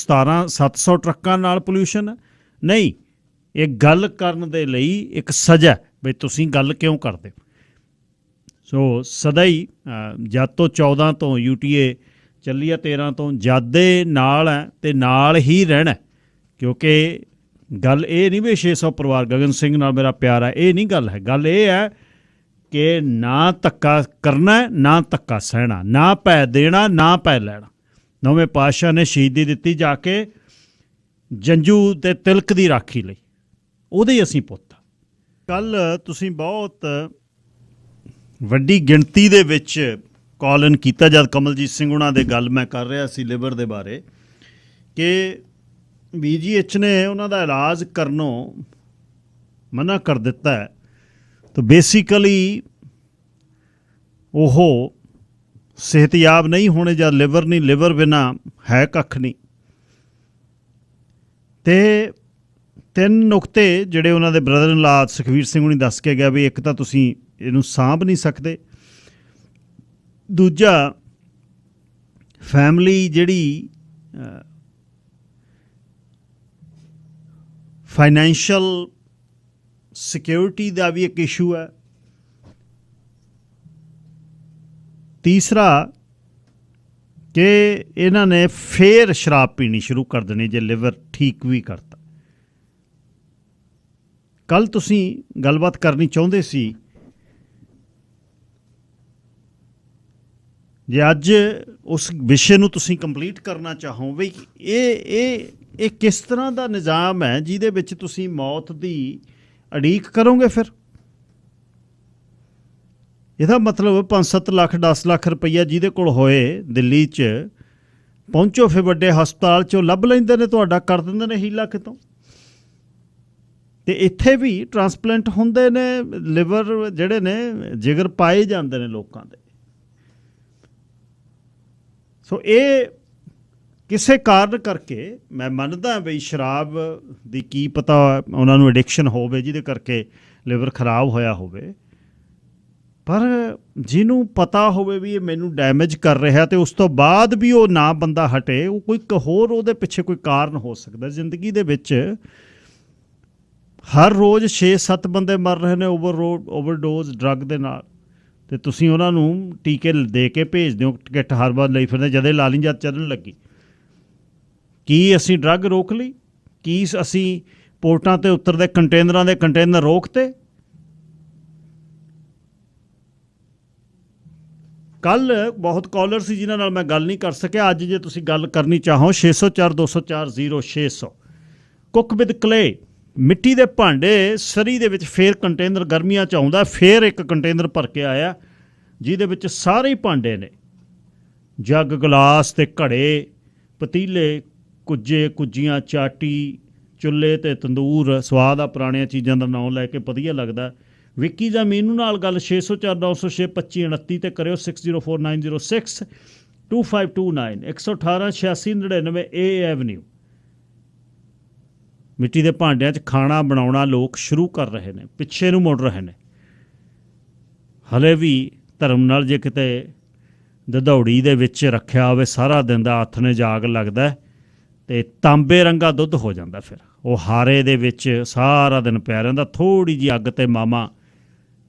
700 ਟਰੱਕਾਂ ਨਾਲ ਪੋਲਿਊਸ਼ਨ ਨਹੀਂ। ਇਹ ਗੱਲ ਕਰਨ ਦੇ ਲਈ ਇੱਕ ਸਜ਼ਾ ਵੀ ਤੁਸੀਂ ਗੱਲ ਕਿਉਂ ਕਰਦੇ ਹੋ। ਸੋ ਸਦਾ ਹੀ ਜਦ ਤੋਂ 14 ਤੋਂ UTA ਚੱਲੀ ਆ, 13 ਤੋਂ ਜਦ ਦੇ ਨਾਲ ਹੈ ਅਤੇ ਨਾਲ ਹੀ ਰਹਿਣਾ, ਕਿਉਂਕਿ ਗੱਲ ਇਹ ਨਹੀਂ ਵੀ 600 ਪਰਿਵਾਰ ਗਗਨ ਸਿੰਘ ਨਾਲ ਮੇਰਾ ਪਿਆਰ ਹੈ, ਇਹ ਨਹੀਂ ਗੱਲ ਹੈ। ਗੱਲ ਇਹ ਹੈ ਕਿ ਨਾ ਧੱਕਾ ਕਰਨਾ, ਨਾ ਧੱਕਾ ਸਹਿਣਾ, ਨਾ ਪੈ ਦੇਣਾ ਨਾ ਪੈ ਲੈਣਾ। ਨੌਵੇਂ ਪਾਤਸ਼ਾਹ ਨੇ ਸ਼ਹੀਦੀ ਦਿੱਤੀ ਜਾ ਕੇ ਜੰਜੂ ਅਤੇ ਤਿਲਕ ਦੀ ਰਾਖੀ ਲਈ, ਉਹਦੇ ਹੀ ਅਸੀਂ ਪੁੱਤ। ਕੱਲ੍ਹ ਤੁਸੀਂ ਬਹੁਤ ਵੱਡੀ ਗਿਣਤੀ ਦੇ ਵਿੱਚ ਕਾਲ ਇਨ ਕੀਤਾ ਜਦ ਕਮਲਜੀਤ ਸਿੰਘ ਉਹਨਾਂ ਦੇ ਗੱਲ ਮੈਂ ਕਰ ਰਿਹਾ ਸੀ ਲਿਵਰ ਦੇ ਬਾਰੇ, ਕਿ BGH ਨੇ ਉਹਨਾਂ ਦਾ ਇਲਾਜ ਕਰਨੋਂ ਮਨਾ ਕਰ ਦਿੱਤਾ ਹੈ। ਤਾਂ ਬੇਸਿਕਲੀ ਉਹ ਸਿਹਤਯਾਬ ਨਹੀਂ ਹੋਣੇ, ਜਾਂ ਲਿਵਰ ਨਹੀਂ, ਲਿਵਰ ਬਿਨਾਂ ਹੈ ਕੱਖ ਨਹੀਂ। ਅਤੇ 3 ਨੁਕਤੇ ਜਿਹੜੇ ਉਹਨਾਂ ਦੇ ਬ੍ਰਦਰ ਇਨ ਲਾ ਸੁਖਵੀਰ ਸਿੰਘ ਹੁਣੀ ਦੱਸ ਕੇ ਗਿਆ ਵੀ ਇੱਕ ਤਾਂ ਤੁਸੀਂ ਇਹਨੂੰ ਸਾਂਭ ਨਹੀਂ ਸਕਦੇ, ਦੂਜਾ ਫੈਮਿਲੀ ਜਿਹੜੀ ਫਾਈਨੈਂਸ਼ੀਅਲ ਸਿਕਿਉਰਿਟੀ ਦਾ ਵੀ ਇੱਕ ਇਸ਼ੂ ਹੈ, ਤੀਸਰਾ ਕਿ ਇਹਨਾਂ ਨੇ ਫੇਰ ਸ਼ਰਾਬ ਪੀਣੀ ਸ਼ੁਰੂ ਕਰ ਦੇਣੀ ਜੇ ਲਿਵਰ ਠੀਕ ਵੀ ਕਰਤਾ। ਕੱਲ੍ਹ ਤੁਸੀਂ ਗੱਲਬਾਤ ਕਰਨੀ ਚਾਹੁੰਦੇ ਸੀ, ਜੇ ਅੱਜ ਉਸ ਵਿਸ਼ੇ ਨੂੰ ਤੁਸੀਂ ਕੰਪਲੀਟ ਕਰਨਾ ਚਾਹੋ ਵੀ ਇਹ ਕਿਸ ਤਰ੍ਹਾਂ ਦਾ ਨਿਜ਼ਾਮ ਹੈ ਜਿਹਦੇ ਵਿੱਚ ਤੁਸੀਂ ਮੌਤ ਦੀ ਉਡੀਕ ਕਰੋਗੇ। ਫਿਰ ਇਹਦਾ ਮਤਲਬ 5-7 ਲੱਖ 10 ਲੱਖ ਰੁਪਈਆ ਜਿਹਦੇ ਕੋਲ ਹੋਏ ਦਿੱਲੀ 'ਚ ਪਹੁੰਚੋ, ਫਿਰ ਵੱਡੇ ਹਸਪਤਾਲ 'ਚੋਂ ਲੱਭ ਲੈਂਦੇ ਨੇ, ਤੁਹਾਡਾ ਕਰ ਦਿੰਦੇ ਨੇ ਹੀਲਾ ਕਿਤੋਂ। ਅਤੇ ਇੱਥੇ ਵੀ ਟਰਾਂਸਪਲੈਂਟ ਹੁੰਦੇ ਨੇ, ਲਿਵਰ ਜਿਹੜੇ ਨੇ ਜਿਗਰ ਪਾਏ ਜਾਂਦੇ ਨੇ ਲੋਕਾਂ ਦੇ। ਸੋ ਇਹ ਕਿਸੇ ਕਾਰਨ ਕਰਕੇ ਮੈਂ ਮੰਨਦਾ ਵੀ ਸ਼ਰਾਬ ਦੀ ਕੀ ਪਤਾ ਉਹਨਾਂ ਨੂੰ ਐਡਿਕਸ਼ਨ ਹੋਵੇ ਜਿਹਦੇ ਕਰਕੇ ਲਿਵਰ ਖਰਾਬ ਹੋਇਆ ਹੋਵੇ, ਪਰ ਜਿਹਨੂੰ ਪਤਾ ਹੋਵੇ ਵੀ ਇਹ ਮੈਨੂੰ ਡੈਮੇਜ ਕਰ ਰਿਹਾ ਤੇ ਉਸ ਤੋਂ ਬਾਅਦ ਵੀ ਉਹ ਨਾ ਬੰਦਾ ਹਟੇ, ਉਹ ਕੋਈ ਹੋਰ ਉਹਦੇ ਪਿੱਛੇ ਕੋਈ ਕਾਰਨ ਹੋ ਸਕਦਾ। ਜ਼ਿੰਦਗੀ ਦੇ ਵਿੱਚ ਹਰ ਰੋਜ਼ 6-7 ਬੰਦੇ ਮਰ ਰਹੇ ਨੇ ਓਵਰਡੋਜ਼ ਡਰੱਗ ਦੇ ਨਾਲ, ਅਤੇ ਤੁਸੀਂ ਉਹਨਾਂ ਨੂੰ ਟੀਕੇ ਦੇ ਕੇ ਭੇਜ ਦਿਓ ਕਿੱਟ ਹਰ ਵਾਰ ਲਈ ਫਿਰਦੇ ਜਦੇ ਲਾ ਲਈ ਜਦ ਚੱਲਣ ਲੱਗੀ। ਕੀ ਅਸੀਂ ਡਰੱਗ ਰੋਕ ਲਈ? ਕੀ ਅਸੀਂ ਪੋਰਟਾਂ 'ਤੇ ਉਤਰਦੇ ਕੰਟੇਨਰਾਂ ਦੇ ਕੰਟੇਨਰ ਰੋਕਤੇ? ਕੱਲ੍ਹ ਬਹੁਤ ਕਾਲਰ ਸੀ ਜਿਨ੍ਹਾਂ ਨਾਲ ਮੈਂ ਗੱਲ ਨਹੀਂ ਕਰ ਸਕਿਆ। ਅੱਜ ਜੇ ਤੁਸੀਂ ਗੱਲ ਕਰਨੀ ਚਾਹੋ 604-204-0600। ਕੁੱਕ ਵਿਦ ਕਲੇ, ਮਿੱਟੀ ਦੇ ਭਾਂਡੇ ਸਰੀ ਦੇ ਵਿੱਚ ਫੇਰ ਕੰਟੇਨਰ ਗਰਮੀਆਂ 'ਚ ਆਉਂਦਾ, ਫੇਰ ਇੱਕ ਕੰਟੇਨਰ ਭਰ ਕੇ ਆਇਆ ਜਿਹਦੇ ਵਿੱਚ ਸਾਰੇ ਹੀ ਭਾਂਡੇ ਨੇ, ਜੱਗ ਗਲਾਸ ਅਤੇ ਘੜੇ, ਪਤੀਲੇ, ਕੁੱਜੇ ਕੁੱਜੀਆਂ, ਚਾਟੀ, ਚੁੱਲ੍ਹੇ ਅਤੇ ਤੰਦੂਰ। ਸਵਾਦ ਆ ਪੁਰਾਣੀਆਂ ਚੀਜ਼ਾਂ ਦਾ ਨਾਮ ਲੈ ਕੇ ਵਧੀਆ ਲੱਗਦਾ। ਵਿੱਕੀ ਜਾਂ ਮੀਨੂ ਨਾਲ ਗੱਲ 604-906-2529 'ਤੇ ਕਰਿਓ। 6049062529 118-8699 A ਐਵਨਿਊ। ਮਿੱਟੀ ਦੇ ਭਾਂਡਿਆਂ 'ਚ ਖਾਣਾ ਬਣਾਉਣਾ ਲੋਕ ਸ਼ੁਰੂ ਕਰ ਰਹੇ ਨੇ, ਪਿੱਛੇ ਨੂੰ ਮੁੜ ਰਹੇ ਨੇ। ਹਲੇ ਵੀ ਧਰਮ ਨਾਲ ਜੇ ਕਿਤੇ ਦਧੌੜੀ ਦੇ ਵਿੱਚ ਰੱਖਿਆ ਹੋਵੇ ਸਾਰਾ ਦਿਨ ਦਾ ਹੱਥ ਨੇ ਜਾਗ ਲੱਗਦਾ ਅਤੇ ਤਾਂਬੇ ਰੰਗਾ ਦੁੱਧ ਹੋ ਜਾਂਦਾ। ਫਿਰ ਉਹ ਹਾਰੇ ਦੇ ਵਿੱਚ ਸਾਰਾ ਦਿਨ ਪਿਆ ਰਹਿੰਦਾ। ਥੋੜ੍ਹੀ ਜਿਹੀ ਅੱਗ 'ਤੇ ਮਾਮਾ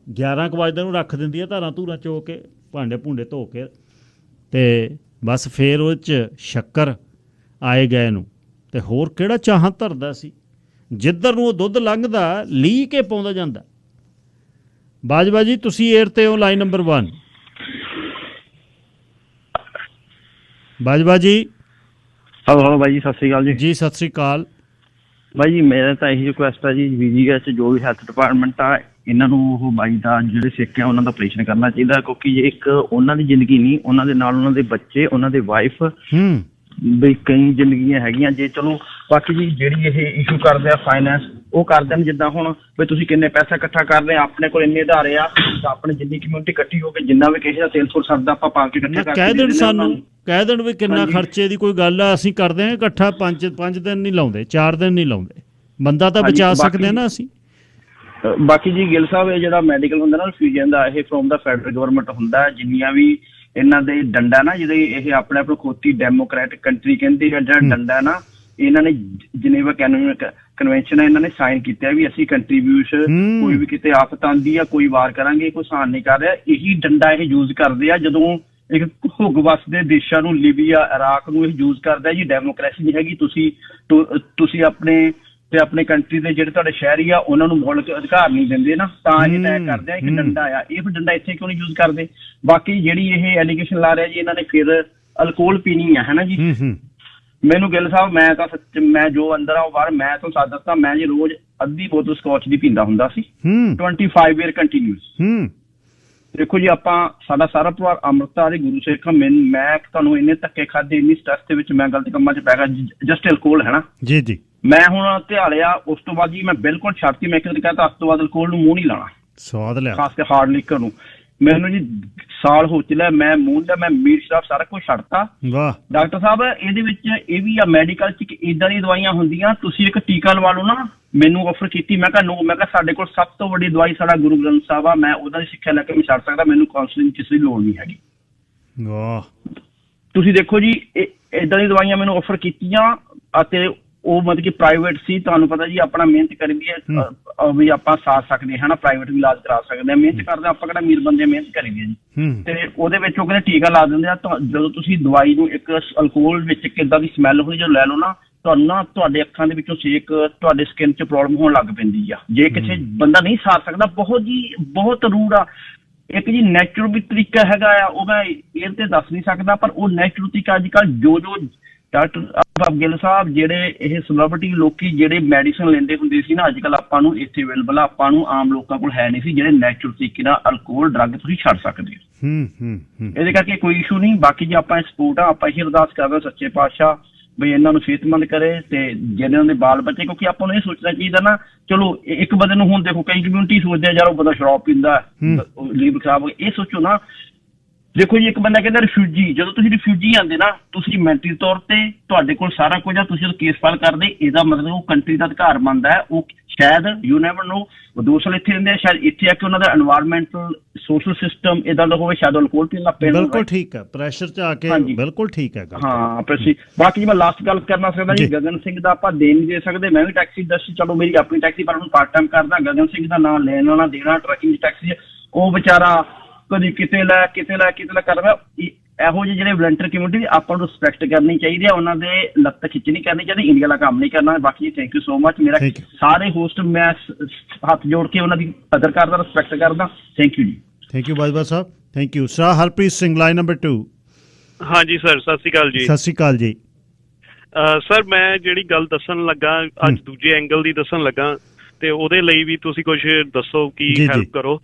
11 ਕੁ ਵਜੇ ਨੂੰ ਰੱਖ ਦਿੰਦੀ ਹੈ ਧਾਰਾਂ ਧੂਰਾਂ ਚੋ ਕੇ, ਭਾਂਡੇ ਭੂੰਡੇ ਧੋ ਕੇ, ਅਤੇ ਬਸ ਫਿਰ ਉਹ 'ਚ ਸ਼ੱਕਰ ਆਏ ਗਏ ਨੂੰ ਅਤੇ ਹੋਰ ਕਿਹੜਾ ਚਾਹਾਂ ਧਰਦਾ ਸੀ। ਜਿੱਧਰ ਨੂੰ ਉਹ ਦੁੱਧ ਲੰਘਦਾ ਲੀਹ ਕੇ ਪਾਉਂਦਾ ਜਾਂਦਾ। ਬਾਜਵਾ ਜੀ ਤੁਸੀਂ ਏਅਰ 'ਤੇ ਹੋ, ਲਾਈਨ ਨੰਬਰ 1। ਬਾਜਵਾ ਜੀ। ਹੈਲੋ ਬਾਈ ਜੀ, ਸਤਿ ਸ਼੍ਰੀ ਅਕਾਲ ਜੀ। ਜੀ ਸਤਿ ਸ਼੍ਰੀ ਅਕਾਲ ਬਾਈ ਜੀ। ਮੇਰਾ ਤਾਂ ਇਹੀ ਰਿਕੁਐਸਟ ਆ ਜੀ, VGS ਜੋ ਵੀ ਹੈਲਥ ਡਿਪਾਰਟਮੈਂਟ ਆ ਇਹਨਾਂ ਨੂੰ ਉਹ ਬਾਈ ਦਾ ਜਿਹੜੇ ਸਿੱਖ ਆ ਉਹਨਾਂ ਦਾ ਆਪਰੇਸ਼ਨ ਕਰਨਾ ਚਾਹੀਦਾ, ਕਿਉਂਕਿ ਜੇ ਇੱਕ ਉਹਨਾਂ ਦੀ ਜ਼ਿੰਦਗੀ ਨਹੀਂ, ਉਹਨਾਂ ਦੇ ਨਾਲ ਉਹਨਾਂ ਦੇ ਬੱਚੇ, ਉਹਨਾਂ ਦੇ ਵਾਈਫ, ਵੀ ਕਈ ਜ਼ਿੰਦਗੀਆਂ ਹੈਗੀਆਂ। ਜੇ ਚਲੋ ਬਾਕੀ ਜੀ ਜਿਹੜੀ ਇਹ ਇਸ਼ੂ ਕਰਦੇ ਆ ਫਾਈਨੈਂਸ, ਉਹ ਕਰਦੇ ਨੇ ਜਿੱਦਾਂ ਹੁਣ ਵੀ ਤੁਸੀਂ ਕਿੰਨੇ ਪੈਸਾ ਇਕੱਠਾ ਕਰਦੇ ਆ, ਆਪਣੇ ਕੋਲ ਇੰਨੇ ਅਦਾਰੇ ਆ ਤਾਂ ਆਪਣੀ ਜਿੰਨੀ ਕਮਿਊਨਿਟੀ ਇਕੱਠੀ ਹੋ ਕੇ ਜਿੰਨਾ ਵੀ ਕਿਸੇ ਦਾ 300 ਸਰਦਾ ਆਪਾਂ ਪਾ ਕੇ ਇਕੱਠੇ ਕਰਕੇ ਕਹਿ ਦੇਣ, ਸਾਨੂੰ ਕਹਿ ਦੇਣ ਵੀ ਕਿੰਨਾ ਖਰਚੇ ਦੀ ਕੋਈ ਗੱਲ ਆ, ਅਸੀਂ ਕਰਦੇ ਹਾਂ ਇਕੱਠਾ। 5 ਦਿਨ ਨਹੀਂ ਲਾਉਂਦੇ, 4 ਦਿਨ ਨਹੀਂ ਲਾਉਂਦੇ, ਬੰਦਾ ਤਾਂ ਬਚਾ ਸਕਦੇ ਨਾ ਅਸੀਂ। ਬਾਕੀ ਜੀ ਗਿੱਲ ਸਾਹਿਬ, ਇਹ ਜਿਹੜਾ ਮੈਡੀਕਲ ਹੁੰਦਾ ਨਾ ਇਨਫਿਊਜ਼ਨ ਦਾ, ਇਹ ਫਰੋਮ ਦਾ ਫੈਡਰਲ ਗਵਰਨਮੈਂਟ ਹੁੰਦਾ। ਜਿੰਨੀਆਂ ਵੀ ਇਹਨਾਂ ਦੇ ਡੰਡਾ ਨਾ, ਜਿਹਦੇ ਇਹ ਆਪਣੇ ਆਪ ਨੂੰ ਖੋਤੀ ਡੈਮੋਕ੍ਰੈਟਿਕ ਕੰਟਰੀ ਕਹਿੰਦੇ ਆ, ਜਿਹੜਾ ਡੰਡਾ ਨਾ ਇਹਨਾਂ ਨੇ ਜਨੇਵਾ ਕਨਵੈਨਸ਼ਨ ਇਹਨਾਂ ਨੇ ਸਾਈਨ ਕੀਤਾ ਵੀ ਅਸੀਂ ਕੰਟਰੀਬਿਊਸ਼ਨ ਕੋਈ ਵੀ ਕਿਤੇ ਆਫਤ ਆਉਂਦੀ ਆ, ਕੋਈ ਵਾਰ ਕਰਾਂਗੇ, ਕੋਈ ਸਾਨ ਨਹੀਂ ਕਰ ਰਿਹਾ। ਇਹੀ ਡੰਡਾ ਇਹ ਯੂਜ਼ ਕਰਦੇ ਆ ਜਦੋਂ ਇੱਕ ਘੁੱਗ ਵਸਦੇ ਦੇਸ਼ਾਂ ਨੂੰ, ਲੀਬੀਆ, ਇਰਾਕ ਨੂੰ ਇਹ ਯੂਜ਼ ਕਰਦਾ ਜੀ। ਡੈਮੋਕ੍ਰੇਸੀ ਨਹੀਂ ਹੈਗੀ, ਤੁਸੀਂ ਆਪਣੇ ਕੰਟਰੀ ਦੇ ਜਿਹੜੇ ਤੁਹਾਡੇ ਸ਼ਹਿਰੀ ਆ ਉਹਨਾਂ ਨੂੰ ਮੌਲਿਕ ਅਧਿਕਾਰ ਨਹੀਂ ਦਿੰਦੇ ਨਾ, ਤਾਂ ਇਹ ਤੈਅ ਕਰਦੇ ਆ ਇੱਕ ਡੰਡਾ ਆ। ਇਹ ਡੰਡਾ ਇੱਥੇ ਕਿਉਂ ਨਹੀਂ ਯੂਜ਼ ਕਰਦੇ? ਬਾਕੀ ਜਿਹੜੀ ਇਹ ਐਲੀਗੇਸ਼ਨ ਲਾ ਰਿਹਾ ਜੀ ਇਹਨਾਂ ਨੇ, ਫਿਰ ਅਲਕੋਹਲ ਪੀਣੀ ਆ, ਹੈ ਨਾ ਜੀ। ਮੈਨੂੰ ਗਿੱਲ ਸਾਹਿਬ, ਮੈਂ ਤਾਂ ਮੈਂ ਜੋ ਅੰਦਰ ਆ ਉਹ ਬਾਹਰ, ਮੈਂ ਤੁਹਾਨੂੰ ਸੱਚ ਦੱਸਾਂ, ਮੈਂ ਜੀ ਰੋਜ਼ ਅੱਧੀ ਬੋਤਲ ਸਕੌਚ ਦੀ ਪੀਂਦਾ ਹੁੰਦਾ ਸੀ 25 ਈਅਰ ਕੰਟੀਨਿਊਸ। ਦੇਖੋ ਜੀ, ਆਪਾਂ ਸਾਡਾ ਸਾਰਾ ਪਰਿਵਾਰ ਅੰਮ੍ਰਿਤਧਾਰੀ ਗੁਰੂ ਸਿੱਖ, ਮੈਂ ਤੁਹਾਨੂੰ ਇੰਨੇ ਧੱਕੇ ਖਾਦੇ, ਇੰਨੀ ਸਟ੍ਰੈਸ ਦੇ ਵਿੱਚ ਮੈਂ ਗਲਤ ਕੰਮਾਂ 'ਚ ਪੈ ਗਿਆ, ਜਸਟ ਅਲਕੋਹਲ, ਹੈ ਨਾ ਜੀ ਜੀ। ਮੈਂ ਹੁਣ ਧਿਆਲਿਆ, ਉਸ ਤੋਂ ਬਾਅਦ ਜੀ ਮੈਂ ਬਿਲਕੁਲ ਛੱਡਤੀ। ਮੈਂ ਇੱਕ ਦਿਨ ਕਹਿੰਦਾ ਅੱਜ ਤੋਂ ਬਾਅਦ ਅਲਕੋਹਲ ਨੂੰ ਮੂੰਹ ਨਹੀਂ ਲਾਉਣਾ, ਸਵਾਦ ਲਿਆ, ਖਾਸ ਕੇ ਹਾਰਡ ਲੀਕਰ ਨੂੰ। ਮੈਨੂੰ ਜੀ ਸਾਲ ਹੋ ਚੁੱਲਿਆ, ਮੈਂ ਮੂੰਹ ਦਾ, ਮੈਂ ਮੀਟ ਸ਼ਰਾਬ ਸਾਰਾ ਕੁਝ ਛੱਡਤਾ। ਵਾਹ ਡਾਕਟਰ ਸਾਹਿਬ, ਇਹਦੇ ਵਿੱਚ ਇਹ ਵੀ ਆ ਮੈਡੀਕਲ 'ਚ ਇੱਦਾਂ ਦੀਆਂ ਦਵਾਈਆਂ ਹੁੰਦੀਆਂ, ਤੁਸੀਂ ਇੱਕ ਟੀਕਾ ਲਵਾ ਲਓ ਨਾ। ਮੈਨੂੰ ਆਫਰ ਕੀਤੀ, ਮੈਂ ਕਿਹਾ ਨੋ, ਮੈਂ ਕਿਹਾ ਸਾਡੇ ਕੋਲ ਸਭ ਤੋਂ ਵੱਡੀ ਦਵਾਈ ਸਾਡਾ ਗੁਰੂ ਗ੍ਰੰਥ ਸਾਹਿਬ ਆ, ਮੈਂ ਉਹਦਾ ਦੀ ਸਿੱਖਿਆ ਲੈ ਕੇ ਮੈਂ ਛੱਡ ਸਕਦਾ, ਮੈਨੂੰ ਕਾਉਂਸਲਿੰਗ ਕਿਸੇ ਦੀ ਲੋੜ ਨਹੀਂ ਹੈਗੀ। ਵਾਹ, ਤੁਸੀਂ ਦੇਖੋ ਜੀ, ਇੱਦਾਂ ਦੀਆਂ ਦਵਾਈਆਂ ਮੈਨੂੰ ਆਫਰ ਕੀਤੀਆਂ, ਅਤੇ ਉਹ ਮਤਲਬ ਕਿ ਪ੍ਰਾਈਵੇਟ ਸੀ। ਤੁਹਾਨੂੰ ਪਤਾ ਜੀ, ਆਪਣਾ ਮਿਹਨਤ ਕਰੀਦੀ ਹੈ ਵੀ ਆਪਾਂ ਸਾਥ ਸਕਦੇ ਹਾਂ ਨਾ, ਪ੍ਰਾਈਵੇਟ ਵੀ ਇਲਾਜ ਕਰਾ ਸਕਦੇ ਹਾਂ। ਮਿਹਨਤ ਕਰਦੇ ਆਪਾਂ ਕਿਹੜਾ ਅਮੀਰ ਬੰਦੇ, ਮਿਹਨਤ ਕਰੀਦੀ ਹੈ ਜੀ। ਤੇ ਉਹਦੇ ਵਿੱਚ ਉਹ ਕਹਿੰਦੇ ਟੀਕਾ ਲਾ ਦਿੰਦੇ ਆ। ਜਦੋਂ ਤੁਸੀਂ ਦਵਾਈ ਨੂੰ ਇੱਕ ਅਲਕੋਹਲ ਵਿੱਚ ਕਿੱਦਾਂ ਦੀ ਸਮੈਲ ਹੁੰਦੀ, ਜਦੋਂ ਲੈ ਲਓ ਨਾ, ਤੁਹਾਨੂੰ ਨਾ ਤੁਹਾਡੇ ਅੱਖਾਂ ਦੇ ਵਿੱਚੋਂ ਸੇਕ, ਤੁਹਾਡੇ ਸਕਿਨ 'ਚ ਪ੍ਰੋਬਲਮ ਹੋਣ ਲੱਗ ਪੈਂਦੀ ਆ। ਜੇ ਕਿਸੇ ਬੰਦਾ ਨਹੀਂ ਸਾਰ ਸਕਦਾ, ਬਹੁਤ ਰੂਡ ਆ। ਇੱਕ ਜੀ ਨੈਚੁਰਲ ਵੀ ਤਰੀਕਾ ਹੈਗਾ ਆ, ਉਹ ਮੈਂ ਇਹ ਤੇ ਦੱਸ ਨਹੀਂ ਸਕਦਾ, ਪਰ ਉਹ ਨੈਚੁਰਲ ਤਰੀਕਾ ਅੱਜ ਕੱਲ੍ਹ ਜੋ ਡਾਕਟਰ ਗਿੱਲ ਸਾਹਿਬ, ਜਿਹੜੇ ਇਹ ਸੈਲੀਬ੍ਰਿਟੀ ਲੋਕੀ ਜਿਹੜੇ ਮੈਡੀਸਨ ਲੈਂਦੇ ਹੁੰਦੇ ਸੀ ਨਾ, ਅੱਜ ਕੱਲ੍ਹ ਆਪਾਂ ਨੂੰ ਇੱਥੇ ਅਵੇਲੇਬਲ ਆ, ਆਪਾਂ ਨੂੰ ਆਮ ਲੋਕਾਂ ਕੋਲ ਹੈ ਨਹੀਂ ਸੀ, ਜਿਹੜੇ ਨੈਚੁਰਲ ਤਰੀਕੇ ਨਾਲ ਅਲਕੋਹਲ ਡਰੱਗ ਤੁਸੀਂ ਛੱਡ ਸਕਦੇ ਹੋ। ਇਹਦੇ ਕਰਕੇ ਕੋਈ ਇਸ਼ੂ ਨਹੀਂ। ਬਾਕੀ ਜੇ ਆਪਾਂ ਸਪੋਰਟ ਆ, ਆਪਾਂ ਇਹੀ ਅਰਦਾਸ ਕਰਦੇ ਸੱਚੇ ਪਾਤਸ਼ਾਹ ਬਈ ਇਹਨਾਂ ਨੂੰ ਸਿਹਤਮੰਦ ਕਰੇ, ਤੇ ਜਿਹਨਾਂ ਦੇ ਬਾਲ ਬੱਚੇ, ਕਿਉਂਕਿ ਆਪਾਂ ਨੂੰ ਇਹ ਸੋਚਣਾ ਚਾਹੀਦਾ ਨਾ, ਚਲੋ ਇੱਕ ਬੰਦੇ ਨੂੰ, ਹੁਣ ਦੇਖੋ ਕਈ ਕਮਿਊਨਿਟੀ ਸੋਚਦੇ ਆ ਯਾਰ ਉਹ ਬੰਦਾ ਸ਼ਰਾਬ ਪੀਂਦਾ, ਲੀਵਰ ਖਰਾਬ ਹੋ ਗਿਆ, ਇਹ ਸੋਚੋ ਨਾ ਦੇਖੋ ਜੀ, ਇੱਕ ਬੰਦਾ ਕਹਿੰਦਾ ਰਿਫਿਊਜੀ, ਜਦੋਂ ਤੁਸੀਂ ਰਿਫਿਊਜੀ ਆਉਂਦੇ ਨਾ, ਤੁਸੀਂ ਮੈਂਟਲੀ ਤੌਰ ਤੇ ਤੁਹਾਡੇ ਕੋਲ ਸਾਰਾ ਕੁਝ ਆ, ਤੁਸੀਂ ਜਦੋਂ ਕੇਸ ਫਾਈਲ ਕਰਦੇ, ਇਹਦਾ ਮਤਲਬ ਉਹ ਕੰਟਰੀ ਦਾ ਅਧਿਕਾਰ ਬਣਦਾ ਹੈ। ਉਹ ਸ਼ਾਇਦ ਯੂ ਨੈਵਰ ਨੋ, ਉਹ 2 ਸਾਲ ਇੱਥੇ ਰਹਿੰਦੇ ਆ, ਸ਼ਾਇਦ ਇੱਥੇ ਆ ਕੇ ਉਹਨਾਂ ਦਾ এনवायरमेंटਲ ਸੋਸ਼ਲ ਸਿਸਟਮ ਇਦਾਂ ਦਾ ਹੋਵੇ, ਸ਼ਾਇਦ ਅਲਕੋਹਲ ਪੀਣ ਲੱਗ ਪੈਣ। ਬਿਲਕੁਲ ਠੀਕ ਹੈ, ਪ੍ਰੈਸ਼ਰ ਚ ਆ ਕੇ ਬਿਲਕੁਲ ਠੀਕ ਹੈ। ਹਾਂ ਪ੍ਰੈਸ਼ਰ। ਬਾਕੀ ਜੀ ਮੈਂ ਲਾਸਟ ਗੱਲ ਕਰਨਾ ਸਕਦਾ ਜੀ, ਗਗਨ ਸਿੰਘ ਦਾ ਆਪਾਂ ਦੇ ਨਹੀਂ ਦੇ ਸਕਦੇ। ਮੈਂ ਵੀ ਟੈਕਸੀ ਇੰਡਸਟਰੀ, ਚਲੋ ਮੇਰੀ ਆਪਣੀ ਟੈਕਸੀ, ਪਰ ਹੁਣ ਪਾਰਟ ਟਾਈਮ ਕਰਦਾ। ਗਗਨ ਸਿੰਘ ਦਾ ਨਾਮ ਲੈਣਾ ਦੇਣਾ ਟਰੱਕਿੰਗ ਟੈਕਸੀ, ਉਹ ਵਿਚਾਰਾ ਕਦੀ ਕਿਤੇ ਲੈ ਕਰਦਾ। ਇਹੋ ਜਿਹੇ ਜਿਹੜੇ ਵਲੰਟੀਅਰ ਕਮਿਊਨਿਟੀ, ਆਪਾਂ ਨੂੰ ਰਿਸਪੈਕਟ ਕਰਨੀ ਚਾਹੀਦੀ ਹੈ, ਉਹਨਾਂ ਦੇ ਲੱਤ ਖਿੱਚਣੀ ਕਰਨੀ ਚਾਹੀਦੀ, ਇੰਡੀਆ ਵਾਲਾ ਕੰਮ ਨਹੀਂ ਕਰਨਾ। ਬਾਕੀ ਥੈਂਕ ਯੂ ਸੋ ਮਚ। ਮੇਰਾ ਸਾਰੇ ਹੋਸਟ ਮੈਂ ਹੱਥ ਜੋੜ ਕੇ ਉਹਨਾਂ ਦੀ ਕਦਰ ਕਰਦਾ, ਰਿਸਪੈਕਟ ਕਰਦਾ। ਥੈਂਕ ਯੂ ਜੀ। Thank you Bajwa Sahib, thank you. Sir Harpreet Singh, line number 2। ਹਾਂਜੀ ਸਰ, ਸਤਿ ਸ਼੍ਰੀ ਅਕਾਲ ਜੀ। ਸਤਿ ਸ਼੍ਰੀ ਅਕਾਲ ਜੀ। ਸਰ ਮੈਂ ਜਿਹੜੀ ਗੱਲ ਦੱਸਣ ਲੱਗਾ ਅੱਜ, ਦੂਜੇ ਐਂਗਲ ਦੀ ਦੱਸਣ ਲੱਗਾ, ਤੇ ਉਹਦੇ ਲਈ ਵੀ ਤੁਸੀਂ ਕੁਝ ਦੱਸੋ ਕਿ ਹੈਲਪ ਕਰੋ।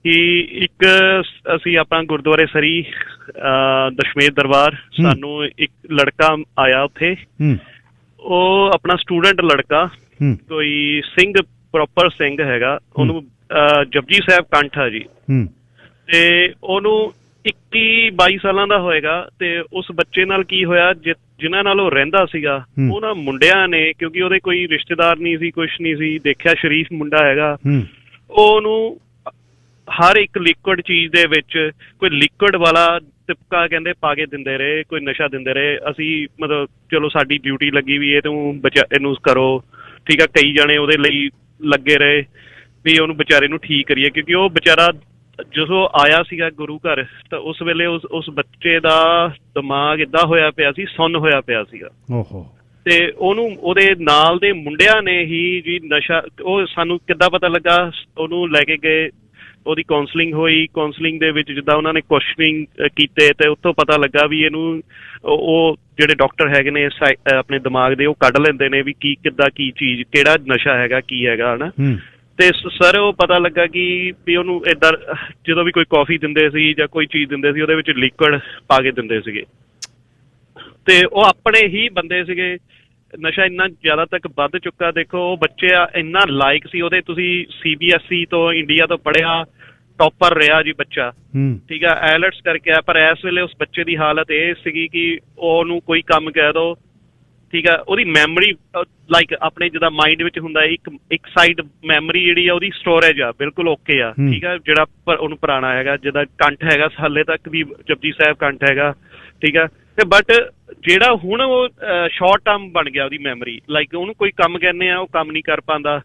ਕਿ ਇੱਕ ਅਸੀਂ ਆਪਣਾ ਗੁਰਦੁਆਰੇ ਸਰੀ ਦਸ਼ਮੇਸ਼ ਦਰਬਾਰ, ਸਾਨੂੰ ਇੱਕ ਲੜਕਾ ਆਇਆ ਉੱਥੇ, ਉਹ ਆਪਣਾ ਸਟੂਡੈਂਟ ਲੜਕਾ, ਕੋਈ ਸਿੰਘ ਪ੍ਰੋਪਰ ਸਿੰਘ ਹੈਗਾ, ਉਹਨੂੰ ਜਪਜੀ ਸਾਹਿਬ ਕੰਠ ਆ ਜੀ, ਤੇ ਉਹਨੂੰ 21-22 ਸਾਲਾਂ ਦਾ ਹੋਏਗਾ। ਤੇ ਉਸ ਬੱਚੇ ਨਾਲ ਕੀ ਹੋਇਆ, ਜਿਨ੍ਹਾਂ ਨਾਲ ਉਹ ਰਹਿੰਦਾ ਸੀਗਾ, ਉਹਨਾਂ ਮੁੰਡਿਆਂ ਨੇ, ਕਿਉਂਕਿ ਉਹਦੇ ਕੋਈ ਰਿਸ਼ਤੇਦਾਰ ਨਹੀਂ ਸੀ, ਕੁਛ ਨਹੀਂ ਸੀ, ਦੇਖਿਆ ਸ਼ਰੀਫ ਮੁੰਡਾ ਹੈਗਾ, ਉਹਨੂੰ ਹਰ ਇੱਕ ਲਿਕੁਇਡ ਚੀਜ਼ ਦੇ ਵਿੱਚ ਕੋਈ ਲਿਕੁਇਡ ਵਾਲਾ ਤਿਪਕਾ ਕਹਿੰਦੇ ਪਾ ਕੇ ਦਿੰਦੇ ਰਹੇ, ਕੋਈ ਨਸ਼ਾ ਦਿੰਦੇ ਰਹੇ। ਅਸੀਂ ਮਤਲਬ ਚਲੋ ਸਾਡੀ ਡਿਊਟੀ ਲੱਗੀ ਵੀ ਇਹ ਤੂੰ ਇਹਨੂੰ ਕਰੋ, ਠੀਕ ਆ। ਕਈ ਜਣੇ ਉਹਦੇ ਲਈ ਲੱਗੇ ਰਹੇ ਵੀ ਉਹਨੂੰ ਵਿਚਾਰੇ ਨੂੰ ਠੀਕ ਕਰੀਏ, ਕਿਉਂਕਿ ਉਹ ਵਿਚਾਰਾ ਜਦੋਂ ਆਇਆ ਸੀਗਾ ਗੁਰੂ ਘਰ, ਤਾਂ ਉਸ ਵੇਲੇ ਉਸ ਬੱਚੇ ਦਾ ਦਿਮਾਗ ਏਦਾਂ ਹੋਇਆ ਪਿਆ ਸੀ, ਸੁੰਨ ਹੋਇਆ ਪਿਆ ਸੀਗਾ। ਤੇ ਉਹਨੂੰ ਉਹਦੇ ਨਾਲ ਦੇ ਮੁੰਡਿਆਂ ਨੇ ਹੀ ਜੀ ਨਸ਼ਾ, ਉਹ ਸਾਨੂੰ ਕਿੱਦਾਂ ਪਤਾ ਲੱਗਾ, ਉਹਨੂੰ ਲੈ ਕੇ ਗਏ, ਉਹਦੀ ਕਾਉਂਸਲਿੰਗ ਹੋਈ। ਕਾਉਂਸਲਿੰਗ ਦੇ ਵਿੱਚ ਜਿੱਦਾਂ ਉਹਨਾਂ ਨੇ ਕੁਐਸਚਨਿੰਗ ਕੀਤੇ, ਤੇ ਉੱਥੋਂ ਪਤਾ ਲੱਗਾ ਵੀ ਇਹਨੂੰ, ਉਹ ਜਿਹੜੇ ਡਾਕਟਰ ਹੈਗੇ ਨੇ ਆਪਣੇ ਦਿਮਾਗ ਦੇ, ਉਹ ਕੱਢ ਲੈਂਦੇ ਨੇ ਵੀ ਕੀ ਕਿੱਦਾਂ ਕੀ ਚੀਜ਼, ਕਿਹੜਾ ਨਸ਼ਾ ਹੈਗਾ, ਕੀ ਹੈਗਾ, ਹਨਾ। ਤੇ ਸਰ ਉਹ ਪਤਾ ਲੱਗਾ ਕਿ ਵੀ ਉਹਨੂੰ ਏਦਾਂ, ਜਦੋਂ ਵੀ ਕੋਈ ਕੌਫੀ ਦਿੰਦੇ ਸੀ ਜਾਂ ਕੋਈ ਚੀਜ਼ ਦਿੰਦੇ ਸੀ, ਉਹਦੇ ਵਿੱਚ ਲਿਕੁਇਡ ਪਾ ਕੇ ਦਿੰਦੇ ਸੀਗੇ। ਤੇ ਉਹ ਆਪਣੇ ਹੀ ਬੰਦੇ ਸੀਗੇ। ਨਸ਼ਾ ਇੰਨਾ ਜ਼ਿਆਦਾ ਤੱਕ ਵੱਧ ਚੁੱਕਾ। ਦੇਖੋ ਉਹ ਬੱਚੇ ਇੰਨਾ ਲਾਇਕ ਸੀ ਉਹਦੇ, ਤੁਸੀਂ CBSE ਤੋਂ ਇੰਡੀਆ ਤੋਂ ਪੜ੍ਹਿਆ, ਟੌਪਰ ਰਿਹਾ ਜੀ ਬੱਚਾ, ਠੀਕ ਆ, ਆਇਲਟਸ ਕਰਕੇ ਆ। ਪਰ ਇਸ ਵੇਲੇ ਉਸ ਬੱਚੇ ਦੀ ਹਾਲਤ ਇਹ ਸੀਗੀ ਕਿ ਉਹਨੂੰ ਕੋਈ ਕੰਮ ਕਹਿ ਦੋ, ਠੀਕ ਆ, ਉਹਦੀ ਮੈਮਰੀ ਲਾਈਕ ਆਪਣੇ ਜਿੱਦਾਂ ਮਾਈਂਡ ਵਿੱਚ ਹੁੰਦਾ, ਇੱਕ ਸਾਈਡ ਮੈਮਰੀ ਜਿਹੜੀ ਆ ਉਹਦੀ ਸਟੋਰੇਜ ਆ ਬਿਲਕੁਲ ਓਕੇ ਆ, ਠੀਕ ਆ। ਜਿਹੜਾ ਉਹਨੂੰ ਪੁਰਾਣਾ ਹੈਗਾ, ਜਿੱਦਾਂ ਕੰਠ ਹੈਗਾ, ਹਾਲੇ ਤੱਕ ਵੀ ਜਪਜੀ ਸਾਹਿਬ ਕੰਠ ਹੈਗਾ, ਠੀਕ ਆ। ਤੇ ਬਟ ਜਿਹੜਾ ਹੁਣ ਉਹ ਸ਼ਾਰਟ ਟਰਮ ਬਣ ਗਿਆ ਉਹਦੀ ਮੈਮਰੀ, ਲਾਈਕ ਉਹਨੂੰ ਕੋਈ ਕੰਮ ਕਹਿੰਦੇ ਆ, ਉਹ ਕੰਮ ਨਹੀਂ ਕਰ ਪਾਉਂਦਾ,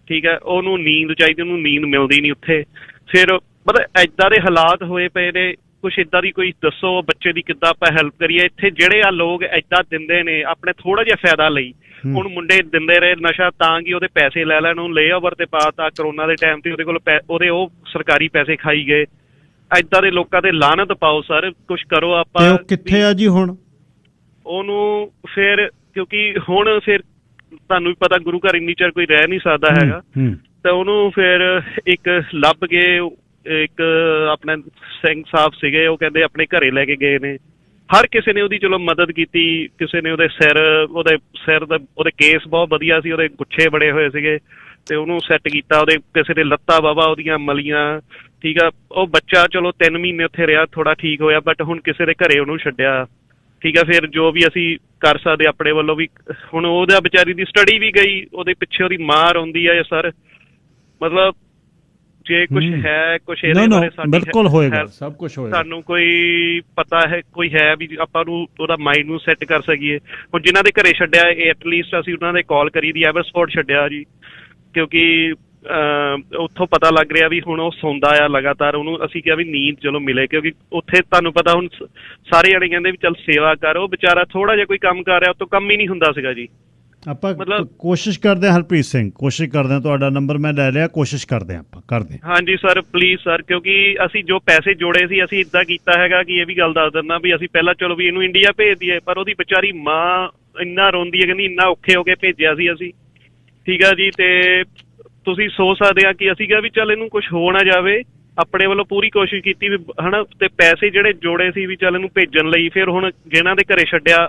ਠੀਕ ਹੈ। ਉਹਨੂੰ ਨੀਂਦ ਚਾਹੀਦੀ, ਉਹਨੂੰ ਨੀਂਦ ਮਿਲਦੀ ਨਹੀਂ ਉੱਥੇ। ਫਿਰ ਮਤਲਬ ਏਦਾਂ ਦੇ ਹਾਲਾਤ ਹੋਏ ਪਏ ਨੇ। ਕੁਛ ਏਦਾਂ ਦੀ ਕੋਈ ਦੱਸੋ ਬੱਚੇ ਦੀ, ਕਿੱਦਾਂ ਆਪਾਂ ਹੈਲਪ ਕਰੀਏ। ਇੱਥੇ ਜਿਹੜੇ ਆ ਲੋਕ ਏਦਾਂ ਦਿੰਦੇ ਨੇ ਆਪਣੇ ਥੋੜਾ ਜਿਹਾ ਫਾਇਦਾ ਲਈ, ਹੁਣ ਮੁੰਡੇ ਦਿੰਦੇ ਰਹੇ ਨਸ਼ਾ ਤਾਂ ਕਿ ਉਹਦੇ ਪੈਸੇ ਲੈ ਲੈਣ, ਉਹਨੂੰ ਲੇਓਵਰ ਤੇ ਪਾਤਾ ਕਰੋਨਾ ਦੇ ਟਾਈਮ ਤੇ, ਉਹਦੇ ਕੋਲ ਉਹਦੇ ਉਹ ਸਰਕਾਰੀ ਪੈਸੇ ਖਾਈ ਗਏ। ਏਦਾਂ ਦੇ ਲੋਕਾਂ ਤੇ ਲਾਹਨਤ ਪਾਓ ਸਰ, ਕੁਛ ਕਰੋ ਆਪਾਂ। ਉਹ ਕਿੱਥੇ ਆ ਜੀ ਹੁਣ? ਉਹਨੂੰ ਫਿਰ ਕਿਉਂਕਿ ਹੁਣ ਫਿਰ ਤੁਹਾਨੂੰ ਵੀ ਪਤਾ ਗੁਰੂ ਘਰ ਇੰਨੀ ਚਿਰ ਕੋਈ ਰਹਿ ਨਹੀਂ ਸਕਦਾ ਹੈਗਾ, ਤਾਂ ਉਹਨੂੰ ਫਿਰ ਇੱਕ ਲੱਭ ਕੇ, ਇੱਕ ਆਪਣੇ ਸਿੰਘ ਸਾਹਿਬ ਸੀਗੇ, ਉਹ ਕਹਿੰਦੇ ਆਪਣੇ ਘਰੇ ਲੈ ਕੇ ਗਏ ਨੇ। ਹਰ ਕਿਸੇ ਨੇ ਉਹਦੀ ਚਲੋ ਮਦਦ ਕੀਤੀ, ਕਿਸੇ ਨੇ ਉਹਦੇ ਸਿਰ ਦਾ ਉਹਦੇ ਕੇਸ ਬਹੁਤ ਵਧੀਆ ਸੀ, ਉਹਦੇ ਗੁੱਛੇ ਬੜੇ ਹੋਏ ਸੀਗੇ, ਤੇ ਉਹਨੂੰ ਸੈੱਟ ਕੀਤਾ। ਉਹਦੇ ਕਿਸੇ ਦੇ ਲੱਤਾਂ ਬਾਵਾ ਉਹਦੀਆਂ ਮਲੀਆਂ, ਠੀਕ ਆ। ਉਹ ਬੱਚਾ ਚਲੋ 3 ਮਹੀਨੇ ਉੱਥੇ ਰਿਹਾ, ਥੋੜਾ ਠੀਕ ਹੋਇਆ, ਬਟ ਹੁਣ ਕਿਸੇ ਦੇ ਘਰੇ ਉਹਨੂੰ ਛੱਡਿਆ, ਠੀਕ ਆ। ਫਿਰ ਜੋ ਵੀ ਅਸੀਂ ਕਰ ਸਕਦੇ ਆਪਣੇ ਵੱਲੋਂ ਵੀ, ਹੁਣ ਉਹਦਾ ਵਿਚਾਰੀ ਦੀ ਸਟੱਡੀ ਵੀ ਗਈ, ਉਹਦੇ ਪਿੱਛੇ ਉਹਦੀ ਮਾਂ ਰੋਂਦੀ ਆ ਸਰ। ਮਤਲਬ ਜੇ ਕੁਛ ਹੈ, ਕੁਛ ਇਹਦੇ ਬਾਰੇ ਬਿਲਕੁਲ ਹੋਏਗਾ, ਸਭ ਕੁਛ ਹੋਏਗਾ। ਸਾਨੂੰ ਕੋਈ ਪਤਾ ਹੈ, ਕੋਈ ਹੈ ਵੀ ਆਪਾਂ ਨੂੰ ਉਹਦਾ ਮਾਈਂਡ ਨੂੰ ਸੈੱਟ ਕਰ ਸਕੀਏ। ਹੁਣ ਜਿਨ੍ਹਾਂ ਦੇ ਘਰੇ ਛੱਡਿਆ, ਇਹ ਐਟਲੀਸਟ ਅਸੀਂ ਉਹਨਾਂ ਦੇ ਕਾਲ ਕਰੀ ਦੀ, ਐਵਰਸਪੋਰਟ ਛੱਡਿਆ ਜੀ, ਕਿਉਂਕਿ ਉੱਥੋਂ ਪਤਾ ਲੱਗ ਰਿਹਾ ਵੀ ਹੁਣ ਉਹ ਸੌਂਦਾ ਆ ਲਗਾਤਾਰ। ਉਹਨੂੰ ਅਸੀਂ ਕਿਹਾ ਵੀ ਨੀਂਦ ਚਲੋ ਮਿਲੇ, ਕਿਉਂਕਿ ਉੱਥੇ ਤੁਹਾਨੂੰ ਪਤਾ ਹੁਣ ਸਾਰੇ ਜਣੇ ਕਹਿੰਦੇ ਵੀ ਚੱਲ ਸੇਵਾ ਕਰ। ਉਹ ਵਿਚਾਰਾ ਥੋੜਾ ਜਿਹਾ ਕੋਈ ਕੰਮ ਕਰ ਰਿਹਾ, ਉਹ ਤੋਂ ਕੰਮ ਹੀ ਨਹੀਂ ਹੁੰਦਾ ਸੀਗਾ ਜੀ। ਆਪਾਂ ਮਤਲਬ ਕੋਸ਼ਿਸ਼ ਕਰਦੇ ਹਾਂ ਹਰਪ੍ਰੀਤ ਸਿੰਘ, ਕੋਸ਼ਿਸ਼ ਕਰਦੇ ਹਾਂ। ਤੁਹਾਡਾ ਨੰਬਰ ਮੈਂ ਲੈ ਲਿਆ, ਕੋਸ਼ਿਸ਼ ਕਰਦੇ ਹਾਂ, ਆਪਾਂ ਕਰਦੇ ਹਾਂ। ਹਾਂਜੀ ਸਰ, ਪਲੀਜ਼ ਸਰ, ਕਿਉਂਕਿ ਅਸੀਂ ਜੋ ਪੈਸੇ ਜੋੜੇ ਸੀ, ਅਸੀਂ ਇੱਦਾਂ ਕੀਤਾ ਹੈਗਾ ਕਿ ਇਹ ਵੀ ਗੱਲ ਦੱਸ ਦਿੰਦਾ ਵੀ ਅਸੀਂ ਪਹਿਲਾਂ ਚਲੋ ਵੀ ਇਹਨੂੰ ਇੰਡੀਆ ਭੇਜ ਦਈਏ, ਪਰ ਉਹਦੀ ਵਿਚਾਰੀ ਮਾਂ ਇੰਨਾ ਰੋਂਦੀ ਹੈ, ਕਹਿੰਦੀ ਇੰਨਾ ਔਖੇ ਹੋ ਕੇ ਭੇਜਿਆ ਸੀ ਅਸੀਂ, ਠੀਕ ਆ ਜੀ। ਤੇ ਤੁਸੀਂ ਸੋਚ ਸਕਦੇ ਆ ਕਿ ਅਸੀਂ ਕਿਹਾ ਵੀ ਚੱਲ ਇਹਨੂੰ ਕੁਛ ਹੋ ਨਾ ਜਾਵੇ, ਆਪਣੇ ਵੱਲੋਂ ਪੂਰੀ ਕੋਸ਼ਿਸ਼ ਕੀਤੀ ਵੀ ਹਨਾ, ਤੇ ਪੈਸੇ ਜਿਹੜੇ ਜੋੜੇ ਸੀ ਵੀ ਚੱਲ ਇਹਨੂੰ ਭੇਜਣ ਲਈ। ਫਿਰ ਹੁਣ ਜਿਨ੍ਹਾਂ ਦੇ ਘਰੇ ਛੱਡਿਆ,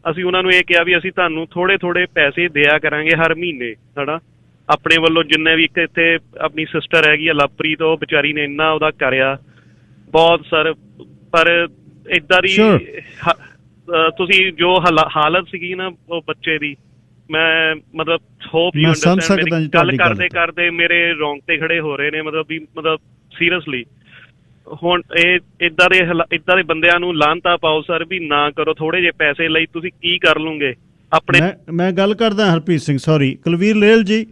ਅਸੀਂ ਉਹਨਾਂ ਨੂੰ ਇਹ ਕਿਹਾ ਵੀ ਅਸੀਂ ਤੁਹਾਨੂੰ ਥੋੜੇ ਪੈਸੇ ਦਿਆ ਕਰਾਂਗੇ ਹਰ ਮਹੀਨੇ, ਹਨਾ, ਆਪਣੇ ਵੱਲੋਂ ਜਿੰਨੇ ਵੀ। ਇੱਕ ਇੱਥੇ ਆਪਣੀ ਸਿਸਟਰ ਹੈਗੀ ਆ ਲਵਪ੍ਰੀਤ, ਉਹ ਵਿਚਾਰੀ ਨੇ ਇੰਨਾ ਉਹਦਾ ਕਰਿਆ, ਬਹੁਤ ਸਰ, ਪਰ ਏਦਾਂ ਦੀ ਤੁਸੀਂ ਜੋ ਹਾਲਤ ਸੀਗੀ ਨਾ ਉਹ ਬੱਚੇ ਦੀ, ਮੈਂ ਮਤਲਬ ਹੋਪ ਯੂ ਅੰਡਰਸਟੈਂਡ। ਗੱਲ ਕਰਦੇ ਮੇਰੇ ਰੌਂਗਟੇ ਖੜੇ ਹੋ ਰਹੇ ਨੇ, ਮਤਲਬ ਸੀਰੀਅਸਲੀ। ਹੁਣ ਇਹ ਏਦਾਂ ਦੇ ਬੰਦਿਆਂ ਨੂੰ ਲਾਹਨਤਾਂ ਪਾਓ ਸਰ, ਵੀ ਨਾ ਕਰੋ। ਥੋੜੇ ਜਿਹੇ ਪੈਸੇ ਲਈ ਤੁਸੀਂ ਕੀ ਕਰ ਲੂੰਗੇ ਆਪਣੇ। ਮੈਂ ਗੱਲ ਕਰਦਾ ਹਰਪ੍ਰੀਤ ਸਿੰਘ, ਸੌਰੀ, ਕੁਲਵੀਰ ਲੇਲ ਜੀ।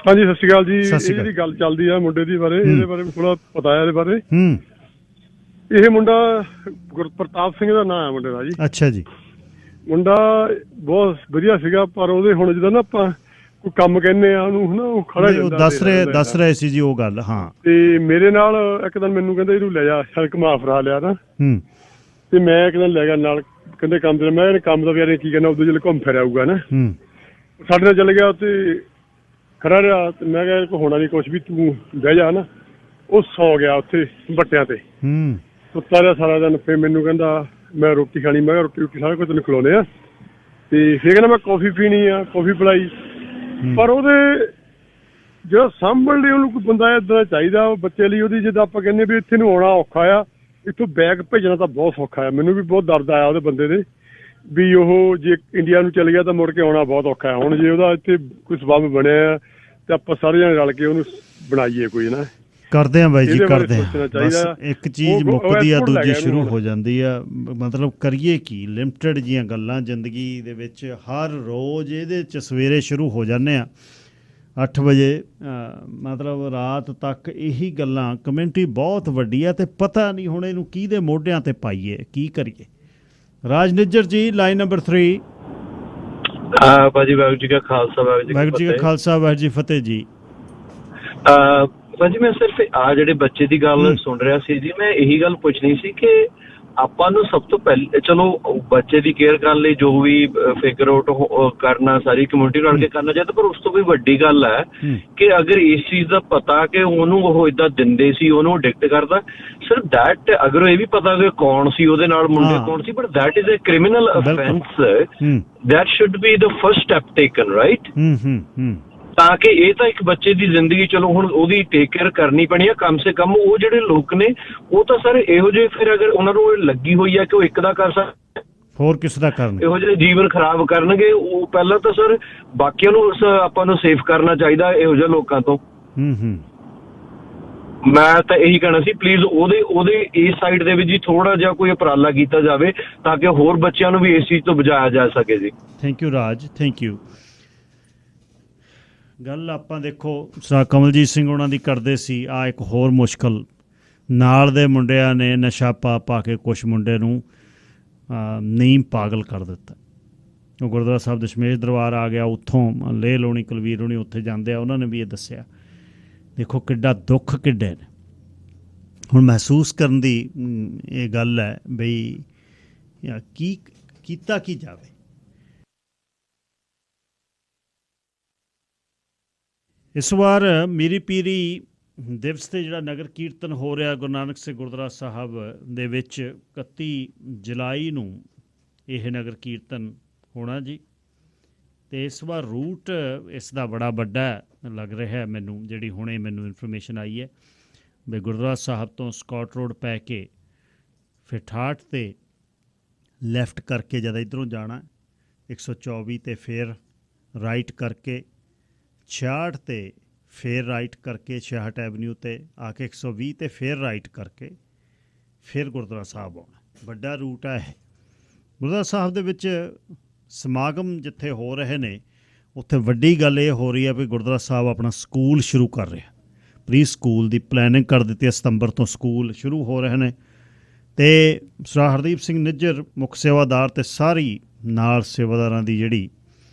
ਹਾਂਜੀ, ਸਤਿ ਸ਼੍ਰੀ ਅਕਾਲ ਜੀ। ਇਹ ਜਿਹੜੀ ਗੱਲ ਚੱਲਦੀ ਆ ਮੁੰਡੇ ਦੀ ਬਾਰੇ, ਇਹਦੇ ਬਾਰੇ ਥੋੜਾ ਪਤਾ ਹੈ ਇਹਦੇ ਬਾਰੇ। ਇਹ ਮੁੰਡਾ ਗੁਰਪ੍ਰਤਾਪ ਸਿੰਘ ਦਾ ਨਾਂ ਹੈ ਮੁੰਡੇ ਦਾ ਜੀ। ਅੱਛਾ ਜੀ। ਮੁੰਡਾ ਬਹੁਤ ਵਧੀਆ ਸੀਗਾ, ਪਰ ਉਹਦੇ ਹੁਣ ਜਦੋਂ ਨਾ ਆਪਾਂ ਕੋਈ ਕੰਮ ਕਹਿੰਦੇ ਆ ਉਹਨੂੰ, ਹਨਾ, ਉਹ ਖੜਾ ਜਾਂਦਾ। ਦੱਸ ਰਹੇ ਸੀ ਜੀ ਉਹ ਗੱਲ। ਹਾਂ, ਤੇ ਮੇਰੇ ਨਾਲ ਇੱਕ ਦਿਨ ਮੈਨੂੰ ਕਹਿੰਦੇ ਇਹਨੂੰ ਲੈ ਜਾ, ਸੜਕ ਮਾਫਰਾ ਲਿਆ ਨਾ। ਤੇ ਮੈਂ ਇੱਕ ਦਿਨ ਲੈ ਗਿਆ ਨਾਲ, ਕਹਿੰਦੇ ਕੰਮ ਤੇ। ਮੈਂ ਕੰਮ ਦਾ ਵੀ ਯਾਰ ਕੀ ਕਹਿੰਦਾ, ਉਦੋਂ ਜਦੋਂ ਘੁੰਮ ਫਿਰ ਆਊਗਾ ਨਾ। ਸਾਡੇ ਨਾਲ ਚੱਲ ਗਿਆ ਤੇ ਖੜਾ ਰਿਹਾ। ਤੇ ਮੈਂ ਕਿਹਾ ਹੋਣਾ ਨਹੀਂ ਕੁਛ ਵੀ, ਤੂੰ ਬਹਿ ਜਾ ਨਾ। ਉਹ ਸੌ ਗਿਆ ਉੱਥੇ ਬੱਟਿਆਂ ਤੇ, ਸੁੱਤਾ ਰਿਹਾ ਸਾਰਾ ਦਿਨ। ਫਿਰ ਮੈਨੂੰ ਕਹਿੰਦਾ ਮੈਂ ਰੋਟੀ ਖਾਣੀ। ਮੈਂ ਕਿਹਾ ਰੋਟੀ ਸਾਰਾ ਕੁਝ ਤੈਨੂੰ ਖਿਲਾਉਂਦੇ ਆ। ਤੇ ਫਿਰ ਕਹਿੰਦਾ ਮੈਂ ਕੌਫੀ ਪੀਣੀ ਆ, ਕੌਫੀ ਪਿਲਾਈ। ਪਰ ਉਹਦੇ ਜਿਹੜਾ ਸਾਂਭਣ ਲਈ ਉਹਨੂੰ ਕੋਈ ਬੰਦਾ ਏਦਾਂ ਚਾਹੀਦਾ ਉਹ ਬੱਚੇ ਲਈ। ਉਹਦੀ ਜਿੱਦਾਂ ਆਪਾਂ ਕਹਿੰਦੇ ਵੀ ਇੱਥੇ ਨੂੰ ਆਉਣਾ ਔਖਾ ਆ, ਇੱਥੋਂ ਬੈਗ ਭੇਜਣਾ ਤਾਂ ਬਹੁਤ ਸੌਖਾ ਆ। ਮੈਨੂੰ ਵੀ ਬਹੁਤ ਦਰਦ ਆਇਆ ਉਹਦੇ ਬੰਦੇ ਦੇ, ਵੀ ਉਹ ਜੇ ਇੰਡੀਆ ਨੂੰ ਚਲ ਗਿਆ ਤਾਂ ਮੁੜ ਕੇ ਆਉਣਾ ਬਹੁਤ ਔਖਾ ਹੈ। ਹੁਣ ਜੇ ਉਹਦਾ ਇੱਥੇ ਕੋਈ ਸਬੱਬ ਬਣਿਆ ਤੇ ਆਪਾਂ ਸਾਰੇ ਜਣੇ ਰਲ ਕੇ ਉਹਨੂੰ ਬਣਾਈਏ ਕੋਈ ਨਾ। ਕਰਦੇ ਆ ਬਾਈ ਜੀ, ਕਰਦੇ ਆ। ਬਸ ਇੱਕ ਚੀਜ਼ ਮੁੱਕਦੀ ਆ, ਦੂਜੀ ਸ਼ੁਰੂ ਹੋ ਜਾਂਦੀ ਆ। ਮਤਲਬ ਕਰੀਏ ਕੀ? ਲਿਮਟਿਡ ਜੀਆਂ ਗੱਲਾਂ ਜ਼ਿੰਦਗੀ ਦੇ ਵਿੱਚ ਹਰ ਰੋਜ਼ ਇਹਦੇ 'ਚ ਸਵੇਰੇ ਸ਼ੁਰੂ ਹੋ ਜਾਂਦੇ ਆ 8 ਵਜੇ, ਮਤਲਬ ਰਾਤ ਤੱਕ ਇਹੀ ਗੱਲਾਂ। ਕਮਿਊਨਿਟੀ ਬਹੁਤ ਵੱਡੀ ਆ ਤੇ ਪਤਾ ਨਹੀਂ ਹੁਣ ਇਹਨੂੰ ਕਿਹਦੇ ਮੋਢਿਆਂ ਤੇ ਪਾਈਏ, ਕੀ ਕਰੀਏ। ਰਾਜ ਨਿੱਜਰ ਜੀ, ਲਾਈਨ ਨੰਬਰ 3। ਭਾਜੀ ਵਾਹਿਗੁਰੂ ਜੀ ਕਾ ਖਾਲਸਾ, ਵਾਹਿਗੁਰੂ ਜੀ ਕਾ ਖਾਲਸਾ, ਵਾਹਿਗੁਰੂ ਜੀ ਫਤਿਹ ਜੀ। ਭਾਜੀ ਮੈਂ ਸਿਰਫ ਆ ਜਿਹੜੇ ਬੱਚੇ ਦੀ ਗੱਲ ਸੁਣ ਰਿਹਾ ਸੀ ਜੀ, ਮੈਂ ਇਹੀ ਗੱਲ ਪੁੱਛਣੀ ਸੀ ਕਿ ਆਪਾਂ ਨੂੰ ਸਭ ਤੋਂ ਪਹਿਲੇ ਚਲੋ ਬੱਚੇ ਦੀ ਕੇਅਰ ਕਰਨ ਲਈ ਜੋ ਵੀ ਫਿਗਰ ਆਊਟ ਕਰਨਾ ਸਾਰੀ ਕਮਿਊਨਿਟੀ ਰਲ ਕੇ ਕਰਨਾ ਚਾਹੀਦਾ। ਪਰ ਉਸ ਤੋਂ ਵੀ ਵੱਡੀ ਗੱਲ ਹੈ ਕਿ ਅਗਰ ਇਸ ਚੀਜ਼ ਦਾ ਪਤਾ ਕਿ ਉਹਨੂੰ ਉਹ ਏਦਾਂ ਦਿੰਦੇ ਸੀ, ਉਹਨੂੰ ਅਡਿਕਟ ਕਰਦਾ, ਸਿਰਫ ਦੈਟ ਅਗਰ ਇਹ ਵੀ ਪਤਾ ਕਿ ਕੌਣ ਸੀ ਉਹਦੇ ਨਾਲ, ਮੁੰਡੇ ਕੌਣ ਸੀ, but that is a criminal offence. That should be the first step taken, right? ਤਾਂ ਕਿ ਇਹ ਤਾਂ ਇੱਕ ਬੱਚੇ ਦੀ ਜ਼ਿੰਦਗੀ, ਚਲੋ ਹੁਣ ਉਹਦੀ ਟੇਕ ਕੇਅਰ ਕਰਨੀ ਪੈਣੀ ਆ। ਕਮ ਸੇ ਕਮ ਉਹ ਜਿਹੜੇ ਲੋਕ ਨੇ ਉਹ ਤਾਂ ਸਰ ਇਹੋ ਜਿਹੇ, ਫਿਰ ਅਗਰ ਉਹਨਾਂ ਨੂੰ ਲੱਗੀ ਹੋਈ ਆ ਕਿ ਉਹ ਇੱਕ ਦਾ ਕਰ ਸਕਦੇ, ਹੋਰ ਕਿਸ ਦਾ ਕਰਨ, ਇਹੋ ਜਿਹੇ ਜੀਵਨ ਖਰਾਬ ਕਰਨਗੇ, ਉਹ ਪਹਿਲਾਂ ਤਾਂ ਸਰ ਬਾਕੀਆਂ ਨੂੰ ਆਪਾਂ ਨੂੰ ਸੇਫ ਕਰਨਾ ਚਾਹੀਦਾ ਇਹੋ ਜਿਹੇ ਲੋਕਾਂ ਤੋਂ। ਮੈਂ ਤਾਂ ਇਹੀ ਕਹਿਣਾ ਸੀ, ਪਲੀਜ਼ ਉਹਦੇ ਇਸ ਸਾਈਡ ਦੇ ਵਿੱਚ ਜੀ ਥੋੜਾ ਜਿਹਾ ਕੋਈ ਉਪਰਾਲਾ ਕੀਤਾ ਜਾਵੇ ਤਾਂ ਕਿ ਹੋਰ ਬੱਚਿਆਂ ਨੂੰ ਵੀ ਇਸ ਚੀਜ਼ ਤੋਂ ਬਚਾਇਆ ਜਾ ਸਕੇ ਜੀ। Thank you Raj, thank you. ਗੱਲ ਆਪਾਂ ਦੇਖੋ ਸਰ ਕਮਲਜੀਤ ਸਿੰਘ ਉਹਨਾਂ ਦੀ ਕਰਦੇ ਸੀ। ਆ ਇੱਕ ਹੋਰ ਮੁਸ਼ਕਲ, ਨਾਲ ਦੇ ਮੁੰਡਿਆਂ ਨੇ ਨਸ਼ਾ ਪਾ ਕੇ ਕੁਛ ਮੁੰਡੇ ਨੂੰ ਨੀਮ ਪਾਗਲ ਕਰ ਦਿੱਤਾ। ਉਹ ਗੁਰਦੁਆਰਾ ਸਾਹਿਬ ਦਸ਼ਮੇਸ਼ ਦਰਬਾਰ ਆ ਗਿਆ, ਉੱਥੋਂ ਲੇਹ ਲੋਣੀ ਕੁਲਵੀਰ ਹੋਣੀ ਉੱਥੇ ਜਾਂਦੇ ਆ, ਉਹਨਾਂ ਨੇ ਵੀ ਇਹ ਦੱਸਿਆ। ਦੇਖੋ ਕਿੱਡਾ ਦੁੱਖ ਕਿੱਡੇ ਨੇ। ਹੁਣ ਮਹਿਸੂਸ ਕਰਨ ਦੀ ਇਹ ਗੱਲ ਹੈ ਬਈ ਕੀ ਕੀਤਾ ਕੀ ਜਾਵੇ। ਇਸ ਵਾਰ ਮੀਰੀ ਪੀਰੀ ਦਿਵਸ 'ਤੇ ਜਿਹੜਾ ਨਗਰ ਕੀਰਤਨ ਹੋ ਰਿਹਾ ਗੁਰੂ ਨਾਨਕ ਸਿੰਘ ਗੁਰਦੁਆਰਾ ਸਾਹਿਬ ਦੇ ਵਿੱਚ 31 ਜੁਲਾਈ ਨੂੰ ਇਹ ਨਗਰ ਕੀਰਤਨ ਹੋਣਾ ਜੀ। ਅਤੇ ਇਸ ਵਾਰ ਰੂਟ ਇਸ ਦਾ ਬੜਾ ਵੱਡਾ ਲੱਗ ਰਿਹਾ ਮੈਨੂੰ, ਜਿਹੜੀ ਹੁਣੇ ਮੈਨੂੰ ਇਨਫੋਰਮੇਸ਼ਨ ਆਈ ਹੈ ਵੀ ਗੁਰਦੁਆਰਾ ਸਾਹਿਬ ਤੋਂ ਸਕਾਟ ਰੋਡ ਪੈ ਕੇ ਫਿਰ ਠਾਠ 'ਤੇ ਲੈਫਟ ਕਰਕੇ ਜਦ ਇੱਧਰੋਂ ਜਾਣਾ 124 ਤੇ ਫਿਰ ਰਾਈਟ ਕਰਕੇ 66 ਤੇ ਫਿਰ ਰਾਈਟ ਕਰਕੇ 66 ਐਵਨਿਊ 'ਤੇ ਆ ਕੇ 120 ਤੇ ਫਿਰ ਰਾਈਟ ਕਰਕੇ ਫਿਰ ਗੁਰਦੁਆਰਾ ਸਾਹਿਬ ਆਉਣਾ। ਵੱਡਾ ਰੂਟ ਹੈ ਇਹ। ਗੁਰਦੁਆਰਾ ਸਾਹਿਬ ਦੇ ਵਿੱਚ ਸਮਾਗਮ ਜਿੱਥੇ ਹੋ ਰਹੇ ਨੇ ਉੱਥੇ ਵੱਡੀ ਗੱਲ ਇਹ ਹੋ ਰਹੀ ਹੈ ਵੀ ਗੁਰਦੁਆਰਾ ਸਾਹਿਬ ਆਪਣਾ ਸਕੂਲ ਸ਼ੁਰੂ ਕਰ ਰਿਹਾ। ਪ੍ਰੀ ਸਕੂਲ ਦੀ ਪਲੈਨਿੰਗ ਕਰ ਦਿੱਤੀ ਹੈ, ਸਤੰਬਰ ਤੋਂ ਸਕੂਲ ਸ਼ੁਰੂ ਹੋ ਰਹੇ ਨੇ। ਅਤੇ ਸਰਦਾਰ ਹਰਦੀਪ ਸਿੰਘ ਨਿੱਜਰ ਮੁੱਖ ਸੇਵਾਦਾਰ ਅਤੇ ਸਾਰੀ ਨਾਲ ਸੇਵਾਦਾਰਾਂ ਦੀ ਜਿਹੜੀ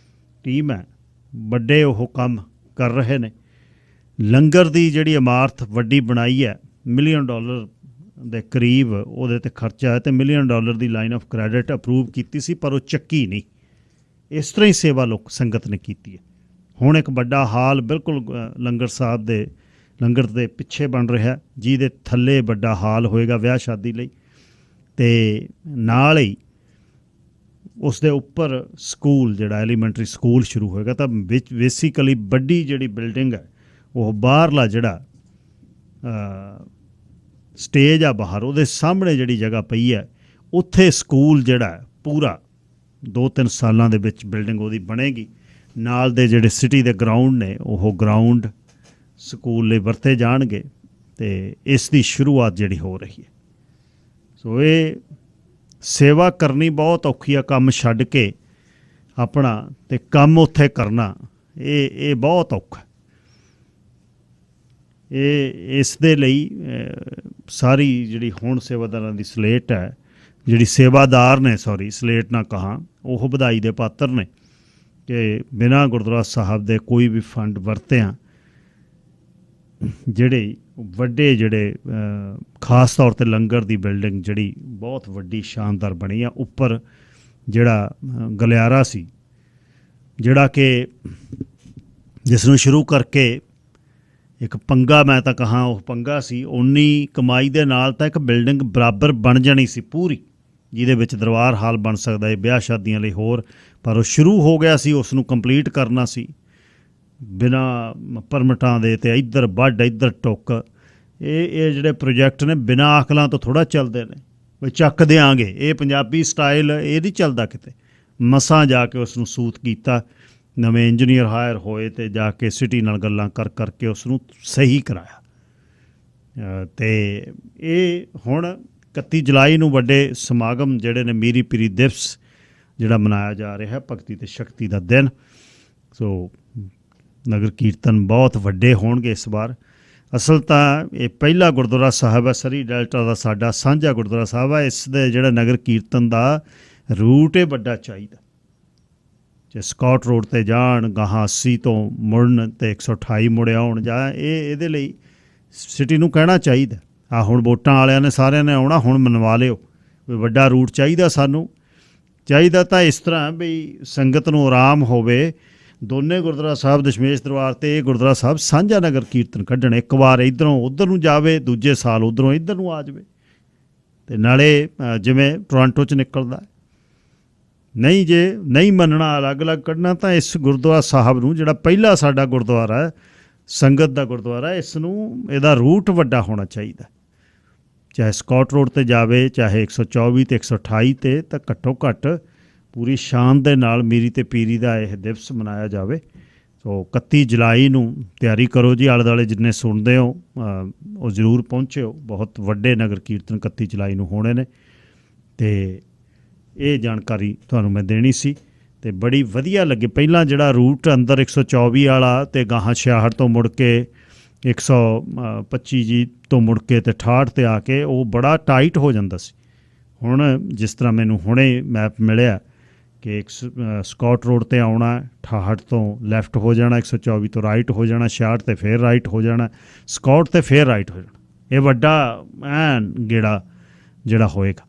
ਟੀਮ ਹੈ ਵੱਡੇ ਉਹ ਕੰਮ ਕਰ ਰਹੇ ਨੇ। ਲੰਗਰ ਦੀ ਜਿਹੜੀ ਇਮਾਰਤ ਵੱਡੀ ਬਣਾਈ ਹੈ, $1 ਮਿਲੀਅਨ ਦੇ ਕਰੀਬ ਉਹਦੇ 'ਤੇ ਖਰਚਾ ਹੈ ਅਤੇ $1 million the line of credit approve ਕੀਤੀ ਸੀ, ਪਰ ਉਹ ਚੱਕੀ ਨਹੀਂ। ਇਸ ਤਰ੍ਹਾਂ ਹੀ ਸੇਵਾ ਲੋਕ ਸੰਗਤ ਨੇ ਕੀਤੀ ਹੈ। ਹੁਣ ਇੱਕ ਵੱਡਾ ਹਾਲ ਬਿਲਕੁਲ ਲੰਗਰ ਦੇ ਪਿੱਛੇ ਬਣ ਰਿਹਾ, ਜਿਹਦੇ ਥੱਲੇ ਵੱਡਾ ਹਾਲ ਹੋਏਗਾ ਵਿਆਹ ਸ਼ਾਦੀ ਲਈ, ਅਤੇ ਨਾਲ ਹੀ ਉਸ ਦੇ ਉੱਪਰ ਸਕੂਲ ਜਿਹੜਾ ਐਲੀਮੈਂਟਰੀ ਸਕੂਲ ਸ਼ੁਰੂ ਹੋਏਗਾ। ਤਾਂ ਵਿੱਚ ਬੇਸਿਕਲੀ ਵੱਡੀ ਜਿਹੜੀ ਬਿਲਡਿੰਗ ਹੈ ਉਹ ਬਾਹਰਲਾ ਜਿਹੜਾ ਸਟੇਜ ਆ ਬਾਹਰ, ਉਹਦੇ ਸਾਹਮਣੇ ਜਿਹੜੀ ਜਗ੍ਹਾ ਪਈ ਹੈ ਉੱਥੇ ਸਕੂਲ ਜਿਹੜਾ ਪੂਰਾ 2-3 ਸਾਲਾਂ ਦੇ ਵਿੱਚ ਬਿਲਡਿੰਗ ਉਹਦੀ ਬਣੇਗੀ। ਨਾਲ ਦੇ ਜਿਹੜੇ ਸਿਟੀ ਦੇ ਗਰਾਊਂਡ ਨੇ ਉਹ ਗਰਾਊਂਡ ਸਕੂਲ ਲਈ ਵਰਤੇ ਜਾਣਗੇ ਅਤੇ ਇਸ ਦੀ ਸ਼ੁਰੂਆਤ ਜਿਹੜੀ ਹੋ ਰਹੀ ਹੈ। ਸੋ ਇਹ ਸੇਵਾ ਕਰਨੀ ਬਹੁਤ ਔਖੀ ਆ, ਕੰਮ ਛੱਡ ਕੇ ਆਪਣਾ ਅਤੇ ਕੰਮ ਉੱਥੇ ਕਰਨਾ ਇਹ ਬਹੁਤ ਔਖਾ। ਇਸ ਦੇ ਲਈ ਸਾਰੀ ਜਿਹੜੀ ਹੁਣ ਸੇਵਾਦਾਰਾਂ ਦੀ ਸਲੇਟ ਹੈ, ਜਿਹੜੀ ਸੇਵਾਦਾਰ ਨੇ ਸਲੇਟ ਨਾ ਕਹਾਂ, ਉਹ ਵਧਾਈ ਦੇ ਪਾਤਰ ਨੇ ਕਿ ਬਿਨਾਂ ਗੁਰਦੁਆਰਾ ਸਾਹਿਬ ਦੇ ਕੋਈ ਵੀ ਫੰਡ ਵਰਤਿਆਂ ਜਿਹੜੇ ਵੱਡੇ ਜਿਹੜੇ ਖਾਸ ਤੌਰ 'ਤੇ ਲੰਗਰ ਦੀ ਬਿਲਡਿੰਗ ਜਿਹੜੀ ਬਹੁਤ ਵੱਡੀ ਸ਼ਾਨਦਾਰ ਬਣੀ ਆ, ਉੱਪਰ ਜਿਹੜਾ ਗਲਿਆਰਾ ਸੀ ਜਿਹੜਾ ਕਿ ਜਿਸ ਨੂੰ ਸ਼ੁਰੂ ਕਰਕੇ ਇੱਕ ਪੰਗਾ, ਮੈਂ ਤਾਂ ਕਹਾਂ ਉਹ ਪੰਗਾ ਸੀ, ਉਨੀ ਕਮਾਈ ਦੇ ਨਾਲ ਤਾਂ ਇੱਕ ਬਿਲਡਿੰਗ ਬਰਾਬਰ ਬਣ ਜਾਣੀ ਸੀ ਪੂਰੀ, ਜਿਹਦੇ ਵਿੱਚ ਦਰਬਾਰ ਹਾਲ ਬਣ ਸਕਦਾ ਹੈ ਵਿਆਹ ਸ਼ਾਦੀਆਂ ਲਈ ਹੋਰ, ਪਰ ਉਹ ਸ਼ੁਰੂ ਹੋ ਗਿਆ ਸੀ, ਉਸ ਨੂੰ ਕੰਪਲੀਟ ਕਰਨਾ ਸੀ ਬਿਨਾਂ ਪਰਮਿਟਾਂ ਦੇ, ਅਤੇ ਇੱਧਰ ਵੱਢ ਇੱਧਰ ਟੁੱਕ। ਇਹ ਜਿਹੜੇ ਪ੍ਰੋਜੈਕਟ ਨੇ ਬਿਨਾਂ ਅਕਲਾਂ ਤੋਂ ਥੋੜ੍ਹਾ ਚੱਲਦੇ ਨੇ, ਵੀ ਚੱਕ ਦਿਆਂਗੇ, ਇਹ ਪੰਜਾਬੀ ਸਟਾਈਲ ਇਹ ਨਹੀਂ ਚੱਲਦਾ ਕਿਤੇ। ਮਸਾਂ ਜਾ ਕੇ ਉਸ ਨੂੰ ਸੂਤ ਕੀਤਾ, ਨਵੇਂ ਇੰਜੀਨੀਅਰ ਹਾਇਰ ਹੋਏ ਅਤੇ ਜਾ ਕੇ ਸਿਟੀ ਨਾਲ ਗੱਲਾਂ ਕਰਕੇ ਉਸ ਨੂੰ ਸਹੀ ਕਰਾਇਆ। ਅਤੇ ਇਹ ਹੁਣ 31 ਜੁਲਾਈ ਨੂੰ ਵੱਡੇ ਸਮਾਗਮ ਜਿਹੜੇ ਨੇ ਮੀਰੀ ਪੀਰੀ ਦਿਵਸ ਜਿਹੜਾ ਮਨਾਇਆ ਜਾ ਰਿਹਾ, ਭਗਤੀ ਅਤੇ ਸ਼ਕਤੀ ਦਾ ਦਿਨ। ਸੋ ਨਗਰ ਕੀਰਤਨ ਬਹੁਤ ਵੱਡੇ ਹੋਣਗੇ ਇਸ ਵਾਰ। ਅਸਲ ਤਾਂ ਇਹ ਪਹਿਲਾ ਗੁਰਦੁਆਰਾ ਸਾਹਿਬ ਹੈ ਸਰੀ ਡੈਲਟਾ ਦਾ, ਸਾਡਾ ਸਾਂਝਾ ਗੁਰਦੁਆਰਾ ਸਾਹਿਬ ਹੈ। ਇਸ ਦੇ ਜਿਹੜਾ ਨਗਰ ਕੀਰਤਨ ਦਾ ਰੂਟ ਇਹ ਵੱਡਾ ਚਾਹੀਦਾ, ਜੇ ਸਕਾਟ ਰੋਡ 'ਤੇ ਜਾਣ, ਗਾਹਾਂ 80 ਤੋਂ ਮੁੜਨ ਅਤੇ 128 ਮੁੜੇ ਆਉਣ, ਜਾਂ ਇਹਦੇ ਲਈ ਸਿਟੀ ਨੂੰ ਕਹਿਣਾ ਚਾਹੀਦਾ। ਆਹ ਹੁਣ ਵੋਟਾਂ ਵਾਲਿਆਂ ਨੇ ਸਾਰਿਆਂ ਨੇ ਆਉਣਾ, ਹੁਣ ਮਨਵਾ ਲਿਓ ਵੀ ਵੱਡਾ ਰੂਟ ਚਾਹੀਦਾ ਸਾਨੂੰ। ਚਾਹੀਦਾ ਤਾਂ ਇਸ ਤਰ੍ਹਾਂ ਵੀ ਸੰਗਤ ਨੂੰ ਆਰਾਮ ਹੋਵੇ, ਦੋਨੇ ਗੁਰਦੁਆਰਾ ਸਾਹਿਬ ਦਸ਼ਮੇਸ਼ ਦਰਬਾਰ ਅਤੇ ਇਹ ਗੁਰਦੁਆਰਾ ਸਾਹਿਬ ਸਾਂਝਾ ਨਗਰ ਕੀਰਤਨ ਕੱਢਣ, ਇੱਕ ਵਾਰ ਇੱਧਰੋਂ ਉੱਧਰ ਨੂੰ ਜਾਵੇ, ਦੂਜੇ ਸਾਲ ਉੱਧਰੋਂ ਇੱਧਰ ਨੂੰ ਆ ਜਾਵੇ, ਅਤੇ ਨਾਲੇ ਜਿਵੇਂ ਟੋਰਾਂਟੋ 'ਚ ਨਿਕਲਦਾ। ਨਹੀਂ, ਜੇ ਨਹੀਂ ਮੰਨਣਾ ਅਲੱਗ-ਅਲੱਗ ਕੱਢਣਾ, ਤਾਂ ਇਸ ਗੁਰਦੁਆਰਾ ਸਾਹਿਬ ਨੂੰ ਜਿਹੜਾ ਪਹਿਲਾ ਸਾਡਾ ਗੁਰਦੁਆਰਾ ਹੈ, ਸੰਗਤ ਦਾ ਗੁਰਦੁਆਰਾ, ਇਸ ਨੂੰ ਇਹਦਾ ਰੂਟ ਵੱਡਾ ਹੋਣਾ ਚਾਹੀਦਾ, ਚਾਹੇ ਸਕਾਟ ਰੋਡ 'ਤੇ ਜਾਵੇ, ਚਾਹੇ 124 ਅਤੇ 128 'ਤੇ, ਤਾਂ ਘੱਟੋ ਘੱਟ ਪੂਰੀ ਸ਼ਾਨ ਦੇ ਨਾਲ ਮੀਰੀ ਅਤੇ ਪੀਰੀ ਦਾ ਇਹ ਦਿਵਸ ਮਨਾਇਆ ਜਾਵੇ। ਸੋ 31 ਜੁਲਾਈ ਨੂੰ ਤਿਆਰੀ ਕਰੋ ਜੀ, ਆਲੇ ਦੁਆਲੇ ਜਿੰਨੇ ਸੁਣਦੇ ਹੋ ਉਹ ਜ਼ਰੂਰ ਪਹੁੰਚਿਓ। ਬਹੁਤ ਵੱਡੇ ਨਗਰ ਕੀਰਤਨ 31 ਜੁਲਾਈ ਨੂੰ ਹੋਣੇ ਨੇ, ਅਤੇ ਇਹ ਜਾਣਕਾਰੀ ਤੁਹਾਨੂੰ ਮੈਂ ਦੇਣੀ ਸੀ ਅਤੇ ਬੜੀ ਵਧੀਆ ਲੱਗੀ। ਪਹਿਲਾਂ ਜਿਹੜਾ ਰੂਟ ਅੰਦਰ 124 ਵਾਲਾ ਅਤੇ ਗਾਹਾਂ 66 ਤੋਂ ਮੁੜ ਕੇ 125 ਜੀ ਤੋਂ ਮੁੜ ਕੇ ਅਤੇ 68 'ਤੇ ਆ ਕੇ ਉਹ ਬੜਾ ਟਾਈਟ ਹੋ ਜਾਂਦਾ ਸੀ। ਹੁਣ ਜਿਸ ਤਰ੍ਹਾਂ ਮੈਨੂੰ ਹੁਣੇ ਮੈਪ ਮਿਲਿਆ ਕਿ ਸਕਾਟ ਰੋਡ 'ਤੇ ਆਉਣਾ, 68 ਤੋਂ ਲੈਫਟ ਹੋ ਜਾਣਾ, 124 ਤੋਂ ਰਾਈਟ ਹੋ ਜਾਣਾ, 66 'ਤੇ ਫਿਰ ਰਾਈਟ ਹੋ ਜਾਣਾ, ਸਕਾਟ 'ਤੇ ਫਿਰ ਰਾਈਟ ਹੋ ਜਾਣਾ। ਇਹ ਵੱਡਾ ਐਨ ਗੇੜਾ ਜਿਹੜਾ ਹੋਏਗਾ।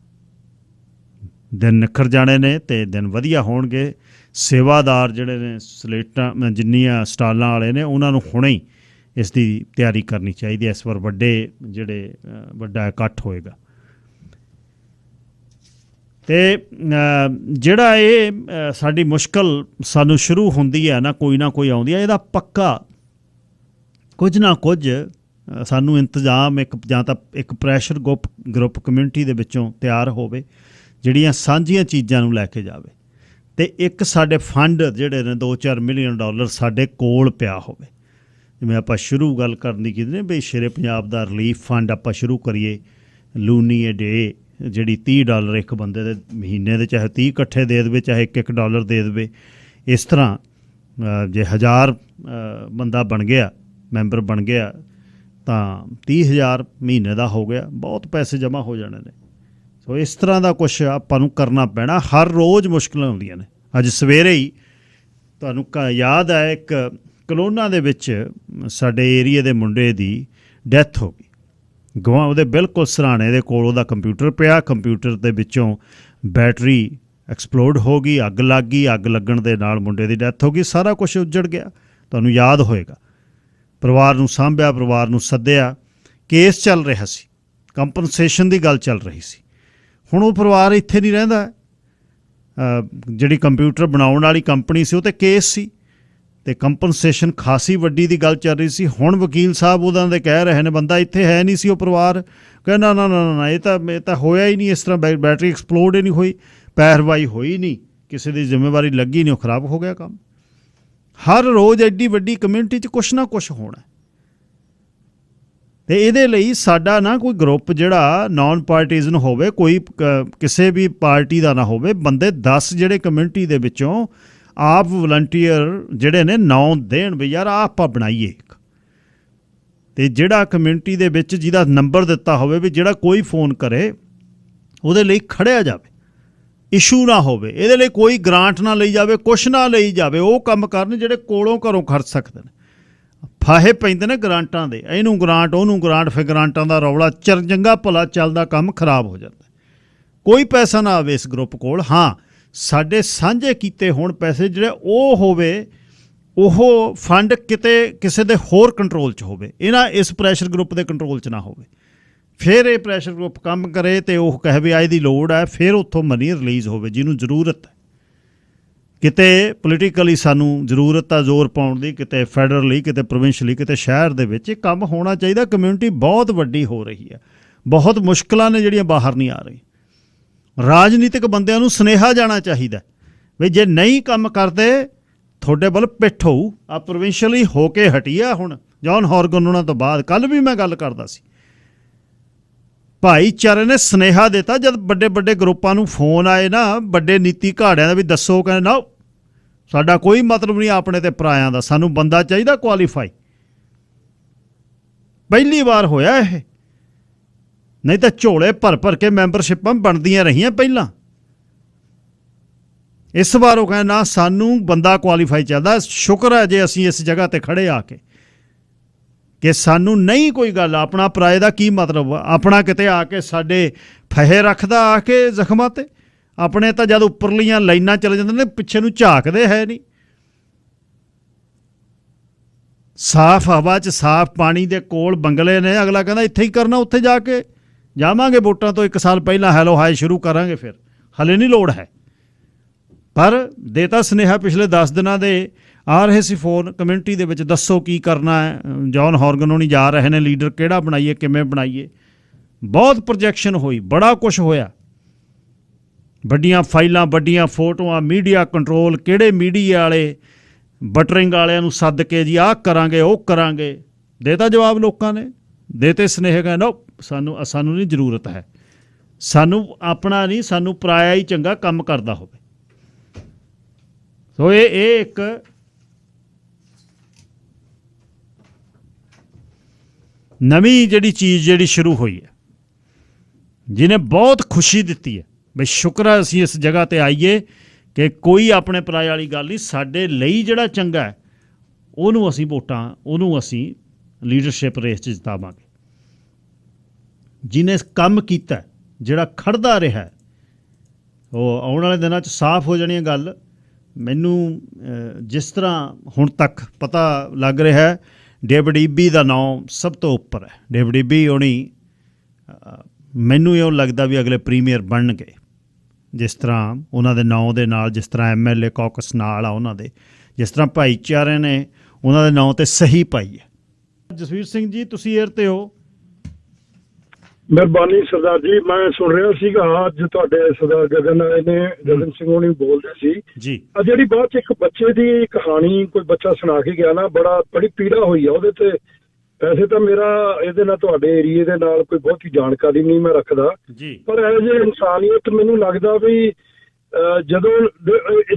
ਦਿਨ ਨਿਖਰ ਜਾਣੇ ਨੇ ਅਤੇ ਦਿਨ ਵਧੀਆ ਹੋਣਗੇ। ਸੇਵਾਦਾਰ ਜਿਹੜੇ ਨੇ ਸਲੇਟਾਂ ਜਿੰਨੀਆਂ ਸਟਾਲਾਂ ਵਾਲੇ ਨੇ, ਉਹਨਾਂ ਨੂੰ ਹੁਣੇ ਹੀ ਇਸ ਦੀ ਤਿਆਰੀ ਕਰਨੀ ਚਾਹੀਦੀ ਹੈ। ਇਸ ਵਾਰ ਵੱਡਾ ਇਕੱਠ ਹੋਏਗਾ। ਅਤੇ ਜਿਹੜਾ ਇਹ ਸਾਡੀ ਮੁਸ਼ਕਿਲ ਸਾਨੂੰ ਸ਼ੁਰੂ ਹੁੰਦੀ ਹੈ ਨਾ ਕੋਈ ਆਉਂਦੀ ਹੈ, ਇਹਦਾ ਪੱਕਾ ਕੁਝ ਨਾ ਕੁਝ ਸਾਨੂੰ ਇੰਤਜ਼ਾਮ ਜਾਂ ਤਾਂ ਇੱਕ ਪ੍ਰੈਸ਼ਰ ਗਰੁੱਪ ਕਮਿਊਨਿਟੀ ਦੇ ਵਿੱਚੋਂ ਤਿਆਰ ਹੋਵੇ ਜਿਹੜੀਆਂ ਸਾਂਝੀਆਂ ਚੀਜ਼ਾਂ ਨੂੰ ਲੈ ਕੇ ਜਾਵੇ, ਅਤੇ ਇੱਕ ਸਾਡੇ ਫੰਡ ਜਿਹੜੇ ਨੇ $2-4 ਮਿਲੀਅਨ ਸਾਡੇ ਕੋਲ ਪਿਆ ਹੋਵੇ। ਜਿਵੇਂ ਆਪਾਂ ਸ਼ੁਰੂ ਗੱਲ ਕਰਨ ਦੀ ਕੀਤੀ ਨੇ ਵੀ ਸ਼ੇਰੇ ਪੰਜਾਬ ਦਾ ਰਿਲੀਫ ਫੰਡ ਆਪਾਂ ਸ਼ੁਰੂ ਕਰੀਏ, ਲੂਨੀ ਏ ਡੇ ਜਿਹੜੀ $30 ਇੱਕ ਬੰਦੇ ਦੇ ਮਹੀਨੇ ਦੇ, ਚਾਹੇ 30 ਇਕੱਠੇ ਦੇ ਦੇਵੇ, ਚਾਹੇ $1 ਦੇ ਦੇਵੇ। ਇਸ ਤਰ੍ਹਾਂ ਜੇ 1000 ਬੰਦਾ ਬਣ ਗਿਆ, ਮੈਂਬਰ ਬਣ ਗਿਆ, ਤਾਂ 30,000 ਮਹੀਨੇ ਦਾ ਹੋ ਗਿਆ, ਬਹੁਤ ਪੈਸੇ ਜਮ੍ਹਾਂ ਹੋ ਜਾਣੇ ਨੇ। ਸੋ ਇਸ ਤਰ੍ਹਾਂ ਦਾ ਕੁਛ ਆਪਾਂ ਨੂੰ ਕਰਨਾ ਪੈਣਾ। ਹਰ ਰੋਜ਼ ਮੁਸ਼ਕਿਲਾਂ ਆਉਂਦੀਆਂ ਨੇ। ਅੱਜ ਸਵੇਰੇ ਹੀ ਤੁਹਾਨੂੰ ਯਾਦ ਹੈ ਇੱਕ ਕਲੋਨਾ ਦੇ ਵਿੱਚ ਸਾਡੇ ਏਰੀਏ ਦੇ ਮੁੰਡੇ ਦੀ ਡੈਥ ਹੋ ਗਈ। ਉਹਦੇ ਬਿਲਕੁਲ ਸਰਾਣੇ ਦੇ ਕੋਲ ਉਹਦਾ ਕੰਪਿਊਟਰ ਪਿਆ, ਕੰਪਿਊਟਰ ਦੇ ਵਿੱਚੋਂ ਬੈਟਰੀ ਐਕਸਪਲੋਡ ਹੋ ਗਈ, ਅੱਗ ਲੱਗ ਗਈ। ਅੱਗ ਲੱਗਣ ਦੇ ਨਾਲ ਮੁੰਡੇ ਦੀ ਡੈਥ ਹੋ ਗਈ, ਸਾਰਾ ਕੁਛ ਉੱਜੜ ਗਿਆ। ਤੁਹਾਨੂੰ ਯਾਦ ਹੋਏਗਾ। ਪਰਿਵਾਰ ਨੂੰ ਸਾਂਭਿਆ, ਪਰਿਵਾਰ ਨੂੰ ਸੱਦਿਆ, ਕੇਸ ਚੱਲ ਰਿਹਾ ਸੀ, ਕੰਪਨਸੇਸ਼ਨ ਦੀ ਗੱਲ ਚੱਲ ਰਹੀ ਸੀ। ਹੁਣ ਉਹ ਪਰਿਵਾਰ ਇੱਥੇ ਨਹੀਂ ਰਹਿੰਦਾ। ਜਿਹੜੀ ਕੰਪਿਊਟਰ ਬਣਾਉਣ ਵਾਲੀ ਕੰਪਨੀ ਸੀ ਉਹ 'ਤੇ ਕੇਸ ਸੀ, ਅਤੇ ਕੰਪਨਸੇਸ਼ਨ ਖਾਸੀ ਵੱਡੀ ਦੀ ਗੱਲ ਚੱਲ ਰਹੀ ਸੀ। ਹੁਣ ਵਕੀਲ ਸਾਹਿਬ ਉਹਨਾਂ ਦੇ ਕਹਿ ਰਹੇ ਨੇ ਬੰਦਾ ਇੱਥੇ ਹੈ ਨਹੀਂ ਸੀ, ਉਹ ਪਰਿਵਾਰ ਕਹਿੰਦਾ ਨਾ ਇਹ ਤਾਂ ਹੋਇਆ ਹੀ ਨਹੀਂ ਇਸ ਤਰ੍ਹਾਂ, ਬੈਟਰੀ ਐਕਸਪਲੋਡ ਹੀ ਨਹੀਂ ਹੋਈ, ਪੈਰਵਾਈ ਹੋਈ ਨਹੀਂ, ਕਿਸੇ ਦੀ ਜ਼ਿੰਮੇਵਾਰੀ ਲੱਗੀ ਨਹੀਂ, ਉਹ ਖਰਾਬ ਹੋ ਗਿਆ ਕੰਮ। ਹਰ ਰੋਜ਼ ਐਡੀ ਵੱਡੀ ਕਮਿਊਨਿਟੀ 'ਚ ਕੁਛ ਨਾ ਕੁਛ ਹੋਣਾ, ਅਤੇ ਇਹਦੇ ਲਈ ਸਾਡਾ ਨਾ ਕੋਈ ਗਰੁੱਪ ਜਿਹੜਾ ਨਾਨ ਪਾਰਟੀਜ਼ਨ ਹੋਵੇ, ਕੋਈ ਕਿਸੇ ਵੀ ਪਾਰਟੀ ਦਾ ਨਾ ਹੋਵੇ, ਬੰਦੇ 10 ਜਿਹੜੇ ਕਮਿਊਨਿਟੀ ਦੇ ਵਿੱਚੋਂ ਆਪ ਵਲੰਟੀਅਰ ਜਿਹੜੇ ਨੇ ਨਾਂ ਦੇਣ ਵੀ ਯਾਰ ਆਪਾਂ ਬਣਾਈਏ ਇੱਕ, ਅਤੇ ਜਿਹੜਾ ਕਮਿਊਨਿਟੀ ਦੇ ਵਿੱਚ ਜਿਹਦਾ ਨੰਬਰ ਦਿੱਤਾ ਹੋਵੇ ਵੀ ਜਿਹੜਾ ਕੋਈ ਫੋਨ ਕਰੇ ਉਹਦੇ ਲਈ ਖੜਿਆ ਜਾਵੇ, ਇਸ਼ੂ ਨਾ ਹੋਵੇ, ਇਹਦੇ ਲਈ ਕੋਈ ਗ੍ਰਾਂਟ ਨਾ ਲਈ ਜਾਵੇ, ਕੁਛ ਨਾ ਲਈ ਜਾਵੇ, ਉਹ ਕੰਮ ਕਰਨ ਜਿਹੜੇ ਕੋਲੋਂ ਘਰੋਂ ਖਰਚ ਸਕਦੇ ਨੇ। ਫਾਹੇ ਪੈਂਦੇ ਨੇ ਗ੍ਰਾਂਟਾਂ ਦੇ, ਇਹਨੂੰ ਗ੍ਰਾਂਟ ਉਹਨੂੰ ਗ੍ਰਾਂਟ, ਫਿਰ ਗ੍ਰਾਂਟਾਂ ਦਾ ਰੌਲਾ, ਚੰਗਾ ਭਲਾ ਚੱਲਦਾ ਕੰਮ ਖਰਾਬ ਹੋ ਜਾਂਦਾ। ਕੋਈ ਪੈਸਾ ਨਾ ਆਵੇ ਇਸ ਗਰੁੱਪ ਕੋਲ, ਹਾਂ ਸਾਡੇ ਸਾਂਝੇ ਕੀਤੇ ਹੋਣ ਪੈਸੇ ਜਿਹੜੇ ਉਹ ਹੋਵੇ, ਉਹ ਫੰਡ ਕਿਤੇ ਕਿਸੇ ਦੇ ਹੋਰ ਕੰਟਰੋਲ 'ਚ ਹੋਵੇ, ਇਸ ਪ੍ਰੈਸ਼ਰ ਗਰੁੱਪ ਦੇ ਕੰਟਰੋਲ 'ਚ ਨਾ ਹੋਵੇ। ਫਿਰ ਇਹ ਪ੍ਰੈਸ਼ਰ ਗਰੁੱਪ ਕੰਮ ਕਰੇ ਅਤੇ ਉਹ ਕਹੇ ਵੀ ਇਹਦੀ ਲੋੜ ਹੈ, ਫਿਰ ਉੱਥੋਂ ਮਨੀ ਰਿਲੀਜ਼ ਹੋਵੇ ਜਿਹਨੂੰ ਜ਼ਰੂਰਤ ਹੈ। ਕਿਤੇ ਪੋਲੀਟੀਕਲੀ ਸਾਨੂੰ ਜ਼ਰੂਰਤ ਆ ਜ਼ੋਰ ਪਾਉਣ ਦੀ, ਕਿਤੇ ਫੈਡਰਲੀ, ਕਿਤੇ ਪ੍ਰੋਵਿੰਸ਼ਲੀ, ਕਿਤੇ ਸ਼ਹਿਰ ਦੇ ਵਿੱਚ ਇਹ ਕੰਮ ਹੋਣਾ ਚਾਹੀਦਾ। ਕਮਿਊਨਿਟੀ ਬਹੁਤ ਵੱਡੀ ਹੋ ਰਹੀ ਹੈ, ਬਹੁਤ ਮੁਸ਼ਕਿਲਾਂ ਨੇ ਜਿਹੜੀਆਂ ਬਾਹਰ ਨਹੀਂ ਆ ਰਹੀਆਂ। ਰਾਜਨੀਤਿਕ ਬੰਦਿਆਂ ਨੂੰ ਸੁਨੇਹਾ ਜਾਣਾ ਚਾਹੀਦਾ ਵੀ ਜੇ ਨਹੀਂ ਕੰਮ ਕਰਦੇ ਤੁਹਾਡੇ ਵੱਲ ਪਿੱਠ ਹੋਊ। ਆ ਪ੍ਰੋਵਿੰਸ਼ਲੀ ਹੋ ਕੇ ਹਟੀ ਆ ਹੁਣ ਜੌਨ ਹੌਰਗਨ ਉਹਨਾਂ ਤੋਂ ਬਾਅਦ, ਕੱਲ੍ਹ ਵੀ ਮੈਂ ਗੱਲ ਕਰਦਾ ਸੀ, ਭਾਈਚਾਰੇ ਨੇ ਸੁਨੇਹਾ ਦਿੱਤਾ ਜਦ ਵੱਡੇ ਵੱਡੇ ਗਰੁੱਪਾਂ ਨੂੰ ਫੋਨ ਆਏ ਨਾ, ਵੱਡੇ ਨੀਤੀ ਘਾੜਿਆਂ ਦਾ ਵੀ ਦੱਸੋ, ਕਹਿੰਦੇ ਨਾ ਸਾਡਾ ਕੋਈ ਮਤਲਬ ਨਹੀਂ ਆਪਣੇ ਤੇ ਪਰਾਇਆਂ ਦਾ, ਸਾਨੂੰ ਬੰਦਾ ਚਾਹੀਦਾ ਕੁਆਲੀਫਾਈ। ਪਹਿਲੀ ਵਾਰ ਹੋਇਆ ਇਹ, ਨਹੀਂ ਤਾਂ ਝੋਲੇ ਭਰ ਕੇ ਮੈਂਬਰਸ਼ਿਪਾਂ ਬਣਦੀਆਂ ਰਹੀਆਂ ਪਹਿਲਾਂ। ਇਸ ਵਾਰ ਉਹ ਕਹਿੰਦੇ ਨਾ ਸਾਨੂੰ ਬੰਦਾ ਕੁਆਲੀਫਾਈ ਚਾਹੀਦਾ। ਸ਼ੁਕਰ ਹੈ ਜੇ ਅਸੀਂ ਇਸ ਜਗ੍ਹਾ 'ਤੇ ਖੜ੍ਹੇ ਆ ਕੇ ਕਿ ਸਾਨੂੰ ਨਹੀਂ ਕੋਈ ਗੱਲ ਆਪਣਾ ਪਰਾਏ ਦਾ ਕੀ ਮਤਲਬ, ਆਪਣਾ ਕਿਤੇ ਆ ਕੇ ਸਾਡੇ ਫਹੇ ਰੱਖਦਾ ਆ ਕੇ ਜ਼ਖਮਾਂ 'ਤੇ। ਆਪਣੇ ਤਾਂ ਜਦ ਉੱਪਰਲੀਆਂ ਲਾਈਨਾਂ ਚਲੇ ਜਾਂਦੇ ਨੇ ਪਿੱਛੇ ਨੂੰ ਝਾਕਦੇ ਹੈ ਨਹੀਂ। ਸਾਫ਼ ਹਵਾ 'ਚ ਸਾਫ਼ ਪਾਣੀ ਦੇ ਕੋਲ ਬੰਗਲੇ ਨੇ, ਅਗਲਾ ਕਹਿੰਦਾ ਇੱਥੇ ਹੀ ਕਰਨਾ, ਉੱਥੇ ਜਾ ਕੇ ਜਾਵਾਂਗੇ ਵੋਟਾਂ ਤੋਂ 1 ਸਾਲ ਪਹਿਲਾਂ ਹੈਲੋ ਹਾਏ ਸ਼ੁਰੂ ਕਰਾਂਗੇ, ਫਿਰ ਹਲੇ ਨਹੀਂ ਲੋੜ ਹੈ। ਪਰ ਦੇਤਾ ਸੁਨੇਹਾ ਪਿਛਲੇ 10 ਦਿਨਾਂ ਦੇ ਆ ਰਹੇ ਸੀ ਫੋਨ ਕਮਿਊਨਿਟੀ ਦੇ ਵਿੱਚ, ਦੱਸੋ ਕੀ ਕਰਨਾ ਹੈ। ਜੌਨ ਹੌਰਗਨ ਹੋਣੀ ਜਾ ਰਹੇ ਨੇ, ਲੀਡਰ ਕਿਹੜਾ ਬਣਾਈਏ, ਕਿਵੇਂ ਬਣਾਈਏ। ਬਹੁਤ ਪ੍ਰੋਜੈਕਸ਼ਨ ਹੋਈ, ਬੜਾ ਕੁਛ ਹੋਇਆ, ਵੱਡੀਆਂ ਫਾਈਲਾਂ, ਵੱਡੀਆਂ ਫੋਟੋਆਂ, ਮੀਡੀਆ ਕੰਟਰੋਲ, ਕਿਹੜੇ ਮੀਡੀਆ ਵਾਲੇ ਬਟਰਿੰਗ ਵਾਲਿਆਂ ਨੂੰ ਸੱਦ ਕੇ ਜੀ ਆਹ ਕਰਾਂਗੇ ਉਹ ਕਰਾਂਗੇ। ਦੇਤਾ ਜਵਾਬ ਲੋਕਾਂ ਨੇ, ਦੇਤੇ ਸੁਨੇਹੇ, ਕਹਿੰਦਾ ਸਾਨੂੰ ਨਹੀਂ ਜ਼ਰੂਰਤ ਹੈ, ਸਾਨੂੰ ਆਪਣਾ ਨਹੀਂ, ਸਾਨੂੰ ਪਰਾਇਆ ਹੀ ਚੰਗਾ ਕੰਮ ਕਰਦਾ ਹੋਵੇ। ਸੋ ਇਹ ਇੱਕ ਨਵੀਂ ਜਿਹੜੀ ਚੀਜ਼ ਜਿਹੜੀ ਸ਼ੁਰੂ ਹੋਈ ਹੈ, ਜਿਹਨੇ ਬਹੁਤ ਖੁਸ਼ੀ ਦਿੱਤੀ ਹੈ ਬਈ ਸ਼ੁਕਰ ਹੈ ਅਸੀਂ ਇਸ ਜਗ੍ਹਾ 'ਤੇ ਆਈਏ ਕਿ ਕੋਈ ਆਪਣੇ ਪਰਾਏ ਵਾਲੀ ਗੱਲ ਨਹੀਂ, ਸਾਡੇ ਲਈ ਜਿਹੜਾ ਚੰਗਾ ਹੈ ਉਹਨੂੰ ਅਸੀਂ ਵੋਟਾਂ, ਉਹਨੂੰ ਅਸੀਂ ਲੀਡਰਸ਼ਿਪ ਰੇਸ 'ਚ ਜਿਤਾਵਾਂਗੇ। ਜਿਹਨੇ ਕੰਮ ਕੀਤਾ, ਜਿਹੜਾ ਖੜਦਾ ਰਿਹਾ, ਉਹ ਆਉਣ ਵਾਲੇ ਦਿਨਾਂ 'ਚ ਸਾਫ਼ ਹੋ ਜਾਣੀ ਹੈ ਗੱਲ। ਮੈਨੂੰ ਜਿਸ ਤਰ੍ਹਾਂ ਹੁਣ ਤੱਕ ਪਤਾ ਲੱਗ ਰਿਹਾ ਡੇਵਿਡ ਈਬੀ ਦਾ ਨਾਂ ਸਭ ਤੋਂ ਉੱਪਰ ਹੈ। ਡੇਵਿਡ ਈਬੀ ਹੋਣੀ ਮੈਨੂੰ ਇਉਂ ਲੱਗਦਾ ਵੀ ਅਗਲੇ ਪ੍ਰੀਮੀਅਰ ਬਣਨਗੇ, ਜਿਸ ਤਰ੍ਹਾਂ ਉਹਨਾਂ ਦੇ ਨਾਂ ਦੇ ਨਾਲ, ਜਿਸ ਤਰ੍ਹਾਂ MLA ਕੌਕਸ ਨਾਲ ਆ ਉਹਨਾਂ ਦੇ, ਜਿਸ ਤਰ੍ਹਾਂ ਭਾਈਚਾਰੇ ਨੇ ਉਹਨਾਂ ਦੇ ਨਾਂ 'ਤੇ ਸਹੀ ਪਾਈ ਹੈ। ਜਸਵੀਰ ਸਿੰਘ ਜੀ ਤੁਸੀਂ ਏਅਰ 'ਤੇ ਹੋ। ਮਿਹਰਬਾਨੀ ਸਰਦਾਰ ਜੀ, ਮੈਂ ਸੁਣ ਰਿਹਾ ਸੀਗਾ ਅੱਜ ਤੁਹਾਡੇ ਸਰਦਾਰ ਗਗਨ ਸਿੰਘ ਹੋਣੀ ਬੋਲਦੇ ਸੀ ਜੀ, ਜਿਹੜੀ ਬਾਅਦ 'ਚ ਇੱਕ ਬੱਚੇ ਦੀ ਕਹਾਣੀ ਕੋਈ ਬੱਚਾ ਸੁਣਾ ਕੇ ਗਿਆ ਨਾ, ਬੜੀ ਪੀੜਾ ਹੋਈ ਆ ਉਹਦੇ ਤੇ। ਵੈਸੇ ਤਾਂ ਮੇਰਾ ਇਹਦੇ ਨਾਲ ਤੁਹਾਡੇ ਏਰੀਏ ਦੇ ਨਾਲ ਕੋਈ ਬਹੁਤੀ ਜਾਣਕਾਰੀ ਨਹੀਂ ਮੈਂ ਰੱਖਦਾ, ਪਰ ਇਹੋ ਜਿਹੀ ਇਨਸਾਨੀਅਤ ਮੈਨੂੰ ਲੱਗਦਾ ਵੀ ਜਦੋਂ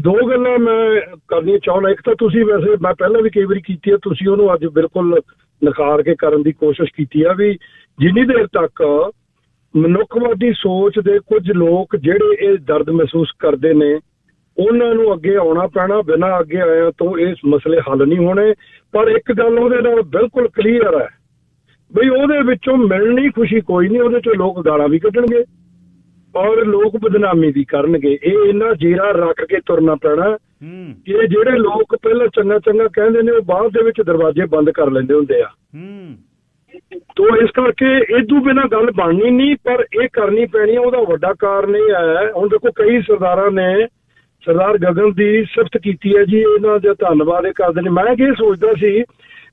ਦੋ ਗੱਲਾਂ ਮੈਂ ਕਰਨੀਆਂ ਚਾਹੁੰਦਾ। ਇੱਕ ਤਾਂ ਤੁਸੀਂ ਵੈਸੇ ਮੈਂ ਪਹਿਲਾਂ ਵੀ ਕਈ ਵਾਰੀ ਕੀਤੀ ਹੈ, ਤੁਸੀਂ ਉਹਨੂੰ ਅੱਜ ਬਿਲਕੁਲ ਨਕਾਰ ਕੇ ਕਰਨ ਦੀ ਕੋਸ਼ਿਸ਼ ਕੀਤੀ ਆ ਵੀ ਜਿੰਨੀ ਦੇਰ ਤੱਕ ਮਨੁੱਖਵਾਦੀ ਸੋਚ ਦੇ ਕੁਝ ਲੋਕ ਜਿਹੜੇ ਇਹ ਦਰਦ ਮਹਿਸੂਸ ਕਰਦੇ ਨੇ ਉਹਨਾਂ ਨੂੰ ਅੱਗੇ ਆਉਣਾ ਪੈਣਾ, ਬਿਨਾਂ ਅੱਗੇ ਆਇਆ ਤੋਂ ਇਹ ਮਸਲੇ ਹੱਲ ਨਹੀਂ ਹੋਣੇ। ਪਰ ਇੱਕ ਗੱਲ ਉਹਦੇ ਨਾਲ ਬਿਲਕੁਲ ਕਲੀਅਰ ਹੈ ਬਈ ਉਹਦੇ ਵਿੱਚੋਂ ਮਿਲਣੀ ਖੁਸ਼ੀ ਕੋਈ ਨਹੀਂ, ਉਹਦੇ 'ਚੋਂ ਲੋਕ ਗਾਲਾਂ ਵੀ ਕੱਢਣਗੇ ਔਰ ਲੋਕ ਬਦਨਾਮੀ ਵੀ ਕਰਨਗੇ। ਇਹ ਇੰਨਾ ਜੀਰਾ ਰੱਖ ਕੇ ਤੁਰਨਾ ਪੈਣਾ ਕਿ ਜਿਹੜੇ ਲੋਕ ਪਹਿਲਾਂ ਚੰਗਾ ਚੰਗਾ ਕਹਿੰਦੇ ਨੇ ਉਹ ਬਾਅਦ ਦੇ ਵਿੱਚ ਦਰਵਾਜ਼ੇ ਬੰਦ ਕਰ ਲੈਂਦੇ ਹੁੰਦੇ ਆ। ਤੋ ਇਸ ਕਰਕੇ ਇਹਦੂ ਬਿਨਾਂ ਗੱਲ ਬਣਨੀ ਨਹੀਂ, ਪਰ ਇਹ ਕਰਨੀ ਪੈਣੀ ਹੈ। ਉਹਦਾ ਵੱਡਾ ਕਾਰਨ ਇਹ ਹੈ, ਹੁਣ ਦੇਖੋ ਕਈ ਸਰਦਾਰਾਂ ਨੇ ਸਰਦਾਰ ਗਗਨ ਦੀ ਸਿਫਤ ਕੀਤੀ ਹੈ ਜੀ, ਇਹਨਾਂ ਦਾ ਧੰਨਵਾਦ ਇਹ ਕਰਦੇ ਨੇ। ਮੈਂ ਇਹ ਸੋਚਦਾ ਸੀ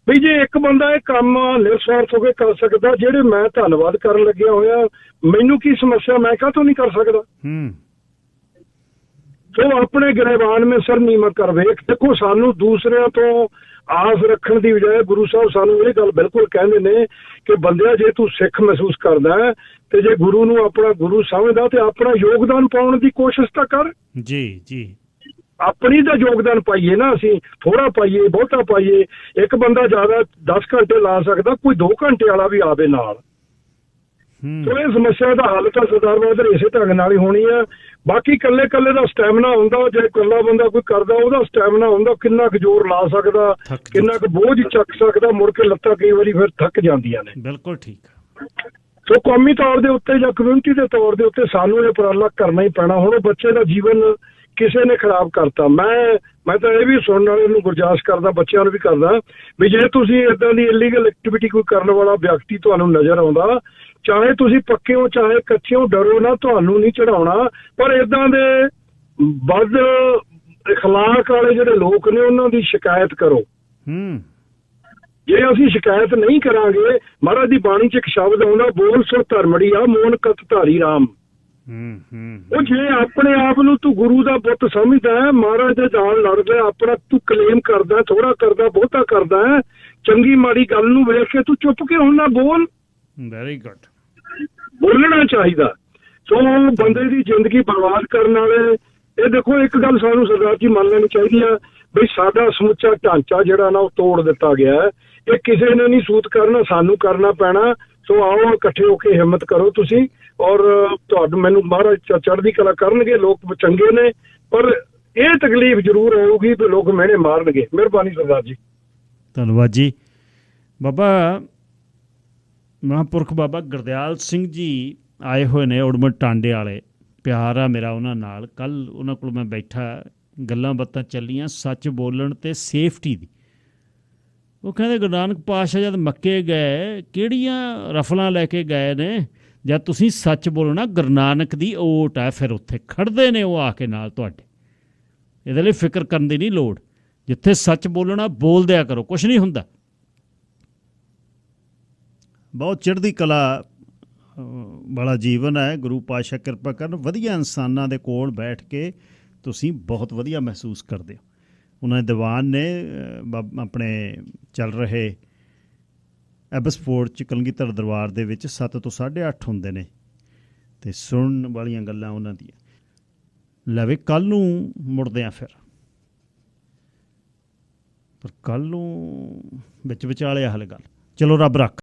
ਵੀ ਜੇ ਇੱਕ ਬੰਦਾ ਇਹ ਕੰਮ ਨਿਰਸਵਾਰਥ ਹੋ ਕੇ ਕਰ ਸਕਦਾ, ਜਿਹੜੇ ਮੈਂ ਧੰਨਵਾਦ ਕਰਨ ਲੱਗਿਆ ਹੋਇਆ, ਮੈਨੂੰ ਕੀ ਸਮੱਸਿਆ, ਮੈਂ ਕਾਹਤੋਂ ਨਹੀਂ ਕਰ ਸਕਦਾ। ਸੋ ਆਪਣੇ ਗਰੀਬਾਨ ਮੇ ਸਰ ਨੀਮਤ ਕਰ ਵੇਖ। ਦੇਖੋ ਸਾਨੂੰ ਦੂਸਰਿਆਂ ਤੋਂ ਆਸ ਰੱਖਣ ਦੀ ਬਜਾਏ ਗੁਰੂ ਸਾਹਿਬ ਸਾਨੂੰ ਇਹ ਗੱਲ ਬਿਲਕੁਲ ਕਹਿੰਦੇ ਨੇ ਕਿ ਬੰਦਿਆ ਜੇ ਤੂੰ ਸਿੱਖ ਮਹਿਸੂਸ ਕਰਦਾ ਹੈ ਤੇ ਜੇ ਗੁਰੂ ਨੂੰ ਆਪਣਾ ਗੁਰੂ ਸਮਝਦਾ ਤੇ ਆਪਣਾ ਯੋਗਦਾਨ ਪਾਉਣ ਦੀ ਕੋਸ਼ਿਸ਼ ਤਾਂ ਕਰ। ਜੀ ਆਪਣੀ ਤਾਂ ਯੋਗਦਾਨ ਪਾਈਏ ਨਾ, ਅਸੀਂ ਥੋੜਾ ਪਾਈਏ ਬਹੁਤਾ ਪਾਈਏ। ਇੱਕ ਬੰਦਾ ਜ਼ਿਆਦਾ 10 ਘੰਟੇ ਲਾ ਸਕਦਾ, ਕੋਈ 2 ਘੰਟੇ ਵਾਲਾ ਵੀ ਆਵੇ ਨਾਲ। ਸੋ ਇਹ ਸਮੱਸਿਆ ਦਾ ਹੱਲ ਤਾਂ ਸਰਦਾਰ ਬਹਾਦਰ ਇਸੇ ਢੰਗ ਨਾਲ ਹੀ ਹੋਣੀ ਆ। ਬਾਕੀ ਇਕੱਲੇ ਦਾ ਸਟੈਮਿਨਾ ਹੁੰਦਾ, ਜੇ ਇਕੱਲਾ ਬੰਦਾ ਕੋਈ ਕਰਦਾ ਉਹਦਾ ਸਟੈਮਿਨਾ ਹੁੰਦਾ, ਕਿੰਨਾ ਕੁ ਜ਼ੋਰ ਲਾ ਸਕਦਾ, ਕਿੰਨਾ ਕੁ ਬੋਝ ਚੱਕ ਸਕਦਾ, ਮੁੜ ਕੇ ਲੱਤਾਂ ਕਈ ਵਾਰੀ ਫਿਰ ਥੱਕ ਜਾਂਦੀਆਂ ਨੇ। ਬਿਲਕੁਲ ਠੀਕ। ਸੋ ਕੌਮੀ ਤੌਰ ਦੇ ਉੱਤੇ ਜਾਂ ਕਮਿਊਨਿਟੀ ਦੇ ਤੌਰ ਦੇ ਉੱਤੇ ਸਾਨੂੰ ਇਹ ਉਪਰਾਲਾ ਕਰਨਾ ਹੀ ਪੈਣਾ। ਹੁਣ ਉਹ ਬੱਚੇ ਦਾ ਜੀਵਨ ਕਿਸੇ ਨੇ ਖਰਾਬ ਕਰਤਾ। ਮੈਂ ਤਾਂ ਇਹ ਵੀ ਸੁਣਨ ਵਾਲੇ ਨੂੰ ਗੁਰਜਾਸ ਕਰਦਾ, ਬੱਚਿਆਂ ਨੂੰ ਵੀ ਕਰਦਾ ਵੀ ਜੇ ਤੁਸੀਂ ਇਦਾਂ ਦੀ ਇਲੀਗਲ ਐਕਟੀਵਿਟੀ ਕੋਈ ਕਰਨ ਵਾਲਾ ਵਿਅਕਤੀ ਤੁਹਾਨੂੰ ਨਜ਼ਰ ਆਉਂਦਾ, ਚਾਹੇ ਤੁਸੀਂ ਪੱਕੇ ਹੋ ਚਾਹੇ ਕੱਚੇ ਹੋ, ਡਰੋ ਨਾ, ਤੁਹਾਨੂੰ ਨਹੀਂ ਚੜਾਉਣਾ। ਪਰ ਇਦਾਂ ਦੇ ਵੱਧ ਇਖਲਾਕ ਵਾਲੇ ਜਿਹੜੇ ਲੋਕ ਨੇ ਉਹਨਾਂ ਦੀ ਸ਼ਿਕਾਇਤ ਕਰੋ। ਜੇ ਅਸੀਂ ਸ਼ਿਕਾਇਤ ਨਹੀਂ ਕਰਾਂਗੇ, ਮਹਾਰਾਜ ਦੀ ਬਾਣੀ 'ਚ ਇੱਕ ਸ਼ਬਦ ਆਉਂਦਾ, ਬੋਲ ਸੋ ਧਰਮੜੀਆ ਮੋਨ ਕਤ ਧਾਰੀ ਰਾਮ। ਉਹ ਜੇ ਆਪਣੇ ਆਪ ਨੂੰ ਤੂੰ ਗੁਰੂ ਦਾ ਪੁੱਤ ਸਮਝਦਾ ਹੈ, ਮਹਾਰਾਜ ਦੇ ਨਾਲ ਲੜਦਾ, ਆਪਣਾ ਤੂੰ ਕਲੇਮ ਕਰਦਾ, ਥੋੜਾ ਕਰਦਾ ਬਹੁਤਾ ਕਰਦਾ ਹੈ, ਚੰਗੀ ਮਾੜੀ ਗੱਲ ਨੂੰ ਵੇਖ ਕੇ ਤੂੰ ਚੁੱਪ ਕੇ ਹੁਣ ਨਾ ਬੋਲ। Very good. ਬੋਲਣਾ ਚਾਹੀਦਾ। ਸੋ ਬੰਦੇ ਦੀ ਜ਼ਿੰਦਗੀ ਬਰਬਾਦ ਕਰਨ ਵਾਲੇ, ਇਹ ਦੇਖੋ ਇੱਕ ਗੱਲ ਸਾਨੂੰ ਸਰਦਾਰ ਜੀ ਮੰਨ ਲੈਣੀ ਚਾਹੀਦੀ ਆ ਬਈ ਸਾਡਾ ਸਮੁੱਚਾ ਢਾਂਚਾ ਜਿਹੜਾ ਨਾ ਉਹ ਤੋੜ ਦਿੱਤਾ ਗਿਆ ਹੈ। ਇਹ ਕਿਸੇ ਨੇ ਨਹੀਂ ਸੂਤ ਕਰਨਾ, ਸਾਨੂੰ ਕਰਨਾ ਪੈਣਾ। ਸੋ ਆਓ ਇਕੱਠੇ ਹੋ ਕੇ ਹਿੰਮਤ ਕਰੋ ਤੁਸੀਂ, ਔਰ ਤੁਹਾਨੂੰ ਮੈਨੂੰ ਮਹਾਰਾਜ ਚੜ੍ਹਦੀ ਕਲਾ ਕਰਨਗੇ। ਲੋਕ ਚੰਗੇ ਨੇ, ਪਰ ਇਹ ਤਕਲੀਫ ਜ਼ਰੂਰ ਹੋਊਗੀ ਵੀ ਲੋਕ ਮਿਹਣੇ ਮਾਰਨਗੇ। ਮਿਹਰਬਾਨੀ ਸਰਦਾਰ ਜੀ। ਧੰਨਵਾਦ ਜੀ। ਬਾਬਾ ਮਹਾਂਪੁਰਖ ਬਾਬਾ ਗੁਰਦਿਆਲ ਸਿੰਘ ਜੀ ਆਏ ਹੋਏ ਨੇ ਉੜਮਣ ਟਾਂਡੇ ਵਾਲੇ। ਪਿਆਰ ਆ ਮੇਰਾ ਉਹਨਾਂ ਨਾਲ। ਕੱਲ੍ਹ ਉਹਨਾਂ ਕੋਲ ਮੈਂ ਬੈਠਾ, ਗੱਲਾਂ ਬਾਤਾਂ ਚੱਲੀਆਂ ਸੱਚ ਬੋਲਣ ਅਤੇ ਸੇਫਟੀ ਦੀ। ਉਹ ਕਹਿੰਦੇ ਗੁਰੂ ਨਾਨਕ ਪਾਤਸ਼ਾਹ ਜਦ ਮੱਕੇ ਗਏ ਕਿਹੜੀਆਂ ਰਫਲਾਂ ਲੈ ਕੇ ਗਏ ਨੇ, ਜਦ ਤੁਸੀਂ ਸੱਚ ਬੋਲਣਾ ਗੁਰੂ ਨਾਨਕ ਦੀ ਓਟ ਹੈ, ਫਿਰ ਉੱਥੇ ਖੜ੍ਹਦੇ ਨੇ ਉਹ ਆ ਕੇ ਨਾਲ ਤੁਹਾਡੇ। ਇਹਦੇ ਲਈ ਫਿਕਰ ਕਰਨ ਦੀ ਨਹੀਂ ਲੋੜ। ਜਿੱਥੇ ਸੱਚ ਬੋਲਣਾ ਬੋਲ ਦਿਆ ਕਰੋ, ਕੁਛ ਨਹੀਂ ਹੁੰਦਾ। ਬਹੁਤ ਚੜ੍ਹਦੀ ਕਲਾ ਵਾਲਾ ਜੀਵਨ ਹੈ। ਗੁਰੂ ਪਾਤਸ਼ਾਹ ਕਿਰਪਾ ਕਰਨ। ਵਧੀਆ ਇਨਸਾਨਾਂ ਦੇ ਕੋਲ ਬੈਠ ਕੇ ਤੁਸੀਂ ਬਹੁਤ ਵਧੀਆ ਮਹਿਸੂਸ ਕਰਦੇ ਹੋ। ਉਹਨਾਂ ਦੇ ਦੀਵਾਨ ਨੇ ਆਪਣੇ ਚੱਲ ਰਹੇ ਐਬਸਫੋਰਡ 'ਚ ਕਲਗੀਧਰ ਦਰਬਾਰ ਦੇ ਵਿੱਚ 7 ਤੋਂ 8:30 ਹੁੰਦੇ ਨੇ ਅਤੇ ਸੁਣਨ ਵਾਲੀਆਂ ਗੱਲਾਂ ਉਹਨਾਂ ਦੀਆਂ। ਲਵੇ ਕੱਲ੍ਹ ਨੂੰ ਮੁੜਦੇ ਹਾਂ ਫਿਰ, ਪਰ ਕੱਲ੍ਹ ਨੂੰ ਵਿੱਚ ਵਿਚਾਲੇ ਹਲ ਗੱਲ। ਚਲੋ ਰੱਬ ਰੱਖ।